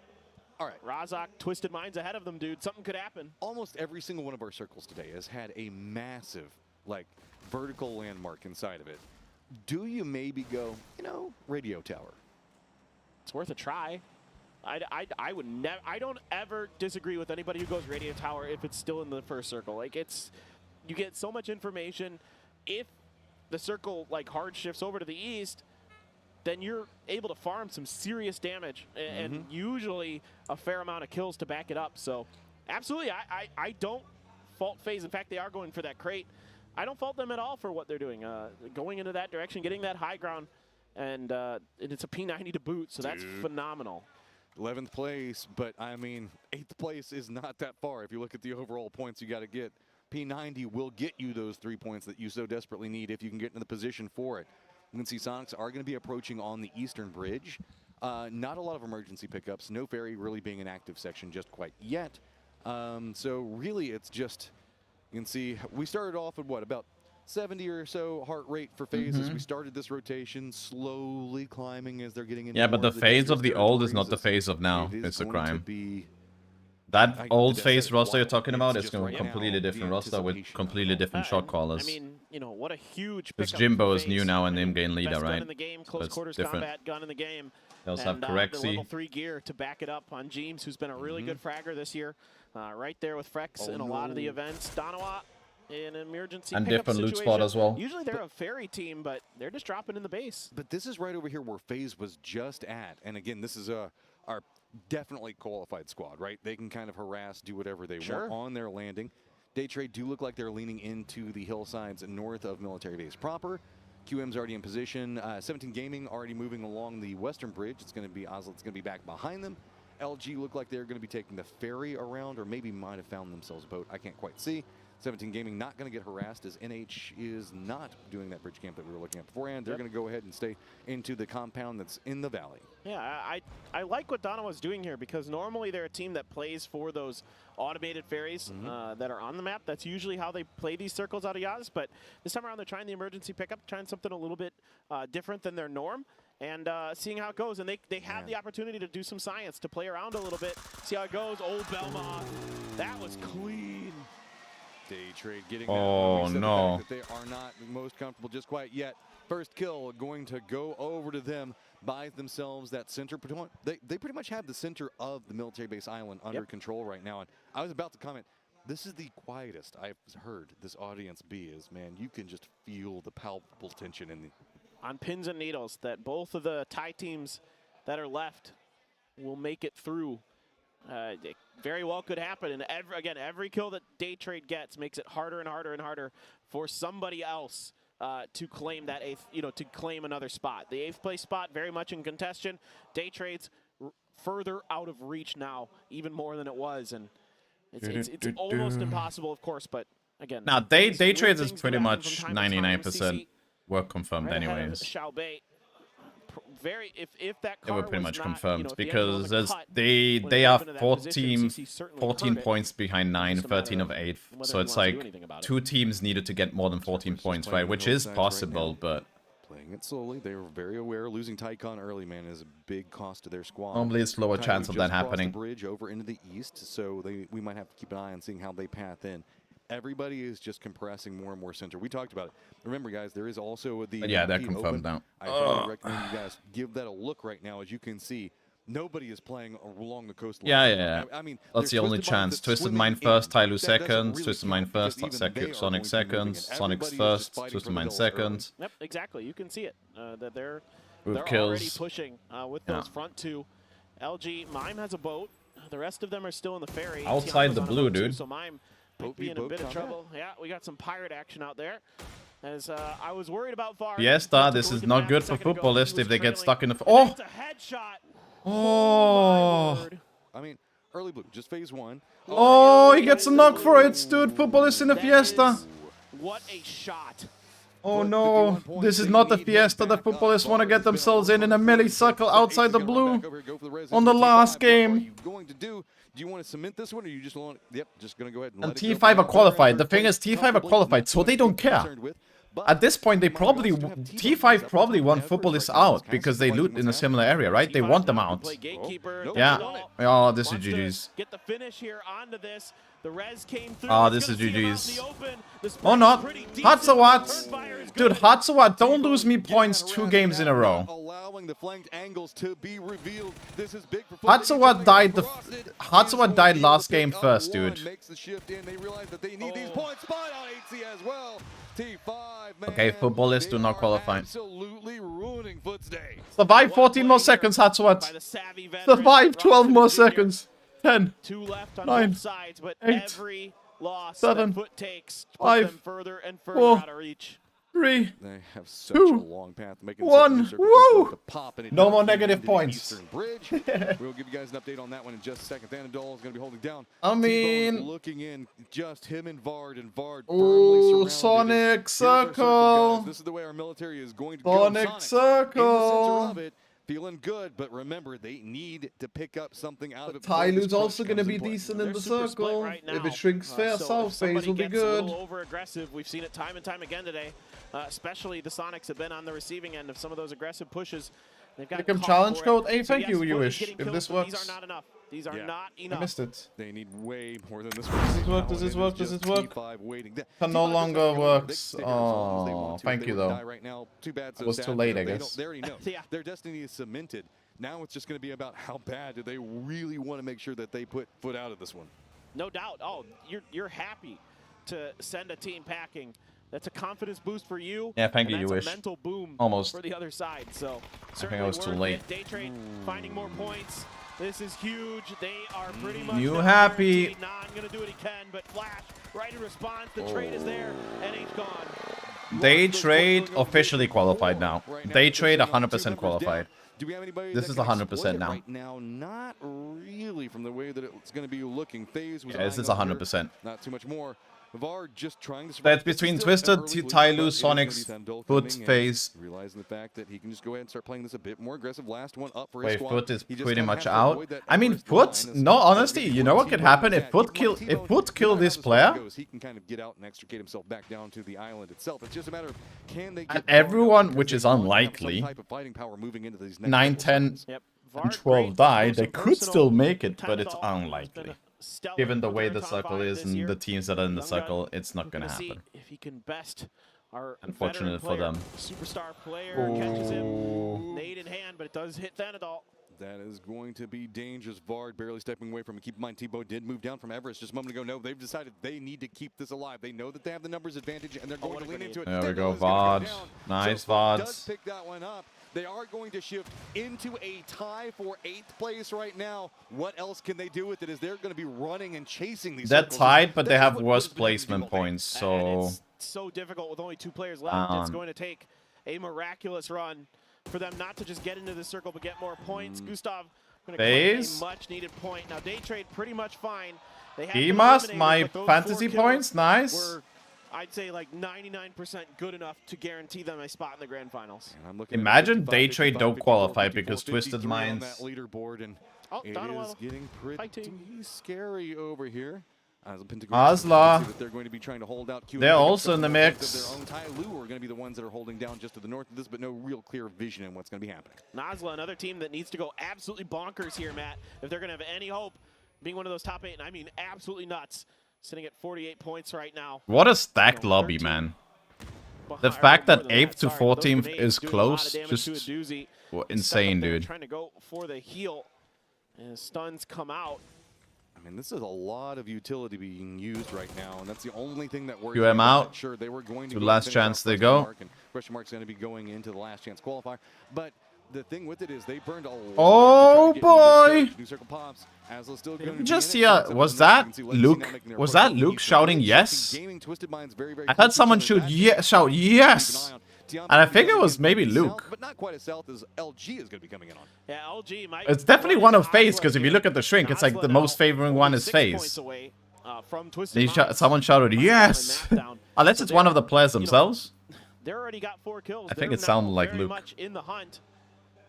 all right, Razak, Twisted Minds ahead of them, dude. Something could happen. Almost every single one of our circles today has had a massive, like, vertical landmark inside of it. Do you maybe go, you know, radio tower? It's worth a try. I would never. I don't ever disagree with anybody who goes radio tower if it's still in the first circle. Like, it's, you get so much information. If the circle like hard shifts over to the east, then you're able to farm some serious damage and usually a fair amount of kills to back it up. So absolutely, I don't fault FaZe. In fact, they are going for that crate. I don't fault them at all for what they're doing. Going into that direction, getting that high ground, and it's a P90 to boot, so that's phenomenal. 11th place, but I mean, 8th place is not that far. If you look at the overall points you got to get, P90 will get you those 3 points that you so desperately need if you can get into the position for it. You can see Sonics are going to be approaching on the eastern bridge. Not a lot of emergency pickups. No ferry really being an active section just quite yet. So really, it's just, you can see we started off at what, about 70 or so heart rate for FaZe as we started this rotation, slowly climbing as they're getting into. Yeah, but the phase of the old is not the phase of now. It's a crime. That old phase roster you're talking about is a completely different roster with completely different shot callers. I mean, you know, what a huge Because pickup Jimbo for is FaZe. new now and in-game leader, right? In the game, So close it's quarters different. combat gun in the game. They also have The Correxy. level 3 gear to back it up on James, who's been a really good fragger this year. Right there with Frex in a lot of the events. Donawa in an emergency And pickup different loot situation. spot as well. Usually they're a ferry team, but they're just dropping in the base. But this is right over here where FaZe was just at. And again, this is our definitely qualified squad, right? They can kind of harass, do whatever they want on their landing. Day Trade do look like they're leaning into the hillsides north of military base proper. QM's already in position. 17 Gaming already moving along the western bridge. It's going to be Oslet's going to be back behind them. LG look like they're going to be taking the ferry around, or maybe might have found themselves a boat. I can't quite see. 17 Gaming not going to get harassed as NH is not doing that bridge camp that we were looking at beforehand. They're going to go ahead and stay into the compound that's in the valley. Yeah, I like what Donawa's doing here, because normally they're a team that plays for those automated ferries that are on the map. That's usually how they play these circles out of Yaz, but this time around they're trying the emergency pickup, trying something a little bit different than their norm, and seeing how it goes. And they have the opportunity to do some science, to play around a little bit, see how it goes. Old Belmont, that was clean. Day Trade getting oh no, that they are not most comfortable just quite yet. First kill going to go over to them, buys themselves that center. They pretty much have the center of the military base island under control right now. And I was about to comment, this is the quietest I've heard this audience be. Is, man, you can just feel the palpable tension in the on pins and needles that both of the Thai teams that are left will make it through. It very well could happen, and every kill that Day Trade gets makes it harder and harder and harder for somebody else to claim that to claim another spot. The 8th place spot very much in contention. Day Trade's further out of reach now, even more than it was, and it's almost impossible, of course. But again, now Day Trade is pretty much 99% work confirmed, anyways. If that they were pretty much confirmed, if because they are 14 points behind 9, 13 of 8th. So it's like 2 teams needed to get more than 14 points, right? Which is possible, but playing it slowly. They were very aware losing Tycon early, man, is a big cost to their squad. Normally it's lower chance of that happening. The bridge over into the east, so we might have to keep an eye on seeing how they path in. Everybody is just compressing more and more center. We talked about it. Remember, guys, there is also the they're confirmed now. I highly recommend you guys give that a look right now. As you can see, nobody is playing along the coastline. Yeah. I mean, that's the only chance. Twisted Mind first, Tyloo second, Twisted Mind first, Sonic second, Sonic's first, Twisted Mind second. Yep, exactly. You can see it. That they're kills. already pushing with those front 2. LG, Mime has a boat. The rest of them are still in the ferry. Outside Tiana's the on a blue, boat too, dude. so Mime might be in a bit of trouble. Yeah, we got some pirate action out there. As I was worried about VAR. Fiesta, this is not good for footballists if they get stuck in the... Oh! It's a headshot. Oh! I mean, early blue, just phase 1. Oh, he gets a knock for it, dude. Footballist in the Fiesta. What a shot. Oh no, this is not the Fiesta that footballists want to get themselves in a millisecond outside the blue on the last game. Do you want to cement this one, or you just want? Yep, just gonna go ahead and T5 are qualified. The thing is, T5 are qualified, so they don't care. At this point, they probably T5 probably want footballists out because they loot in a similar area, right? They want them out. Yeah. Oh, this is GG's. Get the finish here onto this. The res came through. Oh, this is GG's. Oh, not Hatsawat. Dude, Hatsawat, don't lose me points 2 games in a row. Allowing the flanked angles to be revealed. This is big for Hatsawat died last game first, dude. Makes the shift in. They realize that they need these points. Spot on HC as well. T5, man. Okay, footballists do not qualify. Absolutely ruining Foot's day. Survive 14 more seconds, Hatsawat. Survive 12 more seconds. 10, 2 left on 9, both sides, but 8, every loss 7, that Foot takes to put 5, them further and further 4, out of reach. 3, They have such 2, a long path making 1. Woo! to pop, and it No does more lead negative into the points. Eastern Bridge. We'll give you guys an update on that one in just a second. Thanadol is going to be holding down. I T-Bone mean, looking in, just him and Vard firmly ooh, surrounded. Sonic Here's our circle, Circle. guys. This is the way our military is going to Sonic go. Circle. In the center of it, feeling good, but remember, they need to pick up something out of it. Tyloo's also going to be decent in the circle. Right if now. it shrinks fair, So South if phase somebody will be gets good. a little over aggressive, we've seen it time and time again today. Especially the Sonics have been on the receiving end of some of those aggressive pushes. They've got Pick 'em challenge code. Hey, thank you, Foot is Wish. getting If killed, this but works. these are not enough. These are not I enough. missed it. They need way more than this. Does this work? Does this work? Does this work? Can no longer works. Oh, thank you though. Right now, too bad. It was too late, I guess. They already know. Their destiny is cemented. Now it's just going to be about how bad do they really want to make sure that they put Foot out of this one. No doubt. Oh, you're happy to send a team packing. That's a confidence boost for you. Yeah, thank you, and that's Wish. a mental boom Almost. for the other side. So I think I was too late. Day trade finding more points. This is huge. They are pretty much You happy? Not gonna do what he can, but Flash right in response. The trade is there, and he's gone. Day trade officially qualified now. Day trade 100% qualified. Do we have anybody This that is can 100% exploit it now. Right now, not really from the way that it's going to be looking. FaZe was Yeah, this is eyeing up 100%. there. Not too much more. Var just trying to survive. That's between Twisted, Tyloo, Sonic's, Foot, FaZe. Realizing the fact that he can just go ahead and start playing this a bit more aggressive. Last one up for his Wait, squad. Foot is He just pretty kinda much has to out. avoid that I mean, first Foot, line. no, honestly, you know what could happen if Foot kill this player? He can kind of get out and extricate himself back down to the island itself. It's just a matter of can they And get everyone, which is unlikely, some type of fighting power moving into these next 9, couple 10, seconds. and 12 die, they could still make it, but it's unlikely. Given the way the circle is and the teams that are in the circle, it's not gonna happen. If he can best our Unfortunate for them. Superstar player catches him, nade in hand, but it does hit Thanadol. That is going to be dangerous. Vard barely stepping away from it. Keep in mind, T-Bo did move down from Everest just a moment ago. No, they've decided they need to keep this alive. They know that they have the numbers advantage, and they're going to lean into it. There we go, Thanadol is gonna Vard. go down. Nice, So Vard Vards. does pick that one up. They are going to shift into a tie for 8th place right now. What else can they do with it? Is they're going to be running and chasing these They're circles. tied, but they This is have what worse Foot's been able to do placement all day. points, so... It's so difficult with only 2 players left. It's going to take a miraculous run for them not to just get into the circle, but get more points. Gustav going to claim FaZe? a much-needed point. Now, Day Trade pretty much fine. They have He been must, eliminated, my but those fantasy 4 kills points, nice. were, I'd say, like 99% good enough to guarantee them a spot in the grand finals. Imagine Day Trade 55, don't 54, qualify 54, because Twisted 53 on Minds... that leaderboard, and Oh, it Donald is getting pretty fighting. scary over here. As a Asla. They're going to be trying to hold out. They're also in the mix. Their own Tyloo are going to be the ones that are holding down just to the north of this, but no real clear vision in what's going to be happening. Nazla, another team that needs to go absolutely bonkers here, Matt, if they're going to have any hope being one of those top 8, and I mean absolutely nuts, sitting at 48 points right now. What a stacked lobby, man. The fact that 8th to 14th is close, just insane, dude. Trying to go for the heal, and stuns come out. I mean, this is a lot of utility being used right now, and that's the only thing that works. QM out. Sure, they were going to To last chance they go. Question Mark's going to be going into the last chance qualifier, but the thing with it is they burned a lot. Oh boy! New circle pops. Asla still going to Just be in it. here, was that Luke? Was that Luke shouting yes? I heard someone shout yes, and I think it was maybe Luke. But not quite as south as LG is going to be coming in on. Yeah, LG might. It's definitely one of FaZe, because if you look at the shrink, it's like the most favoring one is FaZe. From Twisted Someone shouted yes, unless it's one of the players themselves. They already got 4 kills. I think They're it sounded now like very Luke. much in the hunt,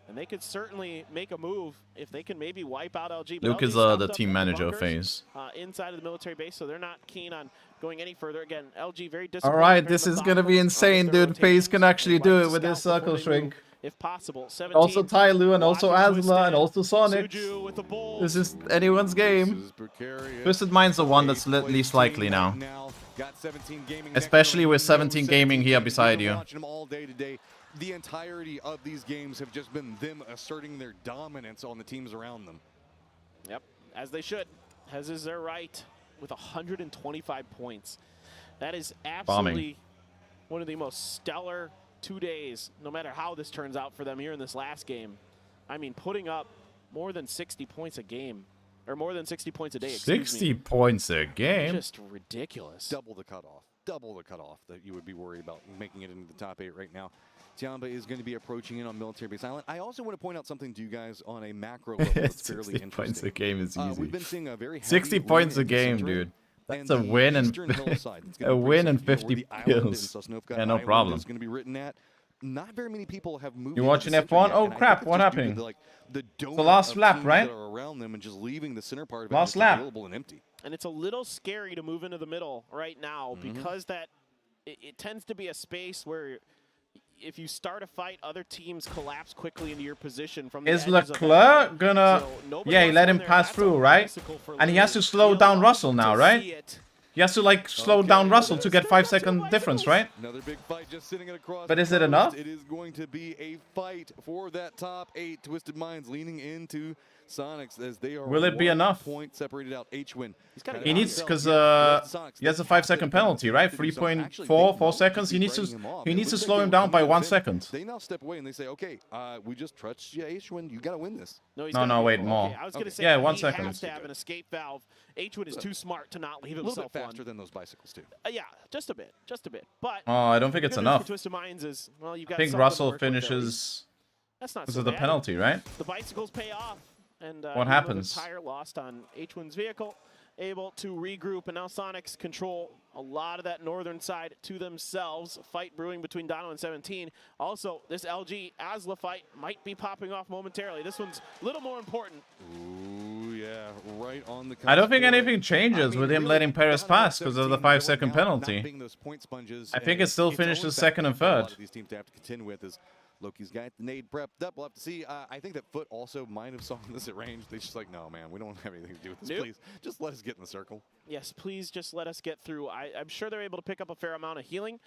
and they could certainly make a move if they can maybe wipe out LG. But Luke LG is stopped the up team the manager of bunkers, FaZe. inside of the military base, so they're not keen on going any further. Again, LG very disciplined. Alright, very this is gonna be methodical insane, with their dude. FaZe can actually rotations. do Like it to with this scout before circle they shrink. move, if possible. 17, Also Tyloo and also watching Asla and also Twisted. Sonic. Suju with the bull. This is anyone's game. Twisted Mind's the one that's least likely now. Especially with 17 Gaming here beside you. The entirety of these games have just been them asserting their dominance on the teams around them. Yep, as they should. As is their right, with 125 points. That is absolutely one of the most stellar 2 days, no matter how this turns out for them here in this last game. I mean, putting up more than 60 points a game or more than 60 points a day. 60 points a game? Just ridiculous. Double the cutoff. Double the cutoff that you would be worried about making it into the top 8 right now. Tiamba is going to be approaching in on Military Base Island. I also want to point out something to you guys on a macro level that's fairly 60 interesting. points a game is easy. We've been seeing a very 60 points a game, dude. That's a win and a win and 50 kills. Yeah, no problem. Going to be written at. Not very many people have moved. You watching F1? Oh crap! What happened? The last lap, right? Around them and just leaving the center part of last lap. Available and empty. And it's a little scary to move into the middle right now because that it tends to be a space where if you start a fight, other teams collapse quickly into your position from the Is Leclerc gonna... Yeah, he let him pass through, right? And he has to slow down Russell now, right? He has to, like, slow down Russell to get 5-second difference, right? Another big fight just sitting across. But is it enough? It is going to be a fight for that top 8. Twisted Minds leaning into Sonics as they are. Will it be enough? Point separated out. H-Win. He needs, because he has a 5-second penalty, right? 3.4 seconds. He needs to slow him down by 1 second. They now step away and they say, "Okay, we just trust you, H-Win. You got to win this." No, wait, more. Okay, I was gonna say, yeah, 1 he second. has to have an escape valve. H-Win is too smart to not leave himself a little bit faster than those bicycles too. Yeah, just a bit. But oh, I don't think it's enough. Twisted Minds is, well, you've got I think Russell finishes. That's not because so of the bad. penalty, right? The bicycles pay off. And what happens? Tire lost on H1's vehicle, able to regroup, and now Sonics control a lot of that northern side to themselves. Fight brewing between Dono and 17. Also, this LG Asla fight might be popping off momentarily. This one's a little more important. Ooh, yeah, right on the. I don't think anything changes with him letting Perez pass because of the 5-second penalty. I think it still finishes second and third. These teams have to contend with is. Loki's got the nade prepped up. We'll have to see. I think that Foot also might have saw this at range. They're just like, no, man, we don't have anything to do with this. Nope. Please, just let us get in the circle. Yes, please just let us get through. I'm sure they're able to pick up a fair amount of healing.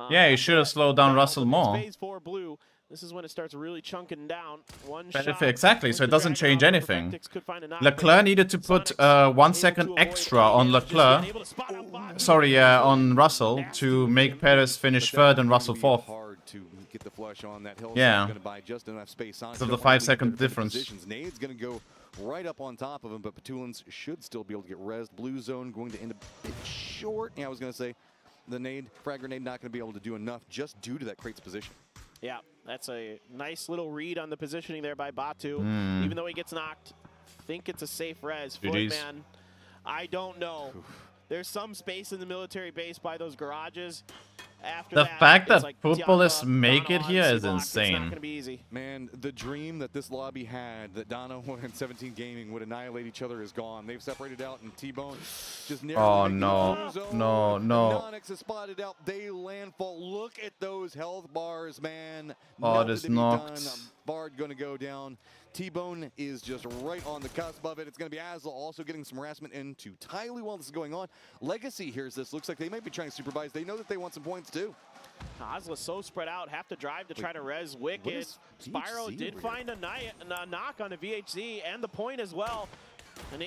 Yeah, he should have slowed down Russell more. Phase 4 blue. This is when it starts really chunking down. Exactly, so it doesn't change anything. Leclerc needed to put 1 second extra on Leclerc. Sorry, on Russell to make Perez finish third and Russell fourth. Get the flush on that hill. Yeah. Going to buy just enough space on. So the 5-second difference. Nade's going to go right up on top of him, but Petulans should still be able to get rezzed. Blue zone going to end a bit short. Yeah, I was going to say the nade, frag grenade, not going to be able to do enough just due to that crate's position. Yeah, that's a nice little read on the positioning there by Batu. Mm. Even though he gets knocked, think it's a safe res. Footman, I don't know. There's some space in the military base by those garages. After the fact that like footballists make Dono it here is it's insane. not gonna be easy. Man, the dream that this lobby had, that Dono and 17 Gaming would annihilate each other, is gone. They've separated out, and T-Bone just narrowly. Oh no, no. Nonix is spotted out. They landfall. Look at those health bars, man. Oh, this knocked. Bard gonna go down. T-Bone is just right on the cusp of it. It's going to be Asla also getting some harassment into Tyloo while this is going on. Legacy hears this. Looks like they might be trying to supervise. They know that they want some points too. Asla's so spread out. Have to drive to try to res Wicked. Spyro did find a knock on a VHZ and the point as well. And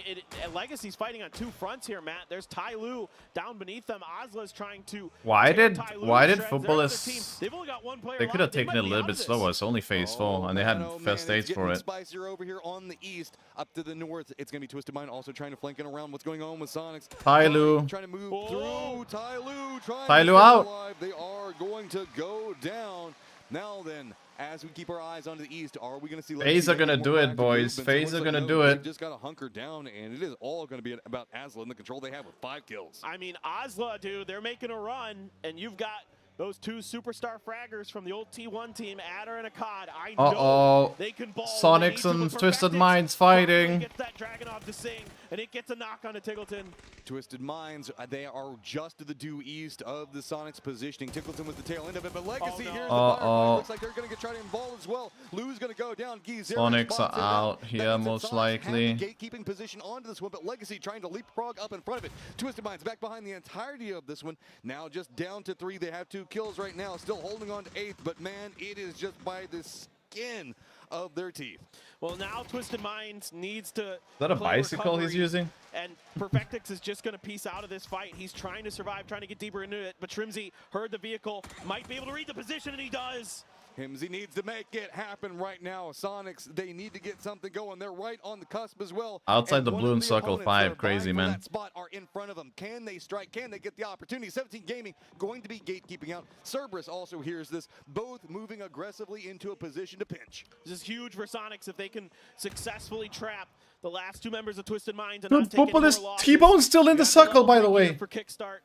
Legacy's fighting on 2 fronts here, Matt. There's Tyloo down beneath them. Asla's trying to. Why did footballists? They've only got 1 player. They could have taken it a little bit slower. It's only phase 4, and they had first aids for it. Spicier over here on the east, up to the north. It's going to be Twisted Mind also trying to flank in around what's going on with Sonics. Tyloo trying to move through. Tyloo out. Alive. They are going to go down. Now then, as we keep our eyes on the east, are we going to see... FaZe are going to do it, boys. FaZe are going to do it. Just got to hunker down, and it is all going to be about Asla and the control they have with 5 kills. I mean, Asla, dude, they're making a run, and you've got those 2 superstar fraggers from the old T1 team, Adder and Akkad. I know they can ball. Sonics and Twisted Minds fighting. Gets that Dragunov to sing, and it gets a knock on a Tickleton. Twisted Minds, they are just to the due east of the Sonics positioning. Tickleton was the tail end of it, but Legacy here's the fire. Looks like they're going to try to involve as well. Lou's going to go down. Sonics are out here most likely. Gatekeeping position onto this one, but Legacy trying to leapfrog up in front of it. Twisted Minds back behind the entirety of this one. Now just down to 3. They have 2 kills right now, still holding on to 8th, but man, it is just by the skin of their teeth. Well, now Twisted Minds needs to... Is that a bicycle he's using? And Perfectix is just going to piece out of this fight. He's trying to survive, trying to get deeper into it, but Trimzy heard the vehicle, might be able to read the position, and he does. Himsy needs to make it happen right now. Sonics, they need to get something going. They're right on the cusp as well. Outside the one blue of and circle opponents 5, that are crazy, vying for man. that spot are in front of them. Can they strike? Can they get the opportunity? 17 Gaming going to be gatekeeping out. Cerberus also hears this, both moving aggressively into a position to pinch. This is huge for Sonics if they can successfully trap the last two members of Twisted Minds and Dude, not take any football more is losses. T-Bone's still in the circle, by the way. For kickstart.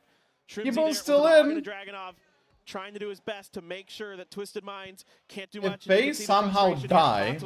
T-Bone's still in. Dragunov trying to do his best to make sure that Twisted Minds can't do If much. they somehow die,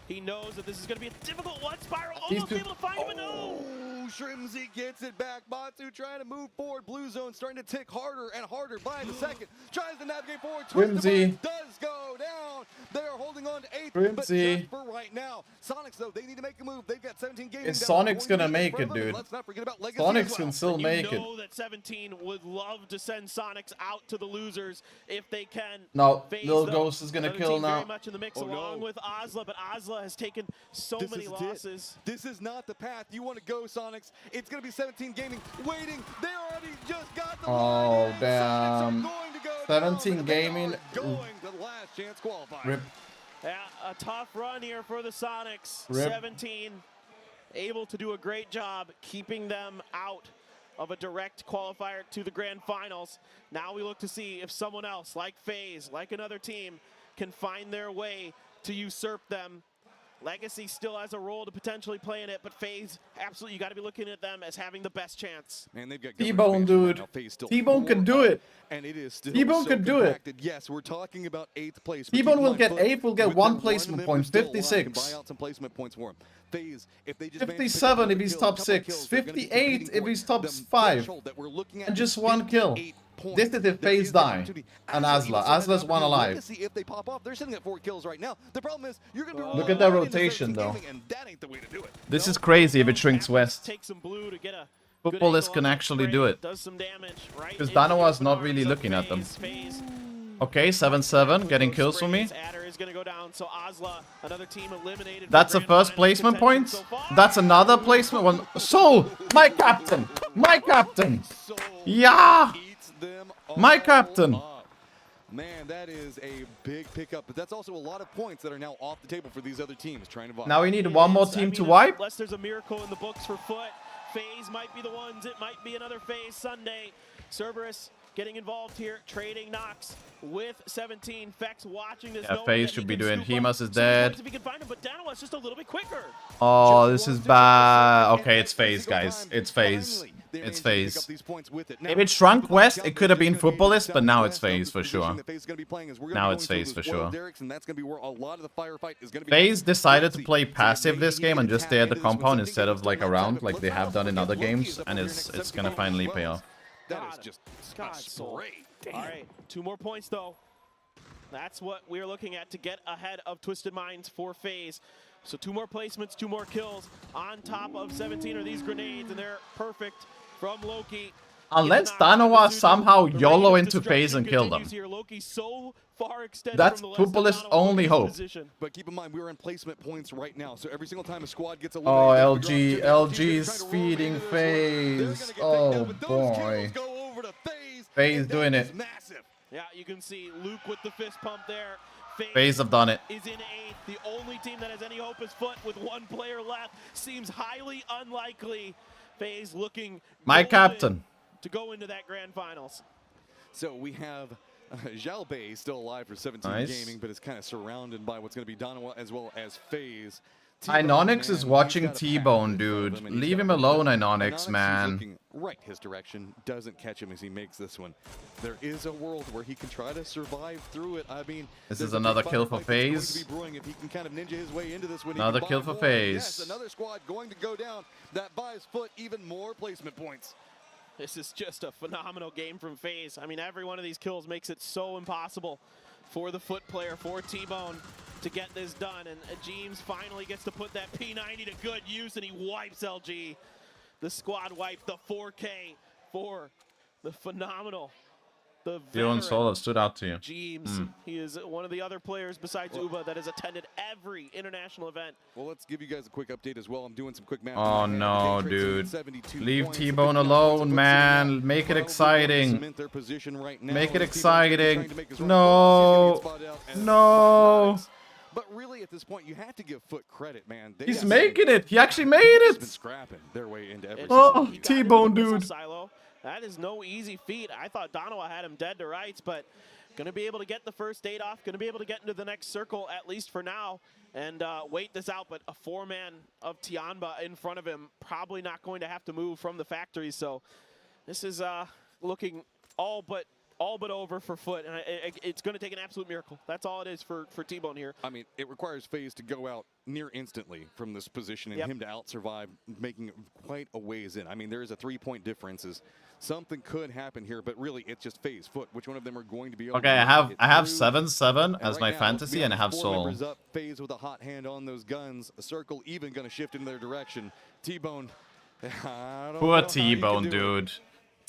he knows that this is going to be a difficult one. Spiral These almost two- able to find him, but no! Shrimsy gets it back. Matsu trying to move forward. Blue zone starting to tick harder and harder by the second. Tries to navigate forward. Shrimsy does go down. They are holding on to 8th, but Shrimsy. just for right now. Sonics, though, they need to make a move. They've got 17 gaming. Is down, Sonic's going gonna to be in make front it, of them. dude? Let's not forget about Legacy Sonics as can well. still make You it. know that 17 would love to send Sonics out to the losers if they can. No, FaZe, Lil though, Ghost is gonna another kill team now. very much in the mix along with Ozla, but Ozla has taken so This many is it. losses. This is not the path you want to go, Sonics. It's going to be 17 Gaming waiting. They already just got the Oh, line in. damn. Sonics are going to go 17 down, but they Gaming. are going to the last chance qualifier. Rip. Yeah, a tough run here for the Sonics. Rip. 17 able to do a great job keeping them out of a direct qualifier to the grand finals. Now we look to see if someone else, like FaZe, like another team, can find their way to usurp them. Legacy still has a role to potentially play in it, but FaZe, absolutely, you got to be looking at them as having the best chance. Man, they've got T-Bone, dude. T-Bone can do it. And it is still T-Bone so could do it. compacted. Yes, we're talking about 8th place. T-Bone will get 8th, will get 1 placement point, Buy 56. out some placement points for him. FaZe, if they just 57 if he's top 6, 58 if he's top 5, and just 1 kill. This is if FaZe die. And Azla. Azla's 1 alive. Legacy, if they pop off, they're sitting at 4 kills right now. The problem is you're going to be Look at that rotation, though. and that ain't the way to do it. This is crazy if it shrinks west. Take some blue to get a Footballist can actually do it. does some damage right Because into Danoa's the not arms really of looking at them. FaZe. Okay, 7-7, getting kills for me. Adder is going to go down, so Ozla, another team eliminated. That's a first placement point. That's another placement one. Soul, my captain, my captain. Yeah, my captain. Man, that is a big pickup, but that's also a lot of points that are now off the table for these other teams trying to vibe. Now we need one more team to wipe. Unless there's a miracle in the books for Foot, FaZe might be the ones. It might be another FaZe Sunday. Cerberus getting involved here, trading knocks with 17. Fex watching this. Yeah, FaZe should be doing. Hemus is dead. If he can find him, but Danoa's just a little bit quicker. Oh, this is bad. Okay, it's FaZe, guys. It's FaZe. It's FaZe. If it shrunk west, it could have been Footballist, but now it's FaZe for sure. Now it's FaZe for sure. FaZe decided to play passive this game and just stay at the compound instead of like around like they have done in other games, and it's gonna finally pay off. That is just a spray. All right, 2 more points though. That's what we're looking at to get ahead of Twisted Minds for FaZe. So 2 more placements, 2 more kills. On top of 17 are these grenades, and they're perfect from Loki. Unless Danoa somehow YOLO into FaZe and kill them. That's Footballist's only hope. But keep in mind, we're in placement points right now, so every single time a squad gets Oh, eliminated, LG's feeding FaZe. Oh boy. FaZe doing it. Yeah, you can see Luke with the fist pump there. FaZe have done it. Is in 8th. The only team that has any hope is Foot with 1 player left. Seems highly unlikely. FaZe looking My captain to go into that grand finals. So we have Zhao Bei still alive for 17 Nice. Gaming, but is kind of surrounded by what's going to be Danoa as well as FaZe. Inonix is man, watching he's got a T-Bone, path in front of dude. him, and he's Leave got him a alone, window. Inonix, Inonix is man. looking right his direction, doesn't catch him as he makes this one. There is a world where he can try to survive through it. I mean, This there's is a another big kill for firefight that's going FaZe. to be brewing if he can kind of ninja his way into this one. He Another can kill buy for more. FaZe. Yes, another squad going to go down. That buys Foot even more placement points. This is just a phenomenal game from FaZe. I mean, every one of these kills makes it so impossible for the Foot player, for T-Bone, to get this done. And James finally gets to put that P90 to good use, and he wipes LG. The squad wipe, the 4K for the phenomenal the Theo and veteran Soul have stood out to you. Jeeves. He is one of the other players besides Uba that has attended every international event. Well, let's give you guys a quick update as well. I'm doing some quick math. Oh no, dude. Leave T-Bone alone, man. Make it exciting. Make it exciting. No. No. But really, at this point, you have to give Foot credit, man. He's making it. He actually made it. Been scrapping their way into every Oh, T-Bone, dude. Silo. That is no easy feat. I thought Donowa had him dead to rights, but going to be able to get the first 8 off, going to be able to get into the next circle, at least for now, and wait this out. But a 4-man of Tianba in front of him, probably not going to have to move from the factory. So this is looking all but over for Foot, and it's going to take an absolute miracle. That's all it is for T-Bone here. I mean, it requires FaZe to go out near instantly from this position and him to out-survive, making quite a ways in. I mean, there is a 3-point difference. Something could happen here, but really, it's just FaZe, Foot. Which one of them are going to be able Okay, to I have through? 7-7 as right my now, fantasy, and I have 4 Soul. members up, FaZe with a hot hand on those guns. A circle even going to shift in their direction. T-Bone. Poor T-Bone, dude.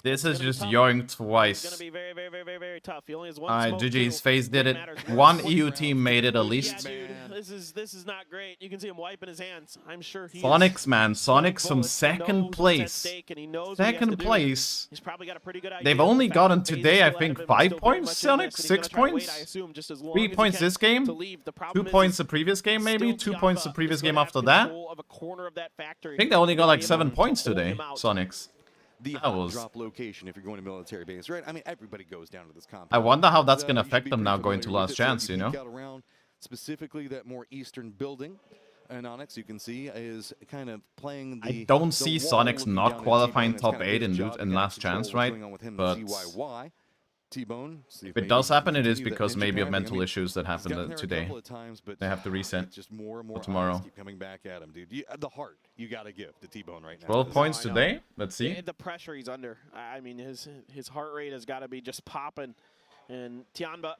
This is just yoinked twice. It's going to be very, very, very, very, very tough. He only has 1 Alright, smoke, GG's. too. FaZe did it. One EU team made it at least. Yeah, dude, this is not great. You can see him wiping his hands. I'm sure he Sonics, man. Sonics from second place. Second place. He's probably got a pretty good idea. They've only gotten today, I think, 5 points, Sonics? 6 points? 3 points this game? 2 points the previous game, maybe? 2 points the previous game after that? I think they only got like 7 points today, Sonics. The hot drop location if you're going to military base, right? I mean, everybody goes down to this compound. I wonder how that's going to affect them now going to Last Chance, you know? Around specifically that more eastern building. And Onyx, you can see, is kind of playing the... I don't see Sonics not qualifying top 8 in Last Chance, right? But T-Bone. If it does happen, it is because maybe of mental issues that happened today. They have to reset just more and more tomorrow. Keep coming back at him, dude. The heart you got to give to T-Bone right now. 12 points today. Let's see. The pressure he's under. I mean, his heart rate has got to be just popping. And Tianba,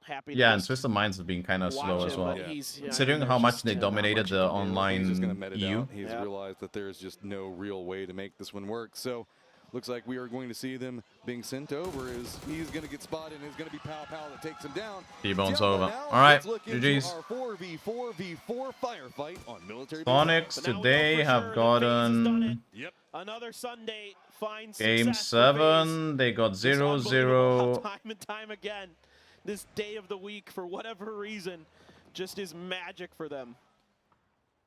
happy. Yeah, and Swiss Minds have been kind of slow as well. Considering how much they dominated the online EU. He's realized that there's just no real way to make this one work. So looks like we are going to see them being sent over as he's going to get spotted and it's going to be Pow Pow that takes him down. T-Bone's over. All right, GG's. Our 4v4v4 firefight on military Sonics today have gotten another Sunday fine game 7. They got 0-0. Time and time again, this day of the week, for whatever reason, just is magic for them.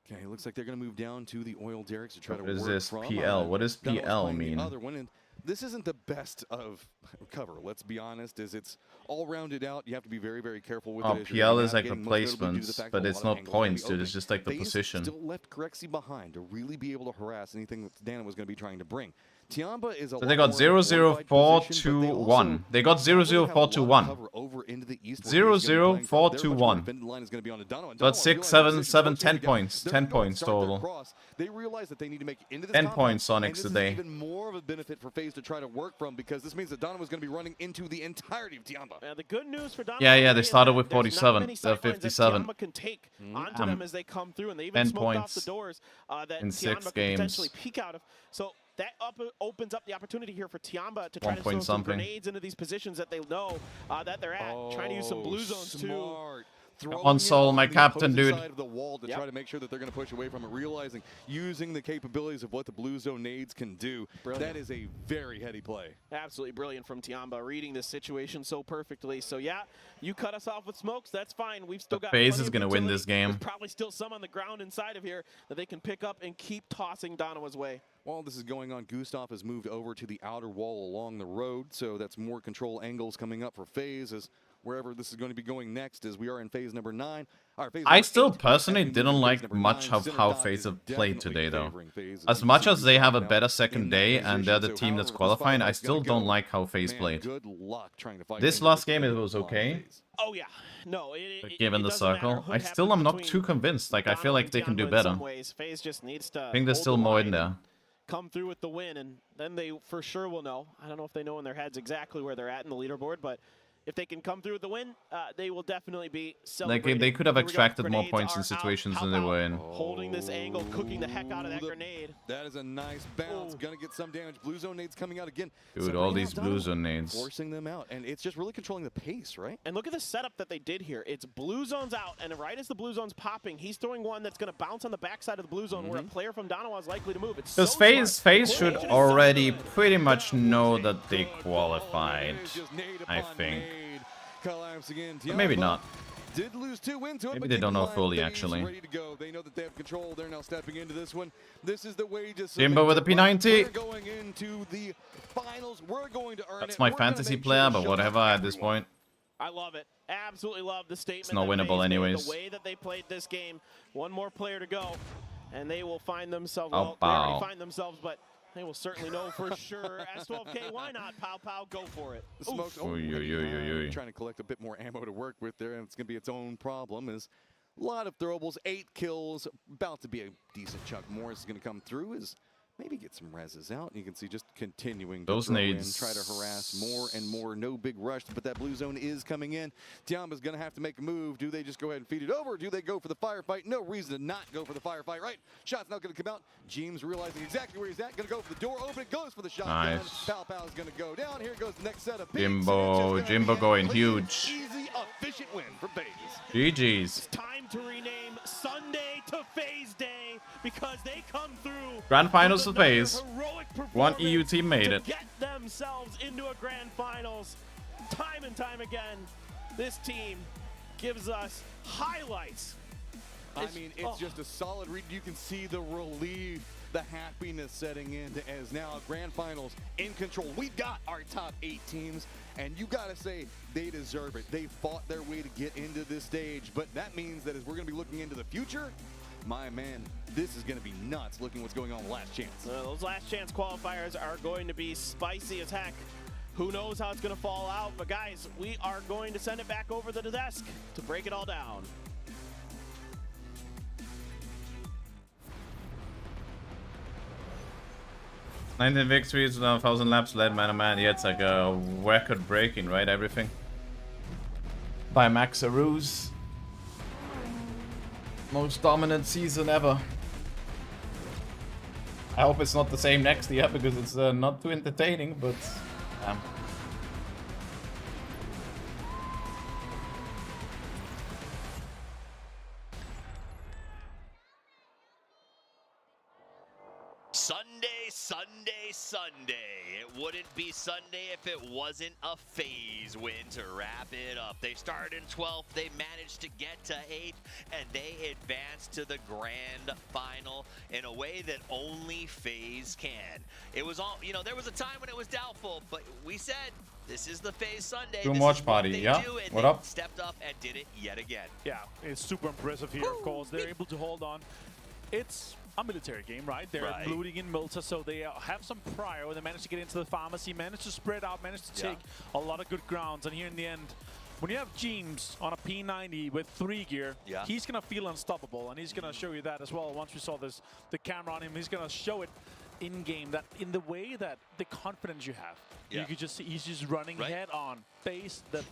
Okay, it looks like they're going to move down to the oil derricks to try to work from. What is this? from. PL? What does PL mean? Other one, and this isn't the best of cover, let's be honest, as it's all rounded out. You have to be very, very careful with it. PL is like replacements, but it's not points, dude. It's just like the position. Still left Grexy behind to really be able to harass anything that Dana was going to be trying to bring. Tianba is a so they got 0-0-4-2-1. They got 0-0-4-2-1. 0-0-4-2-1. Got 6, 7, 7, 10 points. 10 points total. They realize that they need to make into this 10 points Sonics today. Even more of a benefit for FaZe to try to work from, because this means that Donovan is going to be running into the entirety of Tianba. The good news for Donovan, yeah, they started with 47. They're 57. Tianba can take onto them as they come through, and they even 10 smoked points off the doors that in Tianba 6 can games. potentially peek out of. So that opens up the opportunity here for Tianba to try to throw some grenades into these positions that they know that they're at. Trying to use some blue zones too. On Soul, my captain, dude. Side of the wall to try to make sure that they're going to push away from it, realizing using the capabilities of what the blue zone nades can do. Brilliant. That is a very heady play. Absolutely brilliant from Tianba, reading this situation so perfectly. So yeah, you cut us off with smokes, that's fine. We've still got FaZe is going to win this game. There's probably still some on the ground inside of here that they can pick up and keep tossing Donowa's way. While this is going on, Gustav has moved over to the outer wall along the road, so that's more control angles coming up for FaZe as wherever this is going to be going next, as we are in phase number 9. I still personally didn't like much of how FaZe have played today, though. As much as they have a better second day and they're the team that's qualifying, I still don't like how FaZe played. This last game, it was okay. Oh yeah, no. Given the circle, I still am not too convinced. Like, I feel like they can do better. FaZe just needs to I think there's still more in there. Come through with the win, and then they for sure will know. I don't know if they know in their heads exactly where they're at in the leaderboard, but if they can come through with the win, they will definitely be Like, celebrating. they could have Here we go. extracted more Grenades points in are out. situations How than they about were in. holding this angle, cooking the heck out of that grenade. That is a nice bounce. Gonna get some damage. Blue zone nades coming out again. Dude, all these blue zone nades. Forcing them out, and it's just really controlling the pace, right? And look at the setup that they did here. It's blue zones out, and right as the blue zone's popping, he's throwing one that's going to bounce on the backside of the blue zone where a player from Danawa is likely to move. It's Because so FaZe should already pretty much know that they qualified, I think. But maybe not. Did lose 2 into it, Maybe but they keep don't in know mind, fully, FaZe actually. Ready to go. They know that they have control. They're now stepping into this one. This is the way to Jimbo with a P90. We're going into the finals. We're going to earn That's it. my We're gonna fantasy make player, sure but to whatever show at this point. I love it. Absolutely love the statement. It's not that winnable FaZe made, anyways. The way that they played this game. One more player to go, and they will find themselves. Oh, Well, they pow. already find themselves, but they will certainly know for sure. S12K, why not? Pow pow, go for it. Smokes. Oof. Trying to collect a bit more ammo to work with there, and it's going to be its own problem. Is a lot of throwables, 8 kills, about to be a decent chunk more is going to come through. Is maybe get some reses out. You can see just continuing to Those throw in, nades. try to harass more and more. No big rush, but that blue zone is coming in. Tiama's going to have to make a move. Do they just go ahead and feed it over, or do they go for the firefight? No reason to not go for the firefight, right? Shot's not going to come out. James realizing exactly where he's at. Going to go for the door open. It goes for the shotgun. Nice. Pow Pow's going to go down. Here goes the next set of Jimbo going huge. Easy, efficient win for FaZe. GG's. Time to rename Sunday to FaZe Day because they come through. Grand finals with for another FaZe. heroic One performance EU team made to it. Get themselves into a grand finals. Time and time again, this team gives us highlights. I mean, it's just a solid read. You can see the relief, the happiness setting in as now grand finals in control. We've got our top 8 teams, and you got to say they deserve it. They fought their way to get into this stage, but that means that as we're going to be looking into the future, my man, this is going to be nuts looking what's going on with Last Chance. Those Last Chance qualifiers are going to be spicy as heck. Who knows how it's going to fall out, but guys, we are going to send it back over to the desk to break it all down. Nineteen victories, 1,000 laps led man to man. Yeah, it's like a record breaking, right? Everything. By Max Aruz. Most dominant season ever. I hope it's not the same next year because it's not too entertaining, but Sunday, Sunday, Sunday. It wouldn't be Sunday if it wasn't a FaZe win to wrap it up. They started in 12th, they managed to get to 8th, and they advanced to the grand final in a way that only FaZe can. It was all, you know, there was a time when it was doubtful, but we said, this is the FaZe Sunday. Doom This watch is party, what they yeah? do, and What they up? stepped up and did it yet again. Yeah, it's super impressive here, of course. They're able to hold on. It's a military game, right? They're looting in Malta, so they have some prior. They managed to get into the pharmacy, managed to spread out, managed to take a lot of good grounds. And here in the end, when you have James on a P90 with 3 gear, he's going to feel unstoppable. And he's going to show you that as well. Once we saw this, the camera on him, he's going to show it in-game, that in the way that the confidence you have. You could just see he's just running head on, face that.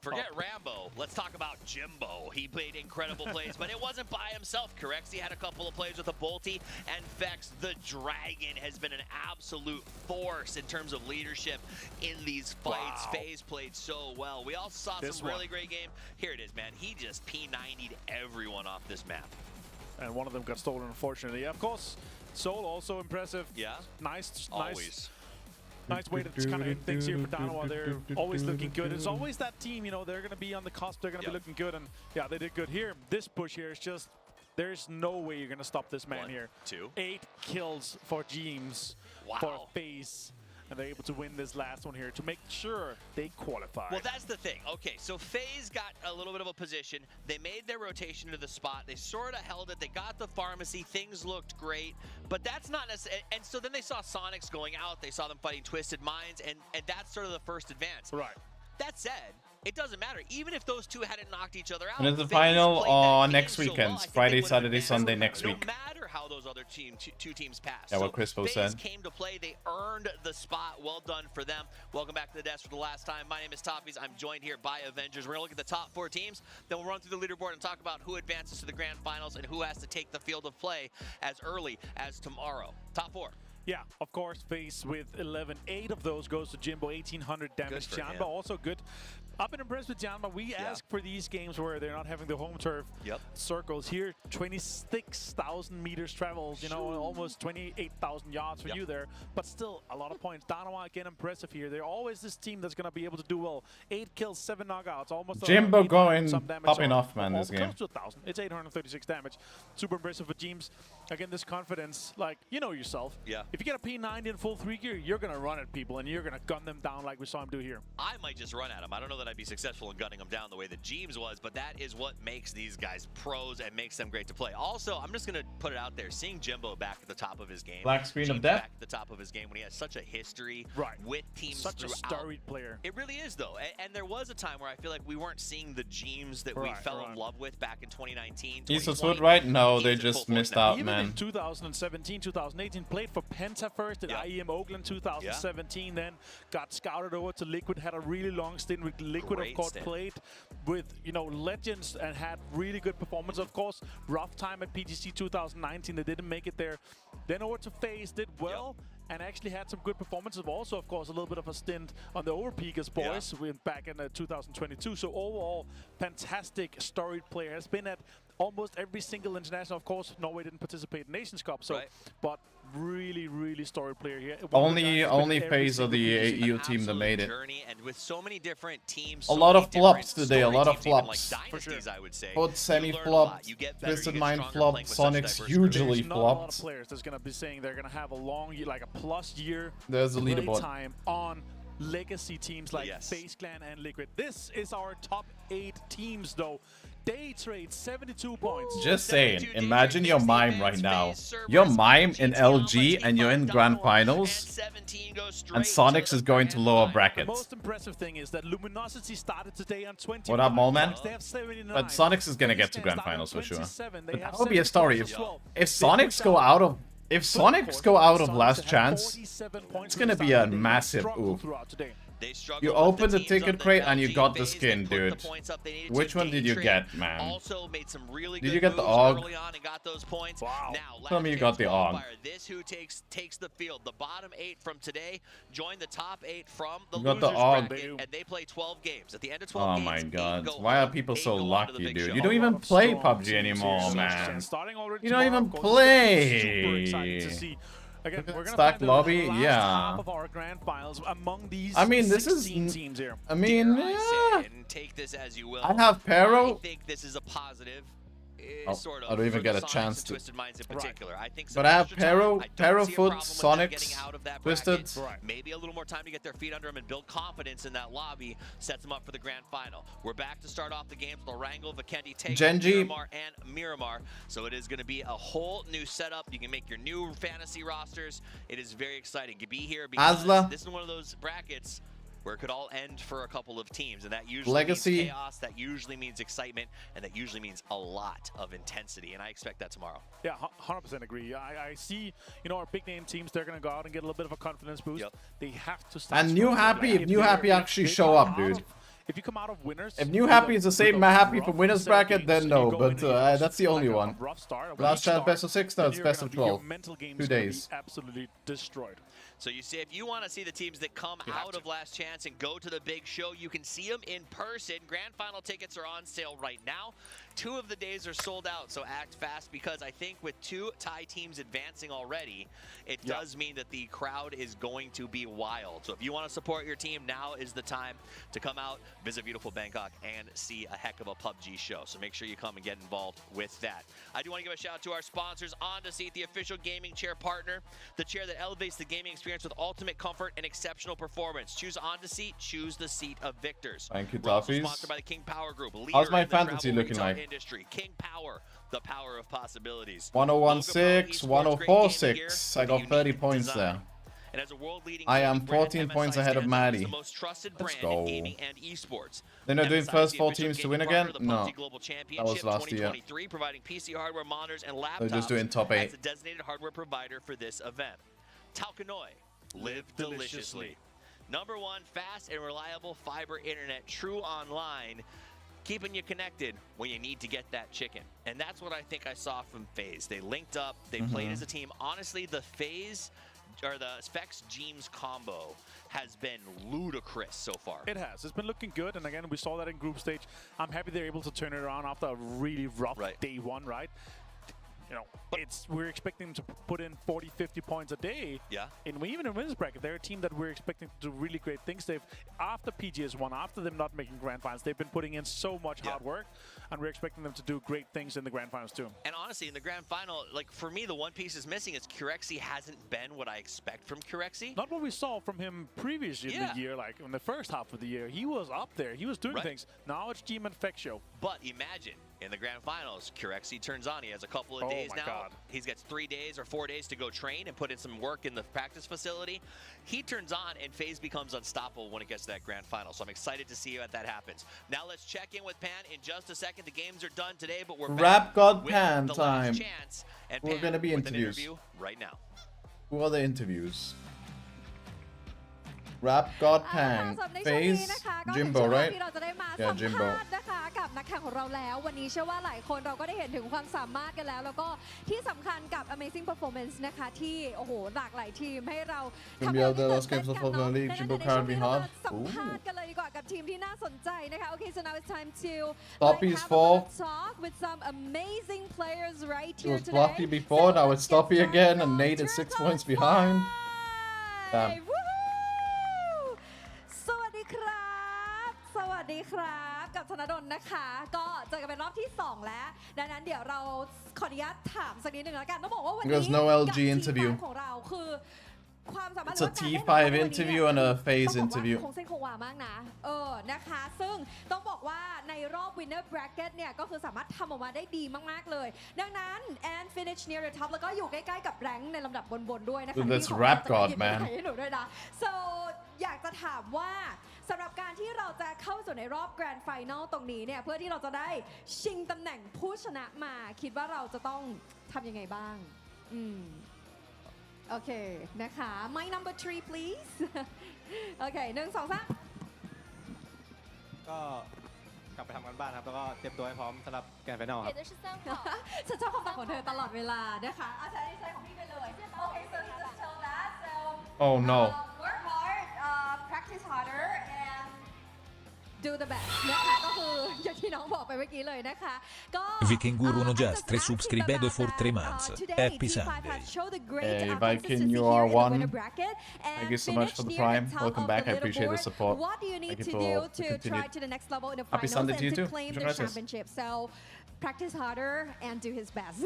Forget Rambo. Let's talk about Jimbo. He played incredible plays, but it wasn't by himself, correct? He had a couple of plays with a Bolty, and Vex the Dragon has been an absolute force in terms of leadership in these fights. FaZe played so well. We also saw some really great game. Here it is, man. He just P90'd everyone off this map. And one of them got stolen, unfortunately. Of course, Soul also impressive. Yeah. Nice. Nice way to kind of end things here for Danawa. They're always looking good. It's always that team, you know, they're going to be on the cusp. They're going to be looking good. And yeah, they did good here. This push here is just, there's no way you're going to stop this man here. 8 kills for James for FaZe. And they're able to win this last one here to make sure they qualify. Well, that's the thing. Okay, so FaZe got a little bit of a position. They made their rotation to the spot. They sort of held it. They got the pharmacy. Things looked great. But that's not necessarily... And so then they saw Sonics going out. They saw them fighting Twisted Minds. And that's sort of the first advance. Right. That said, it doesn't matter. Even if those two hadn't knocked each other out... And it's the final on next weekend. Friday, Saturday, Sunday next week. No matter how those other two teams passed. Yeah, so what Crispo FaZe said. came to play. They earned the spot. Well done for them. Welcome back to the desk for the last time. My name is Toffees. I'm joined here by Avengers. We're going to look at the top 4 teams. Then we'll run through the leaderboard and talk about who advances to the grand finals and who has to take the field of play as early as tomorrow. Top 4. Yeah, of course, FaZe with 11. 8 of those goes to Jimbo, 1,800 damage. Janba also good. I've been impressed with Janba. We ask for these games where they're not having the home turf circles. Here, 26,000 meters traveled, you know, almost 28,000 yards for you there. But still, a lot of points. Danawa, again, impressive here. They're always this team that's going to be able to do well. 8 kills, 7 knockouts, almost Jimbo going popping off, man, this game. Close to 1,000. It's 836 damage. Super impressive for teams. Again, this confidence, like, you know yourself. Yeah. If you get a P90 in full 3 gear, you're going to run at people, and you're going to gun them down like we saw him do here. I might just run at him. I don't know that I'd be successful in gunning them down the way that Jeems was, but that is what makes these guys pros and makes them great to play. Also, I'm just going to put it out there. Seeing Jimbo back at the top of his game. Black screen Jeems of death. back at the top of his game when he has such a history with teams Such throughout. a storied player. It really is, though. And there was a time where I feel like we weren't seeing the Jeems that we fell in love with back in 2019, Eastwood, right? No, they just missed out, Even man. in 2017, 2018, played for Penta first at IEM Oakland 2017, then got scouted over to Liquid, had a really long stint with Liquid, of course, played with, you know, legends and had really good performance. Of course, rough time at PGC 2019, they didn't make it there. Then over to FaZe, did well. And actually had some good performances. Also, of course, a little bit of a stint on the Overpeakers boys back in 2022. So overall, fantastic storied player. Has been at almost every single international. Of course, Norway didn't participate in Nations Cup, so but really, really storied player here. Only phase of the EU team that made it. And with so many different teams, A lot of flops today, a lot of flops. I would say. Both semi flopped, Twisted Mind flopped, Sonics hugely not a lot of flopped. players that's going to be saying they're going to have a long, like a plus year There's the leaderboard. time on legacy teams like FaZe Clan and Liquid. This is our top 8 teams, though. Day trade 72 points. Just saying, imagine your mime right now. Your mime in LG and you're in grand finals, and Sonics is going to lower The brackets. most impressive thing is that Luminosity started today on 20. What up, Moleman? They have 79. But Sonics is gonna get to grand finals for sure. 27. They But have that would be a story if 74. Sonics go out of last chance. It's gonna be a massive oof. You open the ticket crate and you got the skin, dude. Which one did you get, man? Also made some really Did you get the AUG? early on and got those points. Wow. Now, Tell me you got the AUG. This who takes the field. The bottom 8 from today join the top 8 from the You got the losers AUG. bracket, and they play 12 games. At the end of 12 Oh games, my 8 god. go Why are home, people 8 so go on to lucky, the big dude? show. You don't even play PUBG anymore, man. You don't even play. Again, we're gonna Stacked find lobby, the last yeah. half of our grand finals among these I mean, this is. 16 teams here. I mean, Dare I say yeah. it, and take this as you will. I have Pero. I think this is a positive. Sort of, I don't even for get the a Sonics chance and to. Twisted Minds in particular. I think But I have extra time. Pero I don't see a Foot, problem with them getting Sonics, out of that Twisted. bracket. Maybe a little more time to get their feet under them and build confidence in that lobby sets them up for the grand final. We're back to start off the games with Orango, Vikendi, Take, Genji. Miramar, and Miramar. So it is going to be a whole new setup. You can make your new fantasy rosters. It is very exciting to be here because Asla. this is one of those brackets where it could all end for a couple of teams, and that usually Legacy. means chaos, that usually means excitement, and that usually means a lot of intensity, and I expect that tomorrow. Yeah, 100% agree. I see, you know, our big name teams, they're going to go out and get a little bit of a confidence boost. They have to start And New strong. Happy, Like, if New Happy actually show up, dude. If you come out of winners, If New Happy is the same Happy from winners bracket, then no. But that's the only one. Last chance best of 6, now it's best of 12. 2 days. Absolutely destroyed. So you see, if you want to see the teams that come out of Last Chance and go to the big show, you can see them in person. Grand Final tickets are on sale right now. 2 of the days are sold out, so act fast, because I think with 2 Thai teams advancing already, it does mean that the crowd is going to be wild. So if you want to support your team, now is the time to come out, visit beautiful Bangkok, and see a heck of a PUBG show. So make sure you come and get involved with that. I do want to give a shout out to our sponsors, On to Seat, the official gaming chair partner, the chair that elevates the gaming experience with ultimate comfort and exceptional performance. Choose On to Seat, choose the seat of victors. Thank you, We're also Toffees. sponsored by the King Power Group. How's my leader in the fantasy travel looking retail like? Industry. King Power, the power of possibilities. 1016, 1046. I got 30 points there. And as a world-leading I am brand, 14 MSI points ahead of stands out as Maddie. the most trusted Let's brand in go. gaming and esports. They're not doing MSI is first the 4 official teams to gaming win partner again? of the No. PUBG Global That Championship was last year. 2023, providing PC hardware, monitors, and laptops They're just doing top 8. as the designated hardware provider for this event. Talkanoi, live deliciously. Number 1, fast and reliable fiber internet, true online, keeping you connected when you need to get that chicken. And that's what I think I saw from FaZe. They linked up, they played as a team. Honestly, the FaZe, or the Specs Jeems combo has been ludicrous so far. It has. It's been looking good, and again, we saw that in group stage. I'm happy they're able to turn it around after a really rough day one, right? You know, we're expecting them to put in 40, 50 points a day. Yeah. Even in women's bracket, they're a team that we're expecting to do really great things. After PGS1, after them not making grand finals, they've been putting in so much hard work, and we're expecting them to do great things in the grand finals too. And honestly, in the grand final, like for me, the one piece is missing is Kurexi hasn't been what I expect from Kurexi. Not what we saw from him previously in the year, like in the first half of the year. He was up there. He was doing things. Now it's Gm and Fexio. But imagine, in the grand finals, Kurexi turns on. He has a couple of days now. God. He's got 3 days or 4 days to go train and put in some work in the practice facility. He turns on, and FaZe becomes unstoppable when it gets to that grand final. So I'm excited to see what that happens. Now let's check in with Pan in just a second. The games are done today, but we're Rap back God with Pan the time. last chance. And We're Pan gonna be with an interviews. interview right now. Who are the interviews? Rap God Pan, FaZe, Jimbo, right? Yeah, Jimbo. นะคะกับนักแข่งของเราแล้ววันนี้เชื่อว่าหลายคนเราก็ได้เห็นถึงความสามารถกันแล้วแล้วก็ที่สำคัญกับ Amazing Performance นะคะที่โอ้โหหลากหลายทีมให้เราทำ Jimbo, the last games of Football League, Jimbo currently hard. สัมภาษณ์กันเลยดีกว่ากับทีมที่น่าสนใจนะคะ Okay, so now it's time to Stoppy's have a four. little talk with some amazing players right It here was today. Blocky before, now it's Stoppy again, and Nate is 6 points behind. Damn. สวัสดีครับ สวัสดีครับกับธนดลนะคะ ก็เจอกันเป็นรอบที่ 2 แล้ว ดังนั้นเดี๋ยวเราขออนุญาตถามสักนิดนึงแล้วกัน ต้องบอกว่าวันนี้ There's no LG กับ interview. ทีมของเราคือความสามารถ It's a T5 interview and a FaZe interview. คงเส้นคงวามากนะ นะคะ ซึ่งต้องบอกว่าในรอบ winner bracket เนี่ยก็คือสามารถทำออกมาได้ดีมากๆเลย ดังนั้น and finish near the top แล้วก็อยู่ใกล้ๆกับแรงในลำดับบนๆด้วยนะคะ Dude, that's ที่ rap ของเรา god, จะ man. ให้หนูด้วยนะ so อยากจะถามว่าสำหรับการที่เราจะเข้าสู่ในรอบ Grand Final ตรงนี้เนี่ยเพื่อที่เราจะได้ชิงตำแหน่งผู้ชนะมาคิดว่าเราจะต้องทำยังไงบ้างโอเคนะคะ My number 3 please โอเค1 2 3ก็กลับไปทำกันบ้านครับแล้วก็เตรียมตัวให้พร้อมสำหรับแกรนด์ไฟนอลครับ ฉันชอบคำตอบของเธอตลอดเวลานะคะอาจารย์ใช้ของพี่ไปเลย Okay, so you just tell that. So Oh no. Work hard, practice harder, and do the best นะคะก็คืออย่างที่น้องบอกไปเมื่อกี้เลยนะคะก็ Vikingur 1 Just resubscribendo for 3 months. Happy Sunday. Hey, Viking, you are one. Thank you so much for the prime. Welcome back. I appreciate the support. What do you need Thank to you do for to continue. try to the next level in the Happy finals Sunday to you and to too. claim Muchas the gracias. championship? So practice harder and do his best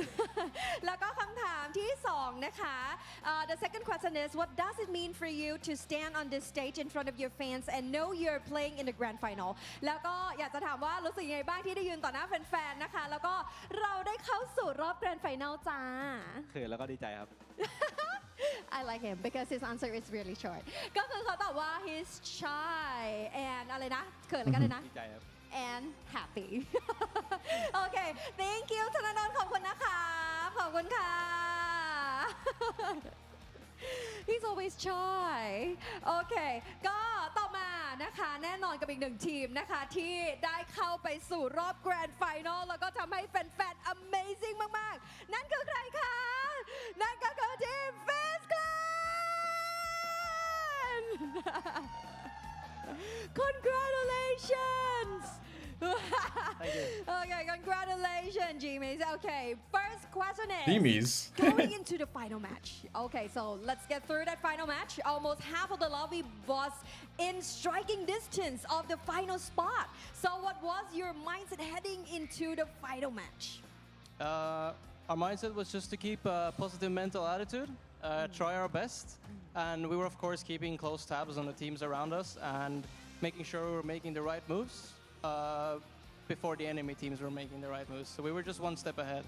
แล้วก็คำถามที่ 2 นะคะ The second question is what does it mean for you to stand on this stage in front of your fans and know you're playing in the grand final แล้วก็อยากจะถามว่ารู้สึกยังไงบ้างที่ได้ยืนต่อหน้าแฟนๆนะคะแล้วก็เราได้เข้าสู่รอบ grand final จ้า เขินแล้วก็ดีใจครับ I like him because his answer is really short ก็คือเขาตอบว่า he's shy and อะไรนะเขินแล้วกันเลยนะ ดีใจครับ and happy โอเค thank you ธนดลขอบคุณนะคะขอบคุณค่ะ He's always shy โอเคก็ต่อมานะคะแน่นอนกับอีก1ทีมนะคะที่ได้เข้าไปสู่รอบ Grand Final แล้วก็ทำให้แฟนๆ amazing มากๆนั่นคือใครคะนั่นก็คือทีม FaZe Clan Congratulations Okay, congratulations, Jimmy's. Okay, first question is Jimmy's. going into the final match. Okay, so let's get through that final match. Almost half of the lobby was in striking distance of the final spot. So what was your mindset heading into the final match? Our mindset was just to keep a positive mental attitude, try our best, and we were of course keeping close tabs on the teams around us and making sure we were making the right moves before the enemy teams were making the right moves. So we were just one step ahead.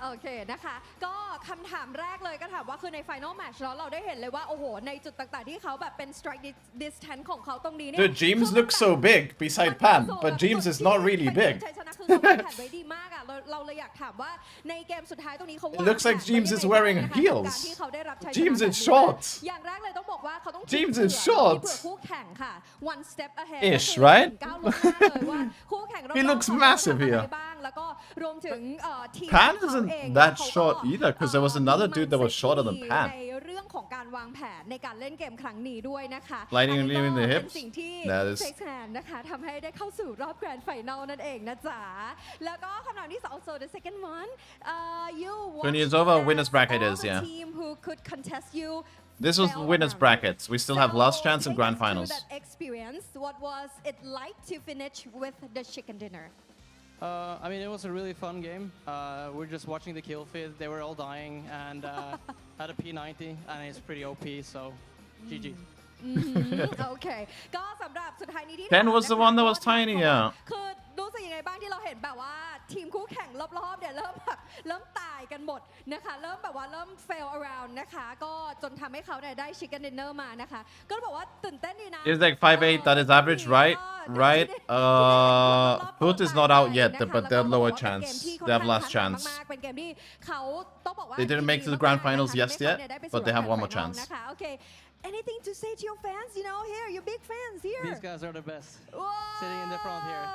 โอเคนะคะก็คำถามแรกเลยก็ถามว่าคือใน Final Match เราได้เห็นเลยว่าโอ้โหในจุดต่างๆที่เขาแบบเป็น strike distance ของเขาตรงนี้เนี่ย Dude, James looks so big beside Pan, but James is not really big. ชัยชนะคือเขาแข่งไว้ดีมากอ่ะเราเลยอยากถามว่าในเกมสุดท้ายตรงนี้เขา It looks like James is wearing heels. James is short. อย่างแรกเลยต้องบอกว่าเขาต้อง James is short. คู่แข่งค่ะ one step ahead Ish, right? ก้าวล่วงหน้าเลยว่าคู่แข่ง He looks massive here. บ้างแล้วก็รวมถึงทีม Pan isn't that short either, because there was another dude that was shorter than Pan. ในเรื่องของการวางแผนในการเล่นเกมครั้งนี้ด้วยนะคะ Lighting him in the เป็น hips. สิ่งที่ That is. เซ็กซ์แฮนนะคะทำให้ได้เข้าสู่รอบแกรนด์ไฟนอลนั่นเองนะจ๊ะแล้วก็คำถามที่สอง so the second one you When it's over, winners bracket is, yeah. team who could contest you This was winners brackets. We still have last chance in grand finals. that experience what was it like to finish with the chicken dinner I mean, it was a really fun game. We're just watching the kill feed. They were all dying and had a P90, and it's pretty OP, so GG. โอเคก็สำหรับสุดท้ายนี้ที่ Ken was the one that was tiny, yeah. คือรู้สึกยังไงบ้างที่เราเห็นแบบว่าทีมคู่แข่งรอบๆเนี่ยเริ่มตายกันหมดนะคะเริ่มแบบว่าเริ่ม fail around นะคะก็จนทำให้เขาเนี่ยได้ chicken dinner มานะคะก็บอกว่าตื่นเต้นดีนะ It's like 5'8", that is average, right? Right? Foot is not out yet, but they have lower chance. They have last chance. เป็นเกมที่เขาต้องบอกว่า They didn't make to the grand finals yet, but they have one more chance. นะคะโอเค anything to say to your fans you know here your big fans here These guys are the best. Sitting in the front here.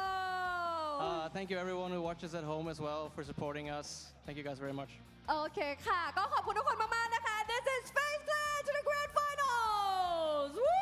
Thank you everyone who watches at home as well for supporting us. Thank you guys very much. โอเคค่ะก็ขอบคุณทุกคนมากๆนะคะ This is Face Clan to the Grand Finals Woo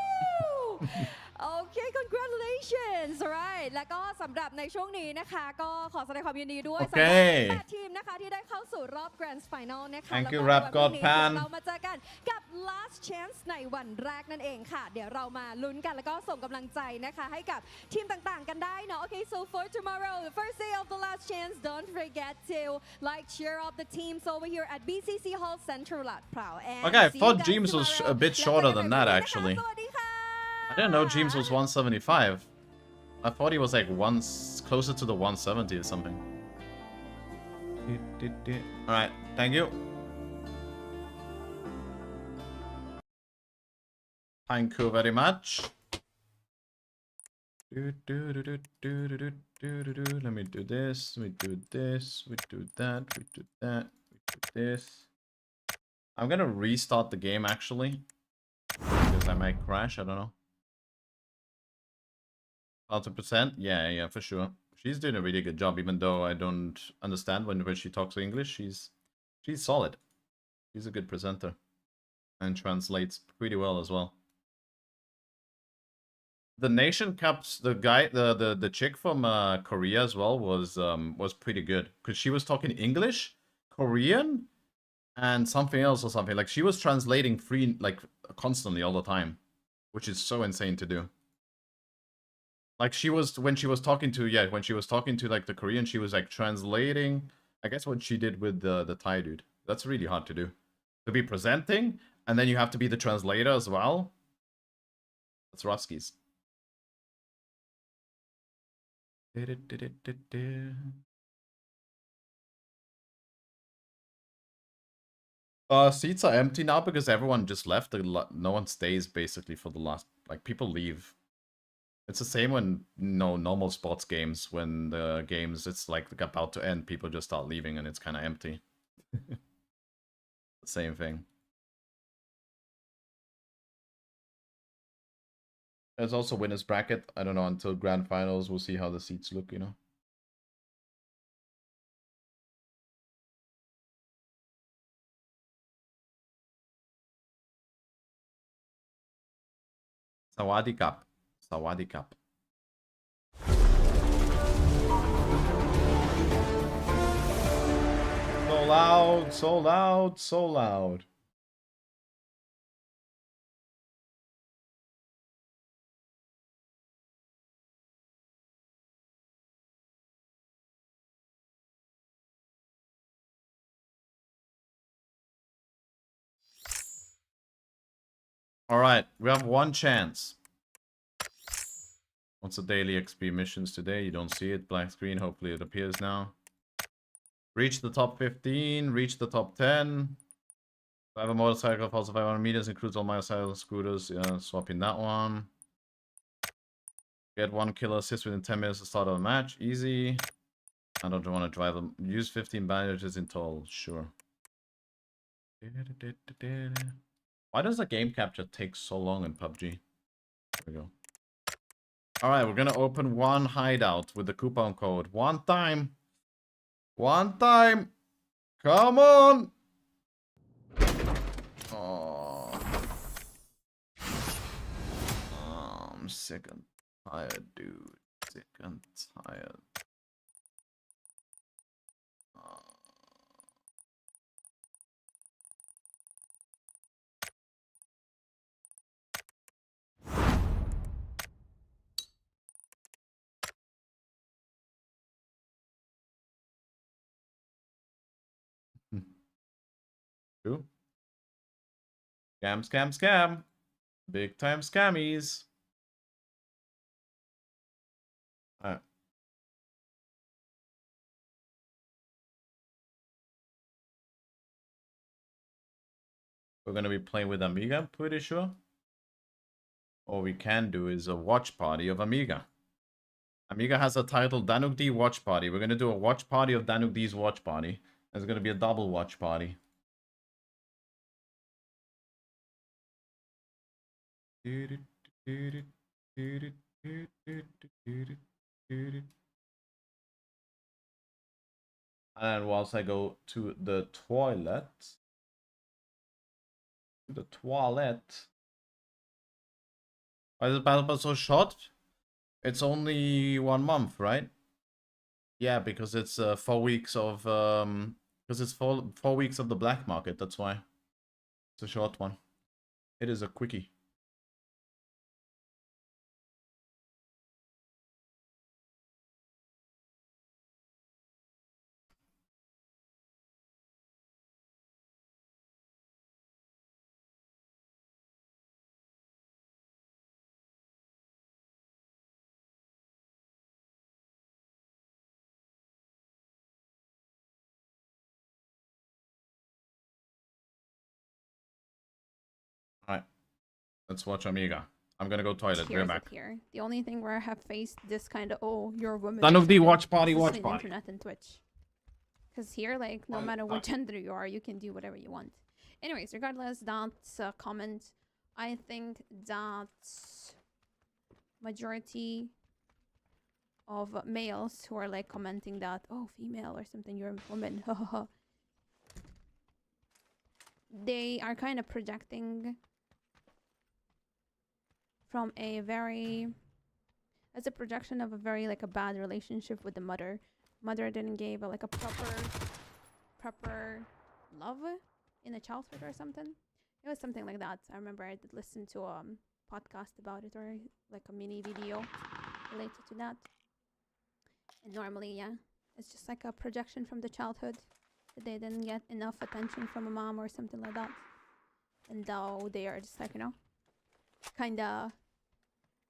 โอเค congratulations alright แล้วก็สำหรับในช่วงนี้นะคะก็ขอแสดงความยินดีด้วยสำหรับ8ทีมนะคะที่ได้เข้าสู่รอบ Grand Final นะคะ Thank you, Rap God Pan. เรามาเจอกันกับ Last Chance ในวันแรกนั่นเองค่ะเดี๋ยวเรามาลุ้นกันแล้วก็ส่งกำลังใจนะคะให้กับทีมต่างๆกันได้เนาะ Okay so for tomorrow the first day of the Last Chance don't forget to like cheer up the teams over here at BCC Hall Central ลาดพร้าว Okay, I thought James was a bit shorter than that, actually. สวัสดีค่ะ I didn't know James was 175. I thought he was like closer to the 170 or something. Alright, thank you. Thank you very much. Let me do this, we do this, we do that, we do that, we do this. I'm gonna restart the game actually. Because I might crash, I don't know. 100%? Yeah, for sure. She's doing a really good job, even though I don't understand when she talks English. She's solid. She's a good presenter. And translates pretty well as well. The Nation Cups, the chick from Korea as well was pretty good. Because she was talking English, Korean, and something else or something. Like, she was translating constantly all the time. Which is so insane to do. Like when she was talking to like the Korean, she was like translating, I guess what she did with the Thai dude. That's really hard to do. To be presenting, and then you have to be the translator as well. That's Ruskies. Seats are empty now because everyone just left. No one stays basically for the last, like, people leave. It's the same when normal sports games, when the games it's like about to end, people just start leaving and it's kind of empty. Same thing. There's also winners bracket. I don't know, until grand finals we'll see how the seats look, you know. Sawadee Cup. Sawadee Cup. So loud, so loud, so loud. Alright, we have one chance. What's the daily XP missions today? You don't see it. Black screen. Hopefully it appears now. Reach the top 15. Reach the top 10. I have a motorcycle, falls 500 meters, includes all motorcycles, scooters. Yeah, swapping that one. Get 1 kill assist within 10 minutes to start of the match. Easy. I don't want to drive them. Use 15 bandages in total. Sure. Why does the game capture take so long in PUBG? There we go. Alright, we're gonna open one hideout with the coupon code. One time. One time. Come on. Oh. I'm sick and tired, dude. Sick and tired. True. Scam, scam, scam. Big time scammies. Alright. We're gonna be playing with Amiga, I'm pretty sure. All we can do is a watch party of Amiga. Amiga has a title Danuk D Watch Party. We're gonna do a watch party of Danuk D's watch party. It's gonna be a double watch party. And whilst I go to the toilet. The toilet. Why is the battle pass so short? It's only 1 month, right? Yeah, because it's 4 weeks of because it's 4 weeks of the black market. That's why it's a short one. It is a quickie. Alright. Let's watch Amiga. I'm gonna go toilet. We're back. Here. The only thing where I have faced this kind of, oh, you're a woman. None of the watch party, is watch in party. Internet and Twitch. Because here, like, no matter what gender you are, you can do whatever you want. Anyways, regardless, that's a comment. I think that majority of males who are like commenting that, oh, female or something, you're a woman, they are kind of projecting from a very, as a projection of a very like a bad relationship with the mother. Mother didn't give like a proper love in the childhood or something. It was something like that. I remember I did listen to a podcast about it, or like a mini video related to that. And normally, yeah, it's just like a projection from the childhood that they didn't get enough attention from a mom or something like that. And now they are just like, you know, kind of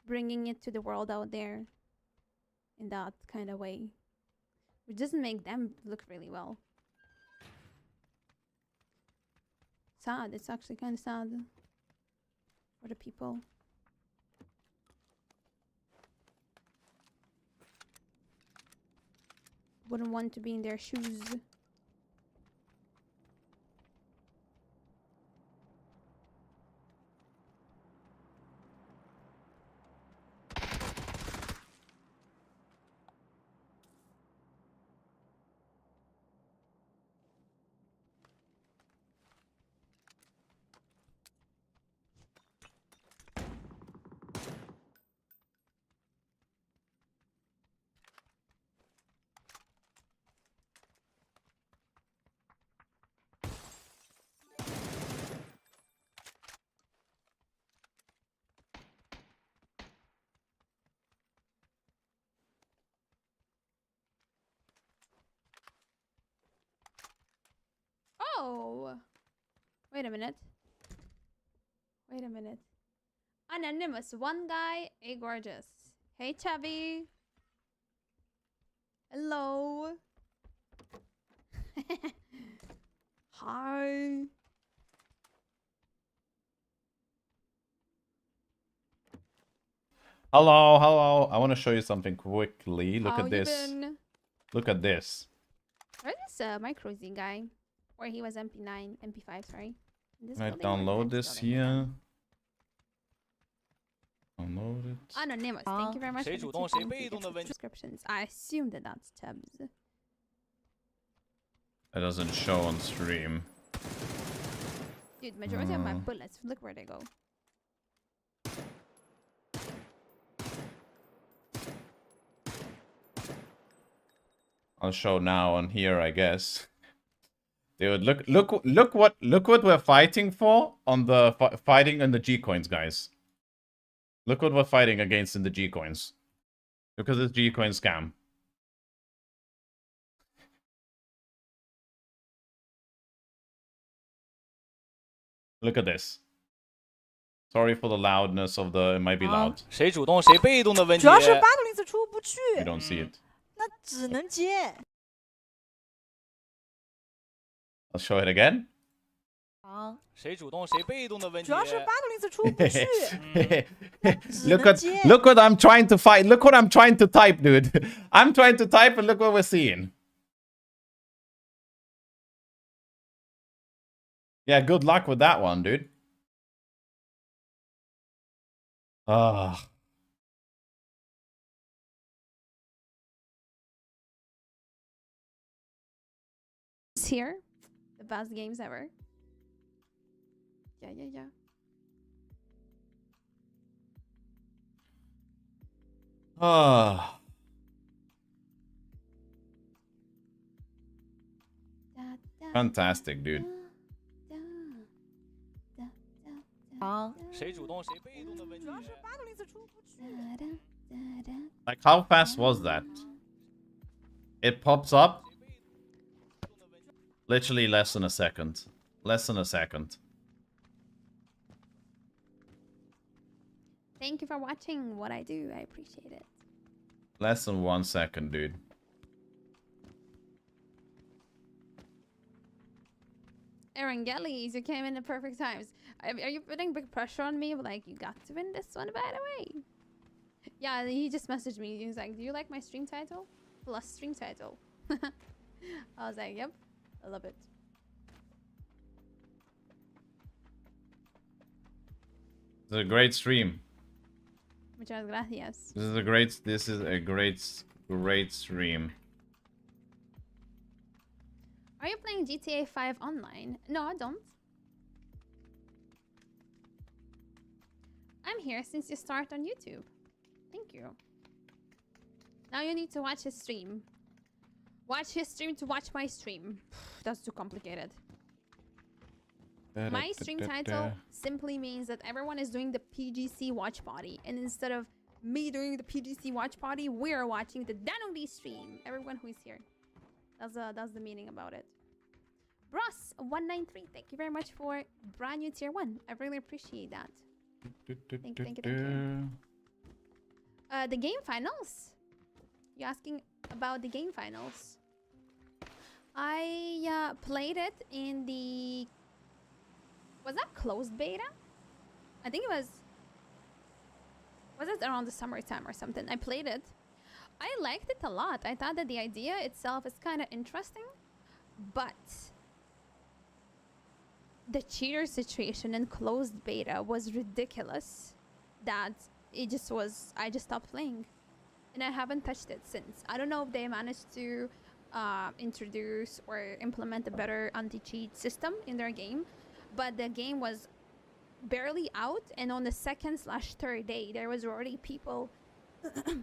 bringing it to the world out there in that kind of way, which doesn't make them look really well. Sad. It's actually kind of sad for the people. Wouldn't want to be in their shoes. Oh! Wait a minute. Wait a minute. Anonymous, one guy, a gorgeous. Hey, Chubby. Hello. Hi. Hello, hello. I want to show you something quickly. Look How at you this. been? Look at this. Where's this micro Z guy? Or he was MP9, MP5, sorry. In this Can I building or the download next this building? here? Download it. Anonymous, thank you very much for the 2 subscriptions. I assume that that's Tubbs. It doesn't show on stream. Dude, majority of my bullets, look where they go. I'll show now on here, I guess. Dude, look what we're fighting for on the fighting in the G coins, guys. Look what we're fighting against in the G coins. Look at this G coin scam. Look at this. Sorry for the loudness of the. It might be loud. 谁主动谁被动的问题。主要是860出不去。 You don't see it. 那只能接。 I'll show it again. 好。谁主动谁被动的问题。主要是860出不去。Look what I'm trying to fight. Look what I'm trying to type, dude. I'm trying to type and look what we're seeing. Yeah, good luck with that one, dude. Ah. Here, the best games ever. Yeah. Ah. Fantastic, dude. 好。谁主动谁被动的问题。主要是860出不去。 Like, how fast was that? It pops up. Literally less than a second. Less than a second. Thank you for watching what I do. I appreciate it. Less than 1 second, dude. Aaron Gellies, you came in the perfect times. Are you putting big pressure on me? Like, you got to win this one, by the way. Yeah, he just messaged me. He was like, do you like my stream title? Plus stream title. I was like, yep. I love it. This is a great stream. Muchas gracias. This is a great stream. Are you playing GTA 5 online? No, I don't. I'm here since you start on YouTube. Thank you. Now you need to watch his stream. Watch his stream to watch my stream. That's too complicated. My stream title simply means that everyone is doing the PGC watch party. And instead of me doing the PGC watch party, we're watching the Danudi stream. Everyone who is here. That's the meaning about it. Ross 193, thank you very much for brand new tier 1. I really appreciate that. Thank you. The game finals. You asking about the game finals? I played it in the... Was that closed beta? I think it was... Was it around the summertime or something? I played it. I liked it a lot. I thought that the idea itself is kind of interesting. But... the cheater situation in closed beta was ridiculous. That it just was... I just stopped playing. And I haven't touched it since. I don't know if they managed to introduce or implement a better anti-cheat system in their game. But the game was barely out, and on the second/third day, there was already people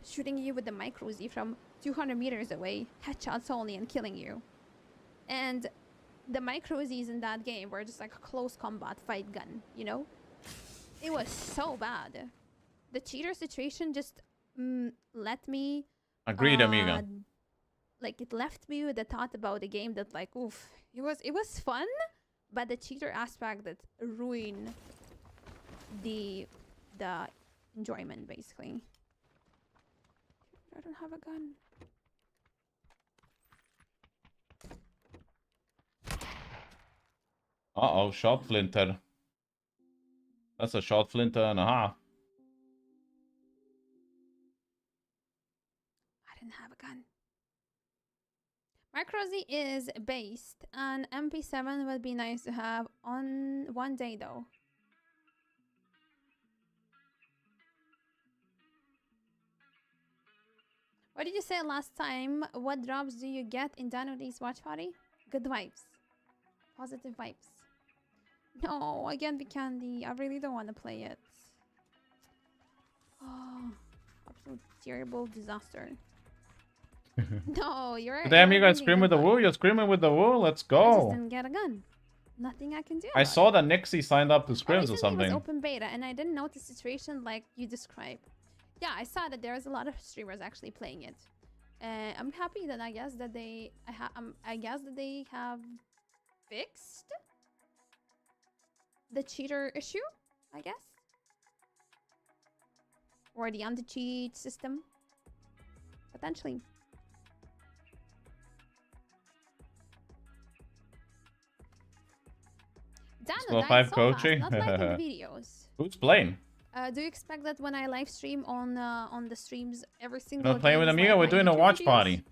shooting you with the micro Z from 200 meters away, headshots only, and killing you. And the micro Zs in that game were just like a close combat fight gun, you know? It was so bad. The cheater situation just let me... Agreed, amiga. Like, it left me with the thought about the game that, like, oof, it was fun, but the cheater aspect that ruined the enjoyment, basically. I don't have a gun. Uh-oh, shot flinter. That's a shot flinter and a half. I didn't have a gun. Mark Rossi is based, and MP7 would be nice to have on one day though. What did you say last time? What drops do you get in Danudi's watch party? Good vibes. Positive vibes. No, again the candy. I really don't want to play it. Oh, absolute terrible disaster. No, you're. Damn, you you're guys thinking scream with the good woo. You're screaming with the woo. Let's I just go. didn't get a gun. Nothing I can do. I about saw it. that Nixie signed up to scrims or Recently it was something. open beta, and I didn't notice the situation like you described. Yeah, I saw that there's a lot of streamers actually playing it. I'm happy that I guess that they have fixed the cheater issue, I guess, or the anti-cheat system, potentially. Score 5 coaching. Not liking the videos. Who's playing? Do you expect that when I live stream on the streams every We're single not playing game with is Amiga. like We're my doing a YouTube watch videos? party.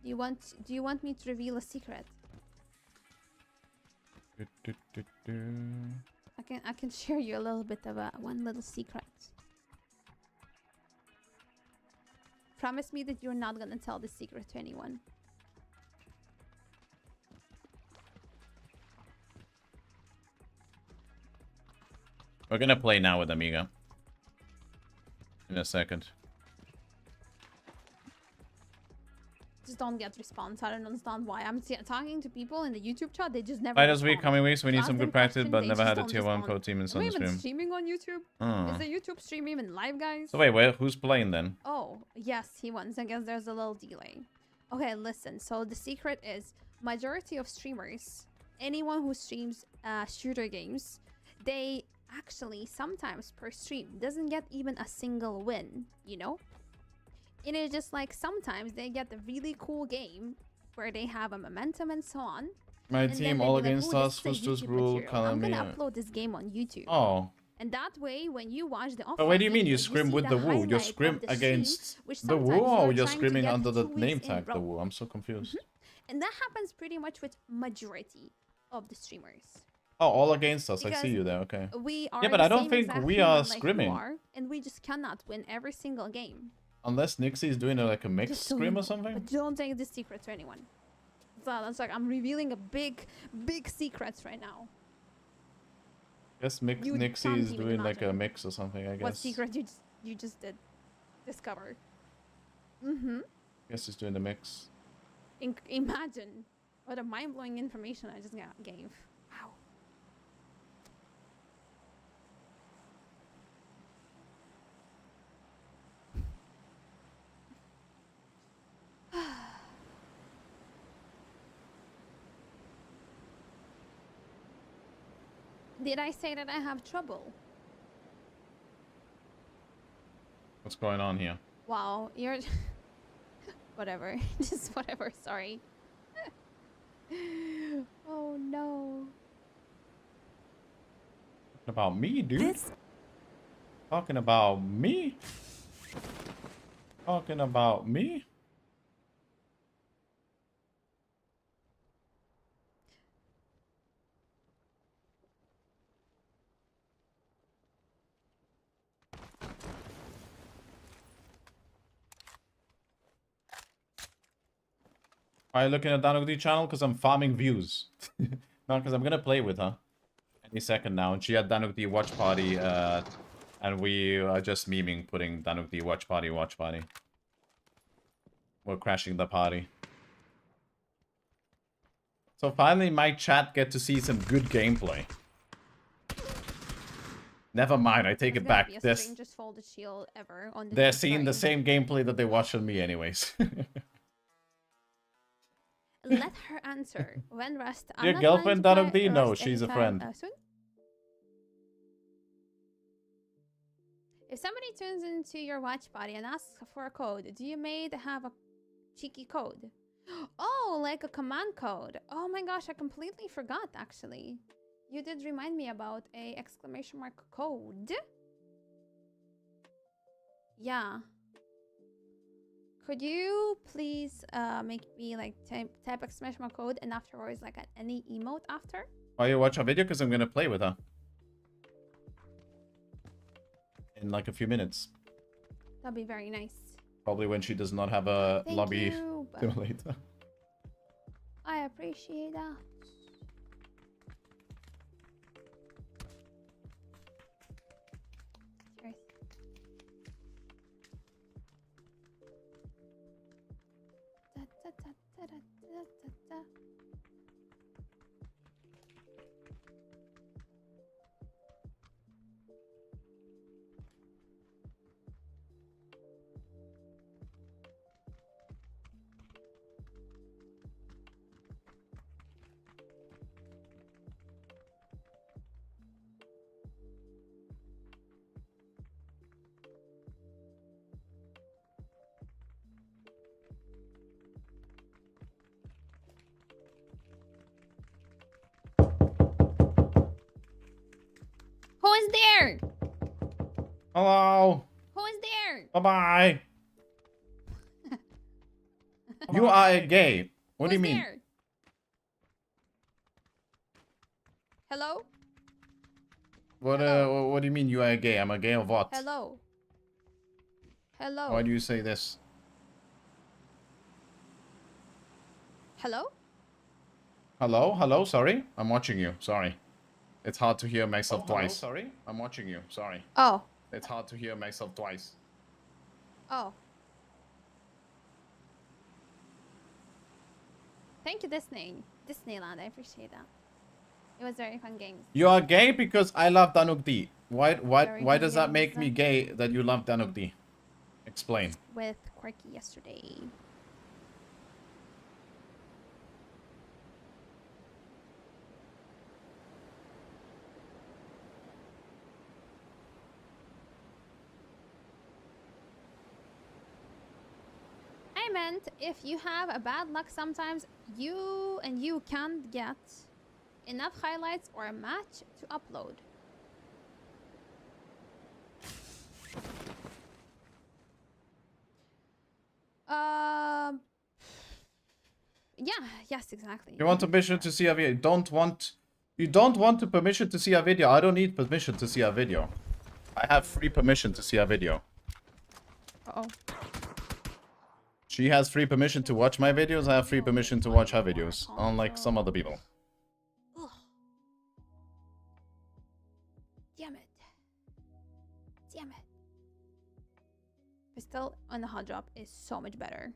Do you want me to reveal a secret? I can share you a little bit of one little secret. Promise me that you're not gonna tell this secret to anyone. We're gonna play now with Amiga. In a second. Just don't get response. I don't understand why. I'm talking to people in the YouTube chat. They just never. Right, this week, respond. coming weeks, we need Ask some them good practice, question, but they never just had a don't tier 1 respond. pro team in Are we even stream. streaming on YouTube? Oh. Is the YouTube stream even live, guys? So wait, who's playing then? Oh, yes, he wants. I guess there's a little delay. Okay, listen. So the secret is majority of streamers, anyone who streams shooter games, they actually sometimes per stream doesn't get even a single win, you know? And it's just like sometimes they get a really cool game where they have a momentum and so on. My and team then all they'd be like, against "Oh, us. this is a First YouTube rule, material. I'm gonna Calamia. upload this game on YouTube." Oh. And that way, when you watch the But what do you mean video, you scrim see with the woo? You highlight scrim of the stream, against which the woo, sometimes or you're you're trying to screaming get under the 2 weeks name in tag, row. the woo? I'm so confused. And that happens pretty much with majority of the streamers. Oh, all against us. I Because see you there. Okay. We are Yeah, but the I don't same think exact we human are like you scrimming. are, and we just cannot win every single game. Unless Nixie is doing like a mixed Just so scrim you or know. something. But don't take this secret to anyone. So that's like I'm revealing a big secrets right now. Guess You Nixie can't is even doing like a imagine mix or something, I guess. what secret you just did discover. Guess he's doing the mix. Imagine what a mind-blowing information I just gave. Wow. Did I say that I have trouble? What's going on here? Wow, you're... whatever. Just whatever, sorry. Oh no. Talking about me, dude. Talking about me? Talking about me? Are you looking at Danogdi channel? Because I'm farming views. No, because I'm gonna play with her any second now. And she had Danogdi watch party, and we are just memeing, putting Danogdi watch party. We're crashing the party. So finally, my chat get to see some good gameplay. Never mind, I take it back. The strangest folded shield ever on the They're Twitch seeing the stream. same gameplay that they watch on me anyways. Let her answer. When rest. I'm Your not girlfriend, planning to play Danogdi? No, Rust she's a anytime, friend. soon. If somebody tunes into your watch party and asks for a code, do you may have a cheeky code? Oh, like a command code. Oh my gosh, I completely forgot actually. You did remind me about a exclamation mark code. Yeah. Could you please make me like type exclamation mark code and afterwards like any emote after? Oh, you watch our video? Because I'm gonna play with her. In like a few minutes. That'd be very nice. Probably when she does not have a Thank lobby you, but simulator. I appreciate that. Cheers. Da, da, da, da, da, da, da, da. Who is there? Hello. Who is there? Bye-bye. You are a gay. What do you mean? There? Hello? What do you mean you are a gay? I'm a gay of what? Hello? Hello? Why do you say this? Hello? Hello? Hello? Sorry? I'm watching you. Sorry. It's hard to hear myself twice. Sorry? I'm watching you. Sorry. Oh. It's hard to hear myself twice. Oh. Thank you, Disneyland. I appreciate that. It was very fun games. You are gay because I love Danuk D. Why Very does that good make games. me gay that you love Danuk D? Explain. With Quirky yesterday. I meant if you have a bad luck sometimes, you can't get enough highlights or a match to upload. Yeah, yes, exactly. You want permission to see a video? You don't want permission to see a video. I don't need permission to see a video. I have free permission to see a video. Uh-oh. She has free permission to watch my videos. I have free permission to watch her videos. Unlike some other people. Ugh. Damn it. Damn it. But still, on the hot drop is so much better.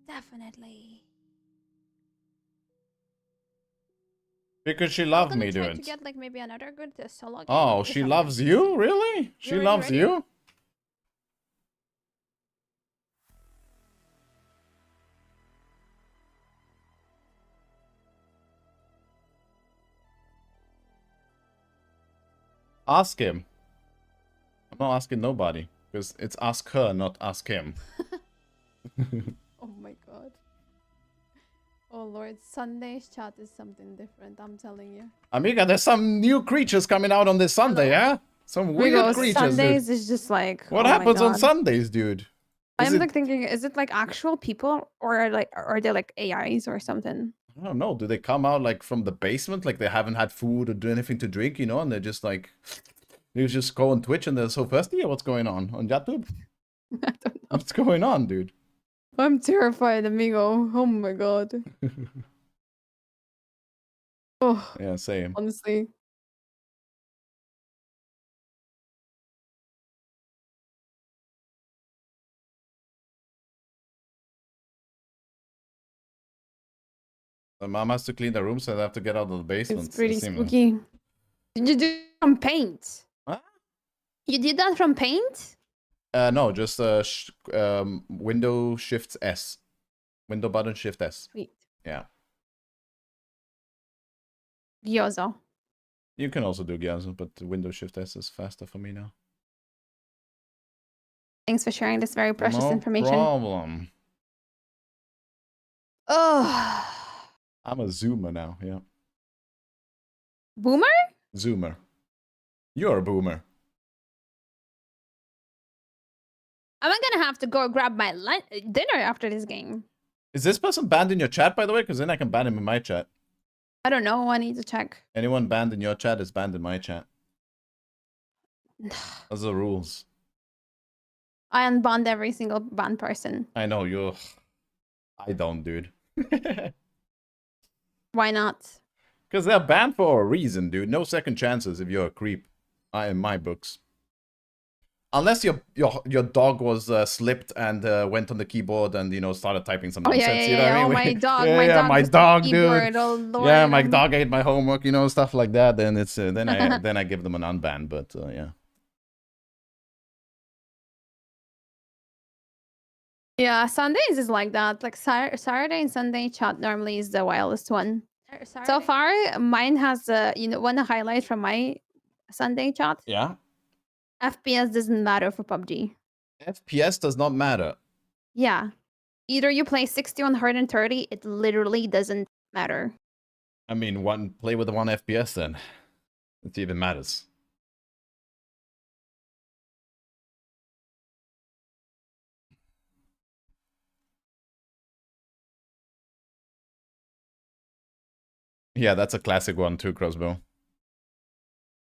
Definitely. Because she loved me, Try to dude. get like maybe another good solo game. Oh, if she I'm loves ready. you? Really? She You're loves ready? you? Ask him. I'm not asking nobody. Because it's ask her, not ask him. Oh my god. Oh lord, Sunday's chat is something different, I'm telling you. Amiga, there's some new creatures coming out on this Sunday, yeah? Some weird Rigo, creatures, Sundays dude. is just like, What oh my happens on God. Sundays, dude? I'm like thinking, is it like actual people or are they like AIs or something? I don't know. Do they come out like from the basement, like they haven't had food or do anything to drink, you know, and they're just like, you just go on Twitch and they're so thirsty? What's going on YouTube? I don't know. What's going on, dude? I'm terrified, amigo. Oh my god. Oh, Yeah, same. honestly. The mom has to clean the room, so they have to get out of the basement. It's pretty It seems- spooky. Did you do it from paint? What? You did that from paint? No, just window shift S. Window button shift S. Sweet. Yeah. Gyoza. You can also do Gyoza, but window shift S is faster for me now. Thanks for sharing this very precious information. No problem. Oh. I'm a zoomer now, yeah. Boomer? Zoomer. You're a boomer. I'm gonna have to go grab my dinner after this game. Is this person banned in your chat, by the way? Because then I can ban him in my chat. I don't know. I need to check. Anyone banned in your chat is banned in my chat. Those are the rules. I unbanned every single banned person. I know, you're... I don't, dude. Why not? Because they're banned for a reason, dude. No second chances if you're a creep. In my books. Unless your dog was slipped and went on the keyboard and, you know, started typing some nonsense. You know what I mean? Oh, my dog. Yeah, my dog, keyboard. dude. Oh, Lord. Yeah, my dog ate my homework, you know, stuff like that. Then it's then I give them an unban, but yeah. Yeah, Sundays is like that. Like Saturday and Sunday chat normally is the wildest one. So far, mine has you know, one highlight from my Sunday chat. Yeah. FPS doesn't matter for PUBG. FPS does not matter. Yeah. Either you play 60 on 130, it literally doesn't matter. I mean, play with the 1 FPS then. It even matters. Yeah, that's a classic one too, Crossbow.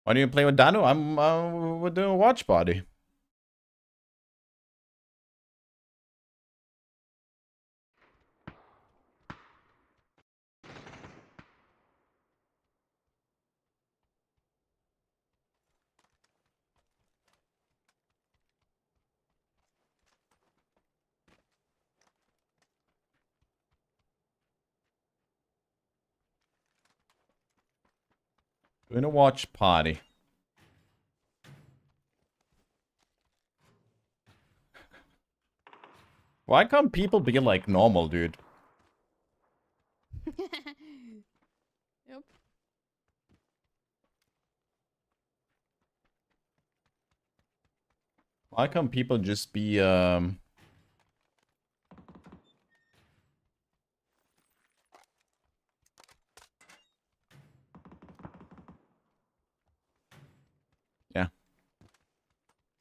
Why do you play with Danu? We're doing a watch party. Doing a watch party. Why can't people be like normal, dude? Yep. Why can't people just be yeah.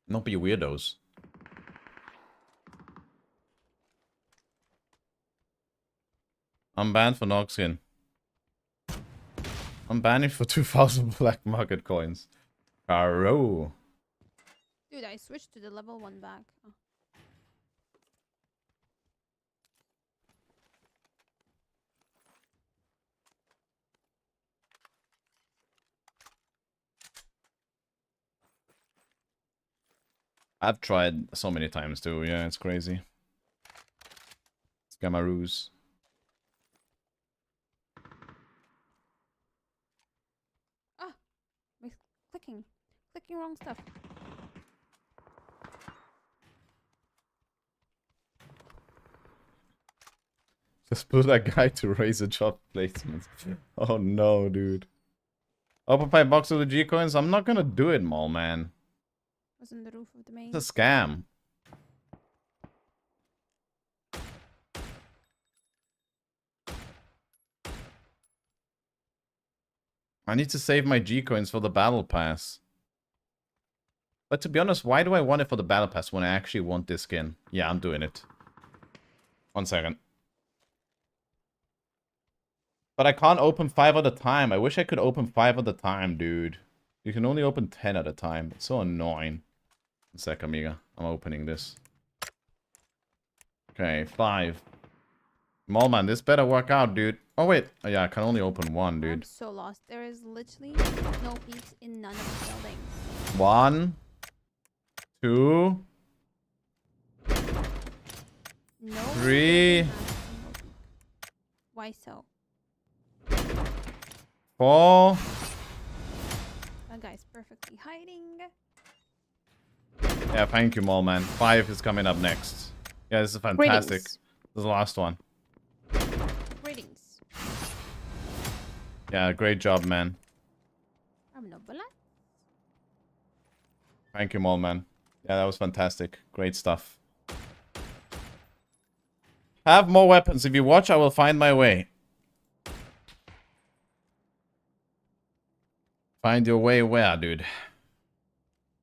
Not be weirdos. I'm banned for Noxkin. I'm banning for 2,000 black market coins. Caro. Dude, I switched to the level 1 back. Oh. I've tried so many times too, yeah, it's crazy. It's Gamaroos. Ah! My clicking wrong stuff. Just put that guy to raise a job placement. Oh no, dude. Open 5 box of the G coins? I'm not gonna do it, mall man. Was on the roof of the main. It's a scam. I need to save my G coins for the battle pass. But to be honest, why do I want it for the battle pass when I actually want this skin? Yeah, I'm doing it. 1 second. But I can't open 5 at a time. I wish I could open 5 at a time, dude. You can only open 10 at a time. It's so annoying. 1 sec, amiga. I'm opening this. Okay, 5. Mallman, this better work out, dude. Oh, wait. Oh, yeah, I can only open 1, dude. I'm so lost. There is literally no peaks in none of the buildings. 1, 2, No. 3, Why so? 4. That guy's perfectly hiding. Yeah, thank you, Mallman. 5 is coming up next. Yeah, this is fantastic. Greetings. This is the last one. Greetings. Yeah, great job, man. I'm no bullet. Thank you, Mallman. Yeah, that was fantastic. Great stuff. Have more weapons. If you watch, I will find my way. Find your way where, dude?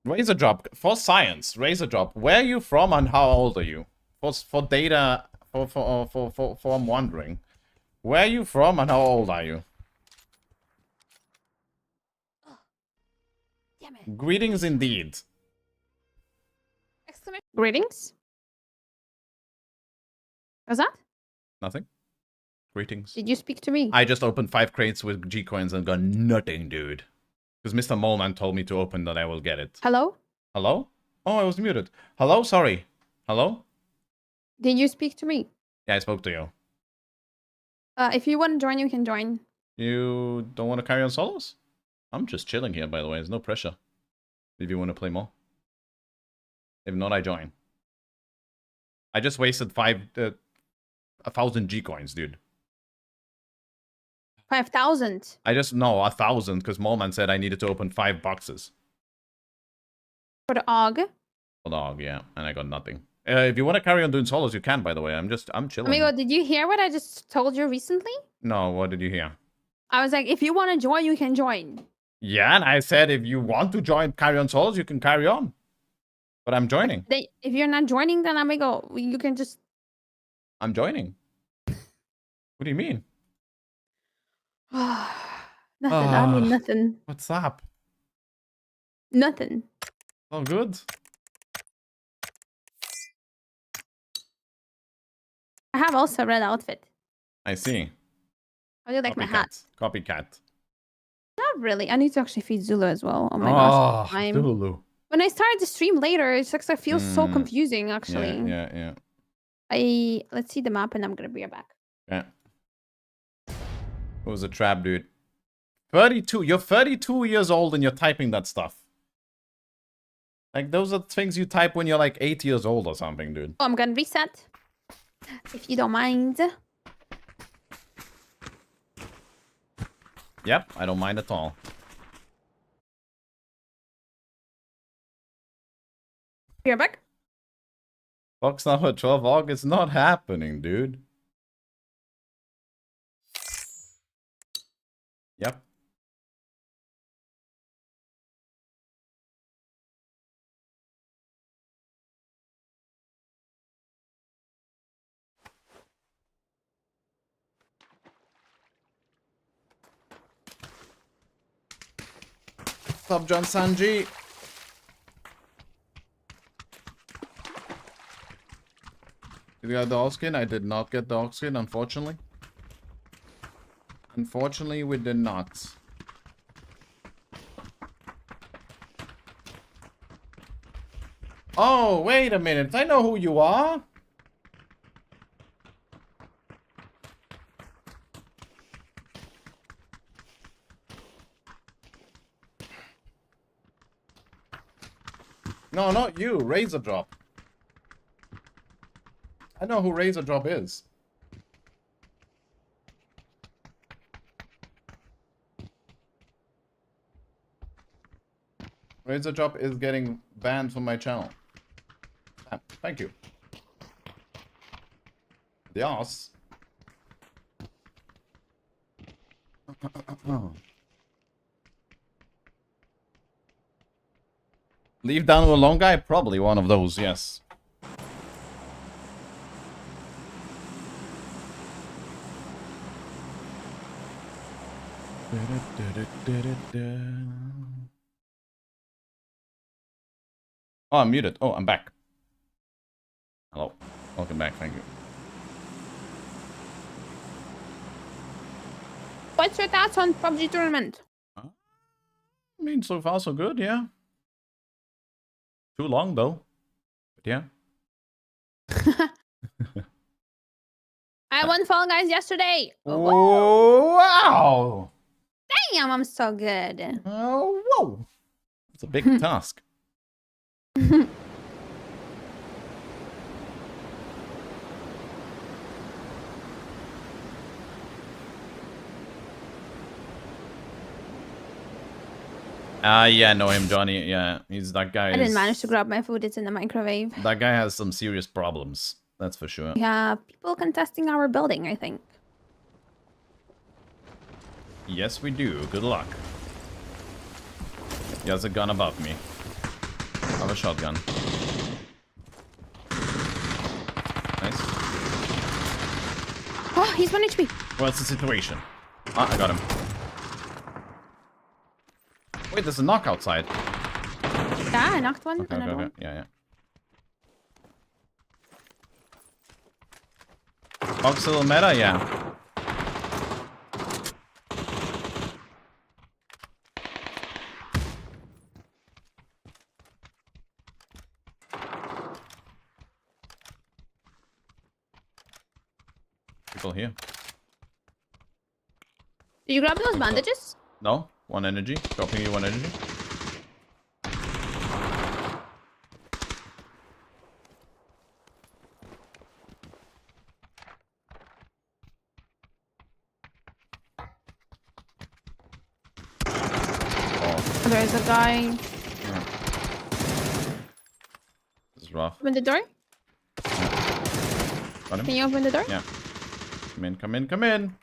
Razor drop. For science. Razor drop. Where are you from and how old are you? For data. For I'm wondering. Where are you from and how old are you? Damn it. Greetings indeed. Exclamation. Greetings. What's that? Nothing. Greetings. Did you speak to me? I just opened 5 crates with G coins and got nothing, dude. Because Mr. Moleman told me to open that I will get it. Hello? Hello? Oh, I was muted. Hello? Sorry. Hello? Did you speak to me? Yeah, I spoke to you. If you want to join, you can join. You don't want to carry on solos? I'm just chilling here, by the way. There's no pressure. If you want to play more. If not, I join. I just wasted 1,000 G coins, dude. 5,000. I just, no, 1,000, because Moleman said I needed to open 5 boxes. For the AUG. For the AUG, yeah, and I got nothing. If you want to carry on doing solos, you can, by the way. I'm chilling. Amigo, did you hear what I just told you recently? No, what did you hear? I was like, if you want to join, you can join. Yeah, and I said if you want to join carry on solos, you can carry on. But I'm joining. If you're not joining, then amigo, you can just... I'm joining. What do you mean? Nothing. I mean nothing. What's up? Nothing. Oh, good. I have also a red outfit. I see. I do like my hat. Copycat. Not really. I need to actually feed Zulu as well. Oh my gosh. gosh. Zulu. When I started to stream later, it's like I feel so confusing actually. Yeah. Let's see the map and I'm gonna be right back. Yeah. It was a trap, dude. 32. You're 32 years old and you're typing that stuff. Like, those are things you type when you're like 8 years old or something, dude. Oh, I'm gonna reset. If you don't mind. Yep, I don't mind at all. You're back? Box number 12 AUG is not happening, dude. Yep. What's up, John Sanji? Did you get the AUG skin? I did not get the AUG skin, unfortunately. Unfortunately, we did not. Oh, wait a minute. I know who you are. No, not you. Razor Drop. I know who Razor Drop is. Razor Drop is getting banned from my channel. Thank you. Yes. Leave down with a long guy? Probably one of those, yes. Oh, I'm muted. Oh, I'm back. Hello. Welcome back. Thank you. What's your thoughts on PUBG tournament? I mean, so far so good, yeah. Too long though. But yeah. I won Fall Guys yesterday. Oh, wow. Damn, I'm so good. Oh, whoa. It's a big task. Yeah, know him, Johnny. Yeah, he's that guy. I didn't manage to grab my food. It's in the microwave. That guy has some serious problems. That's for sure. We have people contesting our building, I think. Yes, we do. Good luck. He has a gun above me. I have a shotgun. Nice. Oh, he's 1 HP. What's the situation? Ah, I got him. Wait, there's a knock outside. Yeah, I knocked one. Okay, Another okay, one. yeah. Voxel meta, yeah. People here. Did you grab those bandages? No? 1 energy. Dropping you 1 energy. Oh, there's a guy. Yeah. This is rough. Open the door. Got him? Can you open the door? Yeah. Come in, come in, come in.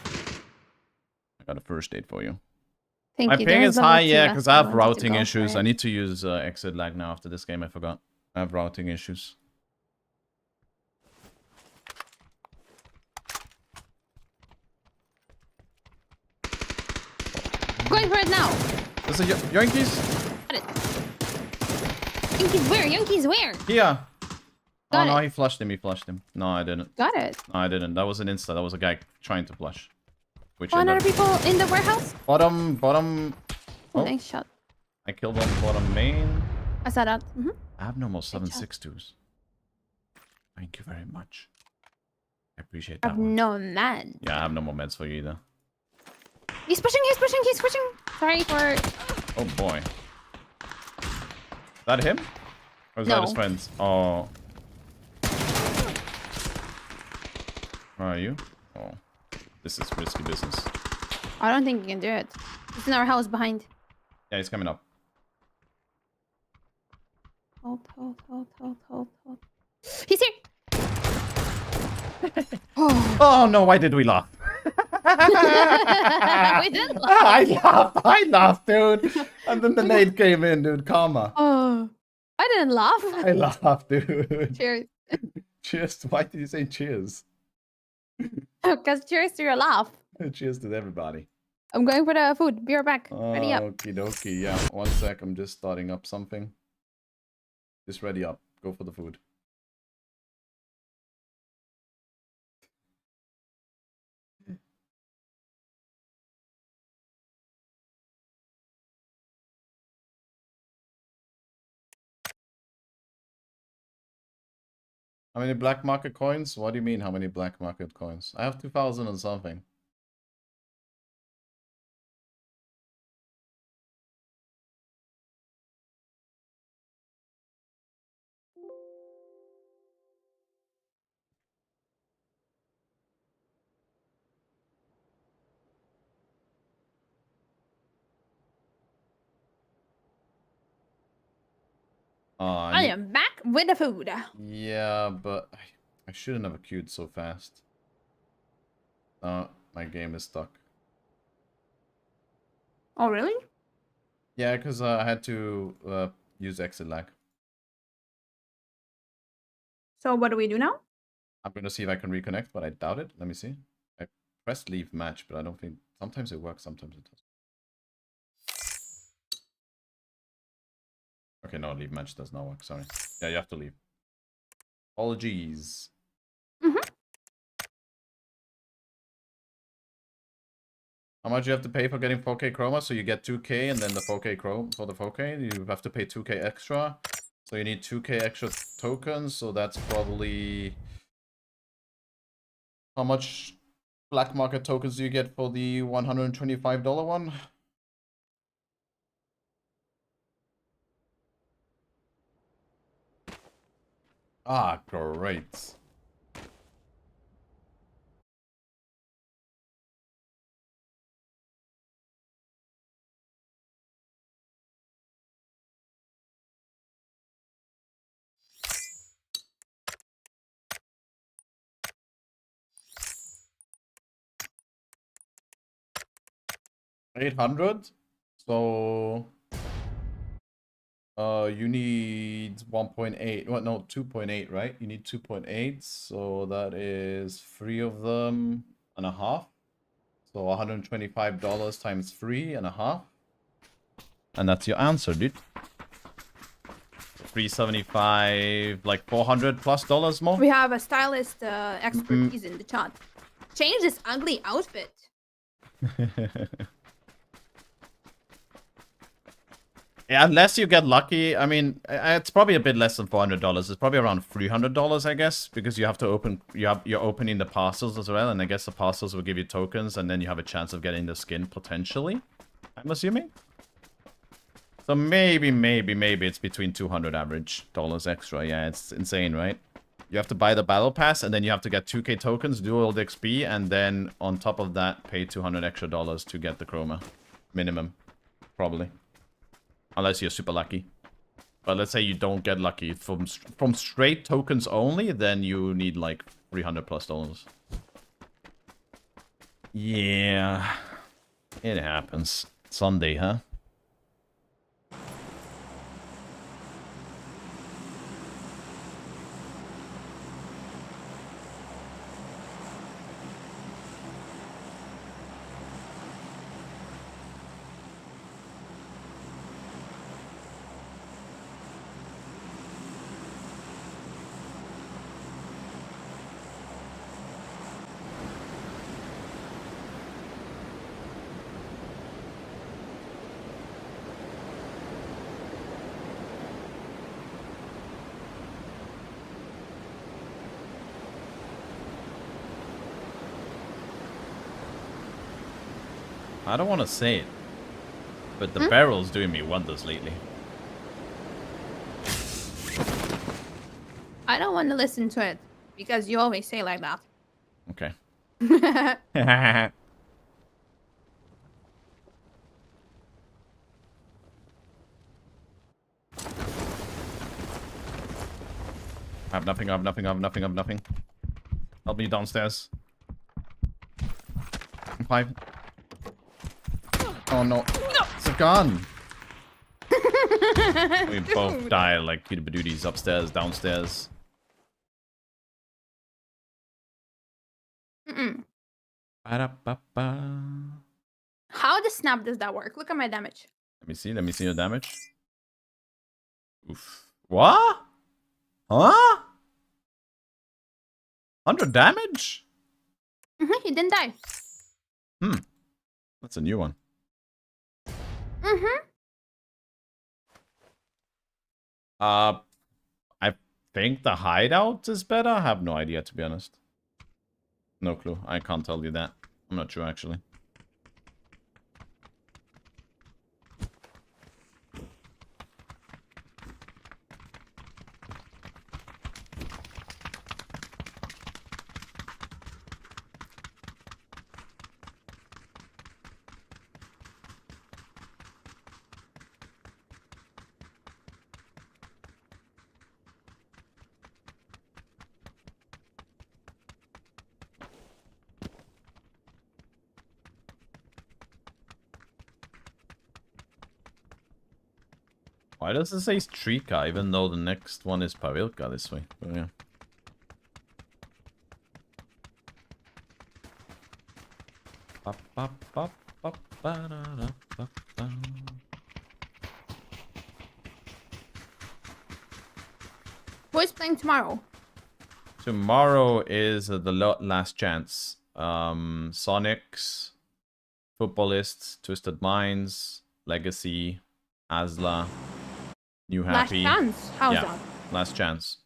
I got a first aid for you. Thank My you. ping There's is level high, 2 yeah, left. because I have wanted to routing go for issues. it. I need to use exit lag now after this game. I forgot. I have routing issues. I'm going for it now. There's a Yankees. Got it. Yankees where? Yankees where? Here. Got Oh no, it. he flushed him. He flushed him. No, I didn't. Got it. No, I didn't. That was an insta. That was a guy trying to flush. Which Oh, ended another up- people in the warehouse? Bottom. Oh, Oh, nice shot. I killed one bottom main. I saw that. I have no more 7.62s. Thank you very much. I appreciate that I've one. no man. Yeah, I have no more meds for you either. He's pushing, he's pushing, he's pushing. Sorry for... Oh boy. Is that him? Or is that his No. friends? Oh. Where are you? Oh. This is risky business. I don't think you can do it. He's in our house behind. Yeah, he's coming up. Hold. He's here! Oh no, why did we laugh? We did laugh. I laughed, dude. And then the nade came in, dude. Karma. Oh, I didn't laugh. I laughed, dude. Cheers. Cheers. Why did you say cheers? Because cheers to your laugh. Cheers to everybody. I'm going for the food. Be right back. Ready up. Okie dokie. Yeah, 1 sec. I'm just starting up something. Just ready up. Go for the food. How many black market coins? What do you mean, how many black market coins? I have 2,000 and something. I am back with the food. Yeah, but I shouldn't have queued so fast. My game is stuck. Oh, really? Yeah, because I had to use exit lag. So what do we do now? I'm going to see if I can reconnect, but I doubt it. Let me see. I pressed leave match, but I don't think... Sometimes it works, sometimes it doesn't. Okay, no, leave match does not work. Sorry. Yeah, you have to leave. Apologies. How much you have to pay for getting 4K chroma? So you get 2K and then the 4K chrome for the 4K. You have to pay 2K extra. So you need 2K extra tokens. So that's probably... How much black market tokens do you get for the $125 one? Ah, great. 800. So you need 1.8. What? No, 2.8, right? You need 2.8. So that is 3 of them and a half. So $125 times 3.5. And that's your answer, dude. 375, like $400+ more. We have a stylist expertise in the chat. Change this ugly outfit. Yeah, unless you get lucky. I mean, it's probably a bit less than $400. It's probably around $300, I guess, because you have to open. You're opening the parcels as well, and I guess the parcels will give you tokens, and then you have a chance of getting the skin potentially. I'm assuming. So maybe it's between $200 average dollars extra. Yeah, it's insane, right? You have to buy the battle pass, and then you have to get 2k tokens, do all the XP, and then on top of that, pay $200 extra to get the chroma. Minimum, probably. Unless you're super lucky. But let's say you don't get lucky from straight tokens only, then you need like $300+. Yeah. It happens. Sunday, huh? I don't want to say it, but the barrel's doing me wonders lately. I don't want to listen to it because you always say like that. Okay. I have nothing, I have nothing, I have nothing, I have nothing. Help me downstairs. 5. Oh no. No! It's a gun! We both die like Peter Badooties upstairs, downstairs. Ba-da-ba-ba. How the snap does that work? Look at my damage. Let me see your damage. Oof. What? Huh? 100 damage? He didn't die. That's a new one. I think the hideout is better. I have no idea, to be honest. No clue. I can't tell you that. I'm not sure, actually. Why does it say Strika even though the next one is Pavilka this way? Oh, yeah. Who is playing tomorrow? Tomorrow is the last chance. Sonics, Footballists, Twisted Minds, Legacy, Asla, New Happy. Last chance? How's that? Last chance.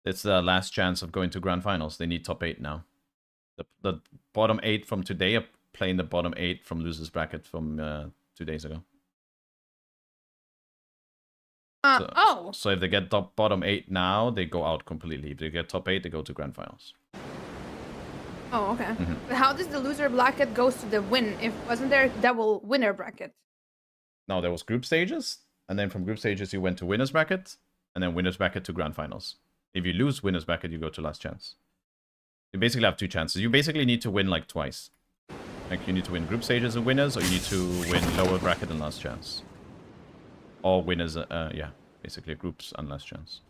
It's the last chance of going to Grand Finals. They need top 8 now. The bottom 8 from today are playing the bottom 8 from losers bracket from 2 days ago. So if they get bottom 8 now, they go out completely. If they get top 8, they go to Grand Finals. Oh, okay. But how does the loser bracket goes to the win? If wasn't there double winner bracket? No, there was group stages, and then from group stages you went to winners bracket, and then winners bracket to Grand Finals. If you lose winners bracket, you go to last chance. You basically have 2 chances. You basically need to win like twice Like, you need to win group stages and winners, or you need to win lower bracket and last chance. Or winners, yeah, basically groups and last chance.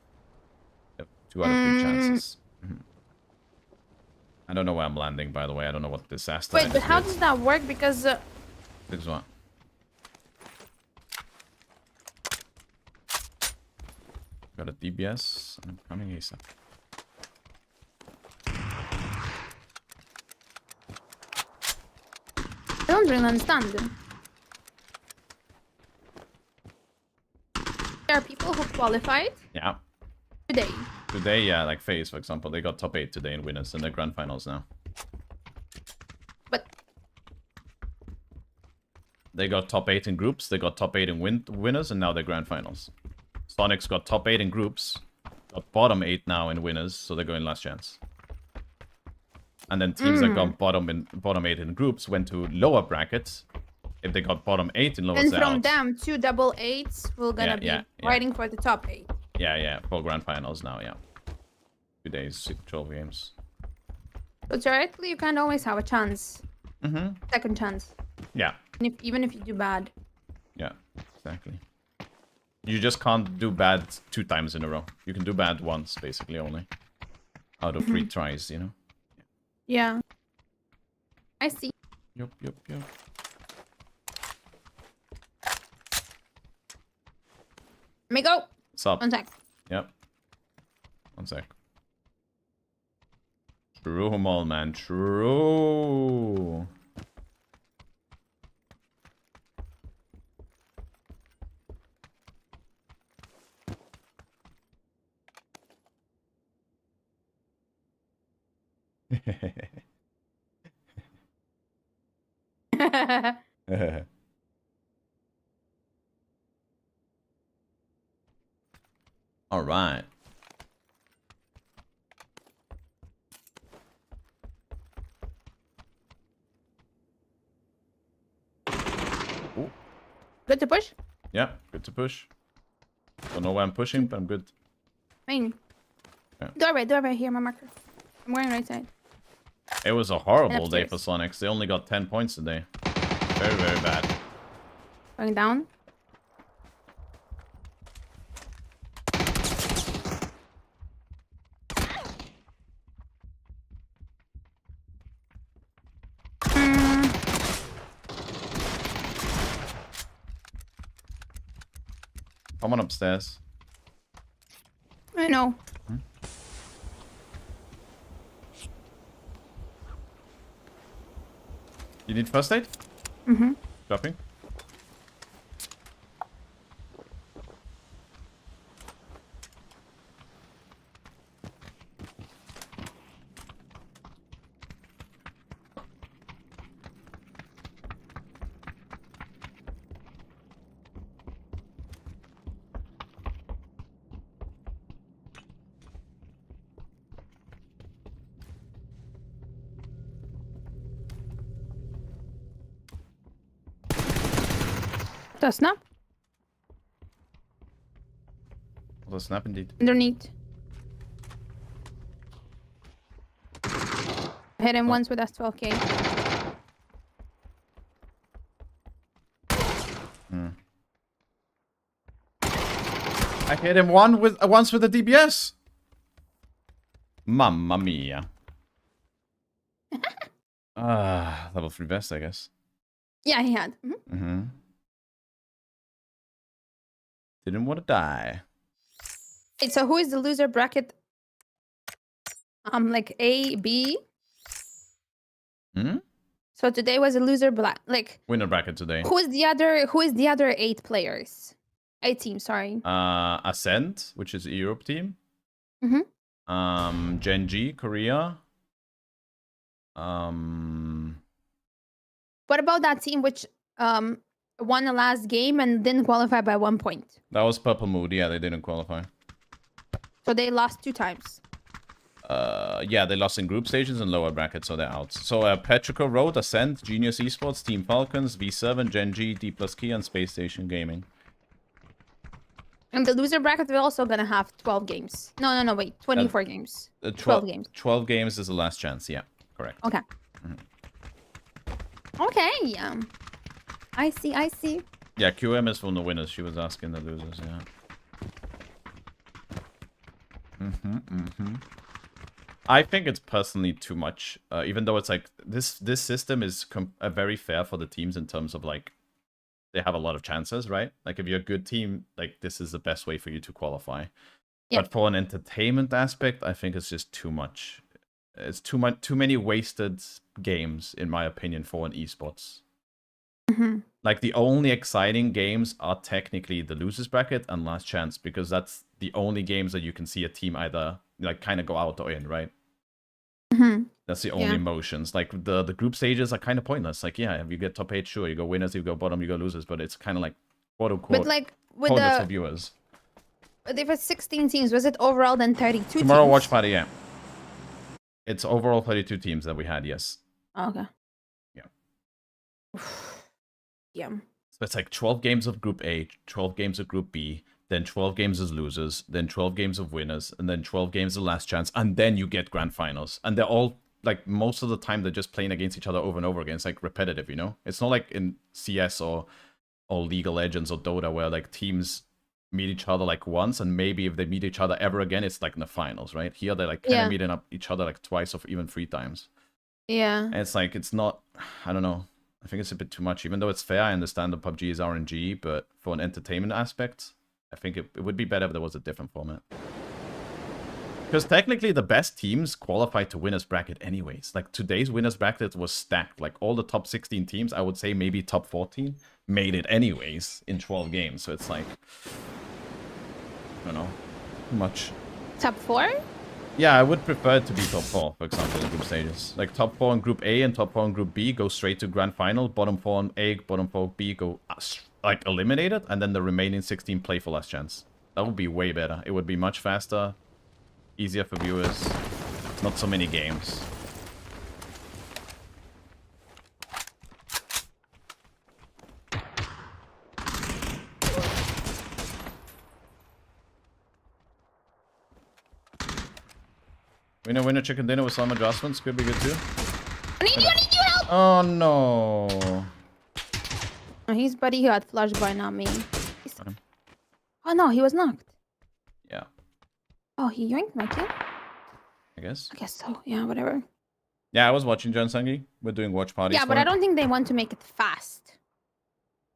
Yep, 2 out of 3 chances. I don't know where I'm landing, by the way. I don't know what disaster. Wait, but how does that work? Because This one. Got a DBS. I'm coming ASAP. I don't really understand. There are people who qualified Yeah. today. Today, yeah, like FaZe, for example. They got top 8 today in winners in the grand finals now. But they got top 8 in groups, they got top 8 in winners, and now they're grand finals. Sonics got top 8 in groups, got bottom 8 now in winners, so they're going last chance. And then teams that got bottom 8 in groups went to lower brackets. If they got bottom 8 in lower and they're from out. them, 2 double 8s will gonna be fighting for the top 8. Yeah, for grand finals now, yeah. 2 days, 12 games. So theoretically, you can always have a chance. Mm-hmm. Second chance. Yeah. And even if you do bad. Yeah, exactly. You just can't do bad 2 times in a row. You can do bad once, basically, only. Out of 3 tries, you know? Yeah. I see. Yup. Let me go. What's up? 1 sec. Yep. 1 sec. True, Mall, man. True. All right. Ooh. Good to push? Yeah, good to push. Don't know where I'm pushing, but I'm good. Main. Yeah. Doorway here, my marker. I'm going right side. It was a horrible day upstairs. for Sonics. They only got 10 points today. Very, very bad. Going down. Come on upstairs. I know. You need first aid? Mm-hmm. Dropping. The snap? The snap indeed. Underneath. Hit him once with S12K. I hit him once with a DBS. Mamma mia. Level 3 vest, I guess. Yeah, he had. Didn't want to die. Wait, so who is the loser bracket? Like A, B? So today was a loser like Winner bracket today. who is the other 8 players? 8 teams, sorry. Ascent, which is a Europe team. Mm-hmm. Gen G, Korea. What about that team which won the last game and didn't qualify by 1 point? That was Purple Mood. Yeah, they didn't qualify. So they lost 2 times. Yeah, they lost in group stages and lower brackets, so they're out. So Petrico Road, Ascent, Genius Esports, Team Falcons, V7, Gen G, D plus Key, and Space Station Gaming. And the loser bracket, we're also gonna have 12 games. No, wait, 24 games. 12 games. 12 games is the last chance, yeah, correct. Okay. Okay. I see. I see. Yeah, QM is from the winners. She was asking the losers, yeah. I think it's personally too much, even though it's like this system is very fair for the teams in terms of like they have a lot of chances, right? Like if you're a good team, like this is the best way for you to qualify. Yeah. But for an entertainment aspect, I think it's just too much. It's too many wasted games, in my opinion, for an esports. Like the only exciting games are technically the losers bracket and last chance, because that's the only games that you can see a team either like kind of go out or in, right? That's the only motions. Like the group stages are kind of pointless. Like yeah, if you get top 8, sure, you go winners, you go bottom, you go losers, but it's kind of like quote unquote But like with pointless for viewers. But if it's 16 teams, was it overall then 32 Tomorrow teams? watch party, yeah. It's overall 32 teams that we had, yes. Oh, okay. Yeah. Yeah. So it's like 12 games of Group A, 12 games of Group B, then 12 games as losers, then 12 games of winners, and then 12 games of last chance, and then you get grand finals. And they're all, like, most of the time they're just playing against each other over and over again. It's like repetitive, you know? It's not like in CS or League of Legends or Dota where, like, teams meet each other, like, once, and maybe if they meet each other ever again, it's, like, in the finals, right? Here they're, like, kind of meeting up each other, like, twice or even 3 times. Yeah. And it's like, it's not, I don't know. I think it's a bit too much. Even though it's fair, I understand that PUBG is RNG, but for an entertainment aspect, I think it would be better if there was a different format. Because technically the best teams qualify to winners bracket anyways. Like today's winners bracket was stacked. Like all the top 16 teams, I would say maybe top 14, made it anyways in 12 games. So it's like, I don't know, too much. Top 4? Yeah, I would prefer it to be top 4, for example, in group stages. Like top 4 in group A and top 4 in group B go straight to grand final. Bottom 4 in A, bottom 4 B go like eliminated, and then the remaining 16 play for last chance. That would be way better. It would be much faster, easier for viewers, not so many games. Winner, chicken dinner with some adjustments could be good too. I need you help! Oh no. Oh, he's buddy who had flash by, not me. Oh no, he was knocked. Yeah. Oh, he yoinked my kill? I guess. I guess so, yeah, whatever. Yeah, I was watching John Sangi. We're doing watch parties. Yeah, but I don't think they want to make it fast.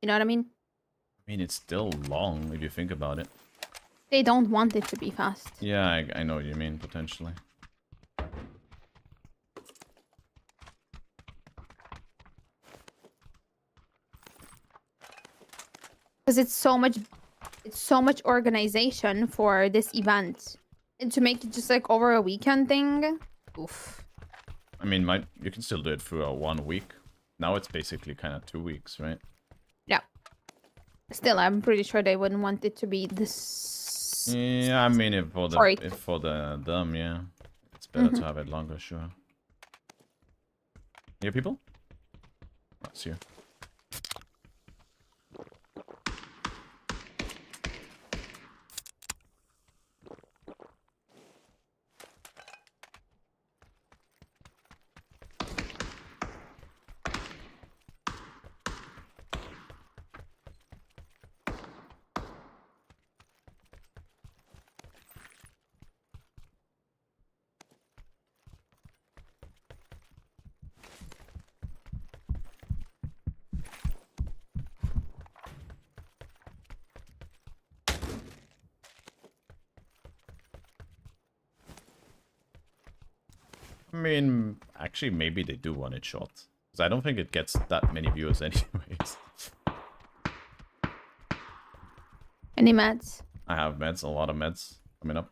You know what I mean? I mean, it's still long if you think about it. They don't want it to be fast. Yeah, I know what you mean, potentially. Because it's so much organization for this event. And to make it just like over a weekend thing, oof. I mean, you can still do it through a 1 week. Now it's basically kind of 2 weeks, right? Yeah. Still, I'm pretty sure they wouldn't want it to be this. Yeah, I mean, if for them, yeah, it's better to have it longer, sure. Here, people? That's you. I mean, actually, maybe they do want it short. Because I don't think it gets that many viewers anyways. Any meds? I have meds, a lot of meds coming up.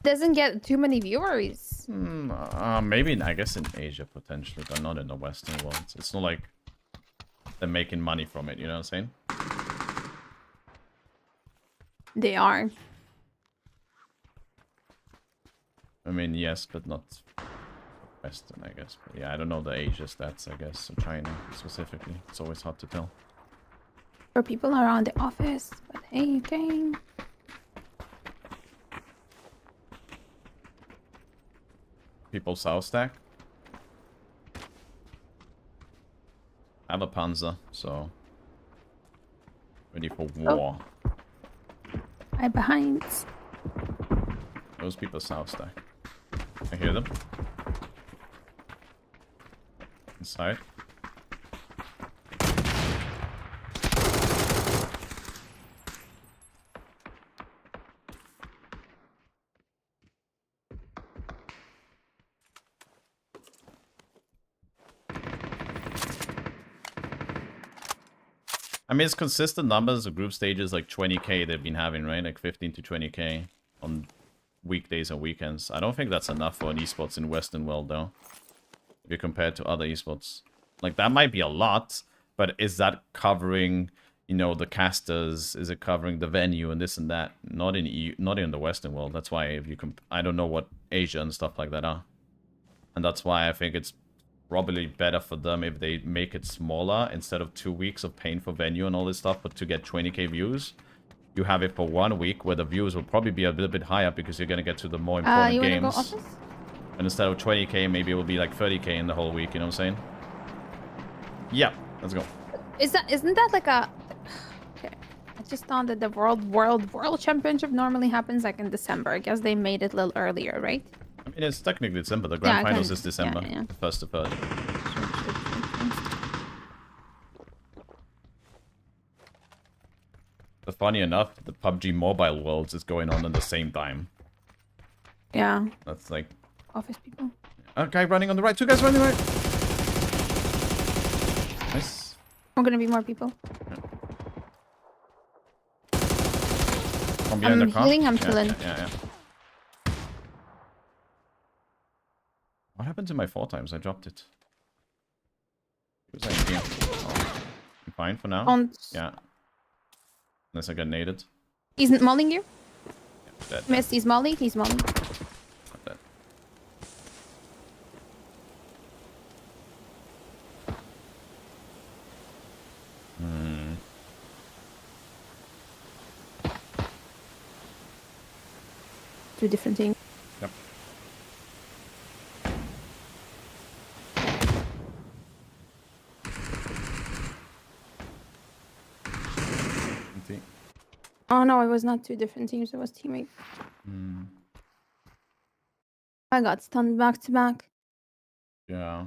Doesn't get too many viewers. Maybe, I guess in Asia, potentially, but not in the Western world. It's not like they're making money from it, you know what I'm saying? They are. I mean, yes, but not Western, I guess. But yeah, I don't know the Asia stats, I guess, or China specifically. It's always hard to tell. For people around the office, but hey, okay. People south stack? have a Panzer, so ready for war. I'm behind. Those people south stack. I hear them. Inside. I mean, it's consistent numbers of group stages, like 20k they've been having, right? Like 15 to 20k on weekdays and weekends. I don't think that's enough for an esports in Western world, though. If you compare it to other esports. Like, that might be a lot, but is that covering, you know, the casters? Is it covering the venue and this and that? Not in not in the Western world. That's why if you I don't know what Asia and stuff like that are. And that's why I think it's probably better for them if they make it smaller instead of 2 weeks of paying for venue and all this stuff, but to get 20k views, you have it for 1 week where the views will probably be a little bit higher because you're going to get to the more important you wanna games. go office? And instead of 20k, maybe it will be like 30k in the whole week, you know what I'm saying? Yeah, let's go. Isn't that like a... Okay. I just thought that the World Championship normally happens like in December. I guess they made it a little earlier, right? I mean, it's technically December. The Grand Finals is December. Yeah. 1st to 3rd. But funny enough, the PUBG Mobile Worlds is going on at the same time. Yeah. That's like... Office people. A guy running on the right. 2 guys running right. Nice. We're gonna be more people. From behind the car. Healing, I'm chilling. Yeah. What happened to my 4 times? I dropped it. I'm fine for now. Yeah. Unless I get naded. He's mauling you? Yeah, dead. Miss, he's mauling. He's mauling. Dead. Two different things. Yep. Oh no, it was not 2 different teams. It was teammates. I got stunned back to back. Yeah.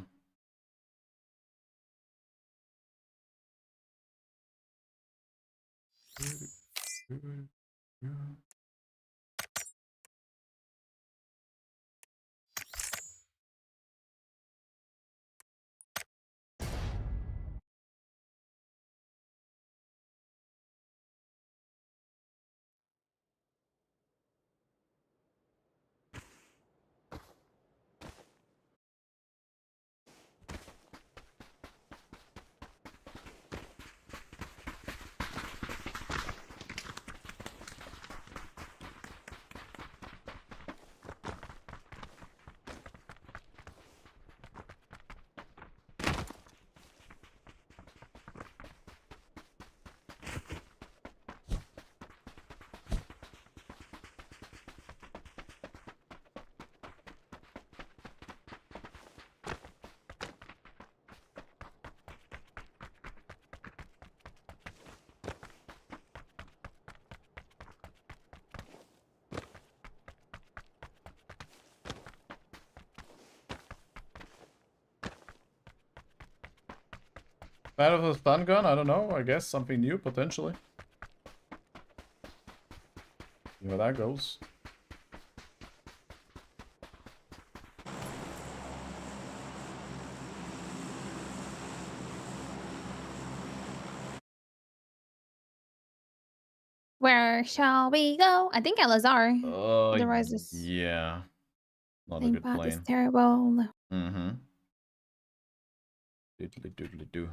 Battle of the stun gun? I don't know. I guess something new, potentially. See where that goes. Where shall we go? I think Elazar. Otherwise, this Yeah. Not a thing good path is plane. terrible. Mm-hmm. Doodly doodly doo.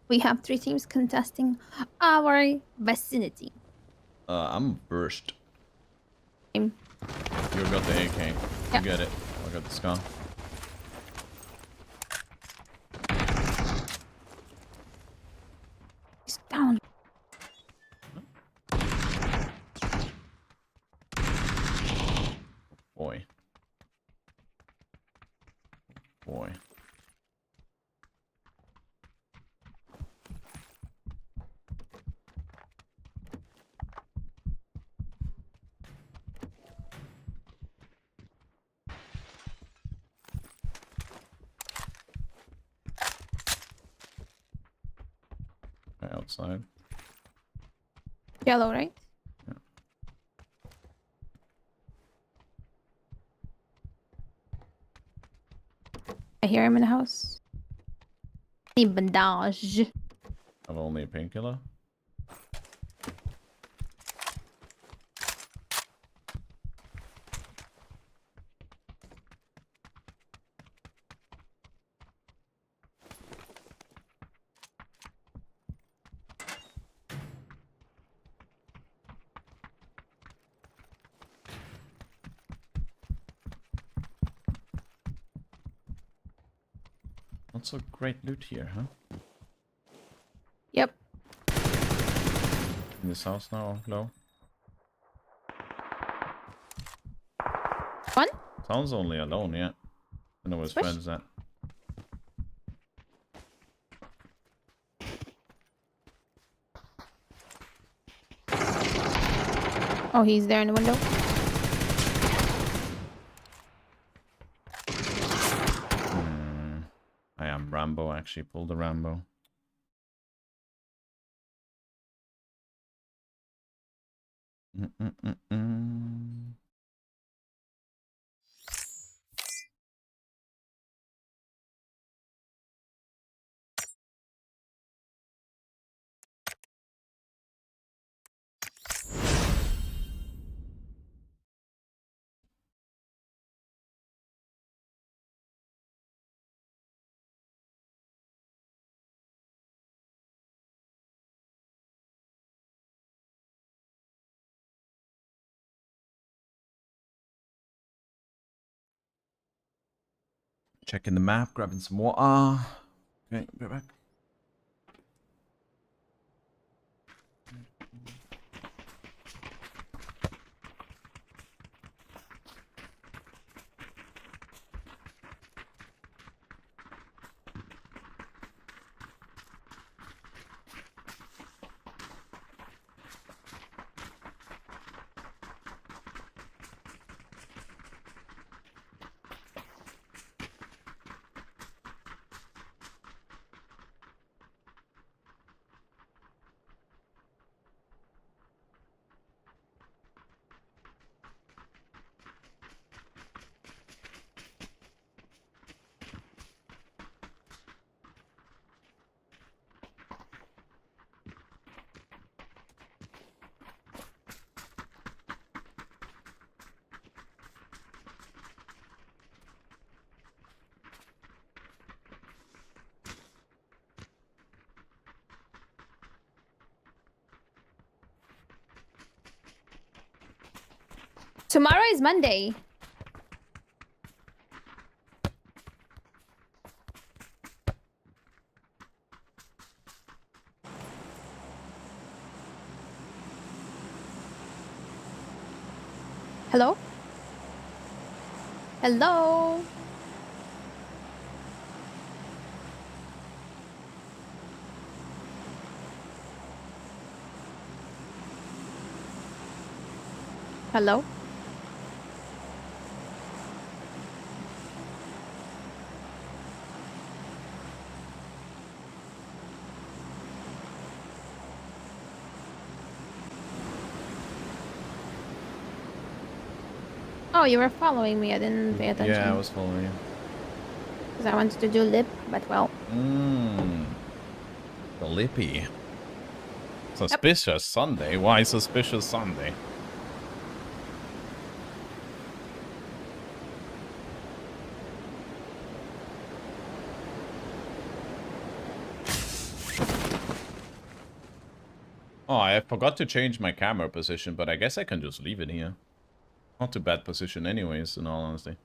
We have 3 teams contesting our vicinity. I'm first. Same. You got the AK. Yep. You get it. I got the Scoom. He's down. Boy. Boy. Okay, outside. Yellow, right? Yeah. I hear him in the house. Need bandage. Have only a painkiller. Not so great loot here, huh? Yep. In this house now, low. One? Sounds only alone, yeah. I know his Swish. friends at. Oh, he's there in the window. I am Rambo, actually. Pull the Rambo. Checking the map, grabbing some water. Okay, be back. Tomorrow is Monday. Hello? Hello? Hello? Oh, you were following me. I didn't pay attention. Yeah, I was following you. Because I wanted to do lip, but well. The lippy. Suspicious Sunday? Why suspicious Sunday? Oh, I forgot to change my camera position, but I guess I can just leave it here. Not too bad position anyways, in all honesty.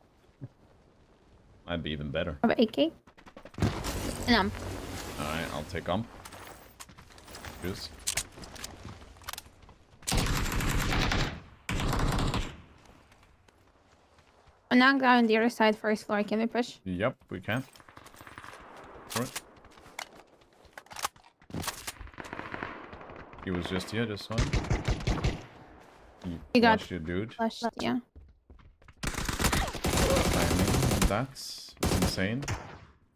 Might be even better. Of AK. And Alright, I'll take Cheers. I'm not going on the other side first floor. Can we push? Yep, we can. Alright. He was just here, this one. You got your dude. flushed, yeah. That's insane.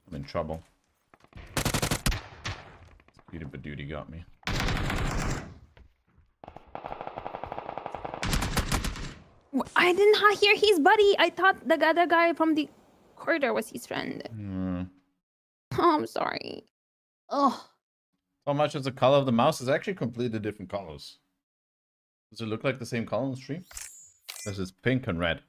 I'm in trouble. Beauty duty got me. I did not hear his buddy. I thought the other guy from the corridor was his friend. Oh, I'm sorry. Oh. How much is the color of the mouse? It's actually completely different colors. Does it look like the same color on the stream? This is pink and red.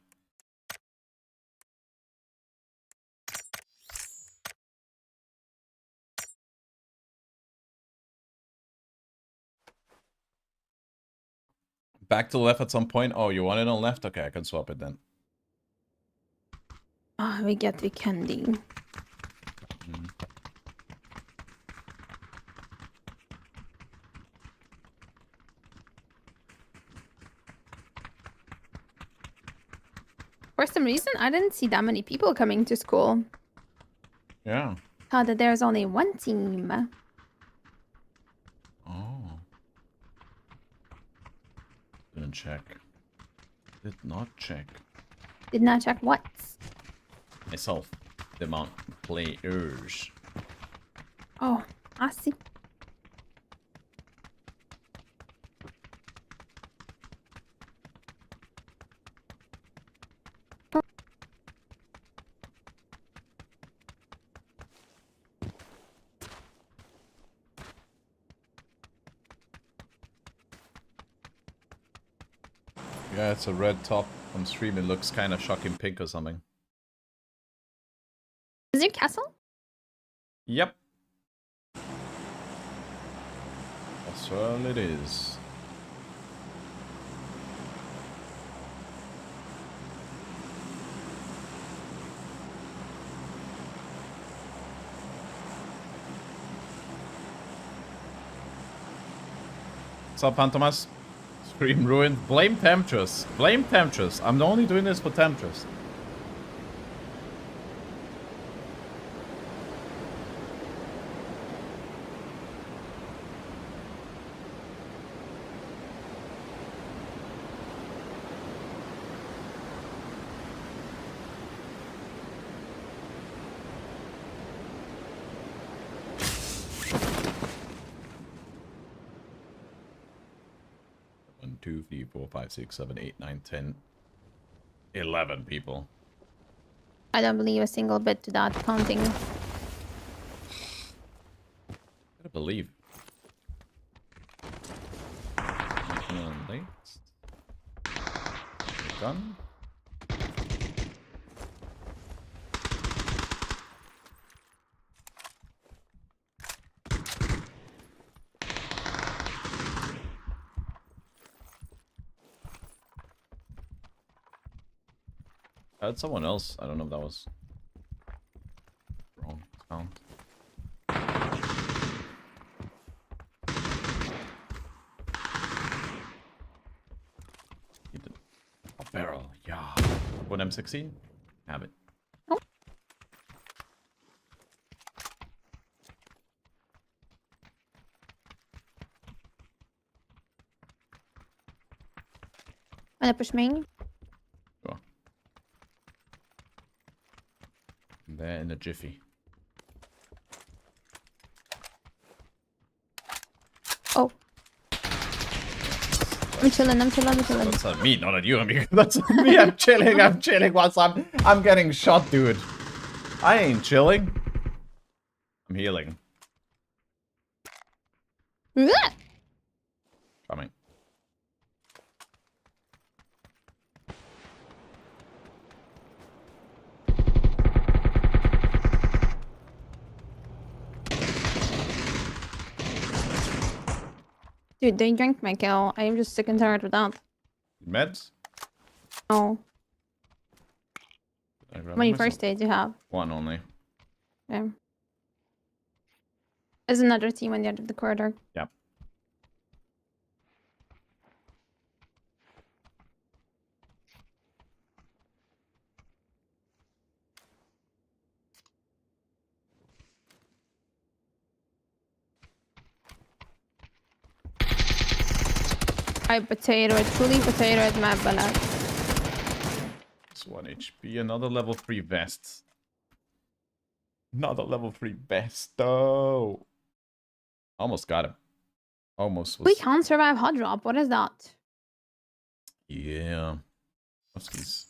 Back to left at some point. Oh, you want it on left? Okay, I can swap it then. Oh, we get the candy. For some reason, I didn't see that many people coming to school. Yeah. Thought that there's only one team. Oh. Didn't check. Did not check. Did not check what? Myself. The amount of players. Oh, I see. Yeah, it's a red top. On stream it looks kind of shocking pink or something. Is it castle? Yep. That's all it is. What's up, Pantomas? Stream ruined. Blame Temptress. Blame Temptress. I'm only doing this for Temptress. One, 2, 3, 4, 5, 6, 7, 8, 9, 10, 11 people. I don't believe a single bit to that counting. Gotta believe. Late. Done. I had someone else. I don't know if that was wrong count. A barrel, yeah. One M16? Have it. Oh. Wanna push main? Sure. There in a jiffy. Oh. I'm chilling, I'm chilling, I'm chilling. That's on me, not on you, amigo. That's on me. I'm chilling whilst I'm getting shot, dude. I ain't chilling. I'm healing. Coming. Dude, they drank my kill. I am just sick and tired of that. Meds? Oh. I grab How many myself? first aids you have? One only. Yeah. There's another team on the end of the corridor. Yep. I truly potato my bullet. It's 1 HP, another level 3 vest. Another level 3 vest, though. Almost got him. Almost was. We can't survive hot drop. What is that? Yeah. Huskies.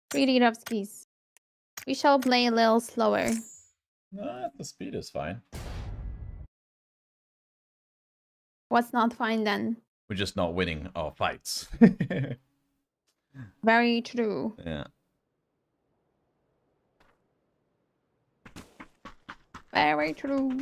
3D Dubskis. We shall play a little slower. Nah, the speed is fine. What's not fine then? We're just not winning our fights. Very true. Yeah. Very true.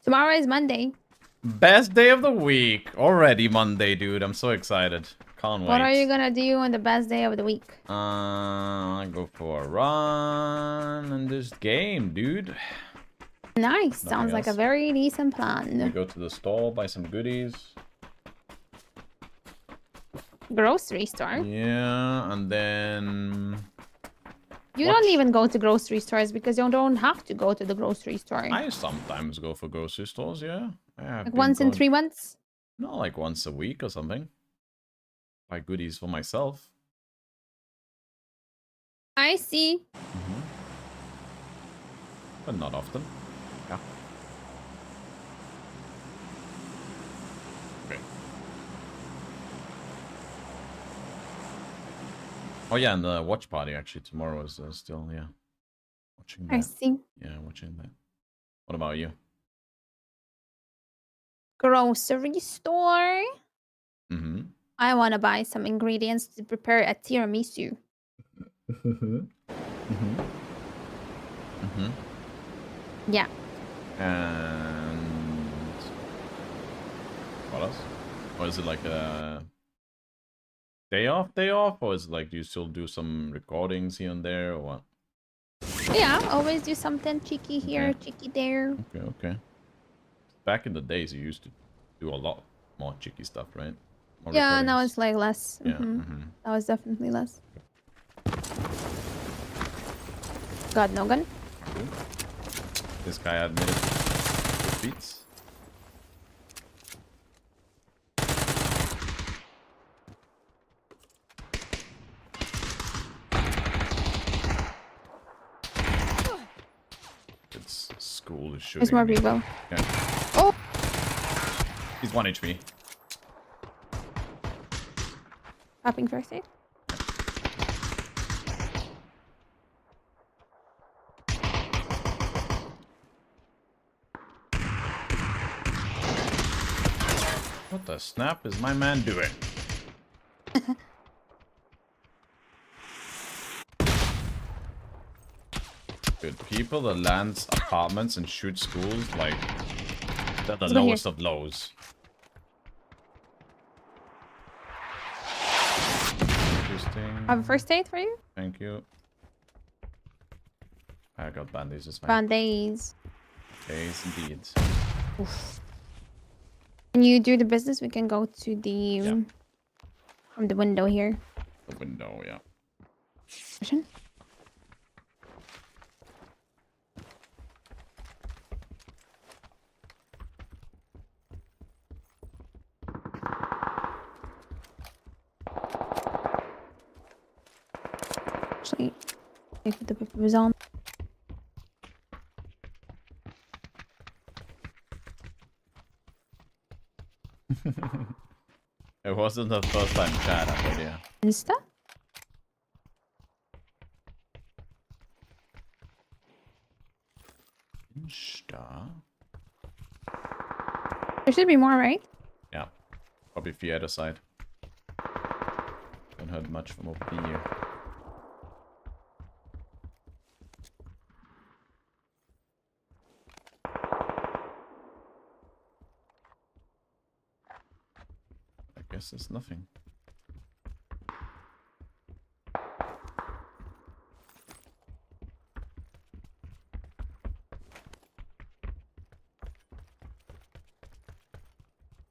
Tomorrow is Monday. Best day of the week. Already Monday, dude. I'm so excited. Can't wait. What are you gonna do on the best day of the week? I go for a run in this game, dude. Nice. Sounds like a very decent We plan. go to the store, buy some goodies. Grocery store? Yeah, and then... You don't even go to grocery stores because you don't have to go to the grocery store. I sometimes go for grocery stores, yeah. Like once in 3 months? No, like once a week or something. Buy goodies for myself. I see. But not often. Yeah. Okay. Oh yeah, and the watch party actually tomorrow is still, yeah. Watching that. I see. Yeah, watching that. What about you? Grocery store? Mm-hmm. I want to buy some ingredients to prepare a tiramisu. Mm-hmm. Mm-hmm. Yeah. And what else? Or is it like a day off, or is it like, do you still do some recordings here and there, or what? Yeah, always do something cheeky here, cheeky there. Okay. Back in the days, you used to do a lot more cheeky stuff, right? More Yeah, now recordings. it's like less. Yeah. That was definitely less. God, no gun. This guy admitted defeats. It's school is shooting. There's more me. people. Yeah. Oh! He's 1 HP. Popping first aid. What the snap is my man doing? Dude, people that land apartments and shoot schools, like, they're the lowest of lows. Interesting. I have a first aid for you? Thank you. I got bandages, it's fine. Band-aids. Yes, indeed. Oof. When you do the business, we can go to the... From the window here. The window, yeah. Mission? Actually, I put the was on. wasn't the first time chat, I told you. Insta? Insta? There should be more, right? Yeah. Probably Fiesta side. Don't heard much from over here. I guess there's nothing.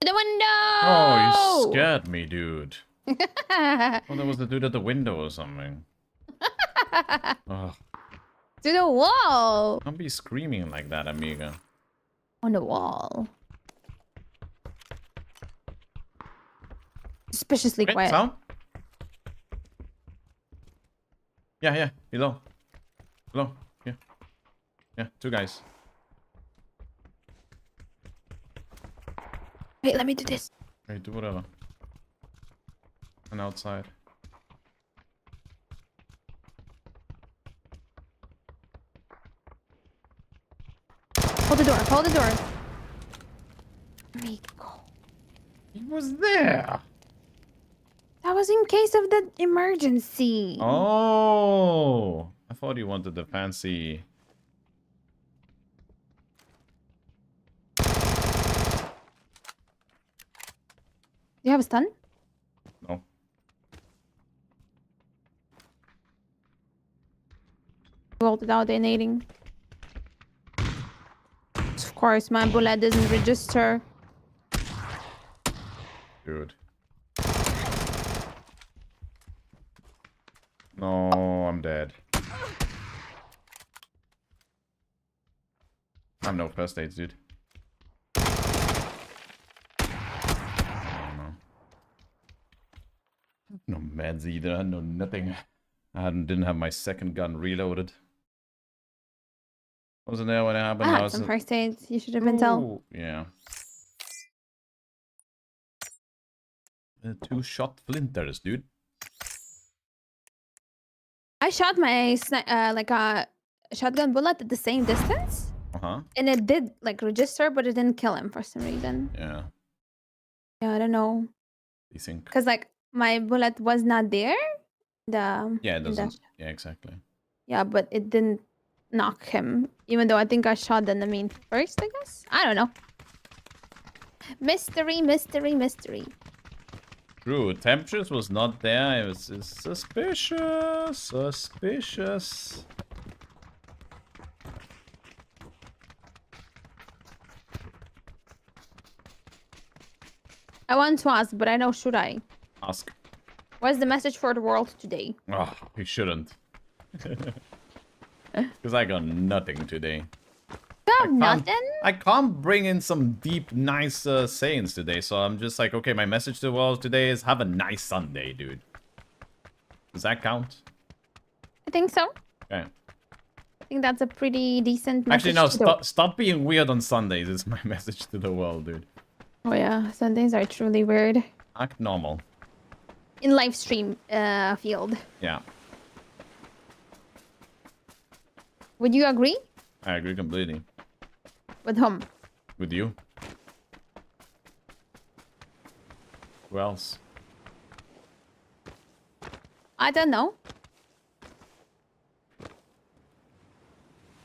The window! Oh, you scared me, dude. Oh, there was the dude at the window or something. Oh, To the wall! don't be screaming like that, amiga. On the wall. Suspiciously quiet. Sound? Yeah, below. Below, yeah. Yeah, 2 guys. Wait, let me do this. Okay, do whatever. And outside. Hold the door, hold the door. Rico. He was there. That was in case of the emergency. Oh, I thought you wanted the fancy. Do you have a stun? No. Rolled without detonating. Of course, my bullet doesn't register. Dude. No, I'm dead. I have no first aids, dude. No meds either, no nothing. Didn't have my second gun reloaded. Wasn't there when it happened? I had some first aids. You should have been told. Yeah. The 2-shot flinters, dude. I shot my like a shotgun bullet at the same distance, and it did like register, but it didn't kill him for some reason. Yeah. Yeah, I don't know. You think? Because like my bullet was not there. The Yeah, it doesn't. Yeah, exactly. Yeah, but it didn't knock him, even though I think I shot the enemy first. I guess I don't know. Mystery, mystery, mystery. True, temperatures was not there. It was suspicious. Suspicious. I want to ask, but I know should I? Ask. What's the message for the world today? Oh, you shouldn't. Because I got nothing today. Nothing? I can't bring in some deep, nice sayings today, so I'm just like, okay, my message to the world today is have a nice Sunday, dude. Does that count? I think so. Okay. I think that's a pretty decent message. Actually, no, stop being weird on Sundays is my message to the world, dude. Oh yeah, Sundays are truly weird. Act normal. In live stream field. Yeah. Would you agree? I agree completely. With whom? With you. Who else? I don't know.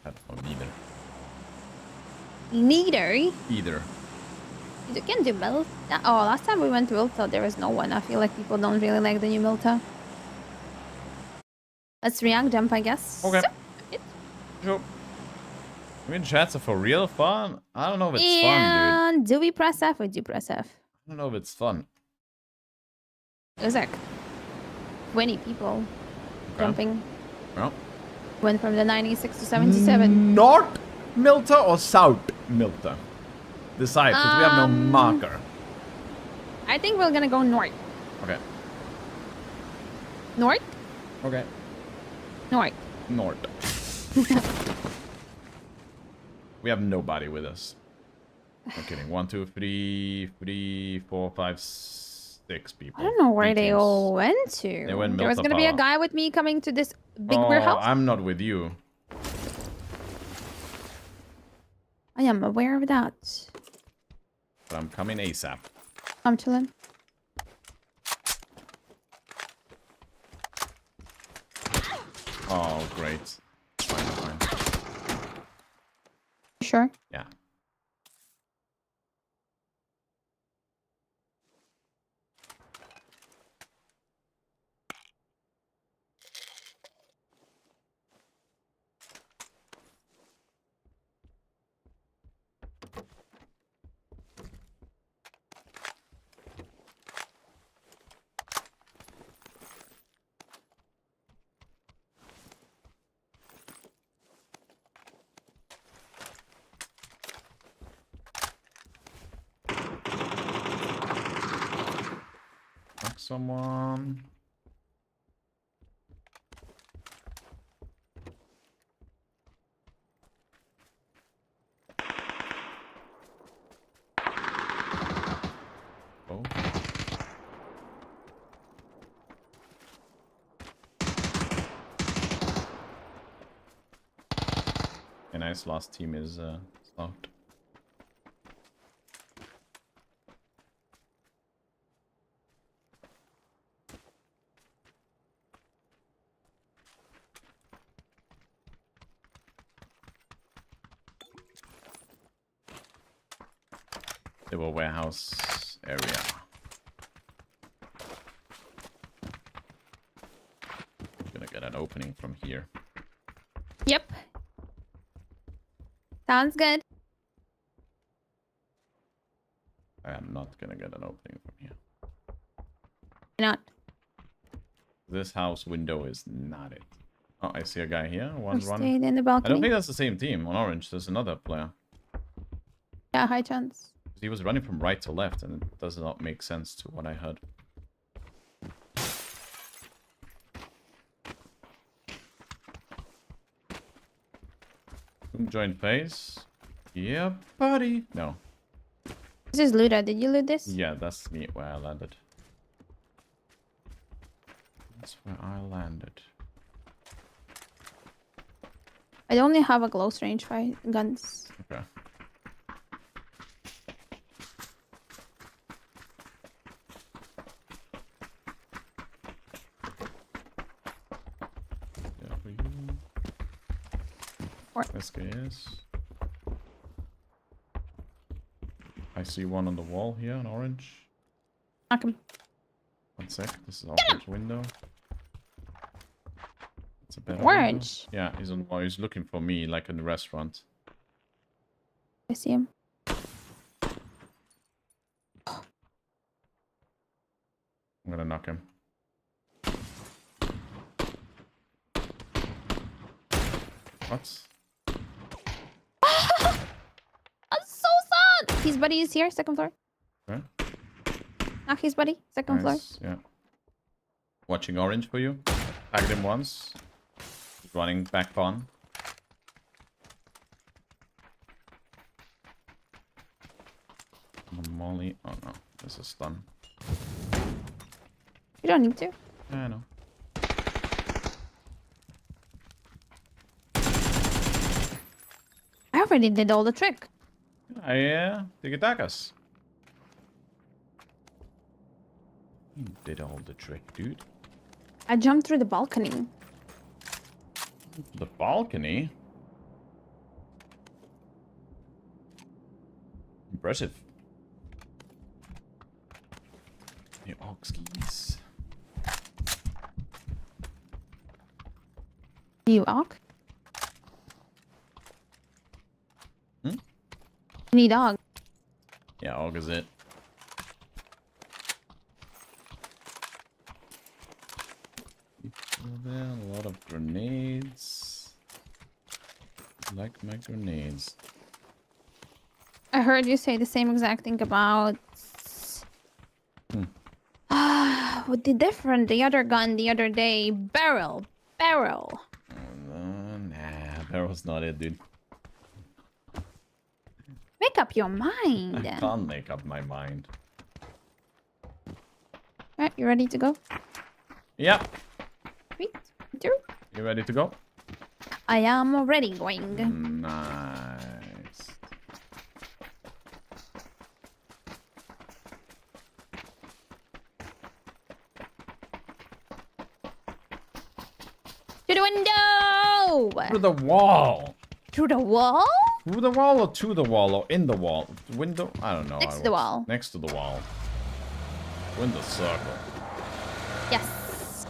I don't know, neither. Neither? Either. You can do Milta. Oh, last time we went to Milta, there was no one. I feel like people don't really like the new Milta. Let's react jump, I guess. Okay. Sure. I mean, chats are for real fun. I don't know if it's fun, dude. Do we press F or do you press F? I don't know if it's fun. It was like 20 people jumping. Well. Went from the 96 to 77. North Milta or South Milta? Decide, because we have no marker. I think we're gonna go north. Okay. North? Okay. North. North. We have nobody with us. I'm kidding. 1, 2, 3, 4, 5, 6, 6 people. I don't know where they Meetings. all went to. They went There was gonna be a Miltapara. guy with me coming to this big Oh, warehouse. I'm not with you. I am aware of that. But I'm coming ASAP. I'm chilling. Oh, great. Fine. Sure. Yeah. Knock someone. Oh. A nice last team is stopped. They were warehouse area. Gonna get an opening from here. Yep. Sounds good. I am not gonna get an opening from here. Why not? This house window is not it. Oh, I see a guy here. One Or run. stayed in the I balcony. don't think that's the same team. On orange, there's another player. Yeah, high chance. He was running from right to left, and it does not make sense to what I heard. Join phase. Yeah, buddy. No. This is Luda. Did you loot this? Yeah, that's me where I landed. That's where I landed. I only have a close range fight guns. Okay. This guy is. I see one on the wall here, an orange. Knock him. 1 sec. This is orange window. It's a better Orange? window. Yeah, he's on. Well, he's looking for me, like in the restaurant. I see him. I'm gonna knock him. What? That's so sad. His buddy is here, second floor. Okay. Knock his buddy, second floor. Nice, yeah. Watching orange for you. Tagged him once. He's running back on. Molly. Oh no, this is stun. You don't need to. Yeah, I know. I already did all the trick. Tiki-takas. You did all the trick, dude. I jumped through the balcony. The balcony? Impressive. The aux skis. You og? Hmm? You need og. Yeah, og is it. People there, a lot of grenades. Like my grenades. I heard you say the same exact thing about... with the different, the other gun the other day. Barrel. Barrel. Nah, barrel's not it, dude. Make up your mind. I can't make up my mind. you ready to go? Yeah. 3, 2. You ready to go? I am already going. Nice. To the window! Through the wall. Through the wall? Through the wall or to the wall or in the wall? Window? I don't know. Next to the wall. Next to the wall. Window circle. Yes.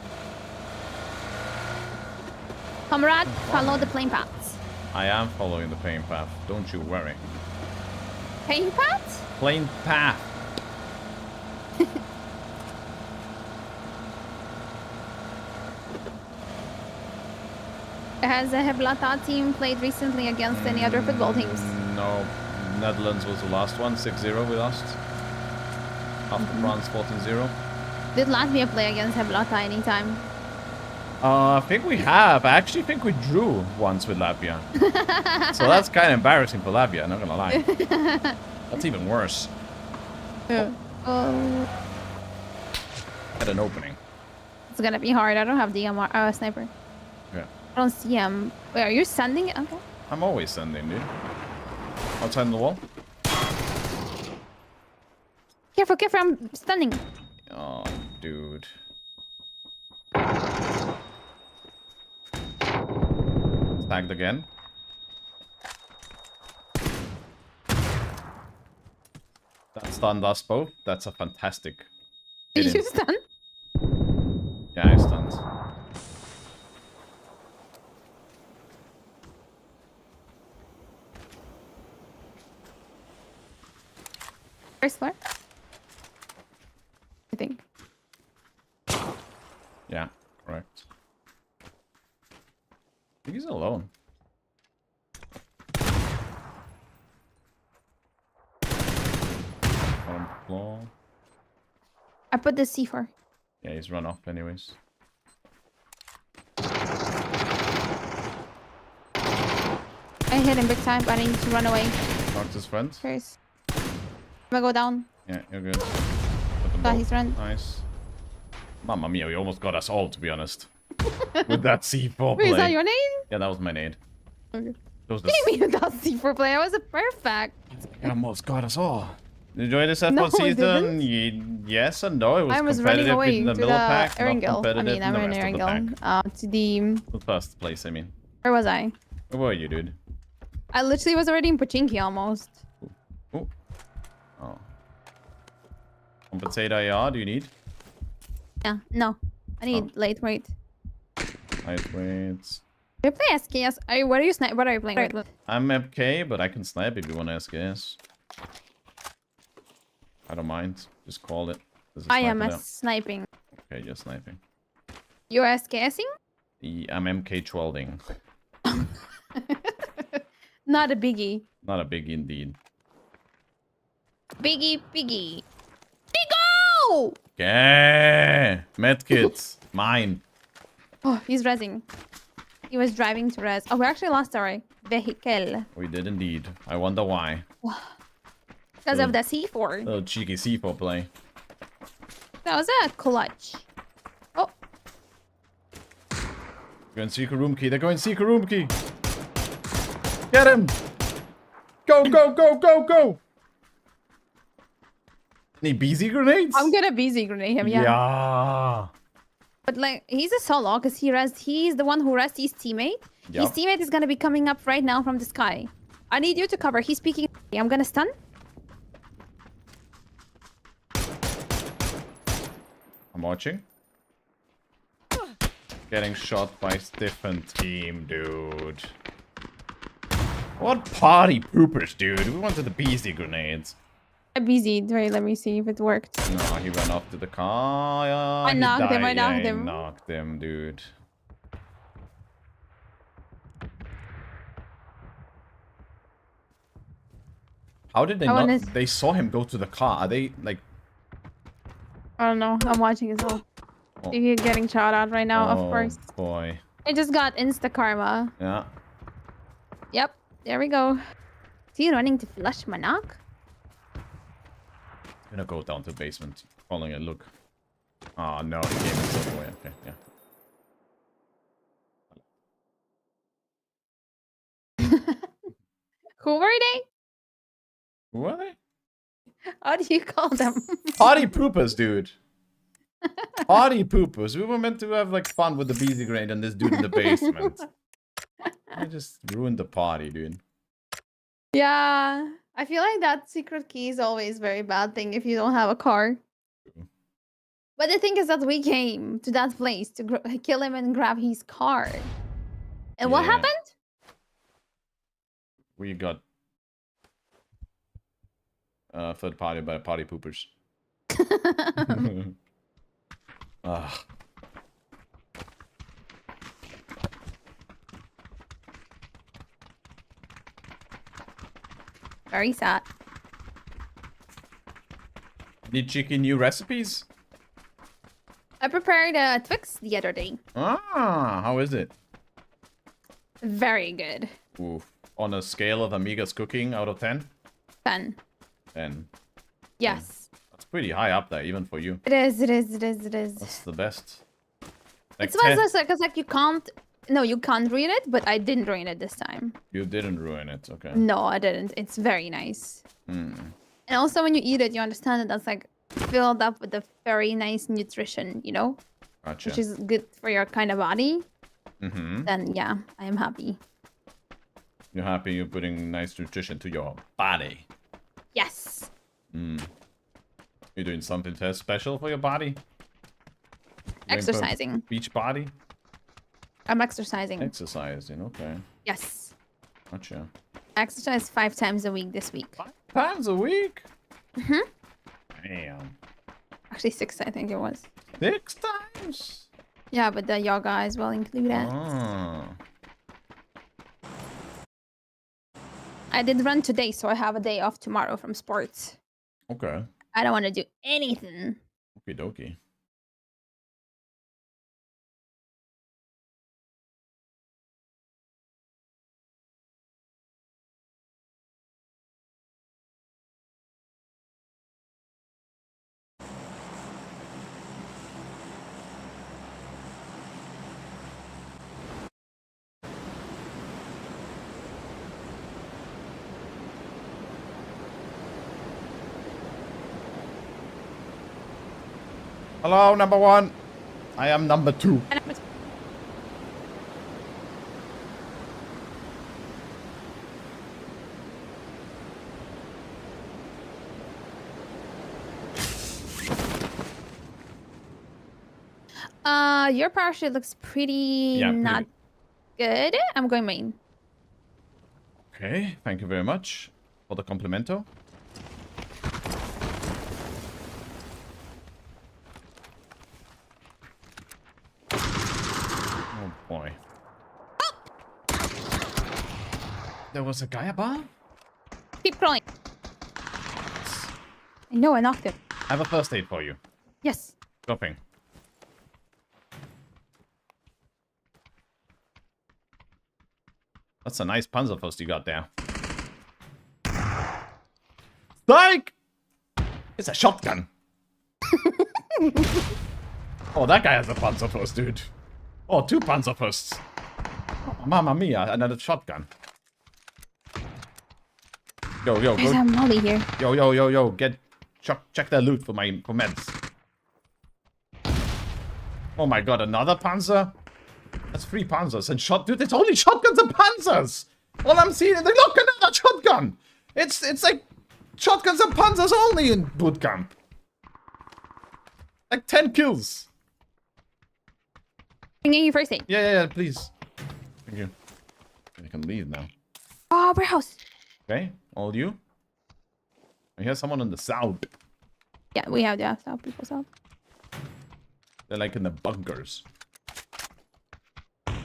Comrade, follow the plane paths. I am following the plane path. Don't you worry. Plane paths? Plane path. Has the Heblata team played recently against any other football teams? No. Netherlands was the last one. 6-0 we lost. After France 14-0. Did Latvia play against Heblata anytime? I think we have. I actually think we drew once with Latvia. So that's kind of embarrassing for Latvia, not gonna lie. That's even worse. Yeah. At an opening. It's gonna be hard. I don't have DMR sniper. Yeah. I don't see him. Wait, are you sending it? Okay. I'm always sending, dude. Outside the wall. Careful, careful, I'm stunning. Oh, dude. Tagged again. That stunned us both. That's a fantastic. Did you stun? Yeah, I stunned. First floor? I think. Yeah, correct. I think he's alone. Bottom floor. I put the C4. Yeah, he's run off anyways. I hit him big time, but I need to run away. Knocked his friend. First. I'm gonna go down. Yeah, you're good. Got his friend. Nice. Mamma mia, we almost got us all, to be honest. With that C4 play. Wait, is that your name? Yeah, that was my nade. Okay. What What do you mean that C4 play? I was a perfect. It almost got us all. Enjoy this F1 No, it season? Yes and no. It was I was competitive running away in the to middle the pack, not Erangel. I competitive mean, in I'm the in rest of the pack. Erangel. To the... The first place, I mean. Where was I? Where were you, dude? I literally was already in Pochinki almost. Oh. Oh. Compensate IR, do you need? Yeah, no. I need late wait. Lightweights. Do you play SKS? What are you what are you playing with? I'm MK, but I can snipe if you want to SKS. I don't mind. Just call it. I am sniping. Okay, just sniping. You're SKSing? I'm MK twirling. Not a biggie. Not a big indeed. Biggie, biggie. Bigo! Okay. Medkit. Mine. Oh, he's rezzing. He was driving to res. Oh, we actually lost our vehicle. We did indeed. I wonder why. Because of the C4. Little cheeky C4 play. That was a clutch. Oh. Going secret room key. They're going secret room key. Get him. Go, go, go, go, go. Any BZ grenades? I'm gonna BZ grenade him, yeah. Yeah. But like, he's a solo because he's the one who rests his teammate. Yep. His teammate is gonna be coming up right now from the sky. I need you to cover. He's speaking. I'm gonna stun. I'm watching. Getting shot by different team, dude. What party poopers, dude? We wanted the BZ grenades. I BZ'd. Wait, let me see if it worked. No, he ran off to the car. I knocked him, I knocked him. Knocked him, dude. How did they not? They saw him go to the car. Are they like? I don't know. I'm watching as well. Oh. You're getting shot at right now, of Oh, course. Boy. I just got insta karma. Yeah. Yep. There we go. Is he running to flush my knock? Gonna go down to basement, following a look. Oh no, the game is still away. Okay, yeah. Who were they? Who are they? How do you call them? Potty poopers, dude. Potty poopers. We were meant to have like fun with the BZ grenade and this dude in the basement. I just ruined the party, dude. Yeah, I feel like that secret key is always a very bad thing if you don't have a car. But the thing is that we came to that place to kill him and grab his car. And what Yeah. happened? We got third party by party poopers. Ugh. Very sad. Any chicken new recipes? I prepared a Twix the other day. Ah, how is it? Very good. Oof. On a scale of Amiga's cooking out of 10? 10. 10. Yes. That's pretty high up there, even for you. It is, it is, it is, it is. That's the best. Like It's because like you can't... No, you can't ruin it, but I didn't ruin it this time. You didn't ruin it, okay. No, I didn't. It's very nice. Hmm. And also when you eat it, you understand that that's like filled up with a very nice nutrition, you know? Gotcha. Which is good for your kind of body. Mm-hmm. Then yeah, I am happy. You're happy you're putting nice nutrition to your body. Yes. Hmm. You're doing something special for your body? Exercising. Beach body? I'm exercising. Exercising, okay. Yes. Gotcha. I exercise 5 times a week this week. 5 times a week? Mm-hmm. Damn. Actually 6, I think it was. 6 times? Yeah, but the yoga as well included. Ah. I did run today, so I have a day off tomorrow from sports. Okay. I don't want to do anything. Okie dokie. Hello, number 1. I am number 2. Your parachute looks pretty not good. I'm going main. Okay, thank you very much for the complimento. Oh boy. There was a guy above? Keep crawling. I know, I knocked him. I have a first aid for you. Yes. Dropping. That's a nice Panzerfaust you got there. Strike! It's a shotgun. Oh, that guy has a Panzerfaust, dude. Oh, 2 Panzerfausts. Oh, mamma mia, another shotgun. Yo, yo, There's go. a molly here. Yo, yo, yo, yo, check that loot for meds. Oh my god, another Panzer? That's 3 Panzers and dude, it's only shotguns and Panzers! All I'm seeing is, look, another shotgun! It's like shotguns and Panzers only in boot camp. Like 10 kills. Bringing you first aid. Yeah, please. Thank you. I can leave now. Oh, warehouse. Okay, all you. I hear someone on the south. Yeah, we have the south people south. They're like in the bunkers.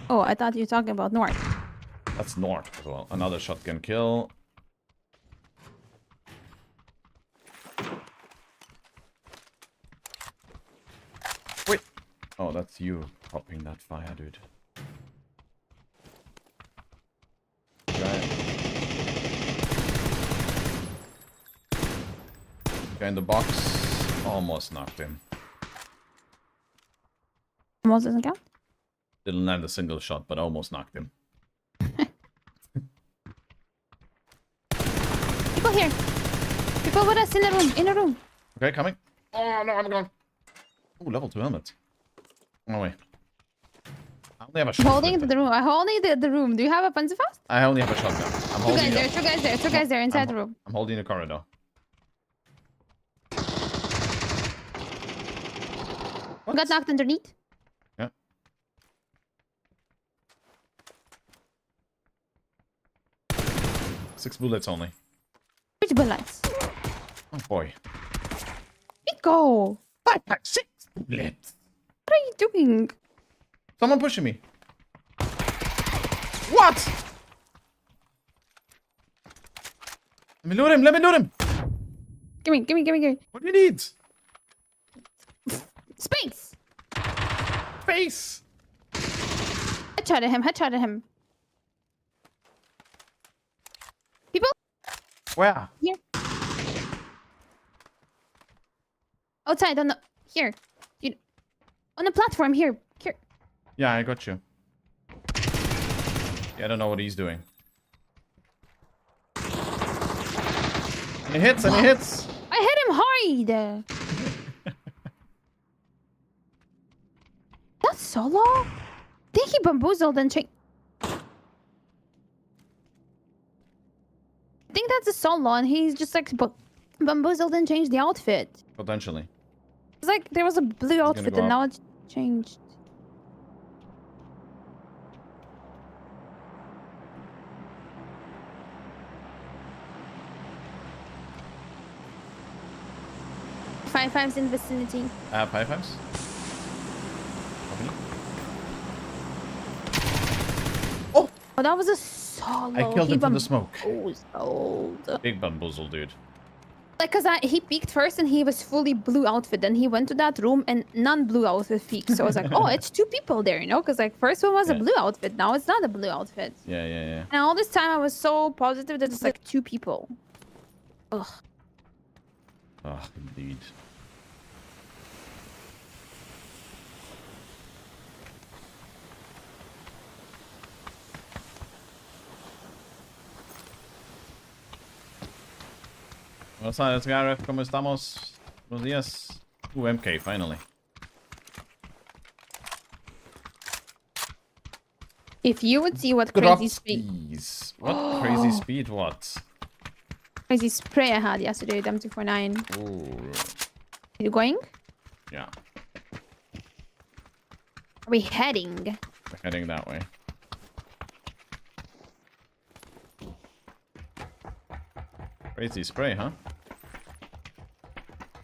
Oh, I thought you were talking about north. That's north as well. Another shotgun kill. Wait. Oh, that's you popping that fire, dude. Guy in the box. Almost knocked him. Almost doesn't count. Didn't land a single shot, but almost knocked him. People here. People with us in the room. In the room. Okay, coming. Oh no, I'm gone. Oh, level 2 helmet. Oh wait. I only have a shotgun. Holding the room. I'm holding the room. Do you have a Panzerfaust? I only have a shotgun. I'm holding. Two guys there inside the room. I'm holding the corridor. What? Got knocked underneath. Yeah. Six bullets only. Which bullets? Oh boy. Pico. 5.6 bullets. What are you doing? Someone pushing me. What? Let me loot him. Let me loot him. Give me. What do you need? Space. Space. Headshot at him. People? Where? Here. Outside on the here. On the platform here. Yeah, I got you. Yeah, I don't know what he's doing. And he hits. I hit him hard. That's solo? I think he bamboozled and changed. I think that's a solo and he's just like bamboozled and changed the outfit. Potentially. It's like there was a blue outfit and now it's changed. Fives in the vicinity. 5-5s? Oh, that was a solo. I killed him from the smoke. Bamboozled. Big bamboozle, dude. Like, cause he peeked first and he was fully blue outfit. Then he went to that room and non-blue outfit peeked. So I was like, oh, it's two people there, you know? Cause like first one was a blue outfit, now it's not a blue outfit. Yeah. And all this time I was so positive that it's like two people. Ugh. Oh, indeed. What's up, Gareth? ¿Cómo estamos? Buenos días. MK, finally. If you would see what crazy speed... What crazy speed? What? Crazy spray I had yesterday with M249. Ooh. Are you going? Yeah. Are we heading? We're heading that way. Crazy spray, huh?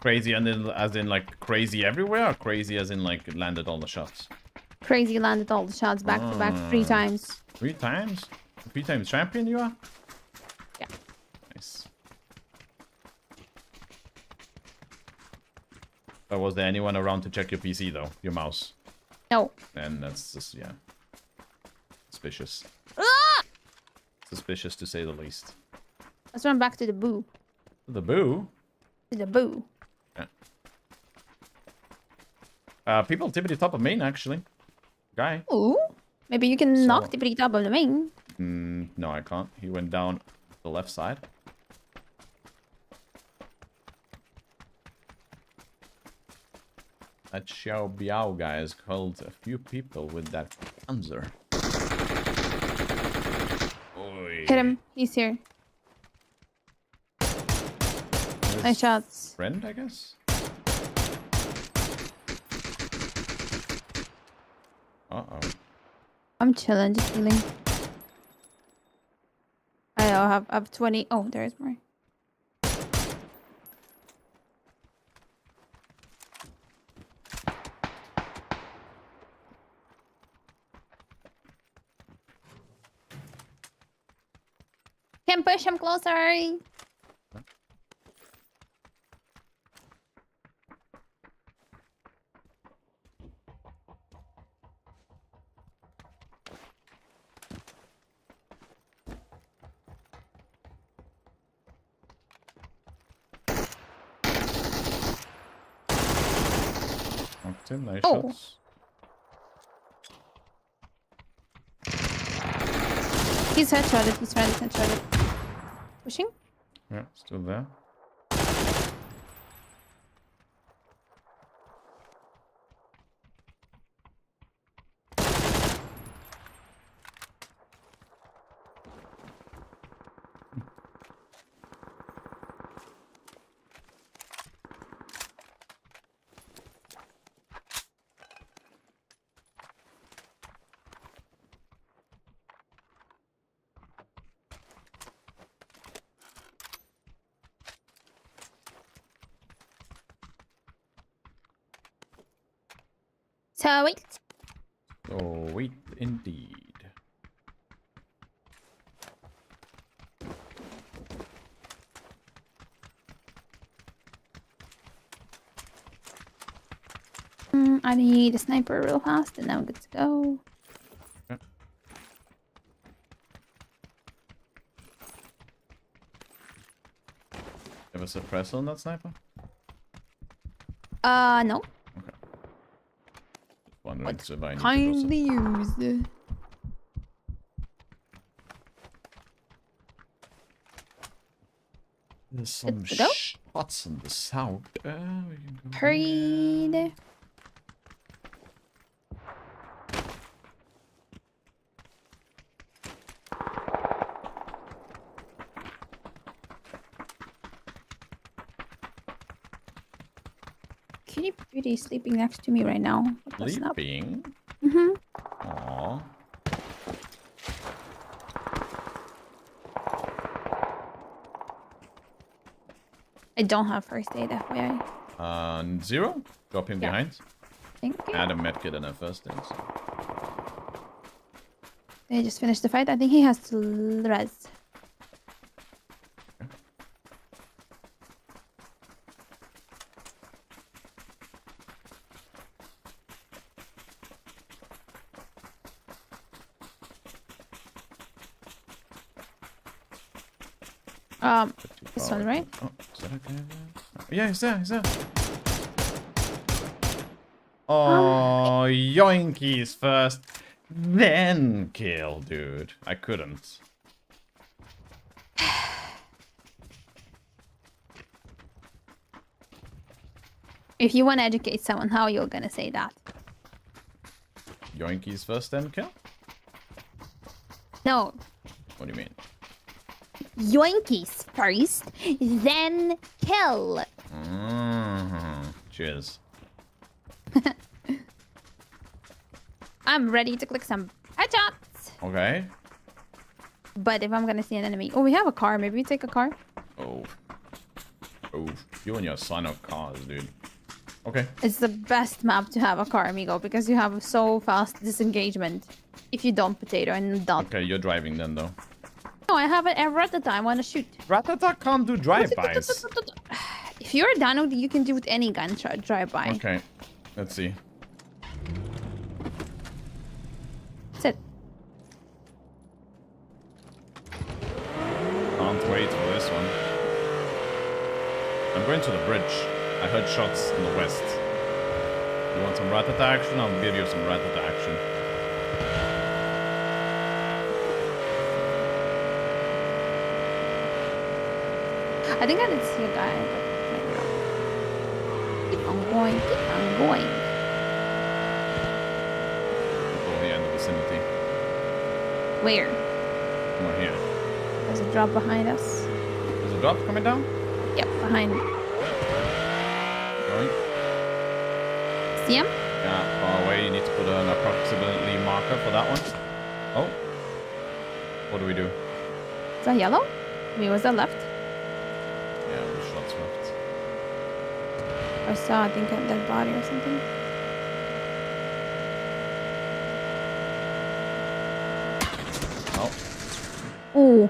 Crazy as in like crazy everywhere, or crazy as in like it landed all the shots? Crazy landed all the shots back to back 3 times. 3 times? 3 times champion you are? Yeah. Nice. But was there anyone around to check your PC though? Your mouse? No. And that's just, yeah. Suspicious. Ah! Suspicious to say the least. Let's run back to the boo. The boo? To the boo. Yeah. People tippity top of main actually. Guy. Ooh. Maybe you can knock tippity top of the main. No, I can't. He went down the left side. That Xiao Biao guy has killed a few people with that Panzer. Oy. Hit him. He's here. Nice shots. Friend, I guess? Uh-oh. I'm chilling, just healing. I have 20. Oh, there's more. Can push him closer. Nice shots. He's headshotted. He's headshotted. Pushing. Yeah, still there. So wait. Oh, wait, indeed. I need a sniper real fast, and now I'm good to go. Okay. Have a suppressor on that sniper? No. Okay. Wondering if I need to Kindly use. There's some Good to go. shots in the south. We can go Hurried. Cutie Beauty is sleeping next to me right now. Sleeping? Mm-hmm. Aww. I don't have first aid, FYI. 0? Drop him behind. Thank you. Add a medkit and a first aid. They just finished the fight. I think he has to res. This one, right? Oh, is that okay? Yeah, he's there, he's there. Oh, yoinkies first, then kill, dude. I couldn't. If you want to educate someone, how you're gonna say that? Yoinkies first, then kill? No. What do you mean? Yoinkies first, then kill. Cheers. I'm ready to click some headshots. Okay. But if I'm gonna see an enemy... Oh, we have a car. Maybe we take a car? Oh. Oh. You and your son of cars, dude. Okay. It's the best map to have a car, amigo, because you have so fast disengagement. If you don't potato and don't. Okay, you're driving then, though. No, I have it Ratata. I want to shoot. Ratata can't do drive-bys. If you're done, you can do with any gun drive-by. Okay. Let's see. That's it. Can't wait for this one. I'm going to the bridge. I heard shots in the west. You want some Ratata action? I'll give you some Ratata action. I think I did see a guy, but maybe wrong. Keep on going, keep on going. People here in the vicinity. Where? More here. There's a drop behind us. There's a drop coming down? Yep, behind. Going. See him? Yeah, far away. You need to put an approximately marker for that one. Oh. What do we do? Is that yellow? I mean, was that left? Yeah, the shots left. I saw, I think, a dead body or something. Oh. Ooh.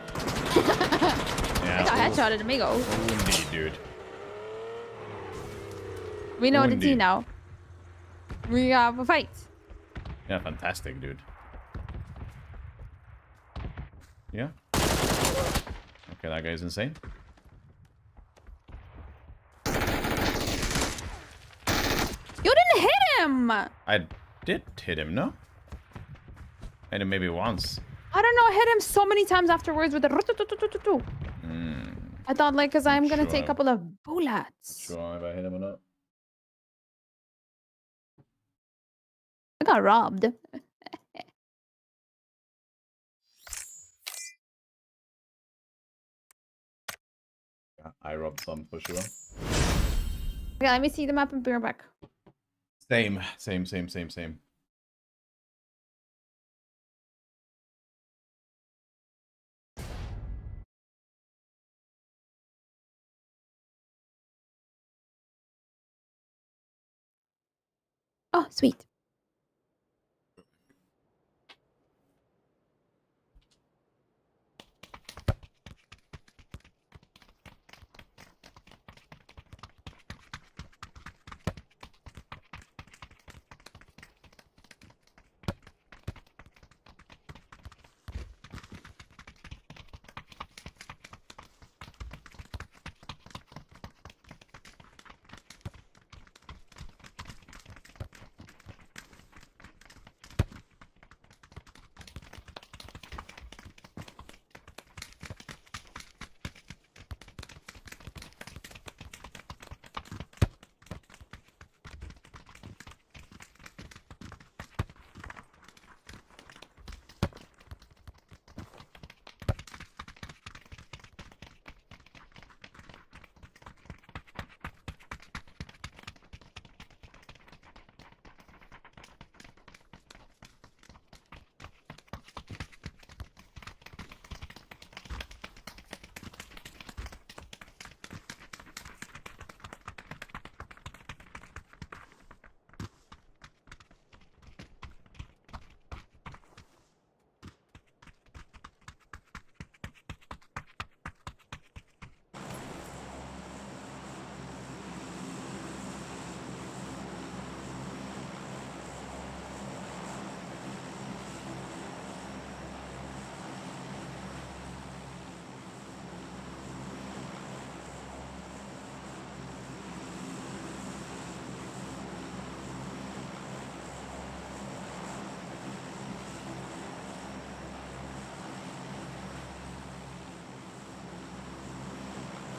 Yeah, I got headshotted, amigo. Oh, indeed, dude. We know Oh, the indeed. team now. We have a fight. Yeah, fantastic, dude. Yeah. Okay, that guy's insane. You didn't hit him! I did hit him, no? Hit him maybe once. I don't know. I hit him so many times afterwards with the. I thought like, cause I'm gonna take a couple of bullets. Sure, if I hit him or not. I got robbed. Yeah, I robbed some for sure. Okay, let me see the map and bring her back. Same. Oh, sweet.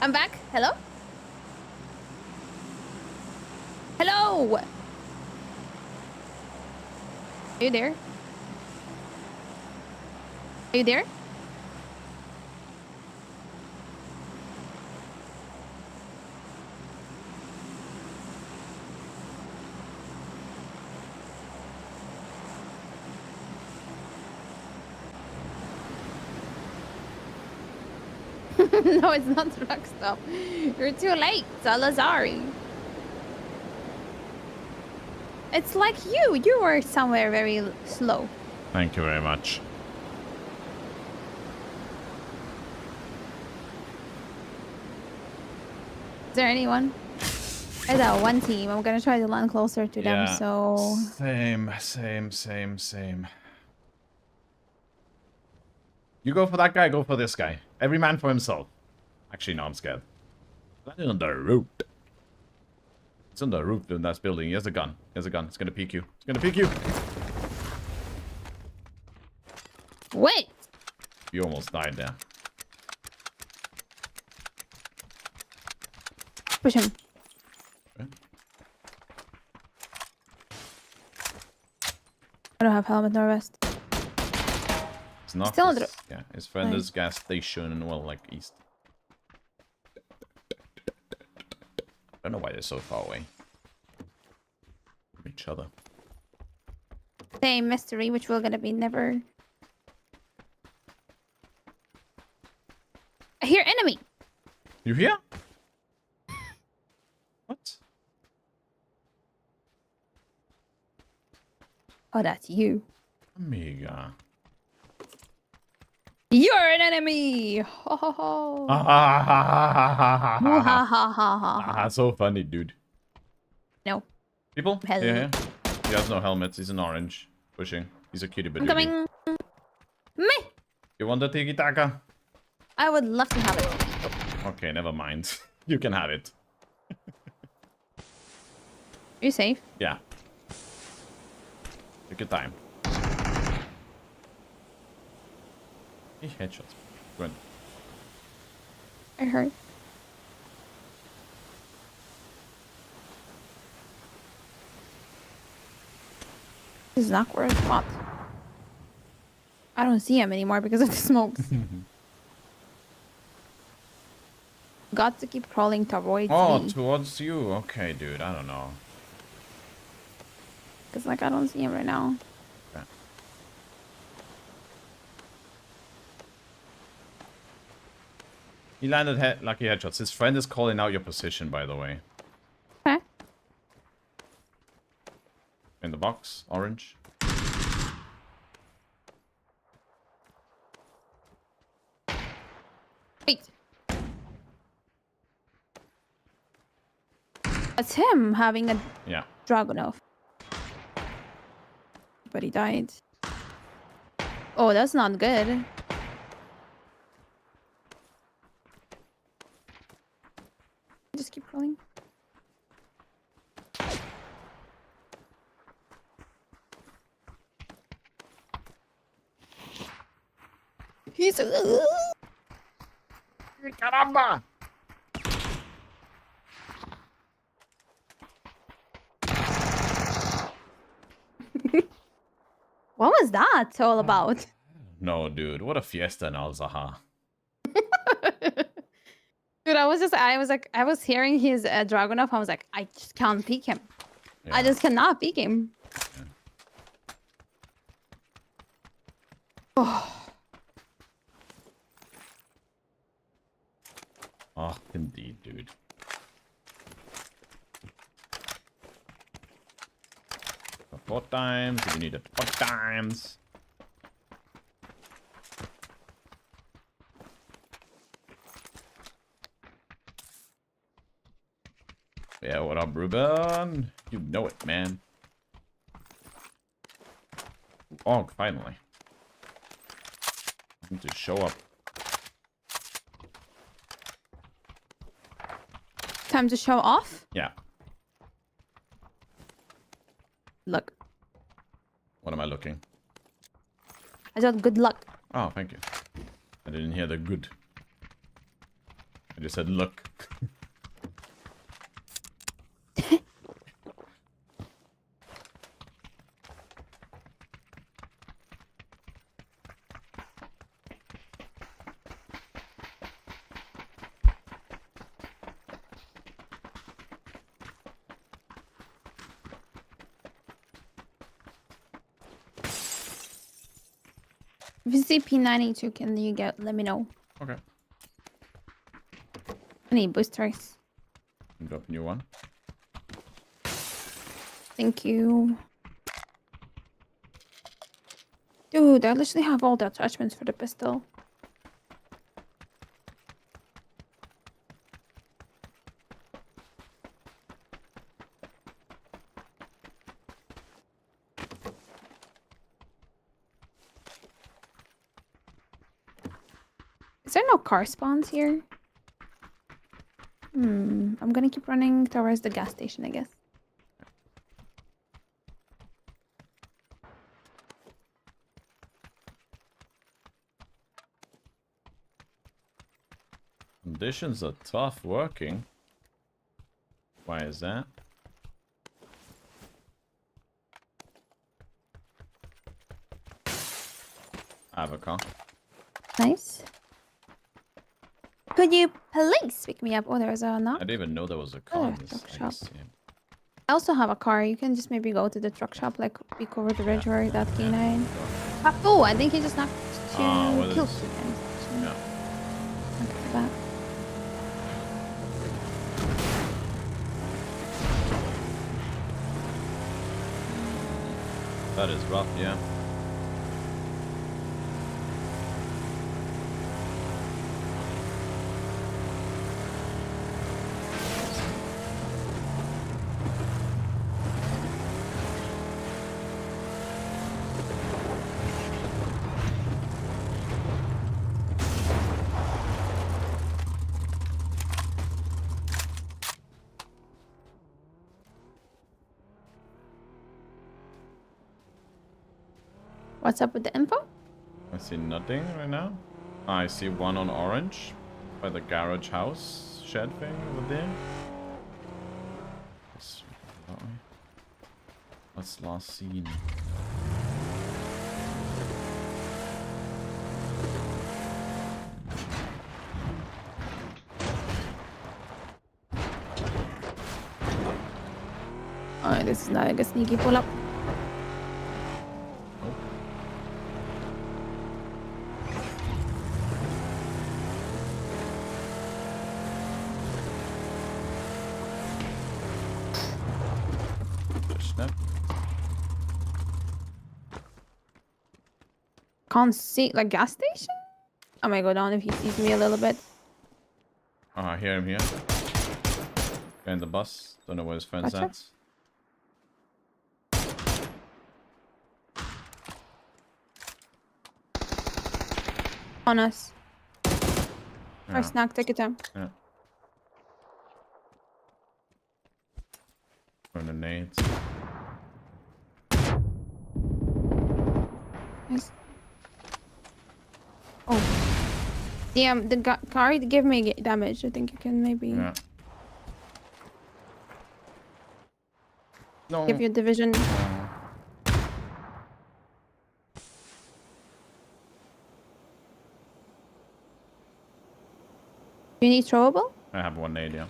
I'm back. Hello? Hello? Are you there? Are you there? No, it's not truck stop. You're too late, Salazari. It's like you. You were somewhere very slow. Thank you very much. Is there anyone? There's that one team. I'm gonna try to land closer to them, so... Same. You go for that guy, go for this guy. Every man for himself. Actually, no, I'm scared. Landing on the roof. It's on the roof in that building. He has a gun. It's gonna peek you. Wait! You almost died there. Push him. Okay. I don't have helmet nor vest. It's not. Still on the... Yeah, his friend Nice. is gas station, well, like east. I don't know why they're so far away from each other. Same mystery, which we're gonna be never... I hear enemy! You hear? What? Oh, that's you. Amiga. You're an enemy! Ho ho ho! Ah, so funny, dude. No. People? Hello. Yeah. He has no helmet. He's an orange. Pushing. He's a cutie I'm badootie. coming. Me! You want the tiki-taka? I would love to have it. Okay, never mind. You can have it. You safe? Yeah. Take your time. He headshots. Good. I heard. This is an awkward spot. I don't see him anymore because of the smokes. Got to keep crawling towards me. Towards you. Okay, dude. I don't know. Because, like, I don't see him right now. Okay. He landed lucky headshots. His friend is calling out your position, by the way. Okay. In the box. Orange. Wait. That's him having a Dragunov. But he died. Oh, that's not good. Just keep rolling. He's Caramba! What was that all about? No, dude. What a fiesta in Al-Zaha. Dude, I was hearing his Dragunov. I was like, I just can't peek him. Yeah. I just cannot peek him. Yeah. Oh. Oh, indeed, dude. Support times. If you need it, support times. Yeah, what up, Ruben? You know it, man. Oh, finally. I need to show up. Time to show off? Yeah. Look. What am I looking? I said good luck. Oh, thank you. I didn't hear the good. I just said look. If you see P92, can you let me know? Okay. I need boosters. Drop a new one. Thank you. Dude, I literally have all the attachments for the pistol. Is there no car spawns here? I'm gonna keep running towards the gas station, I guess. Conditions are tough working. Why is that? I have a car. Nice. Could you please pick me up? Oh, there's a knock. I didn't even know there was a car in this truck shop. place. Yeah. I also have a car. You can just maybe go to the truck shop, like peek over the ridge where that K9. Oh, I think he just knocked two kills. Yeah. Okay, that. That is rough, yeah. What's up with the info? I see nothing right now. I see one on orange by the garage house shed thing over there. What's last seen? Oh, this is not like a sneaky pull up. Can't see like gas station. I might go down if he sees me a little bit. Oh, I hear him here. Behind the bus. Don't know where his friend's Gotcha. at. On us. Yeah. First knock, take your time. Yeah. From the nades. Nice. Oh. Damn, the car gave me damage. I think you can maybe give your division. You need throwable? I have one nade, yeah.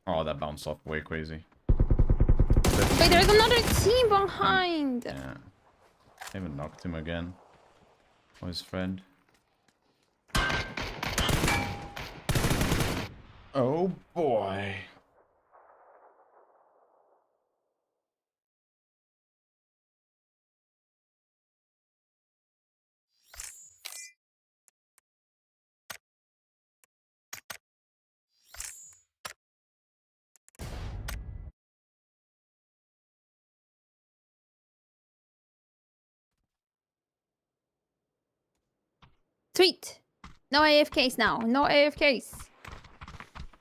Oh, that bounced off way crazy. Wait, there's another team behind. Yeah. I even knocked him again. Or his friend. Oh boy. Sweet. No AFKs now. No AFKs.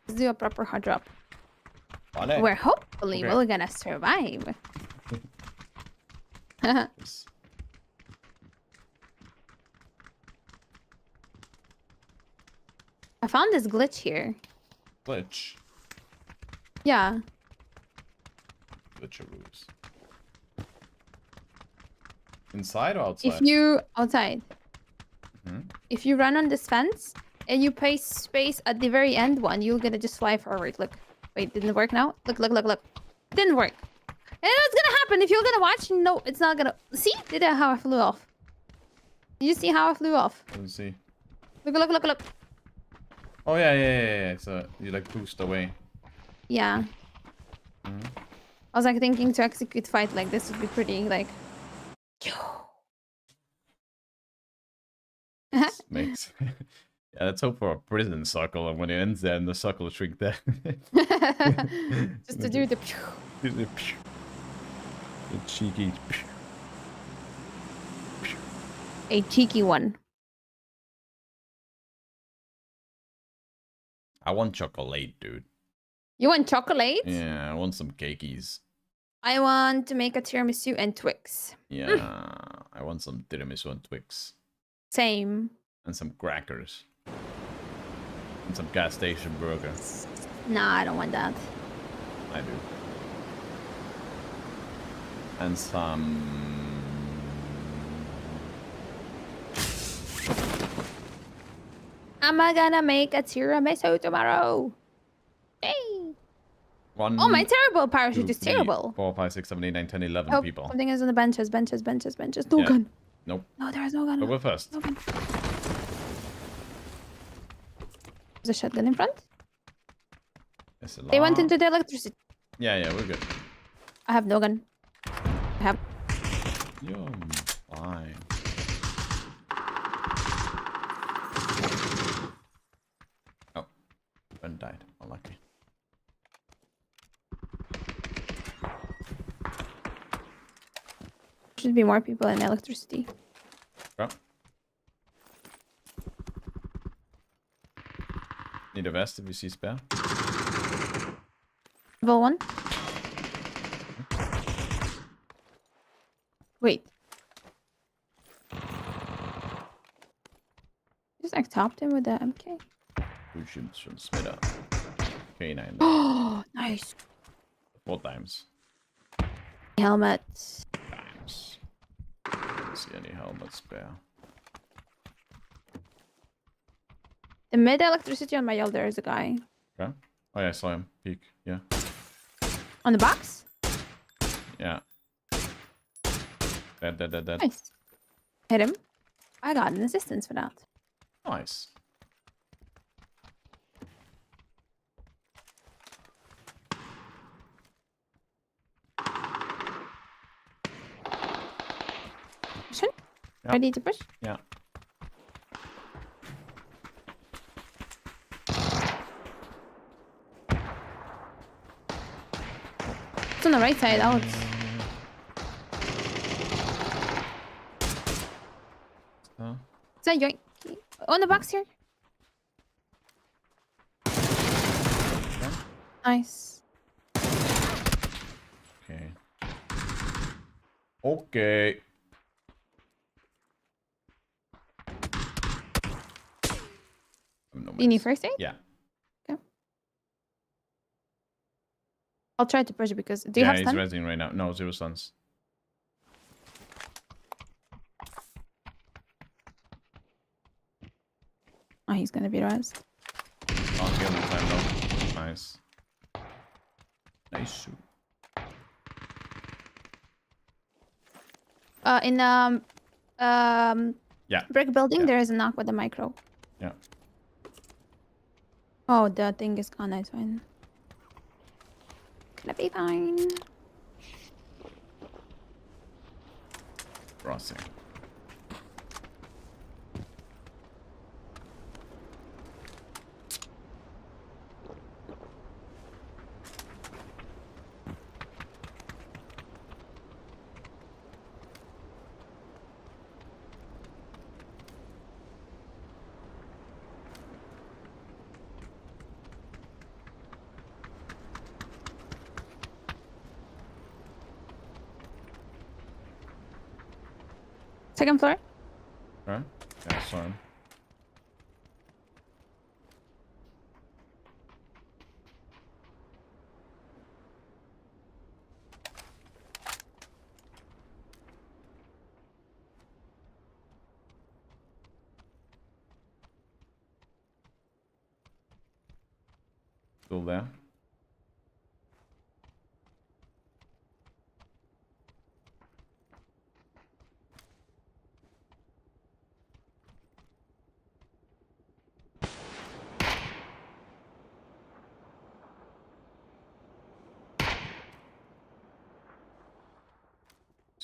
Let's do a proper hard drop. Where hopefully we're gonna survive. I found this glitch here. Glitch. Yeah. Glitcheroos. Inside or outside? If you outside. Hmm? If you run on this fence and you press space at the very end one, you're gonna just fly forward. Look. Wait, didn't it work now? Look, look, look, look. Didn't work. And what's gonna happen if you're gonna watch? No, it's not gonna. See? Did how I flew off? Did you see how I flew off? Let me see. Look, look, look, look. Oh yeah. So you like boost away. Yeah. Mhm. I was like thinking to execute fight like this would be pretty like. Makes. Yeah, let's hope for a prison circle, and when it ends there, and the circle shrink there. Just to do the. Do the cheeky. A cheeky one. I want chocolate, dude. You want chocolate? Yeah, I want some cakeys. I want to make a tiramisu and Twix. Yeah, I want some tiramisu and Twix. Same. And some crackers. And some gas station burgers. Nah, I don't want that. I do. And some... I'm gonna make a tiramisu tomorrow. Hey. One, Oh, my terrible parachute 2, is 3, terrible. 4, 5, 6, 7, 8, 9, 10, 11 Oh, people. something is on the benches. No Yeah. gun. Nope. No, there is no gun. But we're first. No gun. There's a shotgun in front. They went into the electricity. Yeah, we're good. I have no gun. I have. You're fine. Oh, friend died. Unlucky. Should be more people in electricity. Oh. Need a vest if you see spare. Level 1. Wait. just like topped him with the MK. We should split up. K9. Oh, nice. 4 times. Helmet. Times. Don't see any helmets spare. The mid electricity on my yell, there is a guy. Okay. Oh yeah, I saw him. Peek. Yeah. On the box? Yeah. Dead. Nice. Hit him. I got an assistance for that. Nice. Pushing? Yeah. Ready to push? Yeah. It's on the right side, out. Is that yoink? On the box here. Nice. Okay. Okay. You need first aid? Yeah. Okay. I'll try to push it because... Do you have he's stun? resing right now. No, 0 stuns. Oh, he's gonna be rezzed. Can't kill him in time though. Nice. Nice. In yeah. brick building, there is a knock with the micro. Yeah. Oh, the thing is gone. That's fine. Gonna be fine. Crossing. Second floor. Alright. Yeah, I saw him. Still there.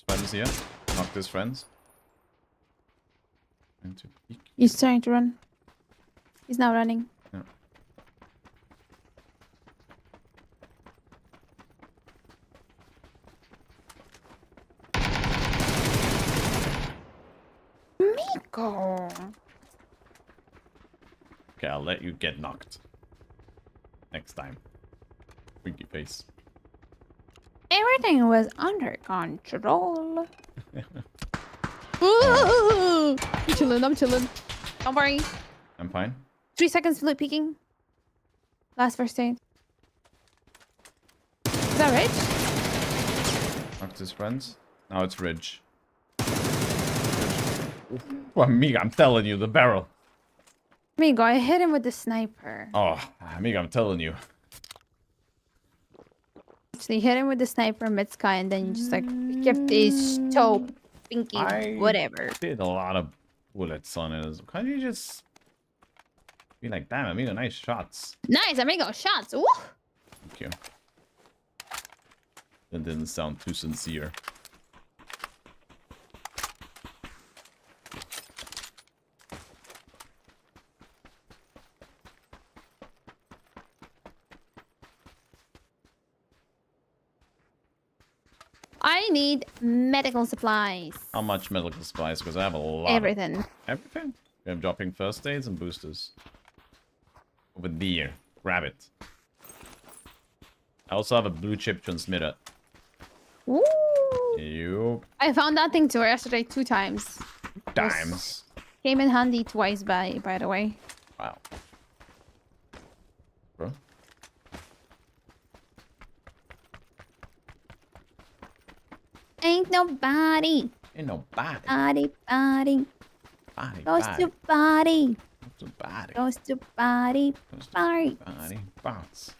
Friends here. Knocked his friends. And to peek. He's trying to run. He's now running. Yeah. Miko. Okay, I'll let you get knocked. Next time. Winky face. Everything was under control. Ooh, I'm chilling. Don't worry. I'm fine. 3 seconds flip peeking. Last first aid. Is that Ridge? Knocked his friends. Now it's Ridge. Well, Amiga, I'm telling you, the barrel. Migo, I hit him with the sniper. Oh, Amiga, I'm telling you. Actually, hit him with the sniper mid sky and then just like kept his toe, pinky, whatever. Did a lot of bullets on it. Can't you just be like, damn, Amiga, nice shots. Nice, Amigo, shots. Ooh. Thank you. That didn't sound too sincere. I need medical supplies. How much medical supplies? Because I have a lot. Everything. Everything? I'm dropping first aids and boosters. Over there. Grab it. I also have a blue chip transmitter. Ooh. You I found that thing too yesterday 2 times. times. Came in handy twice, by the way. Wow. Bro. Ain't nobody. Ain't nobody. Body. Body. Goes Body. to body. To body. Goes to body. Body. Body. Bounce.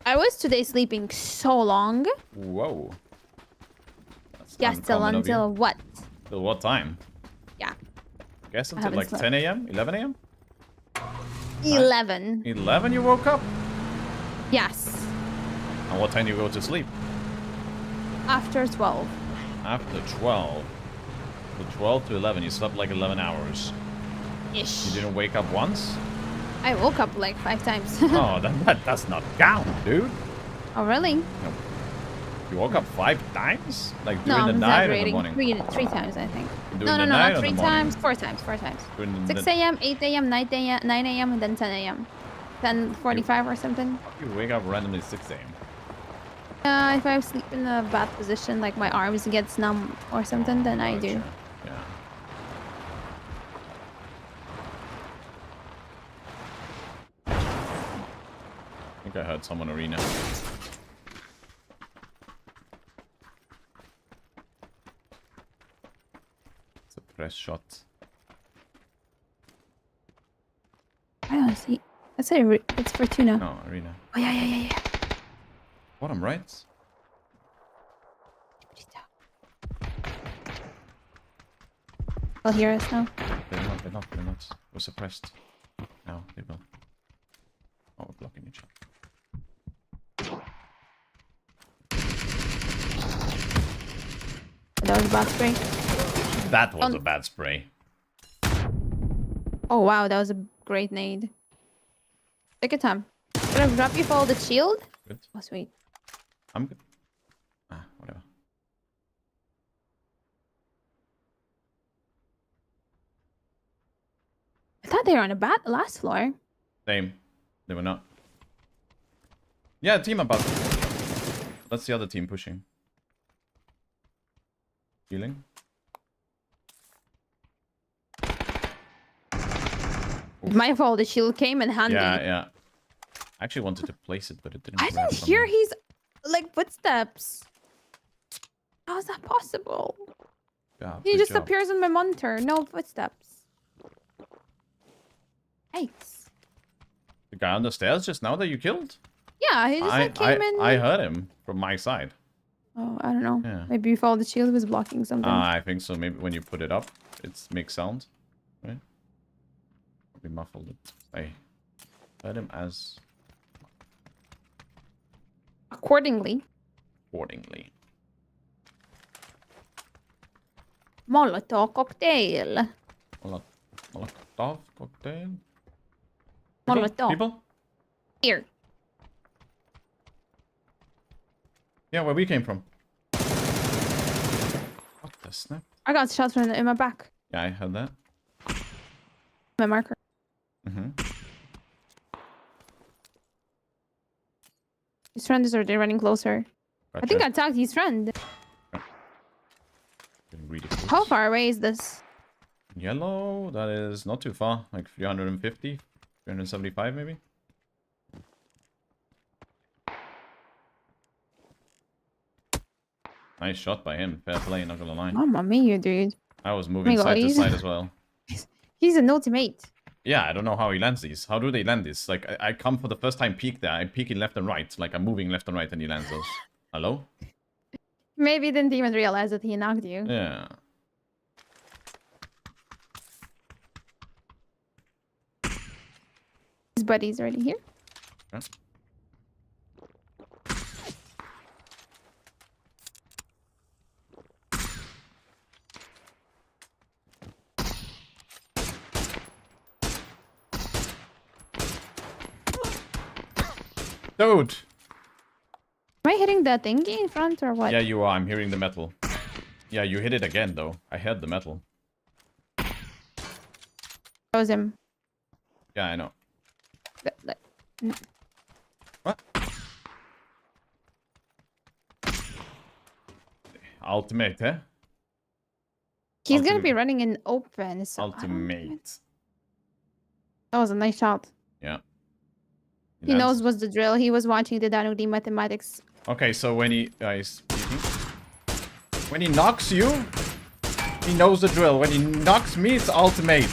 I was today sleeping so long. Whoa. That's Yes, till uncommon of you. until what? Till what time? Yeah. Guess I until haven't like slept. 10 a.m., 11 a.m. 11. 11 you woke up? Yes. And what time you go to sleep? After 12. After 12. From 12 to 11, you slept like 11 hours. Ish. You didn't wake up once? I woke up like 5 times. Oh, that does not count, dude. Oh, really? No. You woke up 5 times? Like No, during I'm the night or the exaggerating. morning? Three times, I think. During No, the night not or 3 the morning? times. 4 times. 4 times. During 6 the- a.m., 8 a.m., 9 a.m., 9 a.m., and then 10 a.m. 10:45 or something. You wake up randomly 6 a.m. If I sleep in a bad position, like my arms gets numb or something, then I do. Yeah. I think I heard someone arena. It's a press shot. I don't see. That's it. It's for tuna. No, arena. Oh yeah. Bottom right. They'll hear us now. They're not. We're suppressed. No, they will. Oh, we're blocking each other. That was a bad spray. That was a bad spray. Oh wow, that was a great nade. Take your time. Gonna drop you for the shield? Good. Oh sweet. I'm good. Whatever. I thought they were on the last floor. Same. They were not. Yeah, team above. That's the other team pushing. Healing. My fault, the shield came in handy. Yeah. I actually wanted to place it, but it didn't. I grab didn't from hear me. his like footsteps. How is that possible? Yeah, He good just job. appears on my monitor. No footsteps. Yikes. The guy on the stairs just now that you killed? Yeah, he just like, came in. I heard him from my side. Oh, I don't know. Yeah. Maybe you thought the shield was blocking something. I think so. Maybe when you put it up, it makes sound. Right? Probably muffled it. I heard him as Accordingly. Molotov cocktail. Molotov cocktail. Molotov. People? Here. Yeah, where we came from. What the snap? I got shots from in my back. Yeah, I heard that. My marker. His friend is already running closer. I think I tagged his friend. Really How far away is this? Yellow, that is not too far. Like 350, 375 maybe. Nice shot by him. Fair play, not gonna lie. Mamma mia, dude. I was moving side to side as well. He's an ultimate. Yeah, I don't know how he lands these. How do they land this? Like, I come for the first time peek there. I peek in left and right. Like, I'm moving left and right and he lands those. Hello? Maybe he didn't even realize that he knocked you. Yeah. His buddy's already here. Yeah. Dude! Am I hitting the thingy in front or what? Yeah, you are. I'm hearing the metal. Yeah, you hit it again, though. I heard the metal. That was him. Yeah, I know. Mm. What? Ultimate, eh? He's gonna be running in open. So Ultimate. that was a nice shot. Yeah. He knows what's the drill. He was watching the Danudi mathematics. Okay, so when he when he knocks you, he knows the drill. When he knocks me, it's ultimate.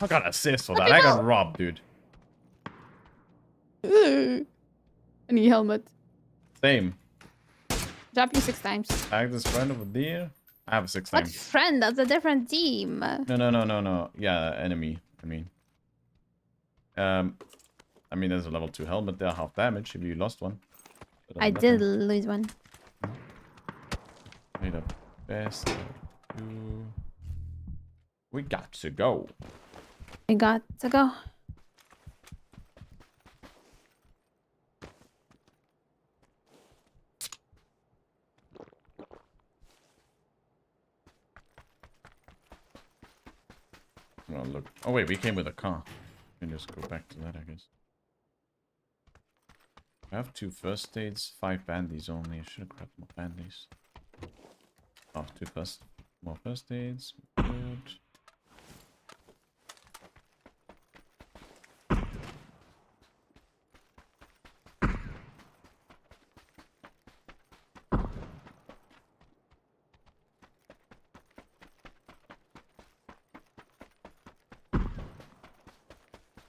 I got assist for that. I got robbed, dude. Any helmet. Same. Drop you 6 times. Tag this friend over there. I have 6 What times. friend? That's a different team. No. Yeah, enemy. I mean, there's a level 2 helmet there, half damage if you lost one. I did lose one. Made up best. We got to go. We got to go. Well, look. Oh wait, we came with a car. We can just go back to that, I guess. I have 2 first aids, 5 bandies only. I should have grabbed more bandies. Oh, 2 more first aids. Good.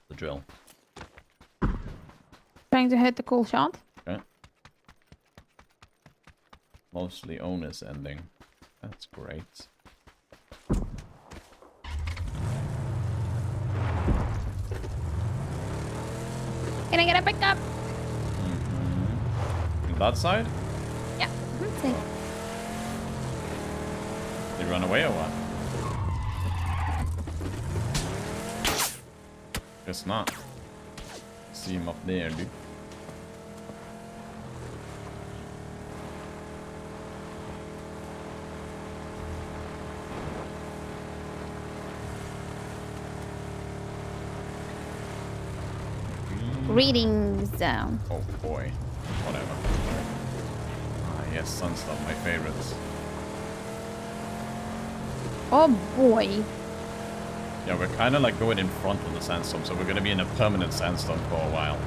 The drill. Trying to hit the cool shot. Okay. Mostly onus ending. That's great. Can I get a pickup? That side? Yeah. Safe. They run away or what? Guess not. See him up there, dude. Greetings. Oh boy. Whatever. Ah, yes, Sunstorm, my favorites. Oh boy. Yeah, we're kind of like going in front of the sandstorm, so we're going to be in a permanent sandstorm for a while.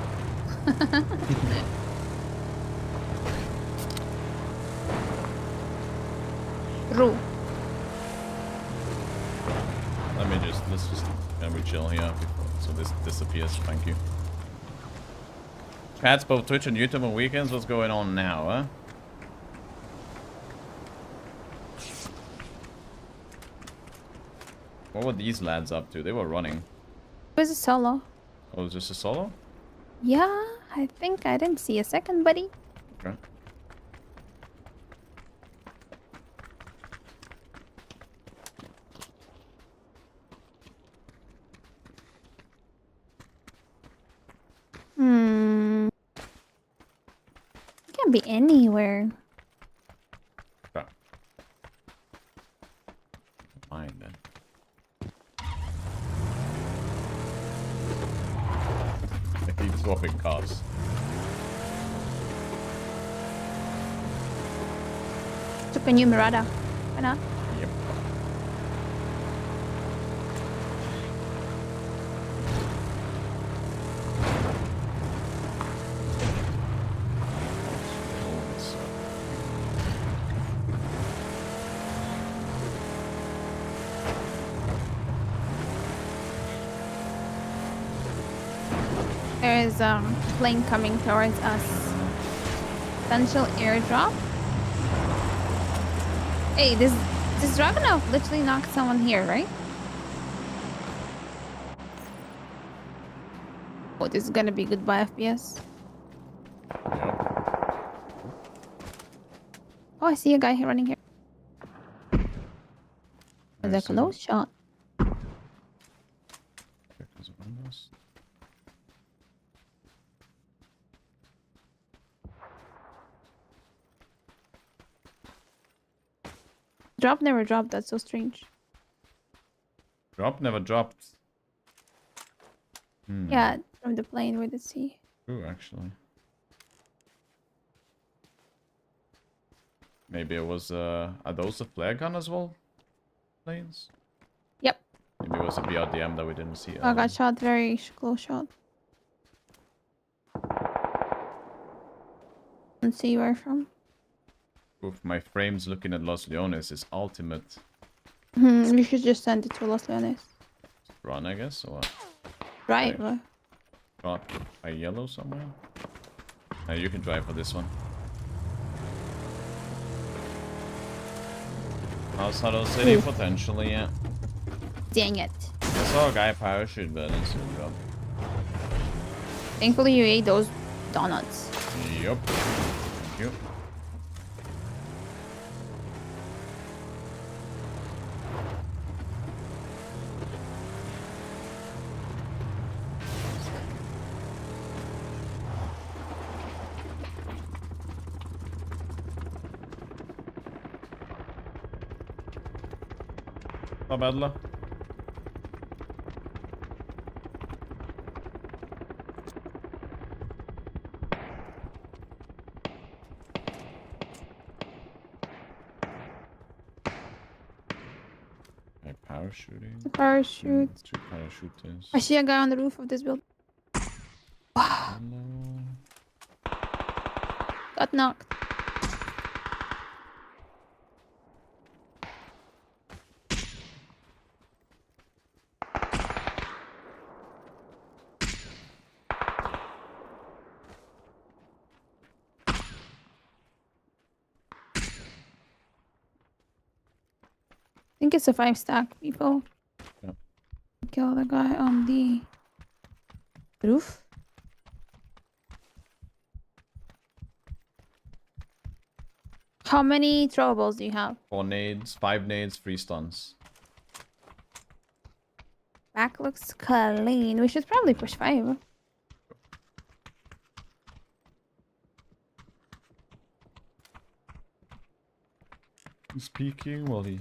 True. Let's just, can we chill here before, so this disappears, thank you. Chats both Twitch and YouTube on weekends, what's going on now, huh? What were these lads up to? They were running. It was a solo. Oh, it was just a solo? Yeah, I think I didn't see a second, buddy. Okay. It can be anywhere. Okay. Fine then. I keep swapping cars. Took a new Mirada. Why not? Yep. There is a plane coming towards us. Potential airdrop. Hey, this Dragunov literally knocked someone here, right? Oh, this is gonna be goodbye FPS. Oh, I see a guy here running here. That's a close shot. Drop never dropped. That's so strange. Drop never dropped. Hmm. Yeah, from the plane with the sea. True, actually. Maybe it was, are those the flare gun as well? Planes? Yep. Maybe it was a BRDM that we didn't see. I got shot, very close shot. Let's see where from. Oof, my frames looking at Los Leones is ultimate. You should just send it to Los Leones. Run, I guess, or what? Right, Okay. Got a yellow somewhere? You can drive for this one. Outside City, potentially, yeah. Dang it. I saw a guy parachute, but I didn't see him drop. Thankfully you ate those donuts. Yup. Thank you. Not bad, la. Parachuting. Parachute. Two parachuters. I see a guy on the roof of this building. Wow. Got knocked. I think it's a 5-stack, people. Yeah. Kill the guy on the roof. How many throwables do you have? 4 nades, 5 nades, 3 stuns. Back looks clean. We should probably push 5. He's peeking. Well, he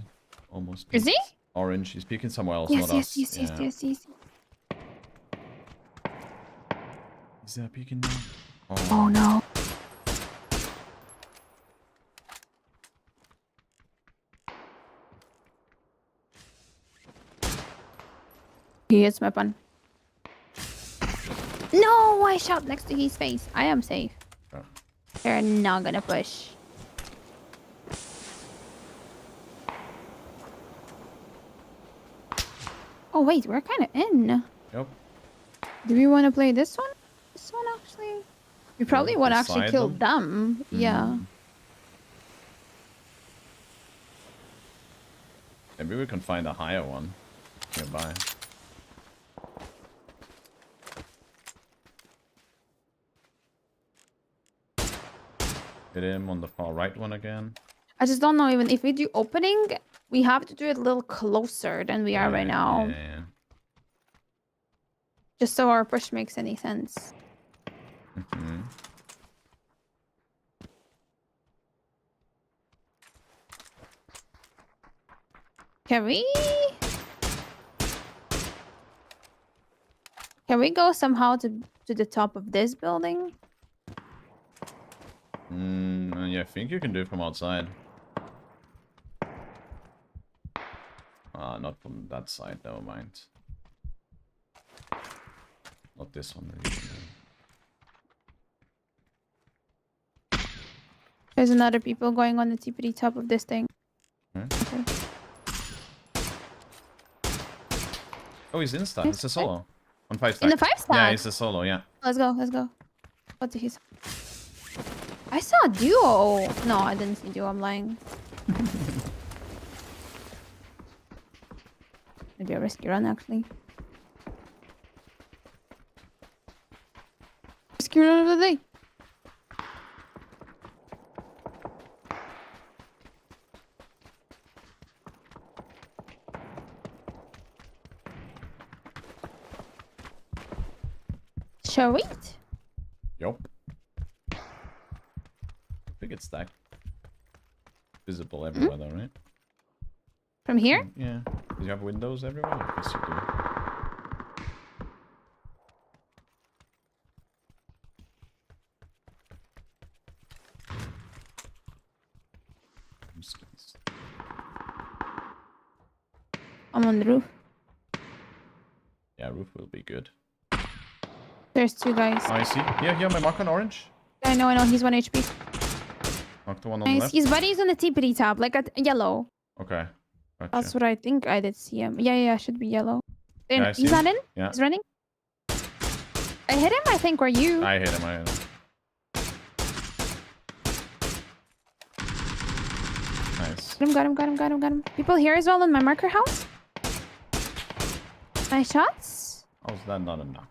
almost Is he? peeked. Orange. He's peeking somewhere else, Yes, not us. yes. Is that peeking now? Oh no. He hits my pun. No, I shot next to his face. I am safe. Oh. They're not gonna push. Oh wait, we're kind of in. Yep. Do we want to play this one? This one actually? We probably want to actually beside kill them? them. Yeah. Maybe we can find a higher one nearby. Hit him on the far right one again. I just don't know, even if we do opening, we have to do it a little closer than we are right now. Yeah. Just so our push makes any sense. Mm-hmm. Can we go somehow to the top of this building? Yeah, I think you can do it from outside. Not from that side, never mind. Not this one. There's another people going on the TPD top of this thing. Hmm? Okay. Oh, he's insta. It's a solo. On 5 stack. In the 5 stack? Yeah, it's a solo, yeah. Let's go, let's go. What did he say? I saw a duo. No, I didn't see duo, I'm lying. Maybe a risky run, actually. Risky run of the day. Shall we? Yup. I think it's stacked. Visible everywhere though, right? From here? Yeah. Do you have windows everywhere? Yes, you do. I'm on the roof. Yeah, roof will be good. There's 2 guys. Oh, I see. Here, my mark on orange. I know. He's 1 HP. Mark the one on the Nice. left. His buddy's on the TPD tab, like at yellow. Okay. Gotcha. That's what I think I did see him. Yeah, should be yellow. Then Yeah, I see he's him. not in? Yeah. He's running? I hit him, I think, or you? I hit him. Nice. Got him. People here as well in my marker house. Nice shots. Oh, is that not a knock?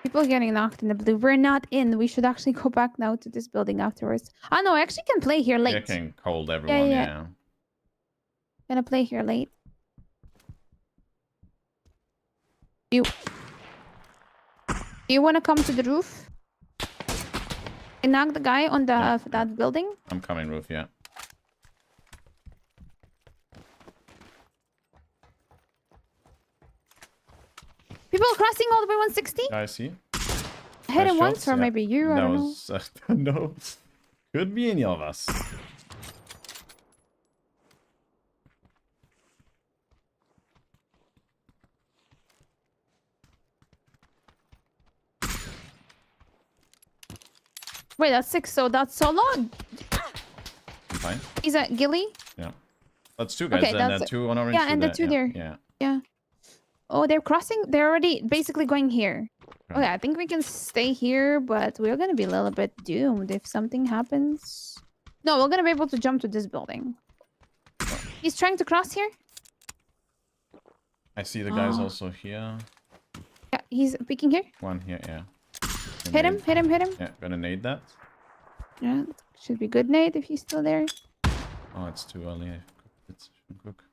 People getting knocked in the blue. We're not in. We should actually go back now to this building afterwards. Oh no, I actually can play here late. Yeah, can hold everyone, yeah. Gonna play here late. You want to come to the roof? I knocked the guy on the that building. I'm coming roof, yeah. People crossing all the way 160. I see. I hit him once, or maybe you. I don't know. No, could be any of us. Wait, that's 6. So that's solo. Fine. Is that Gilly? Yeah. That's 2 guys, Okay, and then 2 on orange. Yeah, and the 2 there. Yeah. Oh, they're crossing. They're already basically going here. Okay, I think we can stay here, but we're gonna be a little bit doomed if something happens. No, we're gonna be able to jump to this building. He's trying to cross here. I see the guys also here. Yeah, he's peeking here. One here, yeah. Hit him. Yeah, gonna nade that. Yeah, should be good, Nate, if he's still there. Oh, it's too early. I cooked it. Shouldn't cook.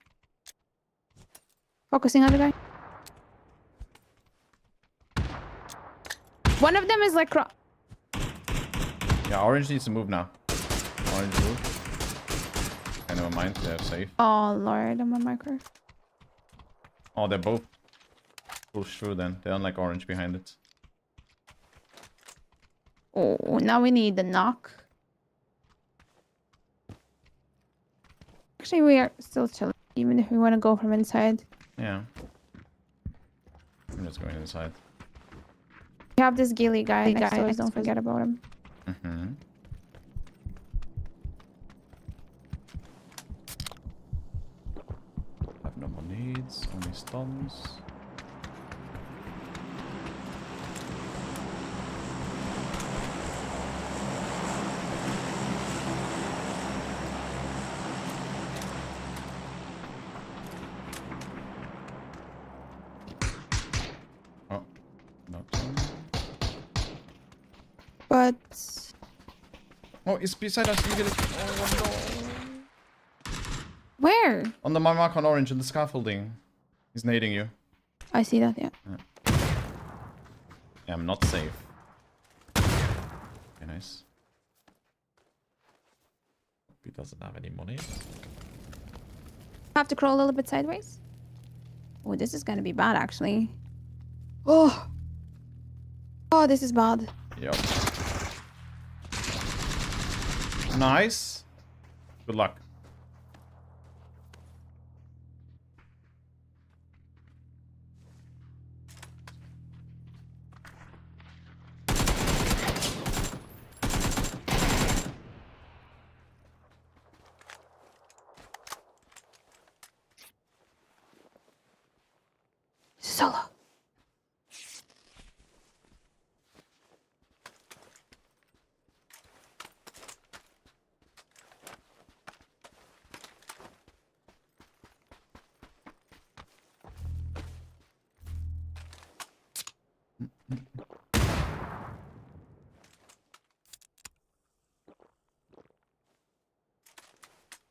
Focusing on the guy. One of them is like... Yeah, orange needs to move now. Orange move. Okay, never mind. They're safe. Oh, Lord. I'm a marker. Oh, they're both pushed through then. They're on like orange behind it. Oh, now we need the knock. Actually, we are still chilling, even if we want to go from inside. Yeah. I'm just going inside. We have this Gilly guy next to us. Don't forget about him. Mm-hmm. Have no more needs, only stuns. Oh, not done. But... Oh, it's beside us. You get it. Oh, no. Where? On the mark on orange in the scaffolding. He's nading you. I see that, yeah. Yeah, I'm not safe. Okay, nice. He doesn't have any money. Have to crawl a little bit sideways. Oh, this is gonna be bad, actually. Oh. Oh, this is bad. Yep. Nice. Good luck. Solo.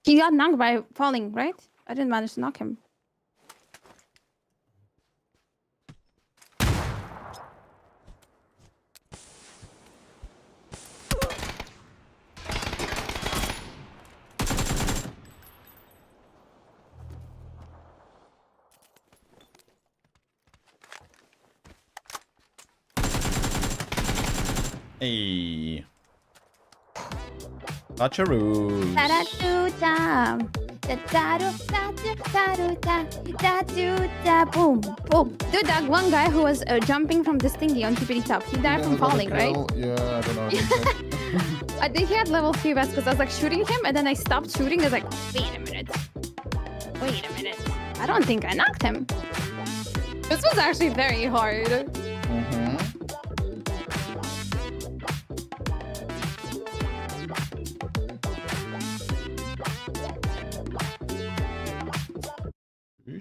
He got knocked by falling, right? I didn't manage to knock him. Hey. Tacharoos. Boom, boom. Dude, that one guy who was jumping from this thingy on TPD top, he died from falling, right? Yeah, I don't know. I think he had level 3 vest because I was like shooting him and then I stopped shooting. I was like, wait a minute. Wait a minute. I don't think I knocked him. This was actually very hard.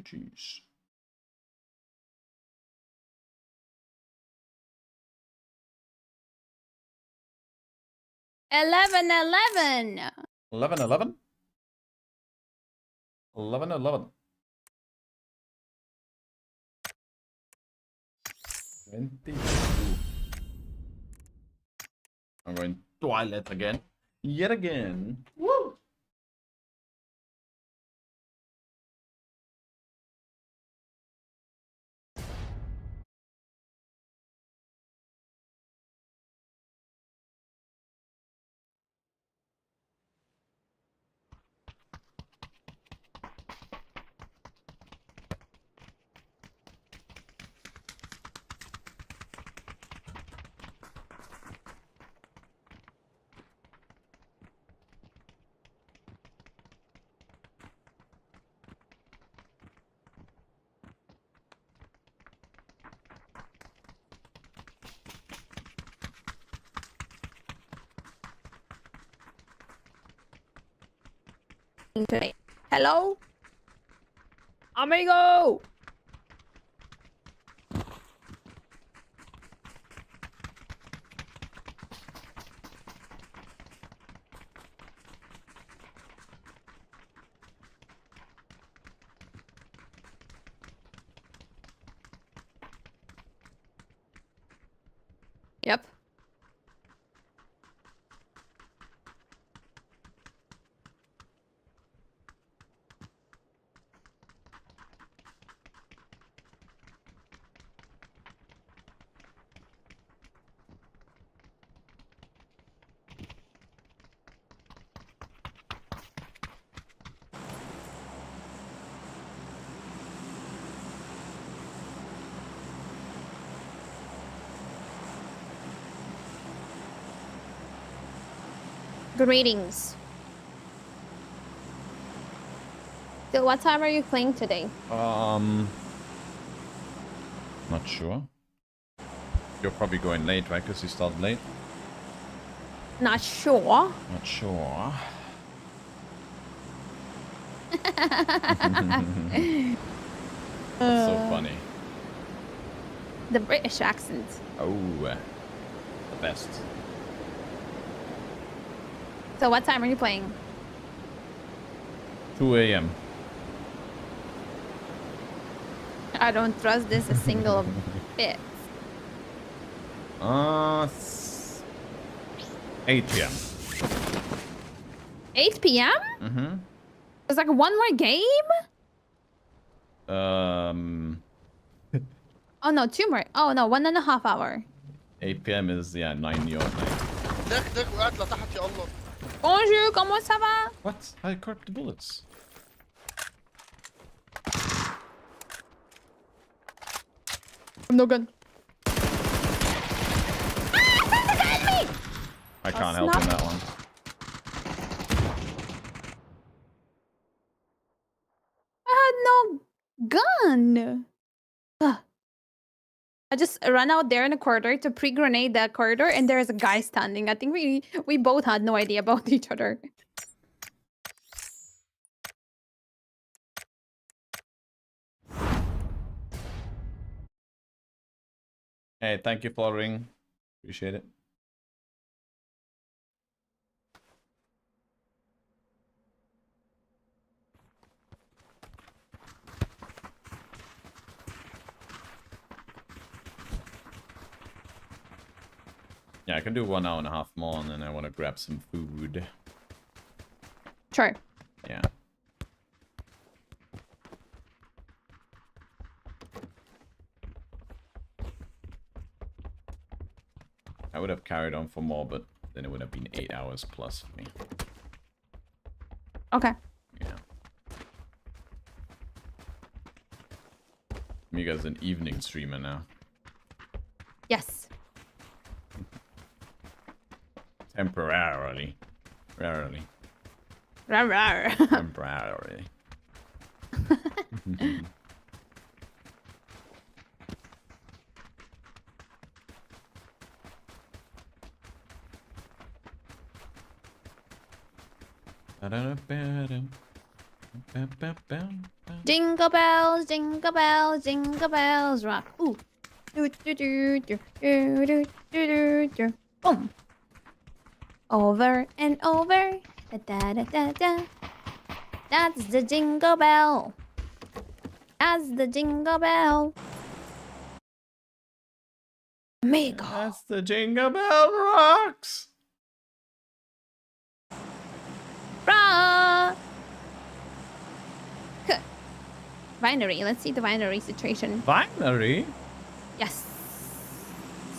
Jeez. Eleven. 11. 22. I'm going toilet again. Yet again. Woo! Today. Hello? Amigo! Yep. Greetings. So what time are you playing today? Not sure. You're probably going late, right? Because you started late. Not sure. Not sure. That's so funny. The British accent. Oh, the best. So what time are you playing? 2 a.m. I don't trust this a single bit. 8 p.m. 8 p.m.? Mm-hmm. There's like one more game? Oh no, 2 more. Oh no, 1.5 hour. 8 p.m. is, yeah, 9 your time. Bonjour, comment ça va? What? I caught the bullets. No gun. I can't help in that one. I had no gun. Ugh. I just ran out there in the corridor to pre-grenade that corridor, and there's a guy standing. I think we both had no idea about each other. Hey, thank you for the ring. Appreciate it. Yeah, I can do 1.5 hours more, and then I want to grab some food. Sure. Yeah. I would have carried on for more, but Then it would have been 8 hours plus for me. Okay. Yeah. Miga's an evening streamer now. Yes. Temporarily. Rarely. Rar. Temporarily. Jingle bells, jingle bells, jingle bells rock. Ooh. Do, do, do, do, do, do, do, do, do. Boom. Over and over. Da, da, da, da, da. That's the jingle bell. That's the jingle bell. Amigo. That's the jingle bell rocks. Rock. Good. Binary. Let's see the binary situation. Binary? Yes.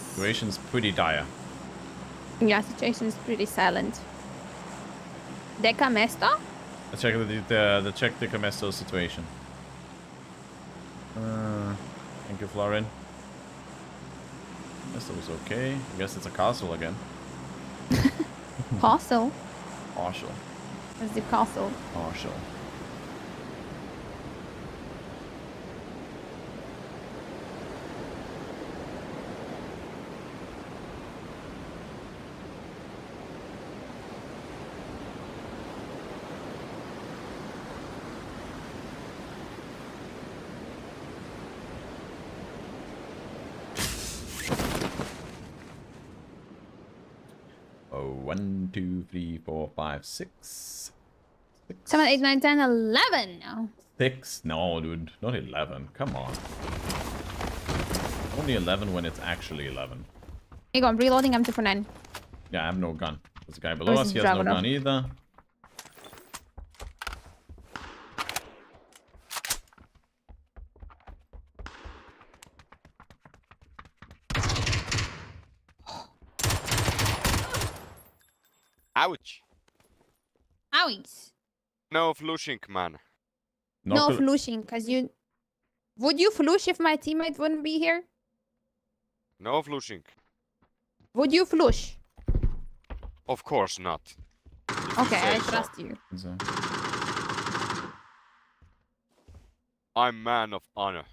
Situation's pretty dire. Yeah, situation is pretty silent. Deca Mesto? Let's check the check the Camesto situation. Thank you, Florin. Camesto was okay. I guess it's a castle again. Castle? Partial. What's the castle? Partial. Oh, 1, 2, 3, 4, 5, 6. 7, 8, 9, 10, 11. Oh. 6? No, dude. Not 11. Come on. Only 11 when it's actually 11. Here you go, I'm reloading M249. Yeah, I have no gun. There's a guy below us. He has no gun either. Ouch. Owies. No flushing, man. No flushing, because you... Would you flush if my teammate wouldn't be here? No flushing. Would you flush? Of course not. Okay, I trust you. I'm man of honor.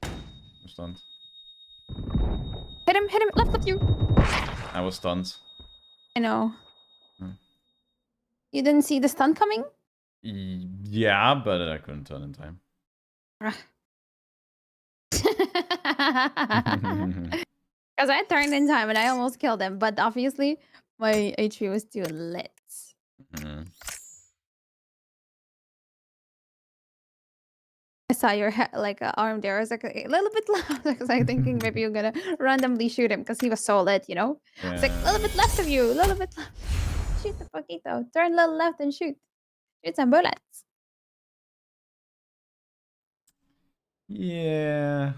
I'm stunned. Hit him, left of you. I was stunned. I know. You didn't see the stun coming? Yeah, but I couldn't turn in time. Because I turned in time and I almost killed him, but obviously my HP was too lit. I saw your arm there. I was like a little bit loud because I was thinking maybe you're gonna randomly shoot him because he was so lit, you know? Yeah. It's like a little bit left of you, a little bit left. Shoot the Paquito. Turn a little left and shoot. Shoot some bullets. Yeah.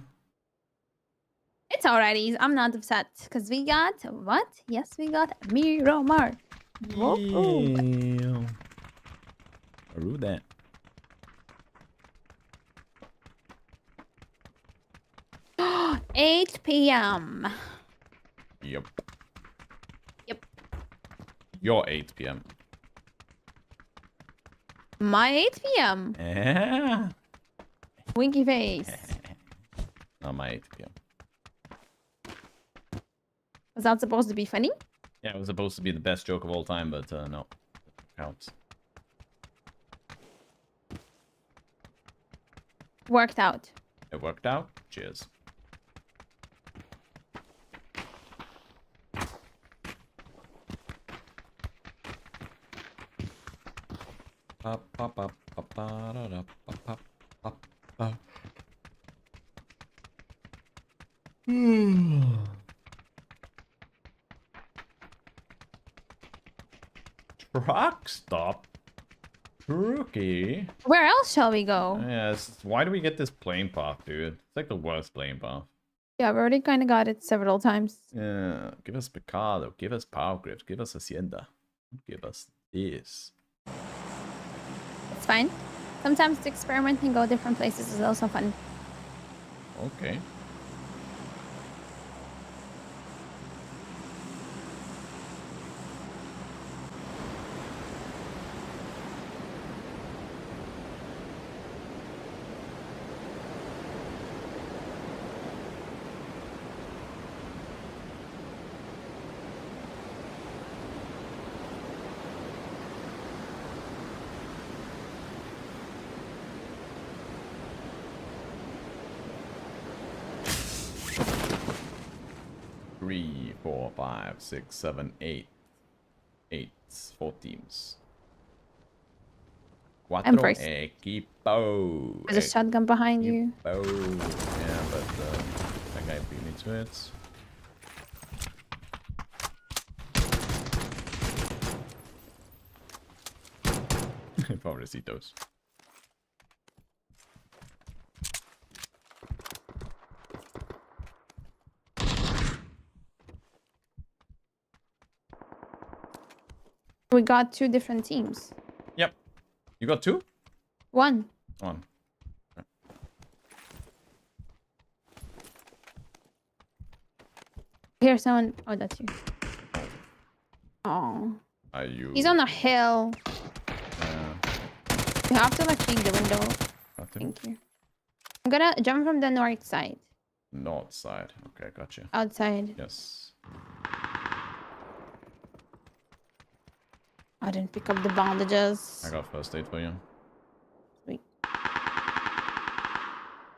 It's alrighty. I'm not upset because we got what? Yes, we got Miramar. Yeah. Rue that. Oh, 8 p.m. Yep. Yep. Your 8 p.m. My 8 p.m. Yeah. Winky face. Not my 8 p.m. Was that supposed to be funny? Yeah, it was supposed to be the best joke of all time, but no. Counts. Worked out. It worked out. Cheers. Truck stop. Rookie. Where else shall we go? Yes. Why do we get this plane path, dude? It's like the worst plane path. Yeah, we already kind of got it several times. Yeah. Give us Picado. Give us Power Grips. Give us Hacienda. Give us this. It's fine. Sometimes to experiment and go different places is also fun. Okay. Three, 4, 5, 6, 7, 8. 8. 4 teams. I'm Cuatro first. equipo. There's a shotgun behind you. Yeah, but that guy beat me to it. Pobrecitos. We got 2 different teams. Yep. You got 2? 1. 1. Here's someone. Oh, that's you. Oh. Are you? He's on a hill. You have to like peek the window. Thank you. I'm gonna jump from the north side. North side. Okay, gotcha. Outside. Yes. I didn't pick up the bandages. I got first aid for you. Sweet.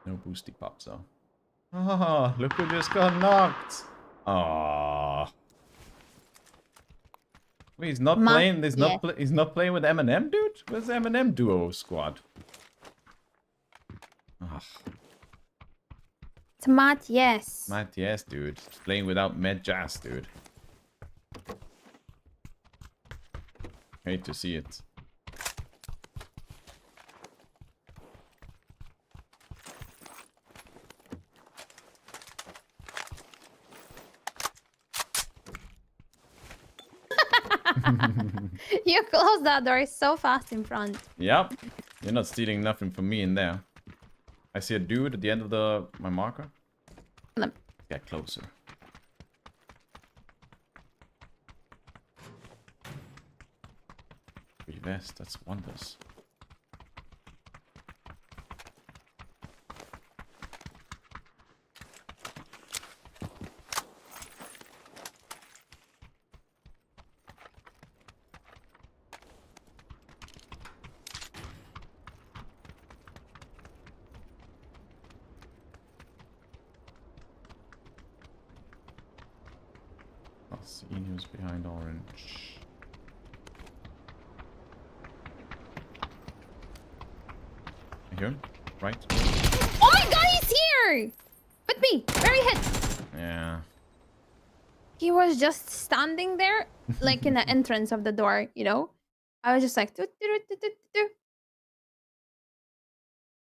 No boosty pops though. Ah, look who just got knocked. Ah. Wait, he's not playing. He's not playing with Eminem, dude. Where's the Eminem duo squad? Ah, It's Matt, yes. Matt, yes, dude. He's playing without Med Jazz, dude. Hate to see it. You closed that door so fast in front. Yep. You're not stealing nothing from me in there. I see a dude at the end of my marker. Get closer. Free vest, that's wonders. Seniors behind orange. I hear him. Right. Oh my god, he's here! With me! Where he hit? Yeah. He was just standing there, like in the entrance of the door, you know? I was just like...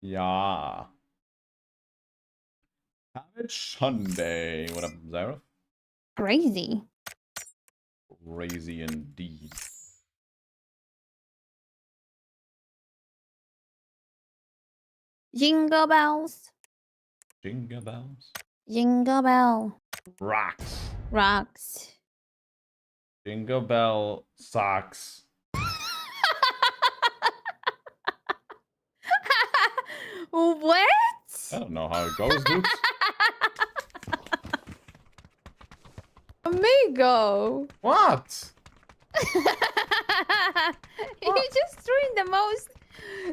Yeah. Savage Sunday. What up, Zyra? Crazy. Crazy indeed. Jingle bells. Jingle bells. Jingle bell. Rocks. Rocks. Jingle bell socks. What? I don't know how it goes, dude. Amigo. What? You just ruined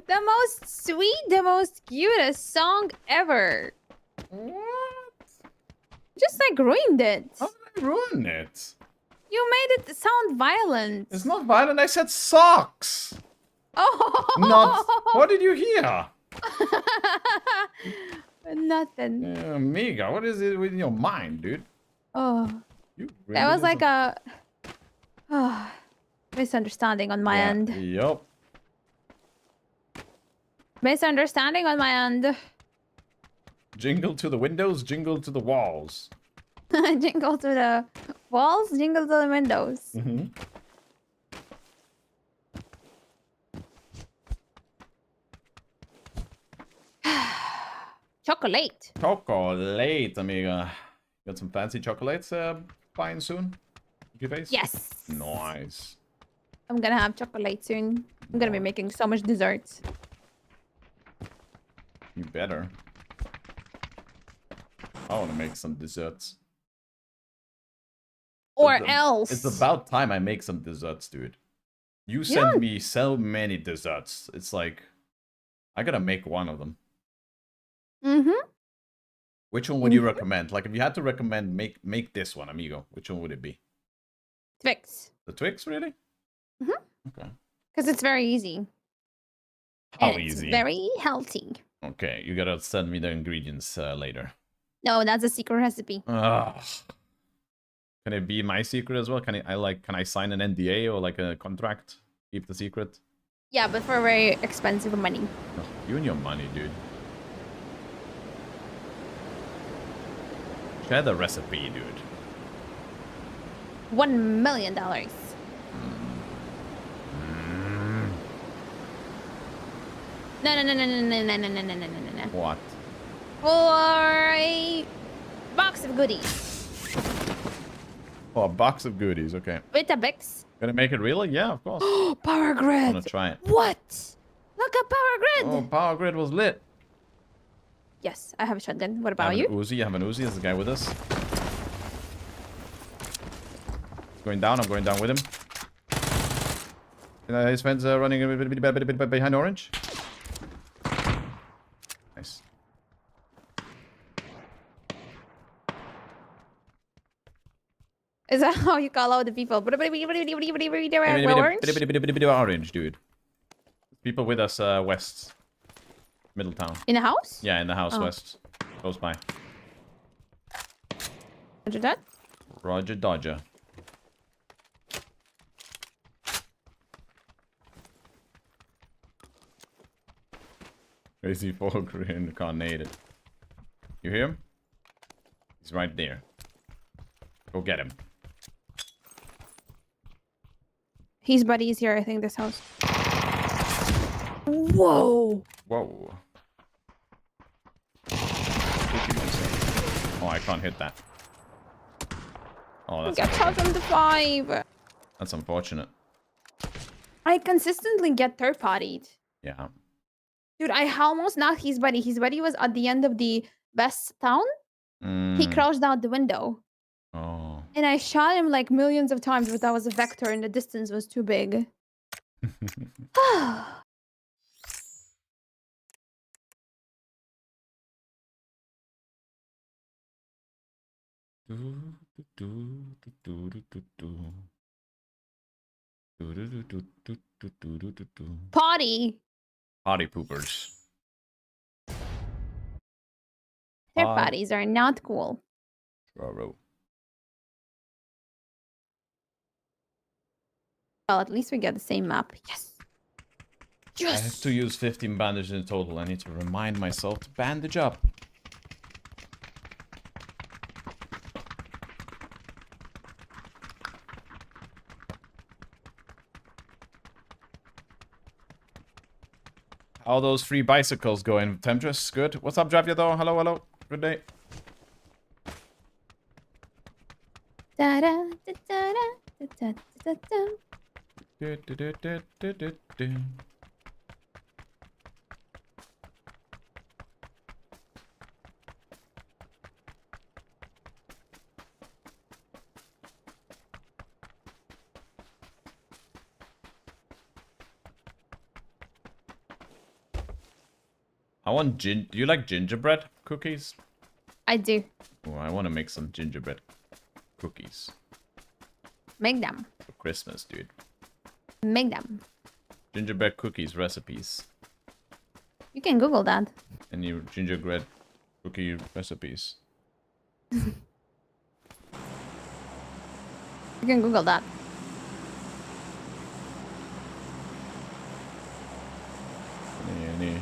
the most sweet, the most cutest song ever. What? Just like ruined it. How did I ruin it? You made it sound violent. It's not violent. I said socks. Oh. Not. What did you hear? Nothing. Amiga, what is it with your mind, dude? Oh. You That was like a... Oh. Misunderstanding on my end. Yup. Misunderstanding on my end. Jingle to the windows, jingle to the walls. Jingle to the walls, jingle to the windows. Mm-hmm. Chocolate. Chocolate, amiga. Got some fancy chocolates buying soon? Your face? Yes. Nice. I'm gonna have chocolate soon. I'm gonna be making so much desserts. You better. I want to make some desserts. Or else. It's about time I make some desserts, dude. You sent me so many desserts. It's like, I gotta make one of them. Mm-hmm. Which one would you recommend? Like, if you had to recommend, make this one, amigo. Which one would it be? Twix. The Twix, really? Mm-hmm. Okay. Because it's very easy. How And it's easy? very healthy. Okay, you gotta send me the ingredients later. No, that's a secret recipe. Ugh. Can it be my secret as well? Can I sign an NDA or like a contract? Keep the secret? Yeah, but for very expensive money. Ugh, you and your money, dude. Share the recipe, dude. $1 million. No. What? For a box of goodies. Oh, a box of goodies, okay. With a Bix. Gonna make it real? Yeah, of course. Power I grid. wanna try it. What? Look at power grid. Oh, power grid was lit. Yes, I have a shotgun. What I about have you? an Uzi. I have an Uzi. There's a guy with us. Going down. I'm going down with him. His friend's running a bit behind orange. Nice. Is that how you call out the people? Orange, dude. People with us west. Middletown. In the house? Yeah, in the house Oh. west. Close by. Roger that. Roger Dodger. Crazy folk reincarnated. You hear him? He's right there. Go get him. His buddy is here, I think, this house. Whoa. Whoa. Oh, I can't hit that. Oh, that's Get shot from the 5. That's unfortunate. I consistently get third-partied. Yeah. Dude, I almost knocked his buddy. His buddy was at the end of the west town. He crouched out the window. Oh. And I shot him like millions of times, but that was a vector and the distance was too big. Potty. Potty poopers. Their bodies are not cool. Bro. Well, at least we get the same map. Yes. I have to use 15 bandages in total. I need to remind myself to bandage up. How those free bicycles going, Temptress? Good. What's up, Javia, though? Hello, hello. Good day. I want do you like gingerbread cookies? I do. Oh, I want to make some gingerbread cookies Make them. for Christmas, dude. Make them. Gingerbread cookies recipes. You can Google that. Any gingerbread cookie recipes? You can Google that. Nee.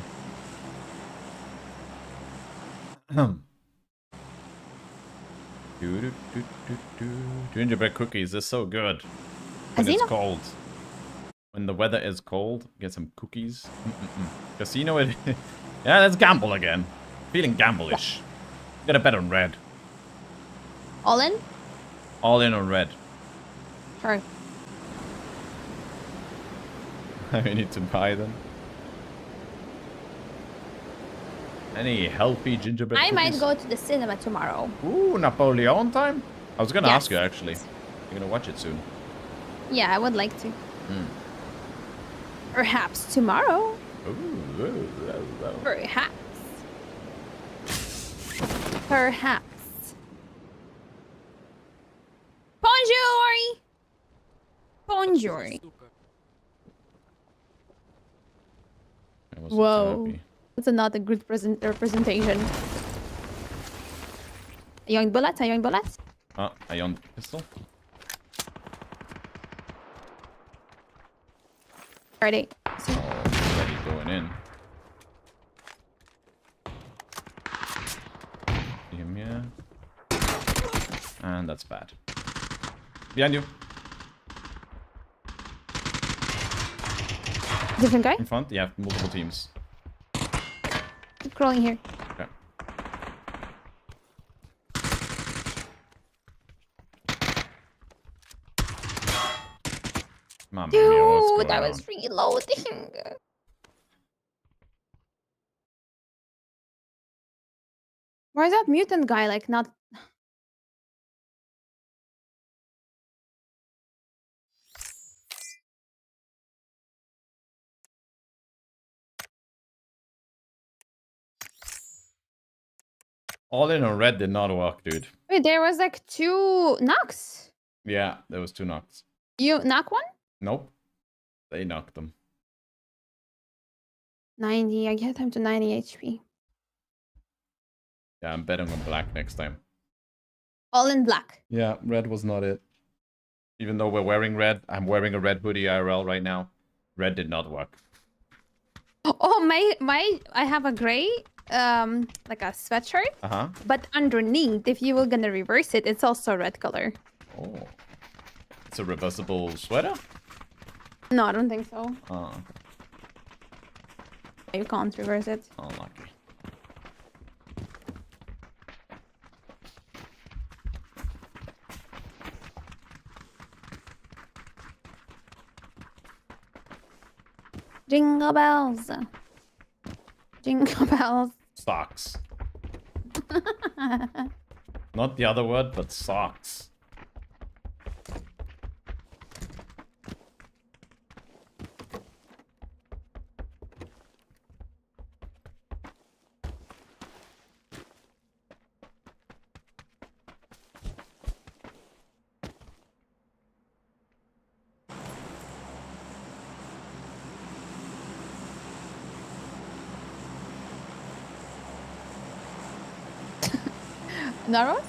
Gingerbread cookies are so good. When it's cold. When the weather is cold, get some cookies. Casino it. Yeah, let's gamble again. Feeling gamble-ish. Get a bet on red. All in? All in on red. Sure. We need to buy them. Any healthy gingerbread I cookies? might go to the cinema tomorrow. Ooh, Napoleon time? I was gonna Yes. ask you actually. You're gonna watch it soon. Yeah, I would like to. Mm. Perhaps tomorrow. Ooh. Perhaps. Perhaps. Bonjour! Bonjour. Whoa. That's not a good representation. Young bullets? Are young bullets? Ion pistol. Ready. Already going in. See him here. And that's bad. Behind you. Different guy? In front? Yeah, multiple teams. Keep crawling here. Okay. Mamma mia, what's Dude, going I on? was reloading. Why is that mutant guy like not? All in on red did not work, dude. Wait, there was like 2 knocks. Yeah, there was 2 knocks. You knock one? Nope. They knocked them. 90. I get him to 90 HP. Yeah, I'm betting on black next time. All in black. Yeah, red was not it. Even though we're wearing red, I'm wearing a red hoodie IRL right now. Red did not work. Oh, I have a gray, like a sweatshirt. Uh-huh. But underneath, if you were gonna reverse it, it's also red color. Oh. It's a reversible sweater? No, I don't think so. Oh, You can't reverse it. oh lucky. Jingle bells. Jingle bells. Socks. Not the other word, but socks. Naros?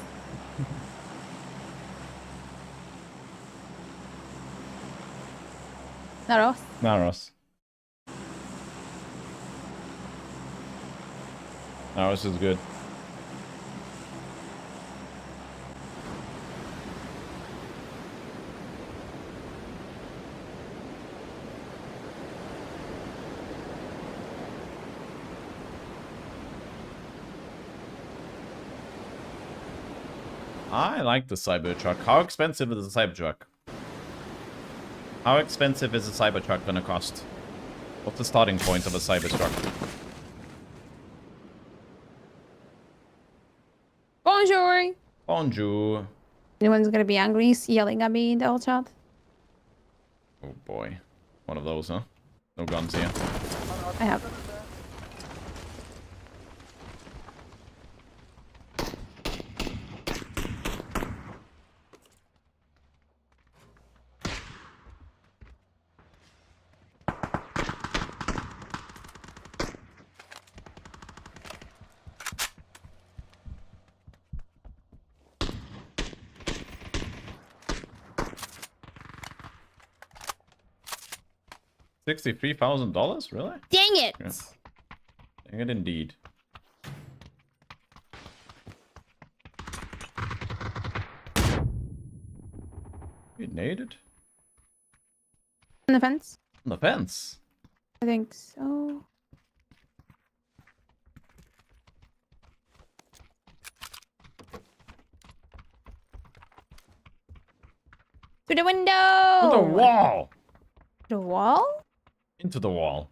Naros. Naros. Naros is good. I like the Cybertruck. How expensive is a Cybertruck? How expensive is a Cybertruck gonna cost? What's the starting point of a Cybertruck? Bonjour. Bonjour. Anyone's gonna be angry yelling at me in the whole chat? Oh boy. One of those, huh? No guns here. I have. $63,000? Really? Dang it! Yeah. Dang it indeed. You naded? On the fence? On the fence? I think so. To the window! To the wall! The wall? Into the wall.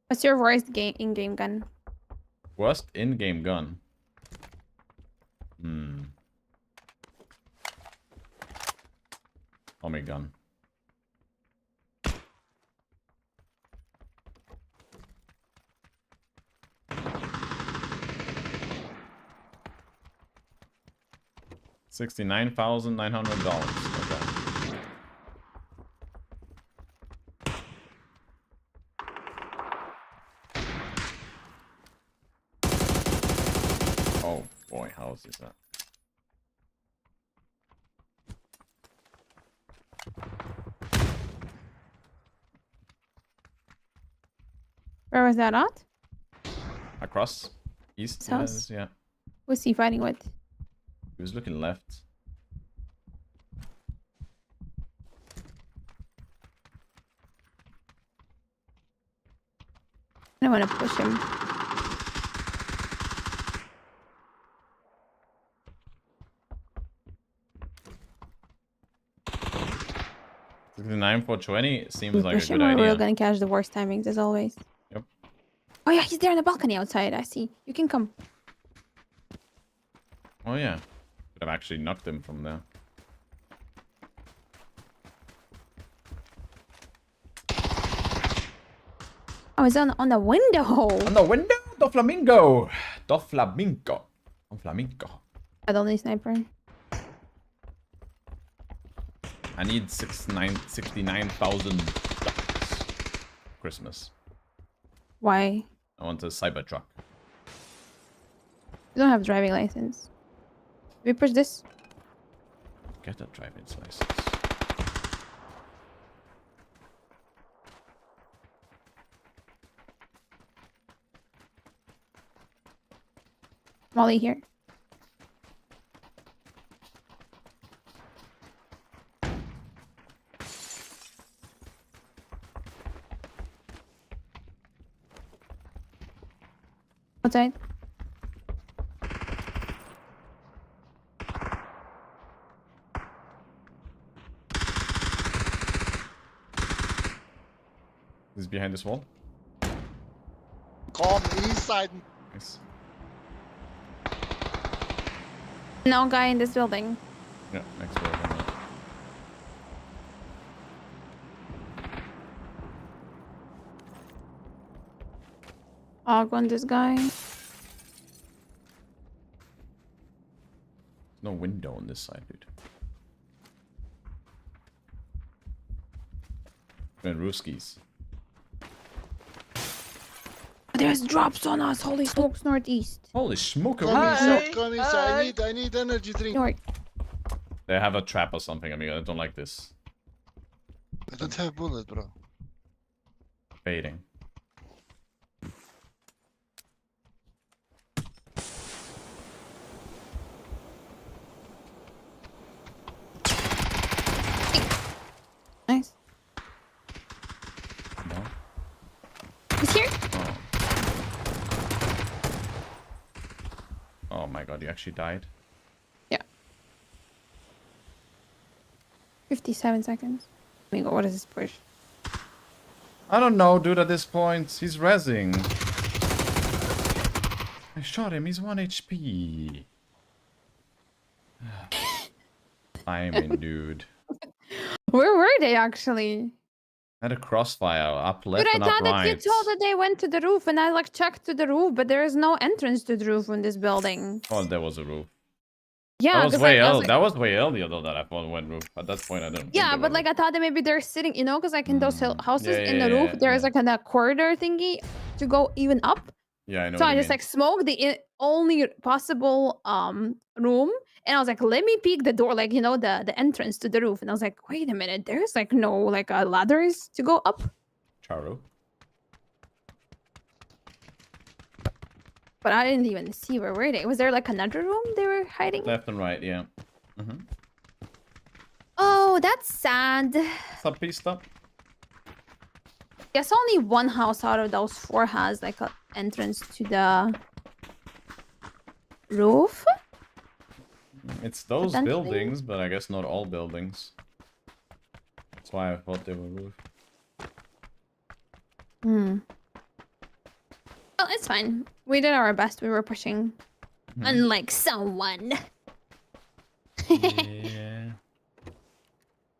What's your worst in-game gun? Worst in-game gun. Tommy gun. $69,900. Okay. Oh boy, how is that? Where was that at? Across? East? House? Yeah. Who's he fighting with? He was looking left. I don't want to push him. $69 for 20 seems We like a push good him, or idea. we're gonna catch the worst timings as always. Yep. Oh yeah, he's there on the balcony outside. I see. You can come. Oh yeah. Could have actually knocked him from there. Oh, it's on the window. On the window? The flamingo. The flamingo. On flamingo. I don't need sniper. I need $69,000 Christmas. Why? I want a Cybertruck. You don't have driving license. We push this. Get a driving license. Molly here. Outside. He's behind this wall. Come inside. Nice. No guy in this building. Yeah, next building. I'll go on this guy. No window on this side, dude. And Ruskies. There's drops on us. Holy smokes, northeast. Holy smoke! Come inside, come inside. I need energy drink. North. They have a trap or something. I mean, I don't like this. I don't have bullet, bro. Fading. Nice. No. He's here. Oh my god, you actually died? Yeah. 57 seconds. Oh my god, what is this push? I don't know, dude, at this point. He's rezzing. I shot him, he's 1 HP. Timing, dude. Where were they actually? Had a crossfire up left Dude, I and up thought that you right. told that they went to the roof, and I like checked to the roof, but there is no entrance to the roof in this building. Oh, there was a roof. Yeah, that was 'cause, way like, I was early. like- That was way earlier though that I thought went roof. At that point, I don't. Yeah, but like I thought that maybe they're sitting, you know, because like in those houses Yeah, in the yeah, roof, yeah, there is like a corridor thingy to go even up. Yeah, I know. So what I you just mean. like smoked the only possible room, And I was like, let me peek the door, like, you know, the entrance to the roof. And I was like, wait a minute, there's like no like ladders to go up. Charo. But I didn't even see where were they. Was there like another room they were hiding? Left and right, yeah. Oh, that's sad. Stop, please stop. Guess only one house out of those 4 has like an entrance to the roof. It's those Potentially. buildings, but I guess not all buildings. That's why I thought they were roof. Well, it's fine. We did our best. We were pushing. Unlike someone. Yeah.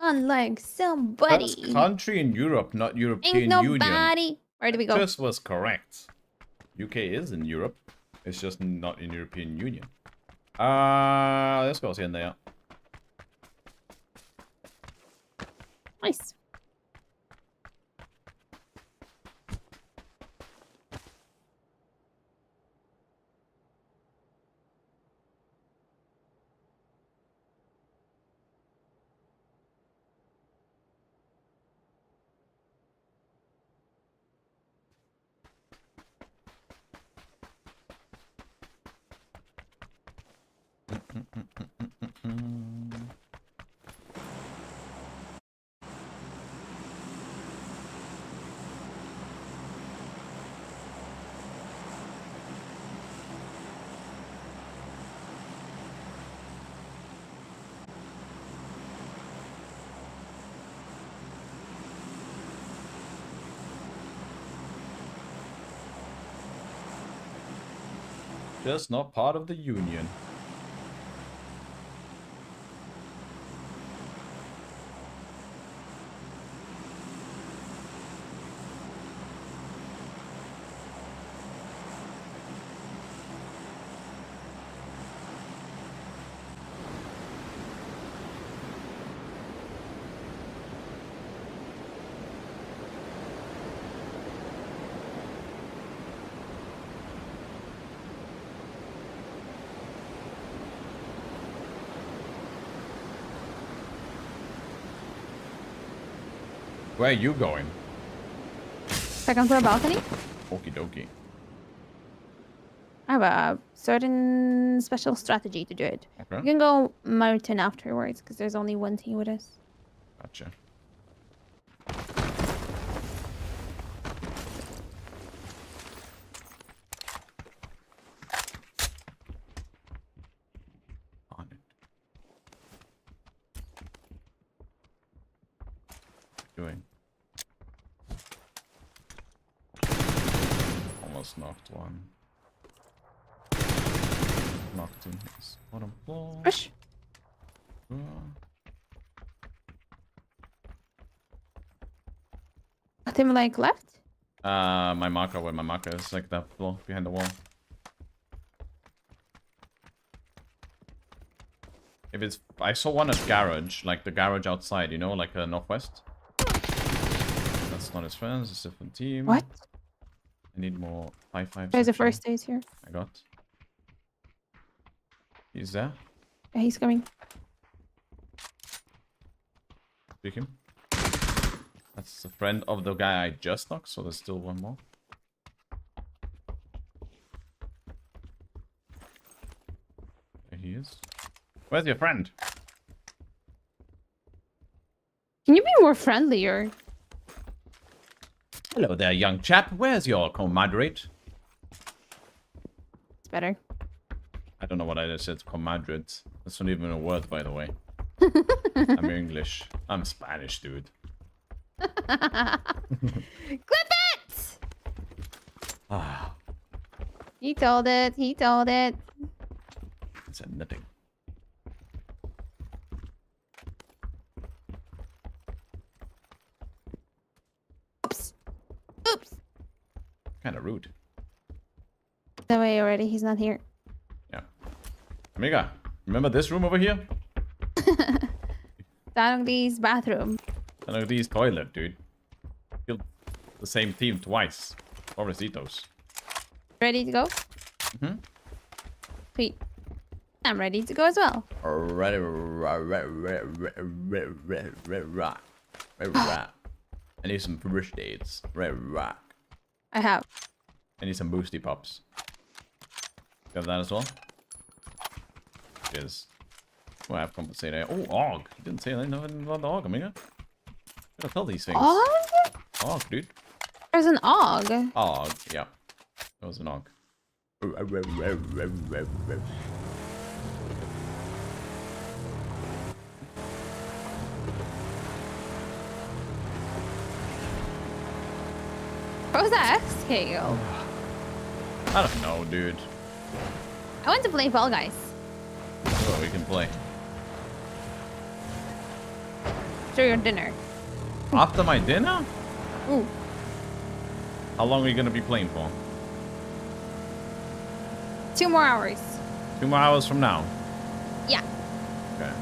Unlike somebody. That's country in Europe, not European Ain't Union. nobody. Where do we go? Just was correct. UK is in Europe. It's just not in European Union. Let's go see in there. Nice. Just not part of the Union. Where are you going? Second floor balcony? Okie dokie. I have a certain special strategy to do it. Okay. You can go Martin afterwards because there's only one team with us. Gotcha. On it. Doing. Almost knocked one. Knocked in his bottom floor. Push. Got him like left? My marker, where my marker is, like that floor behind the wall. If it's, I saw one at garage, like the garage outside, you know, like northwest. That's not his friends, it's a different team. What? I need more 5-5. There's a first aid here. I got. He's there. Yeah, he's coming. Pick him. That's a friend of the guy I just knocked, so there's still one more. There he is. Where's your friend? Can you be more friendlier? Hello there, young chap. Where's your comrade? It's better. I don't know what I just said. Comrade. That's not even a word, by the way. I'm English. I'm Spanish, dude. Clip it! Ah, He told it. He told it. I said nothing. Oops. Oops. Kind of rude. That way already. He's not here. Yeah. Amiga, remember this room over here? Danongdi's bathroom. Danongdi's toilet, dude. Killed the same team twice. Pobrecitos. Ready to go? Mm-hmm. Sweet. I'm ready to go as well. Ready. I need some fish dates. I have. I need some boosty pops. You have that as well? Cheers. Oh, I have compensated. Oh, Og. You didn't say anything about the Og, amiga. Gotta tell these things. Og? Og, dude. There's an Og. Og, yeah. That was an Og. What was that scale? I don't know, dude. I want to play Fall Guys. Oh, we can play. After your dinner. After my dinner? Ooh. How long are you gonna be playing for? 2 more hours. 2 more hours from now? Yeah. Okay.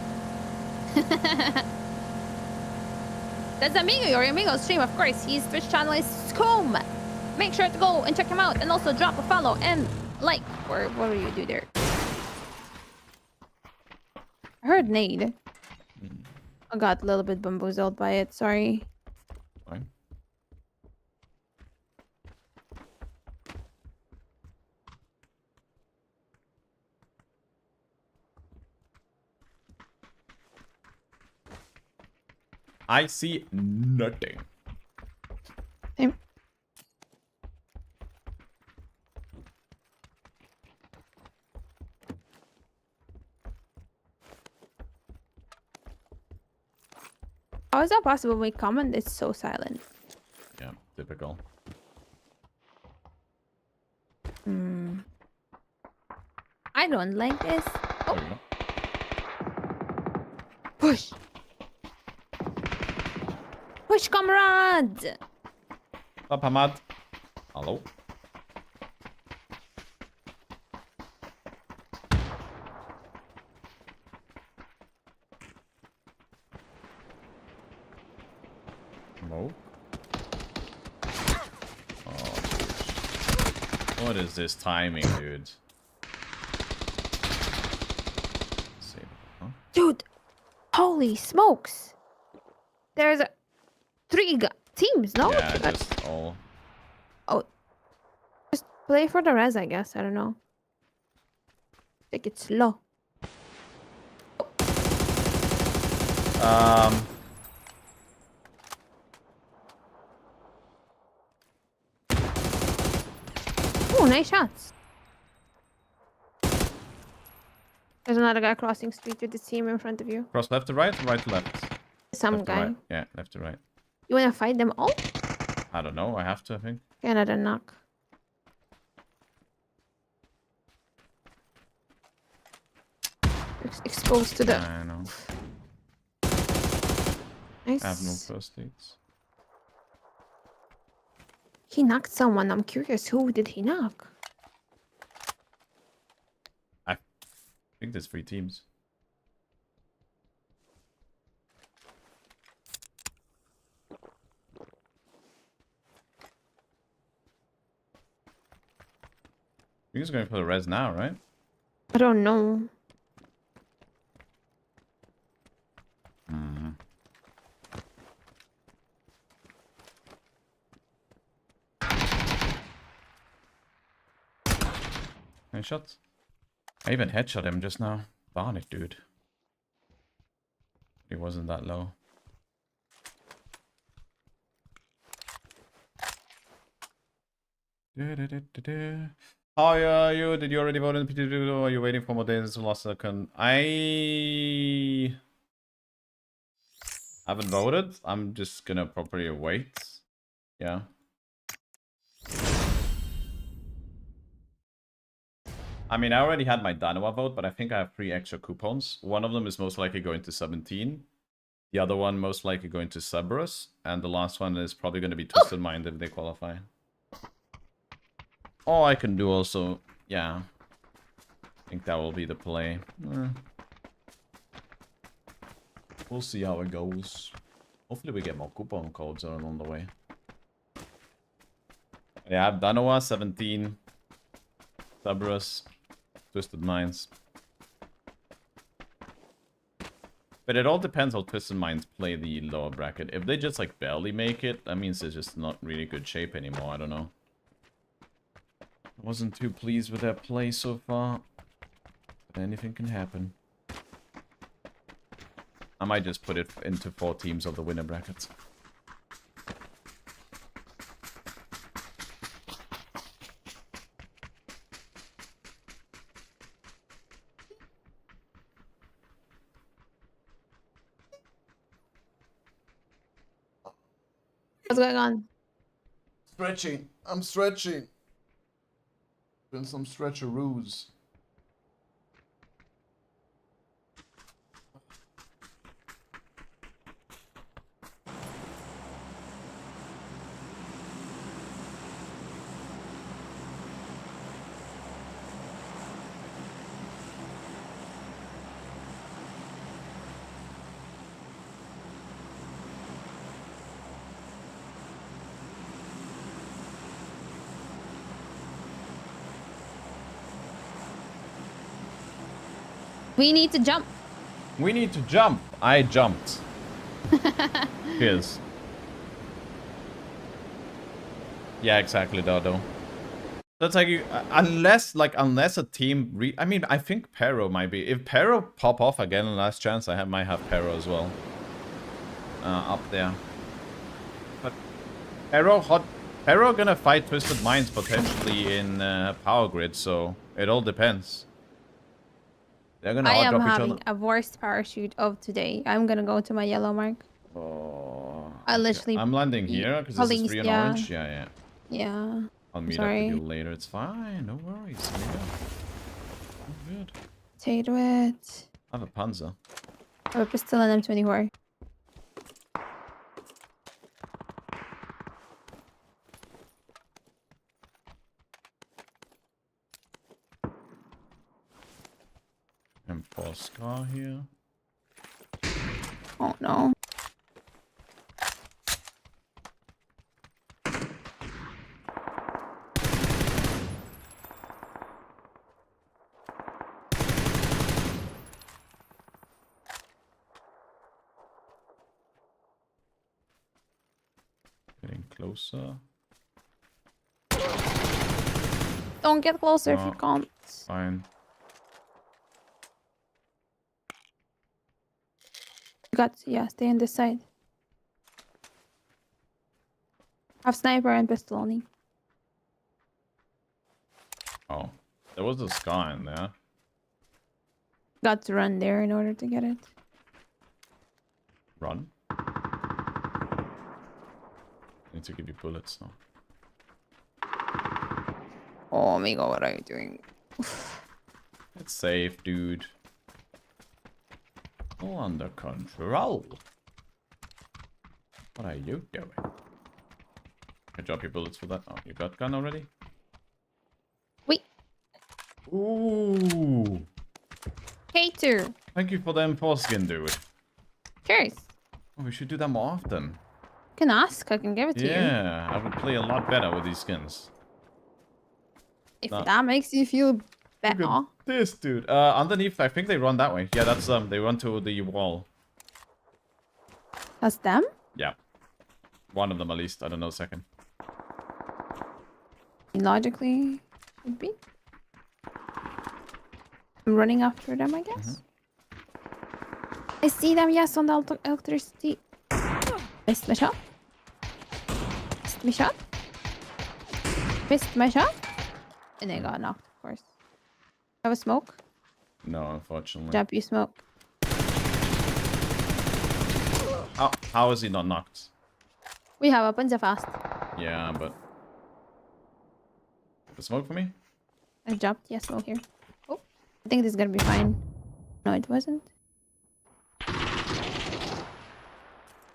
That's Amigo, your Amigo stream, of course. His Twitch channel is Scoom. Make sure to go and check him out and also drop a follow and like. Or what do you do there? I heard nade. I got a little bit bamboozled by it, sorry. Fine. I see nothing. Same. How is that possible? My comment is so silent. Yeah, typical. I don't like this. Oh. There we go. Push. Push, comrade. Up, Hamad. Hello. No. Oh, dude. What is this timing, dude? Save it, huh? Dude, holy smokes. There's 3 teams, no? Yeah, just all. Oh. Just play for the res, I guess. I don't know. Take it slow. Oh, nice shots. There's another guy crossing street with the team in front of you. Cross left to right or right to left? Some Left to guy. right. Yeah, left to right. You wanna fight them all? I don't know. I have to, I think. Okay, another knock. Exposed to the... I know. Nice. I have no first aids. He knocked someone. I'm curious. Who did he knock? I think there's 3 teams. You're just going for the res now, right? I don't know. Nice shot. I even headshot him just now. Darn it, dude. He wasn't that low. How are you? Did you already vote in the PT2 or are you waiting for more days to last second? I haven't voted. I'm just gonna properly wait. Yeah. I mean, I already had my Danoa vote, but I think I have 3 extra coupons. One of them is most likely going to 17. The other one most likely going to Cerberus. And the last one is probably going to be Twisted Mind if they qualify. Or I can do also... Yeah. I think that will be the play. We'll see how it goes. Hopefully we get more coupon codes on the way. Yeah, I have Danoa, 17. Cerberus. Twisted Minds. But it all depends how Twisted Minds play the lower bracket. If they just like barely make it, that means they're just not really good shape anymore. I don't know. I wasn't too pleased with their play so far. But anything can happen. I might just put it into 4 teams of the winner brackets. What's going on? Stretching. I'm stretching. Been some stretcheroos. We need to jump. We need to jump. I jumped. Cheers. Yeah, exactly, Dodo. That's like you, unless a team I mean, I think Pero might be. If Pero pop off again in last chance, might have Pero as well. Up there. But Pero gonna fight Twisted Minds potentially in Power Grid, so it all depends. They're gonna I am outdrop each having other. a worst parachute of today. I'm gonna go to my yellow mark. Oh. I literally. I'm landing here because this is 3 and orange. Yeah, yeah. Yeah. I'll meet up with you later. It's fine. No worries. I'm good. Take it. I have a Panzer. I have a pistol and M24. M4 Scar here. Oh no. Getting closer. Don't get closer if you can't. Fine. Stay on this side. Have sniper and pistol only. Oh, there was a Scar in there. Got to run there in order to get it. Run. Need to give you bullets now. Oh my god, what are you doing? It's safe, dude. All under control. What are you doing? Can I drop your bullets for that? Oh, you got gun already? Wait. Ooh. K2. Thank you for the M4 skin, dude. Cheers. Oh, we should do that more often. You can ask, I can give it to you. Yeah, I would play a lot better with these skins. If that makes you feel better. Look at this, dude. Underneath, I think they run that way. Yeah, that's them. They run to the wall. That's them? Yeah. One of them, at least. I don't know, second. Logically, would be. I'm running after them, I guess. I see them, yes, on the electricity. Missed my shot. Missed my shot. Missed my shot. And they got knocked, of course. Have a smoke? No, unfortunately. Jump, you smoke. How is he not knocked? We have weapons fast. Yeah, but... The smoke for me? I jumped. Yeah, smoke here. Oh, I think this is gonna be fine. No, it wasn't.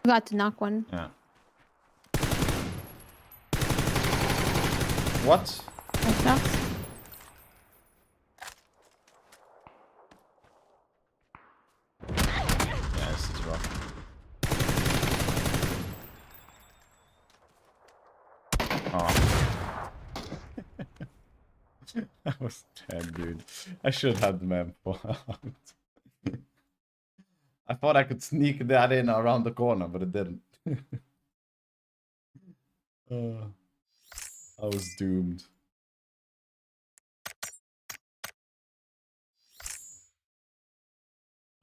We got to knock one. Yeah. What? Nice knocks. Yeah, this is rough. Oh. That was 10, dude. I should have the man for out. I thought I could sneak that in around the corner, but it didn't. I was doomed.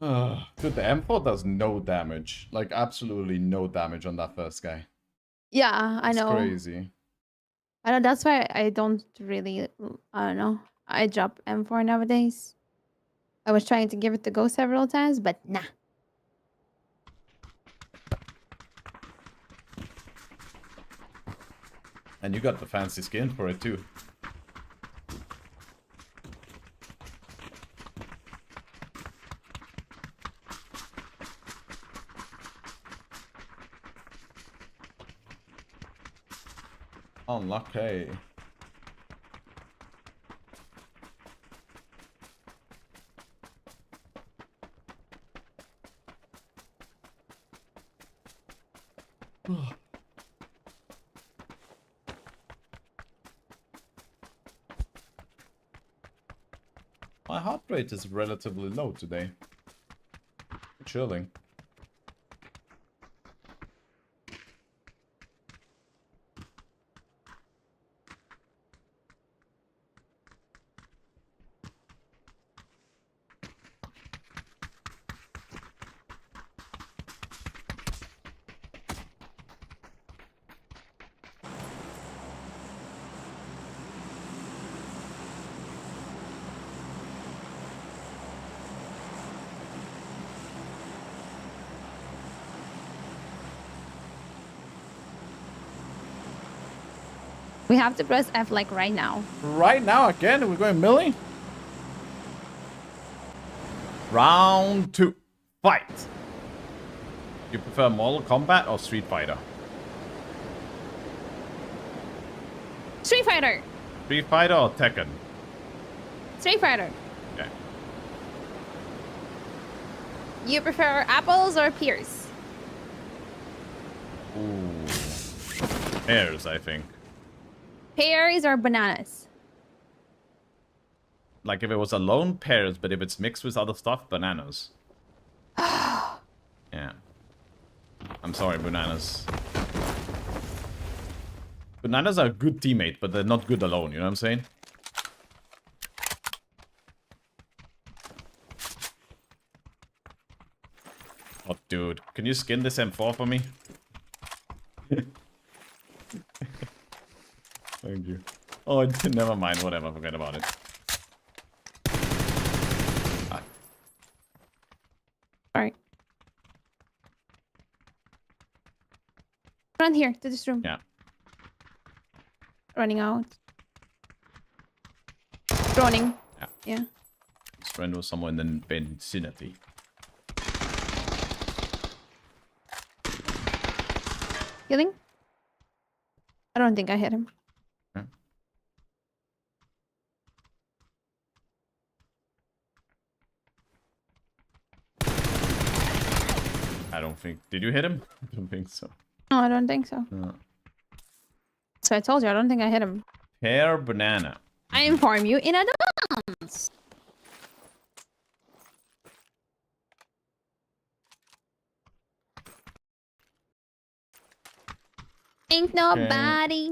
Dude, the M4 does no damage. Like, absolutely no damage on that first guy. Yeah, I It's know. crazy. I know, that's why I don't really, I don't know. I drop M4 nowadays. I was trying to give it to go several times, but nah. And you got the fancy skin for it too. Unlucky. My heart rate is relatively low today. Chilling. We have to press F like right now. Right now again? We're going melee? Round 2. Fight. You prefer Mortal Kombat or Street Fighter? Street Fighter. Street Fighter or Tekken? Street Fighter. Okay. You prefer apples or pears? Ooh. Pears, I think. Pears or bananas? Like if it was alone, pears, but if it's mixed with other stuff, bananas. Yeah. I'm sorry, bananas. Bananas are a good teammate, but they're not good alone, you know what I'm saying? Oh, dude. Can you skin this M4 for me? Thank you. Oh, never mind. Whatever. Forget about it. Alright. Run here to this room. Yeah. Running out. Running. Yeah. Yeah. His friend was somewhere in the vicinity. Healing? I don't think I hit him. Okay. I don't think... Did you hit him? I don't think so. No, I don't think so. No. So I told you, I don't think I hit him. Pear banana. I inform you in advance. Ain't nobody.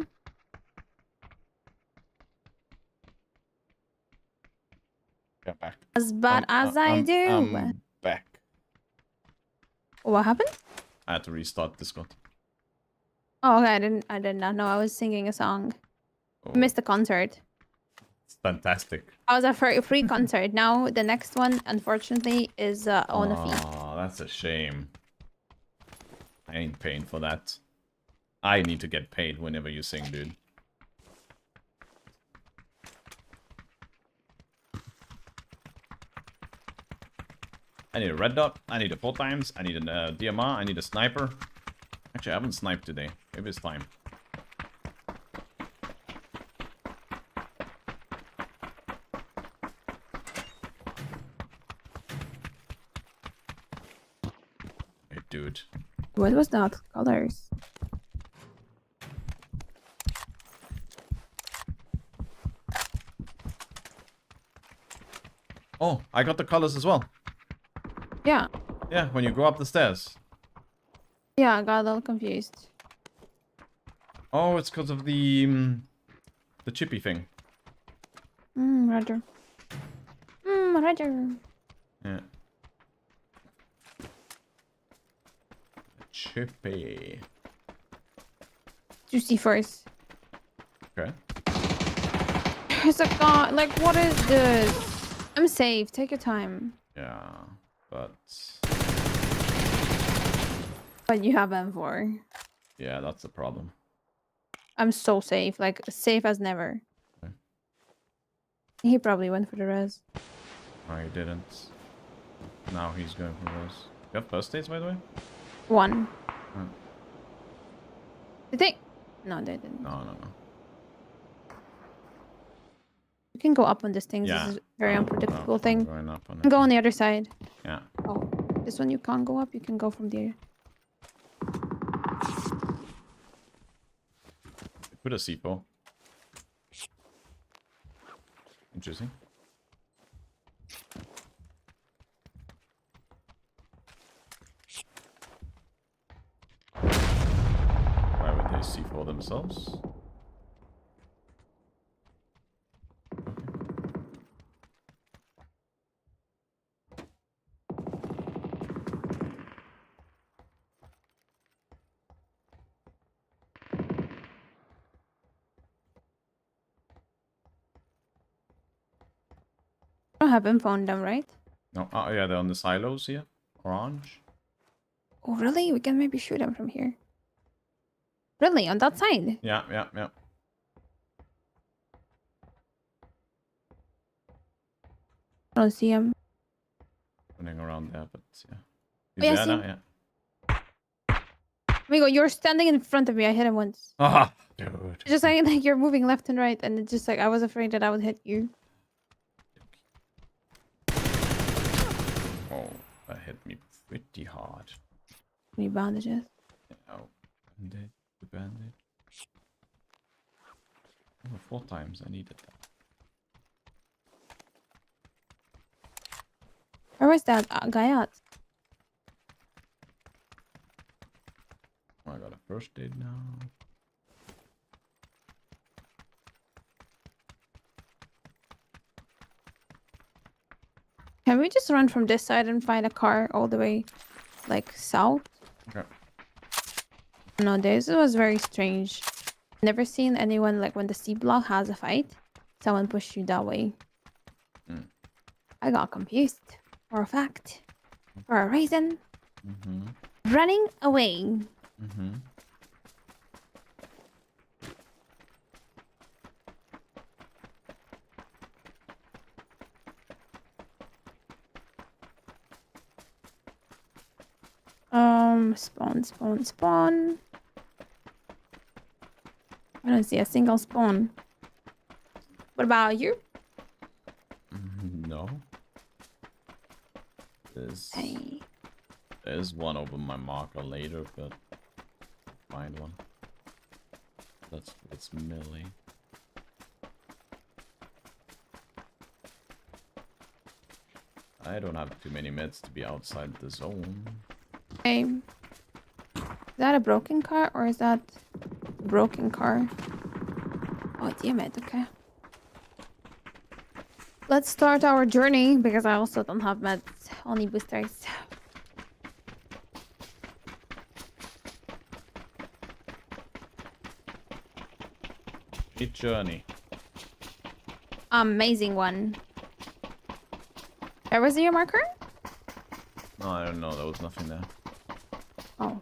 Get back. As bad as I do. I'm back. What happened? I had to restart Discord. Oh, okay. I did not know. I was singing a song. Oh. Missed the concert. It's fantastic. I was a free concert. Now the next one, unfortunately, is on a fee. Oh, that's a shame. I ain't paying for that. I need to get paid whenever you sing, dude. I need a red dot. I need a 4 times. I need a DMR. I need a sniper. Actually, I haven't sniped today. Maybe it's time. Hey, dude. What was that? Colors. Oh, I got the colors as well. Yeah. Yeah, when you go up the stairs. Yeah, I got a little confused. Oh, it's because of the chippy thing. Roger. Roger. Yeah. Chippy. Juicy first. Okay. There's a guy. Like, what is this? I'm safe. Take your time. Yeah, but you have M4. yeah, that's the problem. I'm so safe. Like, safe as never. Okay. He probably went for the res. No, he didn't. Now he's going for those. You have first aids, by the way? 1. Oh. Did they? No, they didn't. No. You can go up on this thing. Yeah. This is a very unpredictable thing. Going up on You can go on the other side. Yeah. Oh, this one you can't go up. You can go from there. Put a C4. Interesting. Why would they C4 themselves? I don't have info on them, right? No, oh yeah, they're on the silos here. Orange. Oh, really? We can maybe shoot them from here. Really? On that side? Yeah. I don't see him. Running around there, but yeah. Oh, yeah, I see him. Yeah. Amigo, you're standing in front of me. I hit him once. Ah, dude. Just saying, like, you're moving left and right, and it's just like, I was afraid that I would hit you. Oh, that hit me pretty hard. Any bandages? Oh, bandage, the bandage. Oh, 4 times I needed that. Where was that guy at? Oh, I got a first aid now. Can we just run from this side and find a car all the way, like, south? Okay. No, this was very strange. Never seen anyone, like, when the C block has a fight, someone push you that way. I got confused. For a fact. For a reason. Running away. Spawn. I don't see a single spawn. What about you? No. There's one over my marker later, but find one. It's melee. I don't have too many meds to be outside the zone. Hey. Is that a broken car or is that a broken car? Oh, damn it. Okay. Let's start our journey because I also don't have meds, only boosters. Great journey. Amazing one. Where was your marker? No, I don't know. There was nothing there. Oh.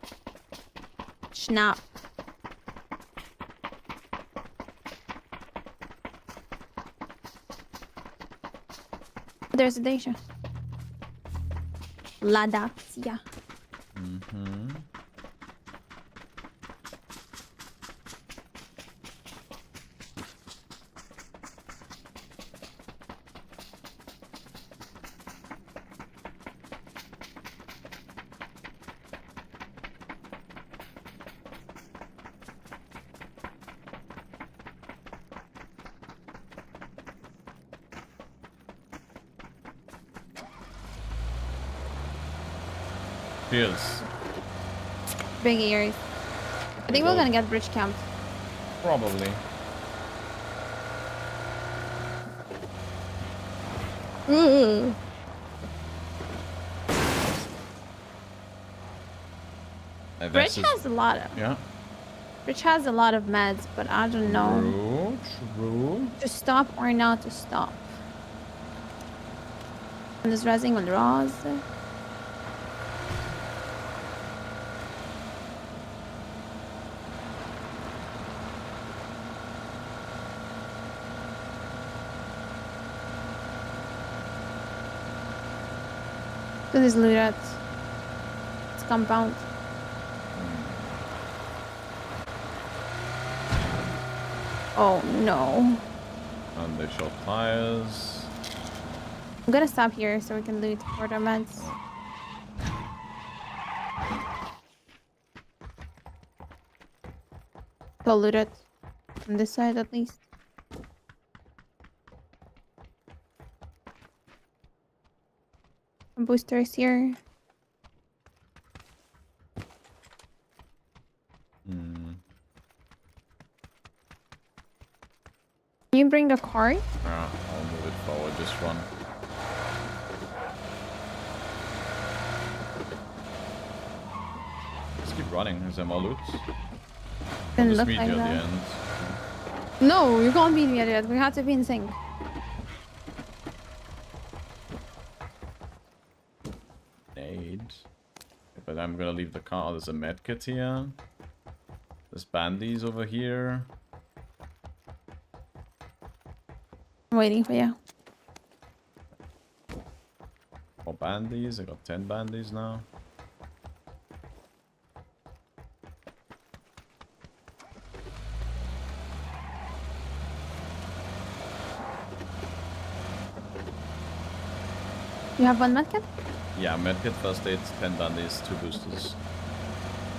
Snap. There's a Dacia. La Dacia. Cheers. Big ears. I think we're gonna get bridge camped. Probably. Ooh. Bridge has a lot of. Yeah. Bridge has a lot of meds, but I don't know. True. To stop or not to stop. I'm just resing on Roz. So this loot. It's compound. Oh no. And they shot tires. I'm gonna stop here so we can loot for the meds. Go loot it. On this side at least. Boosters here. Can you bring the car? Yeah, I'll move it forward, just run. Just keep running, is there more loot? I'll Didn't just look meet like you at that. the end. No, you can't beat me at it. We have to be in sync. Nade. But I'm gonna leave the car. There's a medkit here. There's bandies over here. I'm waiting for you. More bandies. I got 10 bandies now. You have one medkit? Yeah, medkit, first aid, 10 bandies, 2 boosters.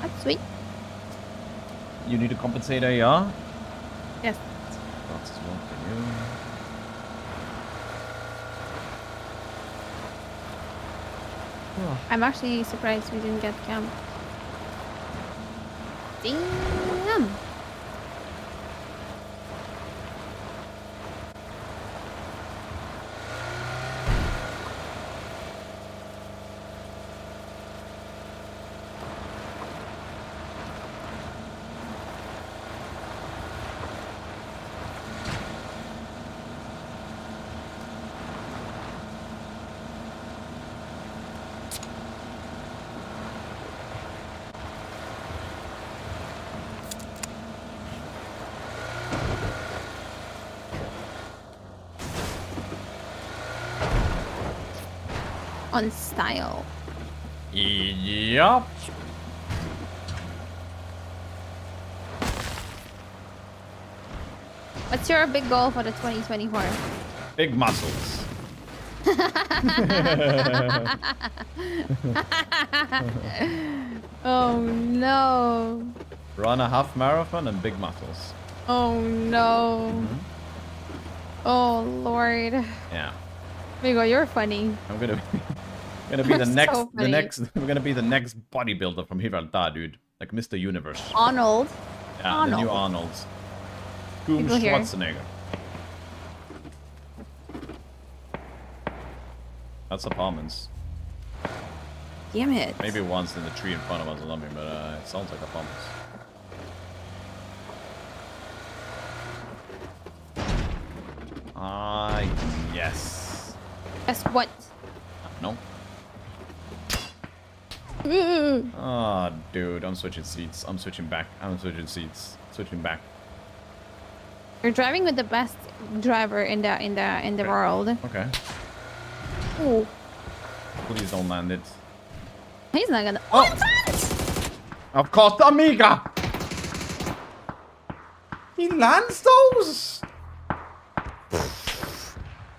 That's sweet. You need a compensator, yeah? Yes. That's as well for you. I'm actually surprised we didn't get camp. Damn. On style. Yup. What's your big goal for the 2024? Big muscles. Oh no. Run a half marathon and big muscles. Oh no. Oh lord. Yeah. Migo, you're funny. I'm gonna be the You're next so funny. we're gonna be the next bodybuilder from Gibraltar, dude. Like Mr. Universe. Arnold. Yeah, the new Arnold. Arnold's. Scoom People here. Schwarzenegger. That's apartments. Damn it. Maybe one's in the tree in front of us or something, but it sounds like apartments. Ah, yes. Guess what? No. Ah, dude, I'm switching seats. I'm switching back. I'm switching seats. Switching back. You're driving with the best driver in the world. Okay. Ooh. Please don't land it. He's not gonna. Oh! Of course, Amiga! He lands those!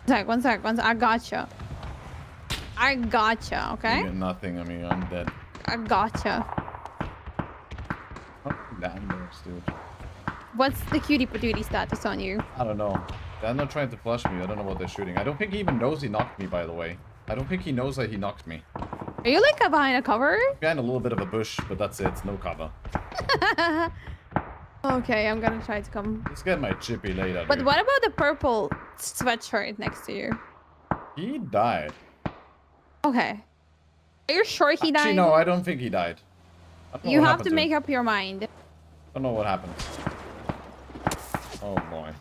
One sec. I gotcha. Okay? You get nothing, Amiga. I'm dead. I gotcha. Oh, landers, dude. What's the cutie patootie status on you? I don't know. They're not trying to flush me. I don't know what they're shooting. I don't think he even knows he knocked me, by the way. I don't think he knows that he knocked me. Are you like behind a cover? Behind a little bit of a bush, but that's it. No cover. Okay, I'm gonna try to come. Let's get my chippy later. But dude. what about the purple sweatshirt next to you? He died. Okay. Are you sure he died? Actually, no, I don't think he died. I don't know You what have happened to make up your mind. I don't know what happened. Oh boy.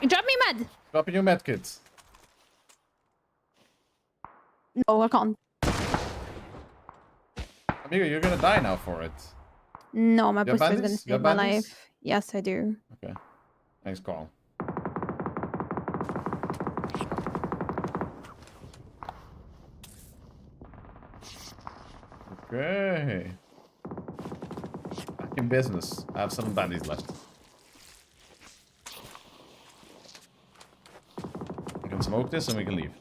Drop me med. Dropping your medkits. No, I can't. Amigo, you're gonna die now for it. No, my You have booster is gonna bandits? You have save my bandits? life. Yes, I do. Okay. Thanks, Carl. Okay. Back in business. I have 7 bandits left. We can smoke this and we can leave.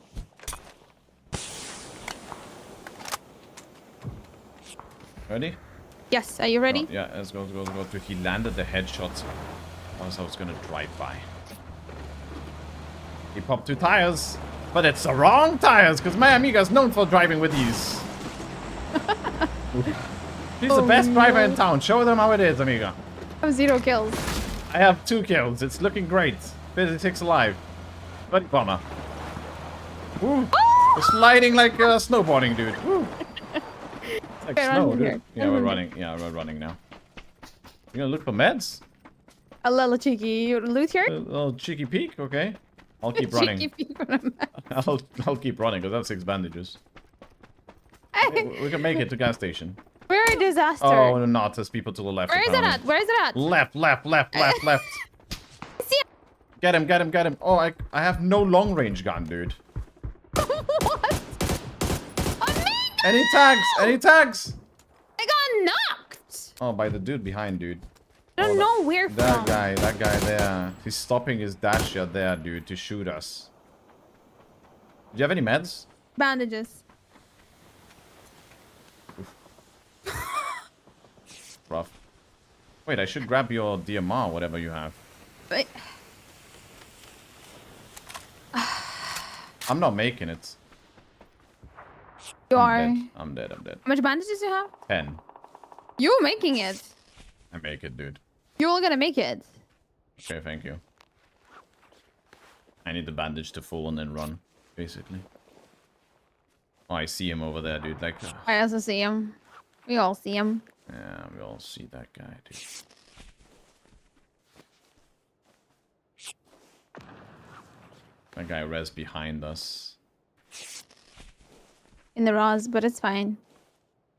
Ready? Yes, are you ready? Oh, yeah, let's go. He landed the headshots. I was gonna drive by. He popped 2 tires, but it's the wrong tires because my amigo's known for driving with these. He's the best driver in town. Show them how it is, amigo. I have 0 kills. I have 2 kills. It's looking great. 56 alive. Buddy bomber. Woo. We're sliding like snowboarding, dude. Woo. It's like snow, dude. Yeah, we're running. Yeah, we're running now. You gonna look for meds? A little cheeky loot here? A little cheeky peek, okay. I'll keep running. Cheeky peek for a meds. I'll keep running because I have 6 bandages. We can make it to gas station. We're a disaster. Oh, not. There's people to the left. Where is it at? Where is it at? Left. See it. Get him. Oh, I have no long range gun, dude. What? Any tags? I got knocked. Oh, by the dude behind, dude. I don't know where from. That guy there. He's stopping his dash shot there, dude, to shoot us. Do you have any meds? Bandages. Rough. Wait, I should grab your DMR, whatever you have. Wait. I'm not making it. You are. I'm dead. How much bandages do you have? 10. You making it. I make it, dude. You're all gonna make it. Okay, thank you. I need the bandage to full and then run, basically. Oh, I see him over there, dude. Like, I also see him. We all see him. yeah, we all see that guy, dude. That guy res behind us. In the Roz, but it's fine.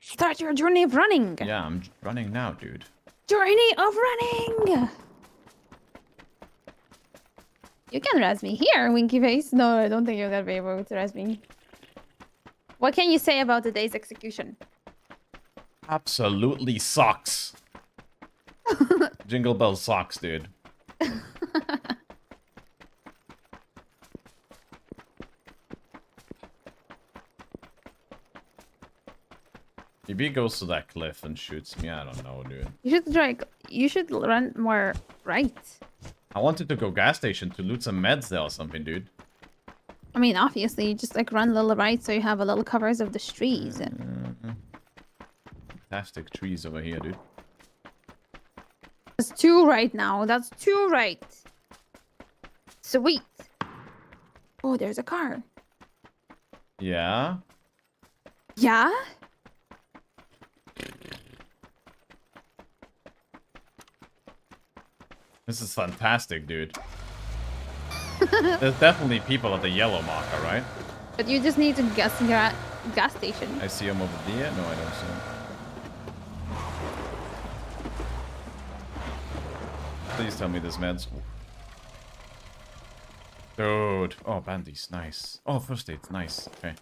Start your journey of running. Yeah, I'm running now, dude. Journey of running. You can res me here, Winky Face. No, I don't think you're gonna be able to res me. What can you say about today's execution? Absolutely sucks. Jingle Bell sucks, dude. If he goes to that cliff and shoots me, I don't know, dude. You should try. You should run more right. I wanted to go gas station to loot some meds there or something, dude. I mean, obviously, you just like run a little right so you have a little covers of the trees. Fantastic trees over here, dude. That's 2 right now. That's 2 right. Sweet. Oh, there's a car. Yeah? Yeah? This is fantastic, dude. There's definitely people at the yellow marker, right? But you just need to gas station. I see him over there. No, I don't see him. Please tell me this meds. Dude. Oh, bandies. Nice. Oh, first aid. Nice. Okay.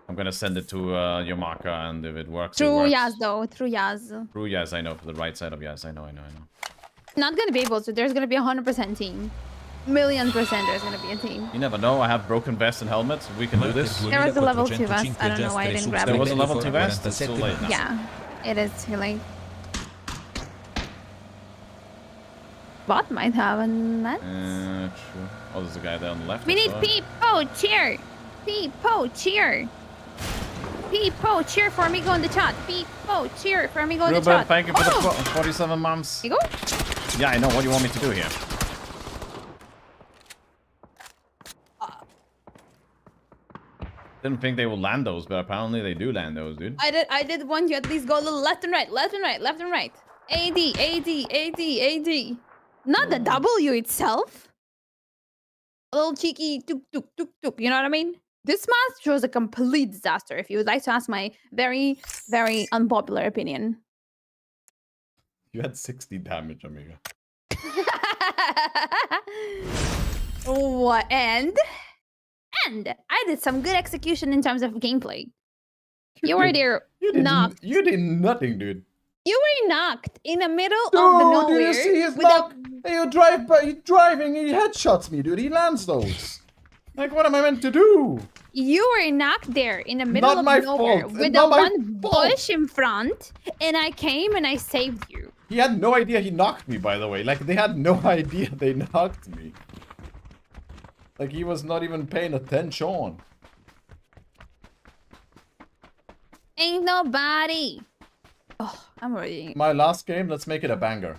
I'm gonna send it to your marker, and if it works, Through it works. Yaz, though. Through Yaz. Through Yaz, I know. To the right side of Yaz. I know. Not gonna be able to. There's gonna be 100% team. $1,000,000% there's gonna be a team. You never know. I have broken vests and helmets. We can do this. There was a level 2 vest. I don't know why I didn't grab it. There was a level 2 vest? It's too late now. Yeah, it is too late. Bot might have a net. True. Oh, there's a guy there on the left. We need as well. people cheer. People cheer. People, cheer for Amigo in the chat. People, cheer for Amigo in the Ruben, chat. thank you for the 47 months. Amigo? Yeah, I know. What do you want me to do here? Didn't think they would land those, but apparently they do land those, dude. I did want you at least go a little left and right, left and right, left and right. AD, AD, AD, AD. Not the W itself. A little cheeky tuk tuk tuk tuk, you know what I mean? This match was a complete disaster, if you would like to ask my very, very unpopular opinion. You had 60 damage, Amiga. What? And I did some good execution in terms of gameplay. You were there knocked. You did nothing, dude. You were knocked in the middle of the nowhere. Dude, you see his knock? Hey, you drive by, you driving, he headshots me, dude. He lands those. Like, what am I meant to do? You were knocked there in the middle of nowhere with the one bush in front, and I came and I saved you. He had no idea he knocked me, by the way. Like, they had no idea they knocked me. Like, he was not even paying attention. Ain't nobody. Oh, I'm ready. My last game, let's make it a banger.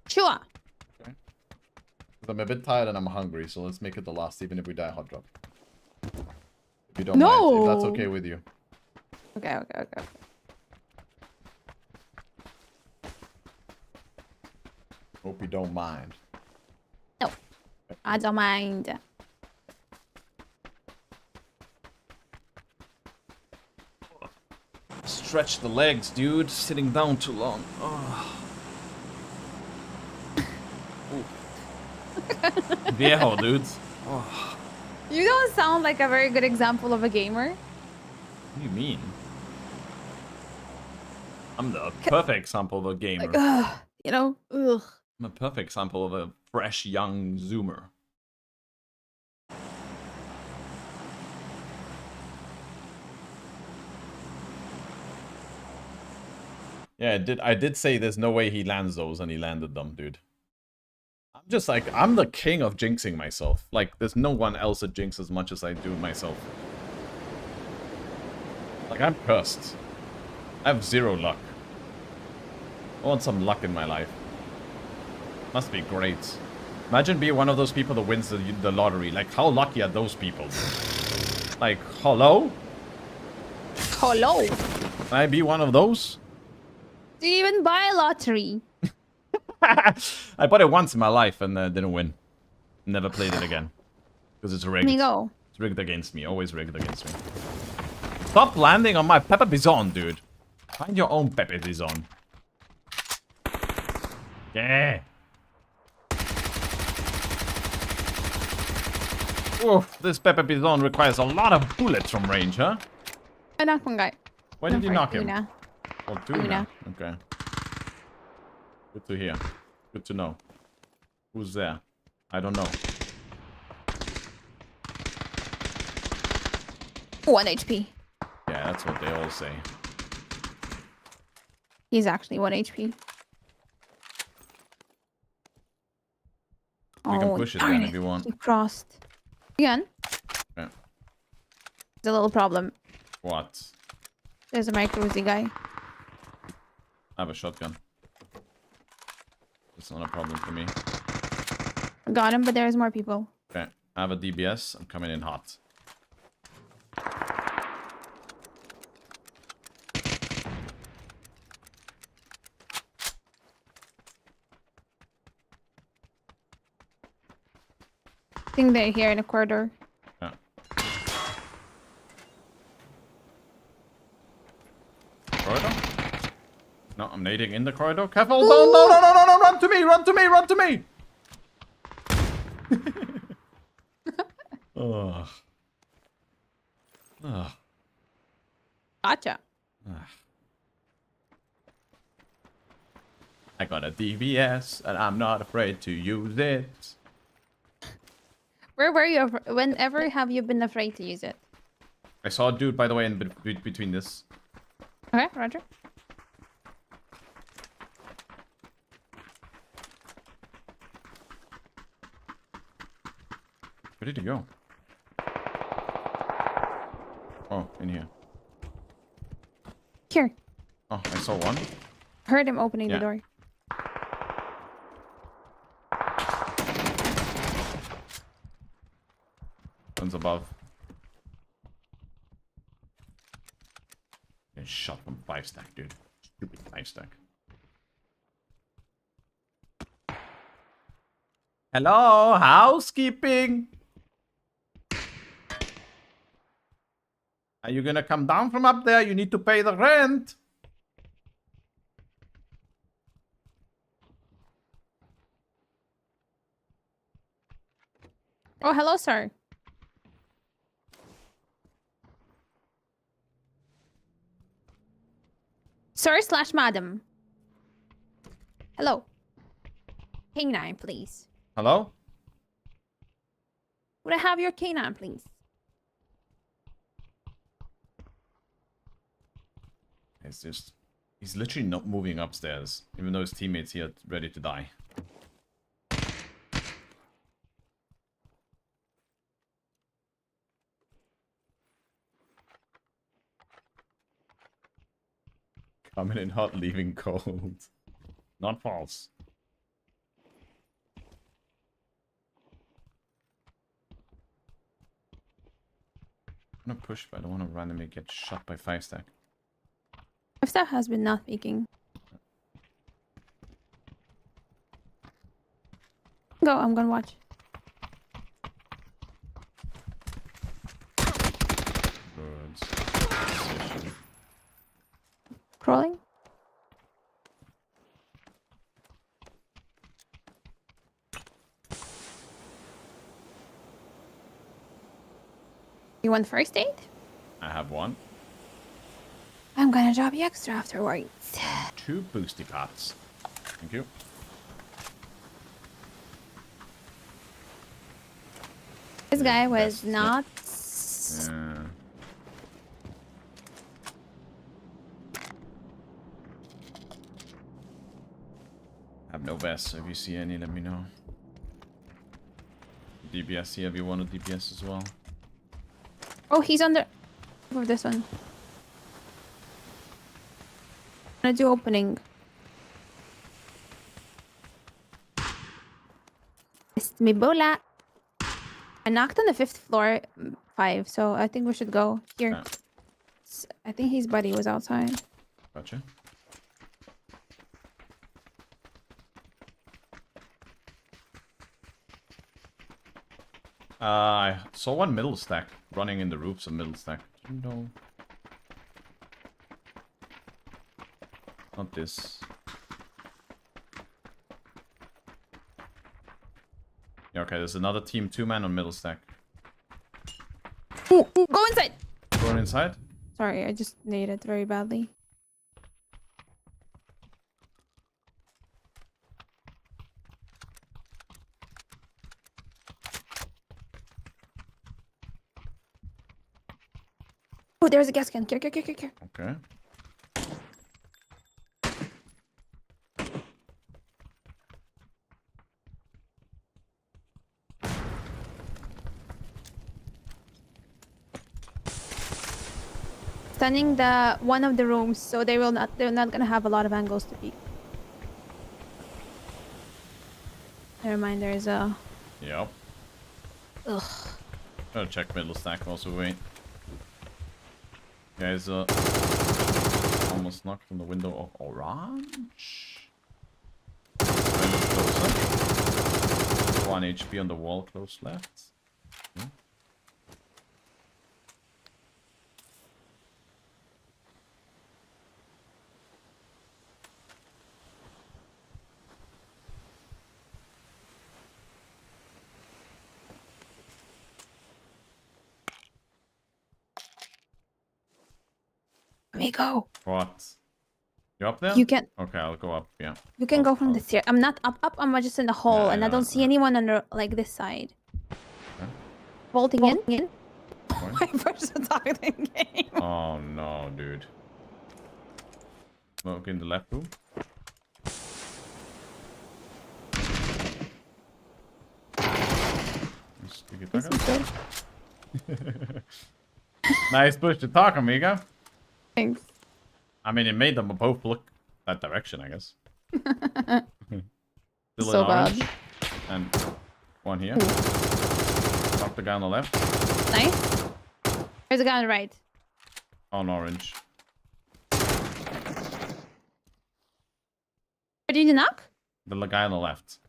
Sure. Okay. I'm a bit tired and I'm hungry, so let's make it the last, even if we die hot drop. If you don't mind, if that's okay with you. Okay, okay, okay. Hope you don't mind. No, I don't mind. Stretch the legs, dude. Sitting down too long. Oh. Viejo, dudes. Oh. You don't sound like a very good example of a gamer. What do you mean? I'm the perfect example of a gamer. Like, you know, ugh. I'm a perfect example of a fresh, young Zoomer. Yeah, I did say there's no way he lands those, and he landed them, dude. I'm just like, I'm the king of jinxing myself. Like, there's no one else that jinx as much as I do myself. Like, I'm cursed. I have zero luck. I want some luck in my life. Must be great. Imagine being one of those people that wins the lottery. Like, how lucky are those people? Like, hello? Hello? Can I be one of those? Do you even buy a lottery? I bought it once in my life and didn't win. Never played it again. Because it's rigged. Amigo. It's rigged against me. Always rigged against me. Stop landing on my Pepe Bison, dude. Find your own Pepe Bison. Yeah. Oof, this Pepe Bison requires a lot of bullets from range, huh? I knocked one guy. When did you knock him? Una. Oh, two now. Okay. Good to hear. Good to know. Who's there? I don't know. 1 HP. Yeah, that's what they all say. He's actually 1 HP. We can push it then if you want. He crossed. Again? Yeah. There's a little problem. What? There's a micro-Uzi guy. I have a shotgun. It's not a problem for me. Got him, but there's more people. Okay. I have a DBS. I'm coming in hot. I think they're here in the corridor. Yeah. Corridor? No, I'm nading in the corridor. Careful! No, no, no, no, no, no! Run to me! Run to me! Run to me! Ugh. Ugh. Gotcha. Ugh. I got a DBS and I'm not afraid to use it. Where were you? Whenever have you been afraid to use it? I saw a dude, by the way, in between this. Okay, roger. Where did he go? Oh, in here. Here. Oh, I saw one. Heard him opening Yeah. the door. One's above. Getting shot from 5 stack, dude. Stupid 5 stack. Hello, housekeeping. Are you gonna come down from up there? You need to pay the rent. Oh, hello, sir. Sir / madam. Hello. K9, please. Hello? Would I have your K9, please? It's just... He's literally not moving upstairs, even though his teammates here are ready to die. Coming in hot, leaving cold. Not false. I'm gonna push, but I don't want to randomly get shot by 5 stack. 5 stack has been not speaking. Go, I'm gonna watch. Birds. Crawling. You want first aid? I have one. I'm gonna drop you extra afterwards. 2 boosty pots. Thank you. This guy was not... Yeah. I have no vests, so if you see any, let me know. DPS here if you want a DPS as well. Oh, he's under... For this one. I'm gonna do opening. It's me bola. I knocked on the 5th floor, 5, so I think we should go here. Yeah. I think his buddy was outside. Gotcha. I saw one middle stack running in the roofs of middle stack. No. Not this. Yeah, okay, there's another team 2-man on middle stack. Ooh, ooh, go inside! Going inside? Sorry, I just made it very badly. Oh, there's a gas can. Here. Okay. Stunning the one of the rooms, so they're not gonna have a lot of angles to peek. Never mind, there's a... Yep. Ugh. Gotta check middle stack also, wait. Guys, almost knocked on the window of orange. Closer. 1 HP on the wall, close left. Okay. Let me go. What? You up there? You can... Okay, I'll go up, yeah. You can go from the stairs. I'm not up, I'm just in the hall, and I don't see anyone on the, like, this side. Okay. Vaulting in. My first attack in game. Oh no, dude. Look in the left room. Let's pick it back up. Nice push to talk, amigo. Thanks. I mean, it made them both look that direction, I guess. Still So in orange. bad. And one here. Knock the guy on the left. Nice. There's a guy on the right. On orange. Where did you knock? The guy on the left.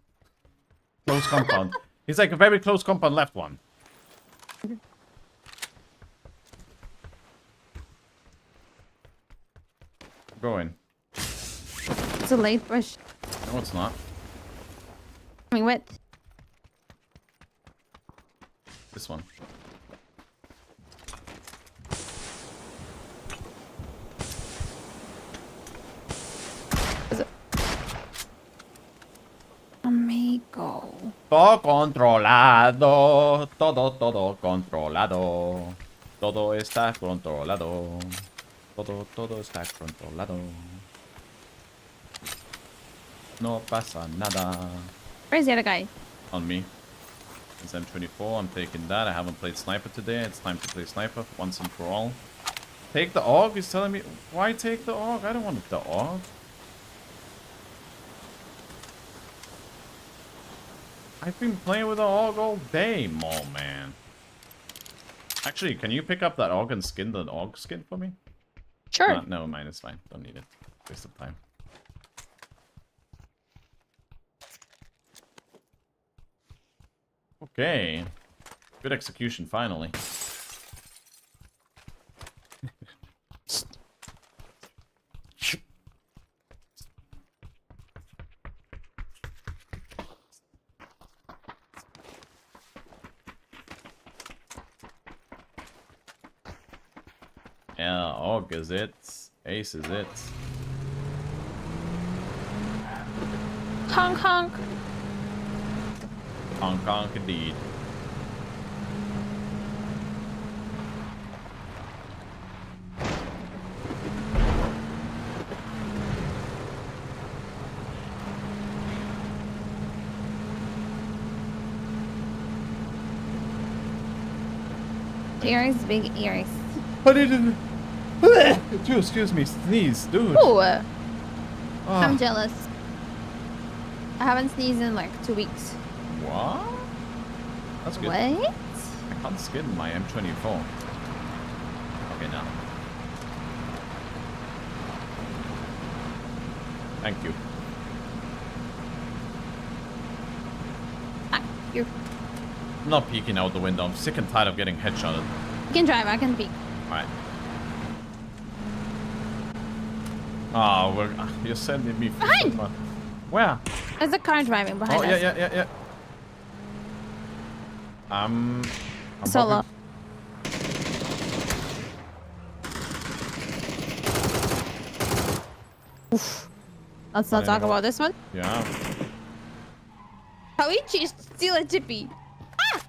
Close compound. He's like a very close compound left one. Going. It's a late push. No, it's not. Coming wet. This one. Amigo. Todo controlado. Todo controlado. Todo está controlado. Todo está controlado. No pasa nada. Where's the other guy? On me. It's M24. I'm taking that. I haven't played sniper today. It's time to play sniper once and for all. Take the AUG? He's telling me. Why take the AUG? I don't want the AUG. I've been playing with the AUG all day, mole man. Actually, can you pick up that AUG and skin the AUG skin for me? Sure. Never mind, it's fine. Don't need it. Waste of time. Okay. Good execution, finally. Yeah, AUG is it. Ace is it. Honk honk. Honk honk indeed. Ears, big ears. I didn't. Excuse me, sneeze, dude. Ooh. Oh. I'm jealous. I haven't sneezed in like 2 weeks. What? That's good. What? I can't skin my M24. Okay, now. Thank you. Ah, you're... I'm not peeking out the window. I'm sick and tired of getting headshotted. You can drive, I can peek. Alright. Oh, you're sending me... Behind! Where? There's a car driving behind us. Yeah. I'm Solo. Oof. Let's not talk about this one. Yeah. Koichi steal a chippy. Ah!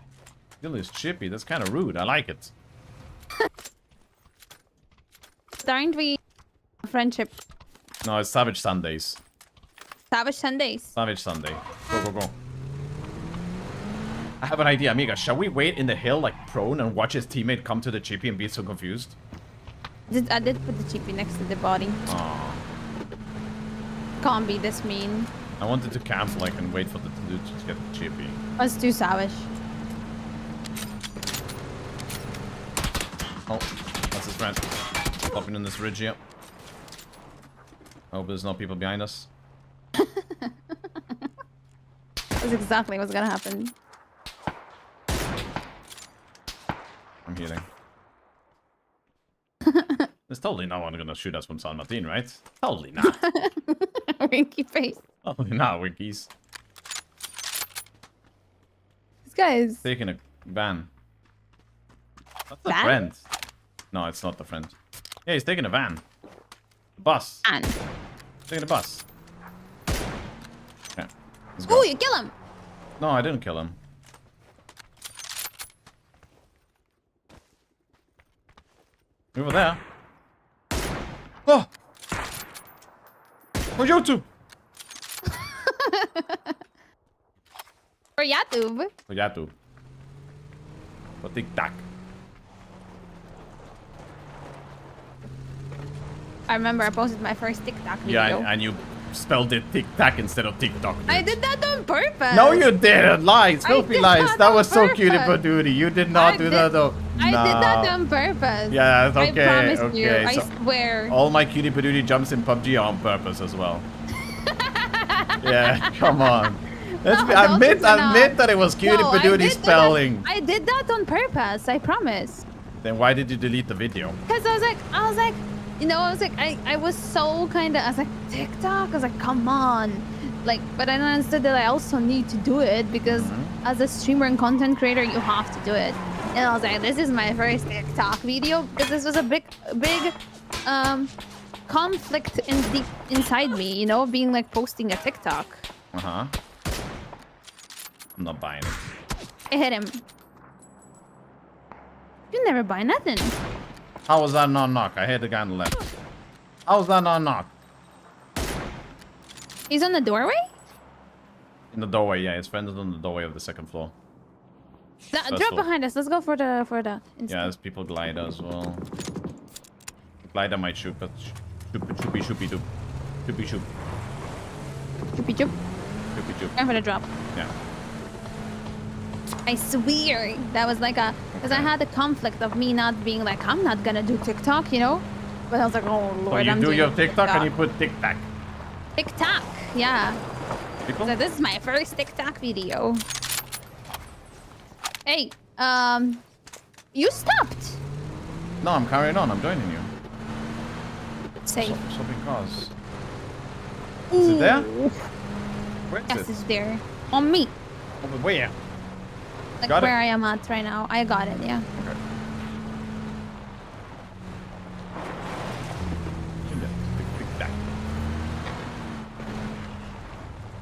Still is chippy. That's kind of rude. I like it. Aren't we friendship? No, it's Savage Sundays. Savage Sundays. Savage Sunday. Go. I have an idea, amiga. Shall we wait in the hill like prone and watch his teammate come to the chippy and be so confused? I did put the chippy next to the body. Aww. Can't be this mean. I wanted to camp like and wait for the dude to get the chippy. Let's do savage. Oh, that's his friend. Popping in this ridge here. I hope there's no people behind us. That's exactly what's gonna happen. I'm healing. There's totally no one gonna shoot us from San Martin, right? Totally not. Winky face. Totally not, Winkies. This guy's Taking a van. That's a Van? friend. No, it's not the friend. Yeah, he's taking a van. Bus. Van. Taking a bus. Yeah. Let's go. Oh, you kill him. No, I didn't kill him. Over there. Oh! On YouTube! For YouTube. For YouTube. For TikTok. I remember I posted my first TikTok video. Yeah, and you spelled it tic-tac instead of TikTok. I did that on purpose. No, you didn't. Lies. Filthy lies. That was so cutie purpose. patootie. You did not do that, though. I did that on purpose. Yeah, it's okay. I promise okay. you. I So swear. all my cutie patootie jumps in PUBG are on purpose as well. Yeah, come on. Let's be, admit that it was cutie patootie spelling. I did that on purpose. I promise. Then why did you delete the video? Because I was like, you know, I was so kind of, I was like, TikTok? I was like, come on. Like, but I understood that I also need to do it because as a streamer and content creator, you have to do it. And I was like, this is my first TikTok video because this was a big conflict inside me, you know, being like posting a TikTok. Uh-huh. I'm not buying it. I hit him. You never buy nothing. How was that not knock? I hit the guy on the left. How was that not knock? He's on the doorway? In the doorway, yeah. His friend is on the doorway of the second floor. Drop behind us. Let's go for the Yeah, there's people glider as well. Glider might shoot, but shoopy shoop. Choopy choop. Going for the drop. Yeah. I swear that was like because I had the conflict of me not being like, I'm not gonna do TikTok, you know? But I was like, oh Lord, So you I'm do doing your TikTok and you put TikTok. TikTok, yeah. People? So this is my first TikTok video. Hey, you stopped. No, I'm carrying on. I'm joining you. Safe. Swapping cars. Is it there? Where is Yes, it? it's there. On me. Over where? Like Got it? where I am at right now. I got it, yeah. Okay.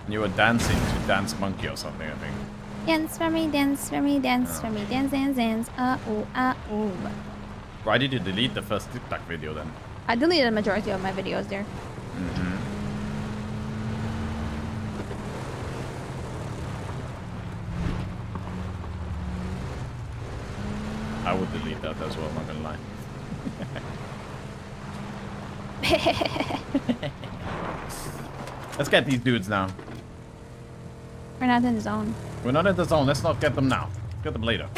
You were dancing to Dance Monkey or something, I think. Dance for me, dance for me, dance for me, dance, dance, dance. Ooh. Why did you delete the first TikTok video then? I deleted the majority of my videos there. I would delete that as well, not gonna lie. Let's get these dudes now. We're not in the zone. We're not in the zone. Let's not get them now. Get them later.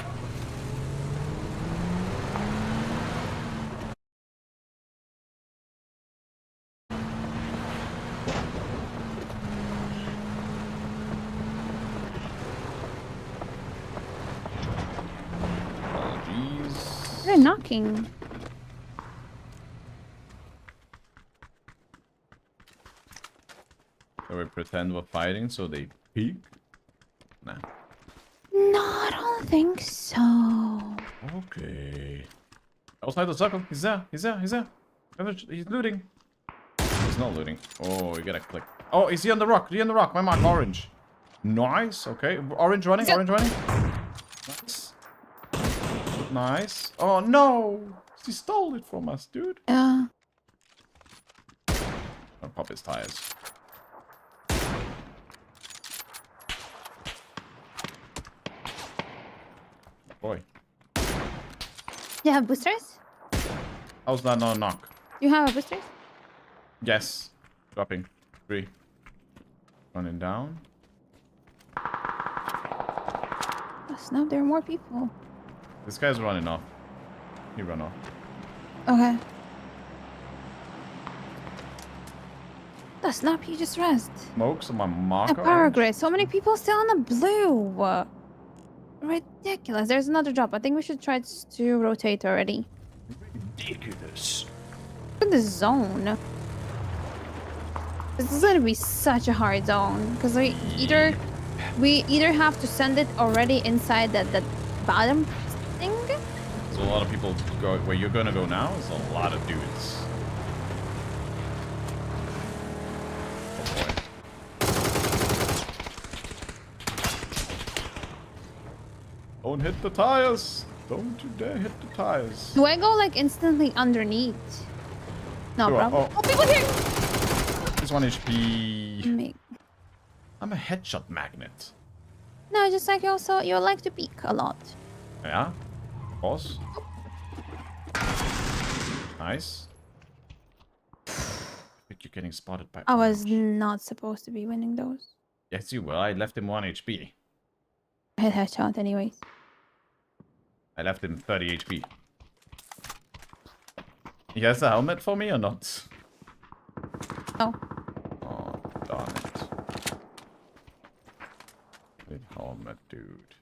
Oh, jeez. They're knocking. So we pretend we're fighting, so they peek? Nah. No, I don't think so. Okay. Outside the circle. He's there. He's there. He's there. He's looting. He's not looting. Oh, you gotta click. Oh, is he on the rock? Is he on the rock? My mark, orange. Nice. Okay. Orange running. Orange running. Nice. Nice. Oh, no. He stole it from us, dude. Yeah. I'll pop his tires. Boy. You have boosters? How's that not a knock? You have a boosters? Yes. Dropping. 3. Running down. Yes, no, there are more people. This guy's running off. He ran off. Okay. That's not, you just rest. Smokes on my A marker. power grid. So many people still on the blue. Ridiculous. There's another drop. I think we should try to rotate already. Ridiculous. Look at this zone. This is gonna be such a hard zone because we either have to send it already inside that bottom thing. There's a lot of people go where you're gonna go now. There's a lot of dudes. Don't hit the tires. Don't you dare hit the tires. Do I go like instantly underneath? No Sure. problem. Oh. Oh, people here! He's 1 HP. Me. I'm a headshot magnet. No, just like you like to peek a lot. Yeah, of course. Nice. you're getting spotted by I was not supposed to be winning those. Yes, you were. I left him 1 HP. I had headshot anyways. I left him 30 HP. He has a helmet for me or not? No. Oh, darn it. Good helmet, dude.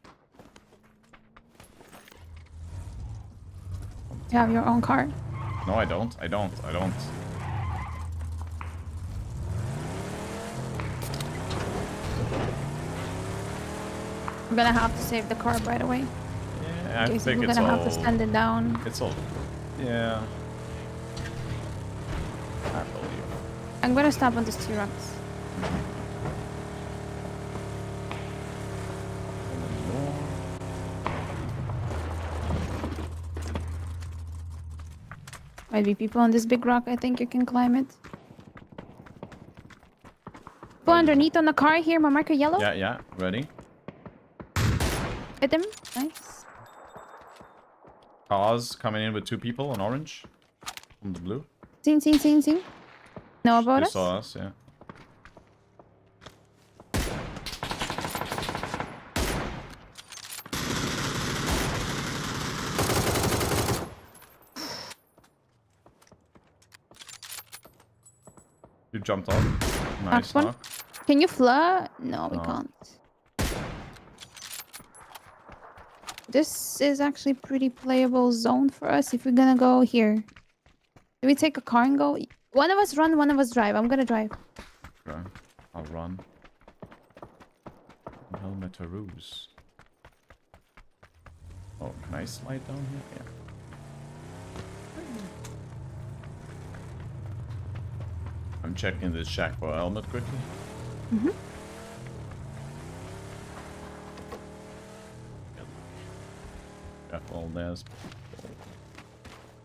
You have your own car. No, I don't. I don't. I'm gonna have to save the car, by the way. Yeah, I think we're it's gonna all... have to stand it down. It's all... Yeah. I believe. I'm gonna stop on this T-Rex. Might be people on this big rock. I think you can climb it. Go underneath on the car here, my marker yellow. Yeah. Ready? Hit him. Nice. Cars coming in with 2 people on orange. On the blue. Seen. Know about They us? saw us, yeah. You jumped off. Nice one. knock. Can you fly? No, we can't. This is actually pretty playable zone for us if we're gonna go here. Do we take a car and go? One of us run, one of us drive. I'm gonna drive. Okay. I'll run. Helmet ruse. Oh, can I slide down here? Yeah. I'm checking this shack for a helmet quickly. Careful, there's...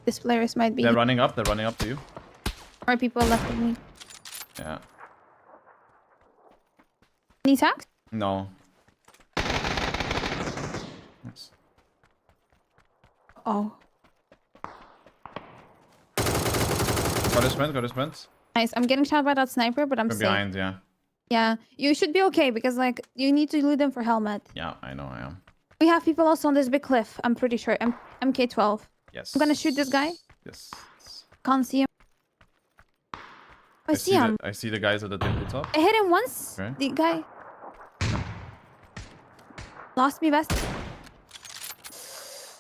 This players might be. They're running up to you. More people left of me. Yeah. Any attacks? No. Nice. Oh. Got his friend. Nice. I'm getting shot by that sniper, but I'm From safe. behind, yeah. Yeah. You should be okay because, like, you need to loot them for helmet. Yeah, I know I am. We have people also on this big cliff. I'm pretty sure. MK12. Yes. I'm gonna shoot this guy. Yes. Can't see him. I see him. I see the guys at the top. I hit him once. Okay. The guy. Lost me best.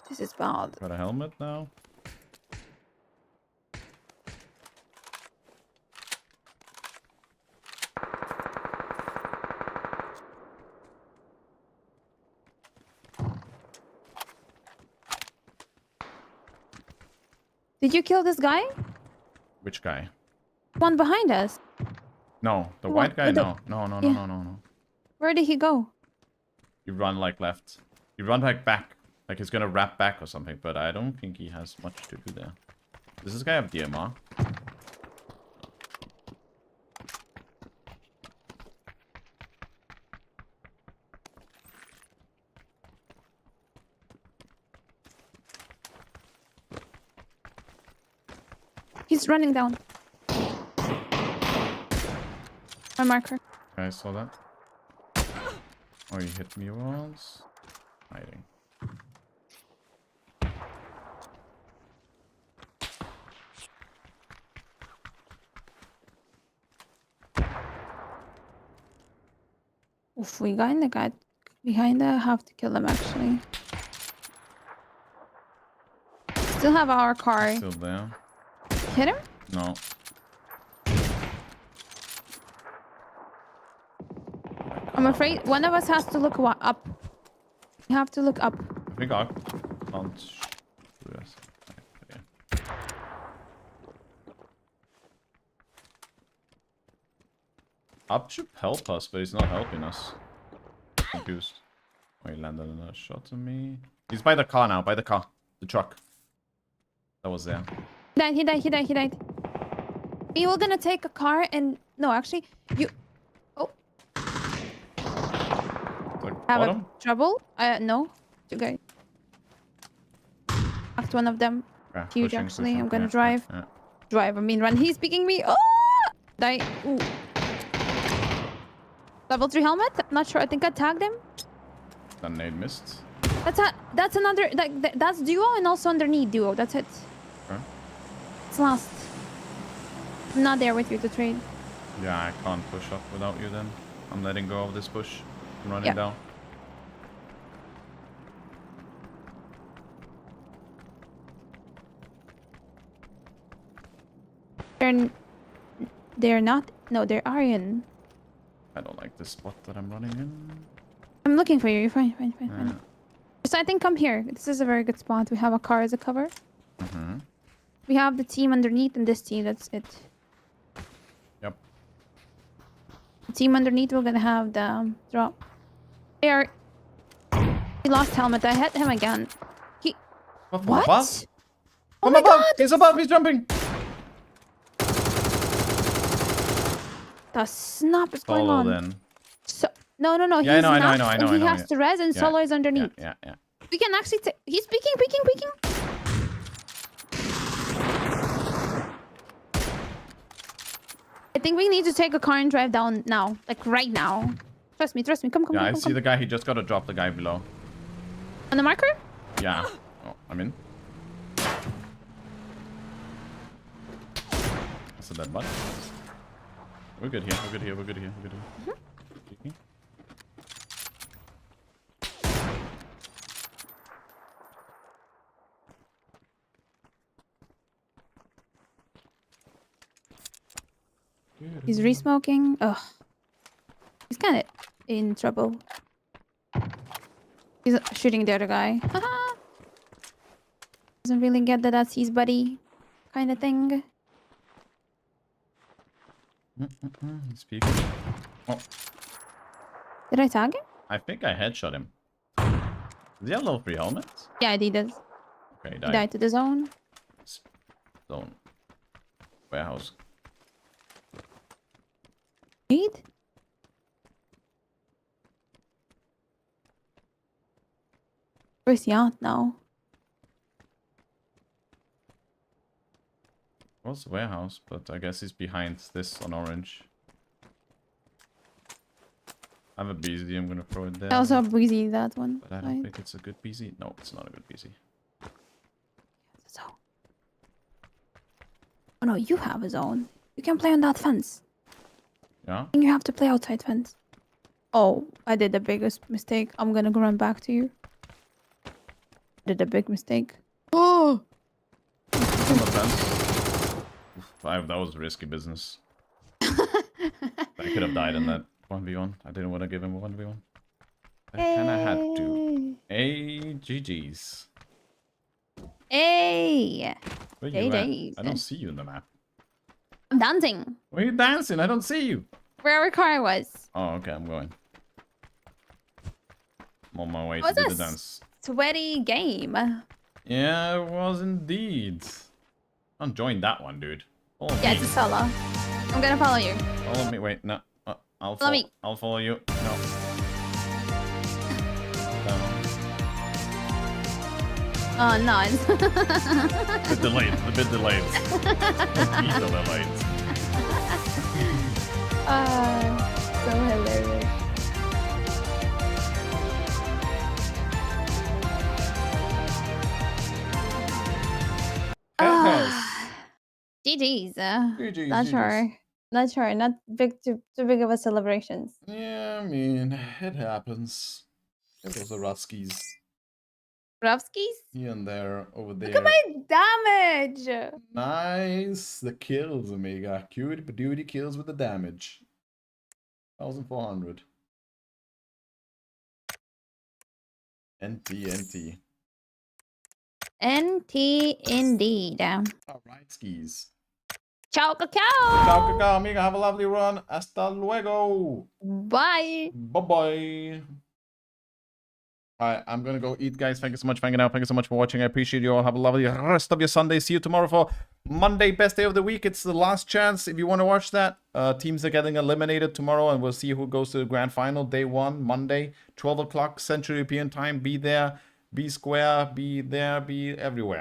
This is bad. Got a helmet now. Did you kill this guy? Which guy? One behind us. No, the What? white guy. The- No. Where did he go? You run like left. You run like back. Like he's gonna wrap back or something, but I don't think he has much to do there. Does this guy have DMR? He's running down. My marker. Okay, I saw that. Oh, you hit me once. Hiding. Oof, we got behind the have to kill him actually. Still have our car. Still there. Hit him? No. I'm afraid one of us has to look up. You have to look up. I think I can't do this. Okay. Up should help us, but he's not helping us. Confused. Oh, he landed another shot on me. He's by the car now, by the car. The truck. That was there. He died. We were gonna take a car and... No, actually, you... Oh. Like Have a bottom? trouble? No. You guys. Knocked one of them. Yeah, Huge, pushing, actually. pushing. I'm gonna Yeah, drive. yeah. Drive, I mean run. He's picking me. Oh! Ooh. Level 3 helmet? Not sure. I think I tagged him. That nade missed. That's another. That's duo and also underneath duo. That's it. Okay. It's last. I'm not there with you to trade. Yeah, I can't push up without you then. I'm letting go of this push. I'm running down. They're not. No, they're Aryan. I don't like this spot that I'm running in. I'm looking for you. You're fine. So I think come here. This is a very good spot. We have a car as a cover. We have the team underneath and this team. That's it. Yep. The team underneath, we're gonna have the drop. He lost helmet. I hit him again. What? Oh my god! He's above! He's jumping! The snap is going Solo on. then. So no. Yeah, He's I know. He has to res and Solo is underneath. Yeah. We can actually take. He's peeking. I think we need to take a car and drive down now, like right now. Trust me. Come. Yeah, I see the guy. He just got to drop the guy below. On the marker? Yeah. Oh, I'm in. That's a dead body. We're good here. He's re-smoking. Ugh. He's kind of in trouble. He's shooting the other guy. Haha. Doesn't really get that that's his buddy kind of thing. He's peeking. Oh. Did I tag him? I think I headshot him. Does he have level 3 helmets? Yeah, he does. Okay, He died to the zone. Zone. Warehouse. Read? Where's he at now? Was the warehouse, but I guess he's behind this on orange. I have a BZ, I'm gonna throw it there. I also have Breezy, that one. But I don't think it's a good BZ. No, it's not a good BZ. So. Oh no, you have a zone. You can play on that fence. Yeah? And you have to play outside fence. Oh, I did the biggest mistake. I'm gonna run back to you. Did a big mistake. Oh! On the fence. That was risky business. I could have died in that 1v1. I didn't want to give him a 1v1. I kinda had to. Hey, GG's. Hey! Where you at? I don't see you in the map. I'm dancing. Where are you dancing? I don't see you. Where our car was. Oh, okay, I'm going. I'm on my way Was to do this the dance. sweaty game? Yeah, it was indeed. Don't join that one, dude. Follow Yeah, me. it's a solo. I'm gonna follow you. Follow me. Wait, no. I'll Follow me. I'll follow you. No. No. Oh, no. It's A bit delayed. A bit delayed. He's delayed. So hilarious. GG's. Not sure. Not too big of a celebrations. Yeah, I mean, it happens. It was the Ruskies. Rovskis? Here and there, over there. Look at my damage! Nice. The kills, Omega. Cutie Beauty kills with the damage. 1,400. NT. NT indeed. Alright, skis. Ciao, cacao! Ciao, cacao, amiga. Have a lovely run. Hasta luego. Bye. Bye-bye. Alright, I'm gonna go eat, guys. Thank you so much for hanging out. Thank you so much for watching. I appreciate you all. Have a lovely rest of your Sunday. See you tomorrow for Monday, best day of the week. It's the last chance if you want to watch that. Teams are getting eliminated tomorrow, and we'll see who goes to the grand final. Day 1, Monday, 12 o'clock Central European time. Be there, be square, be there, be everywhere.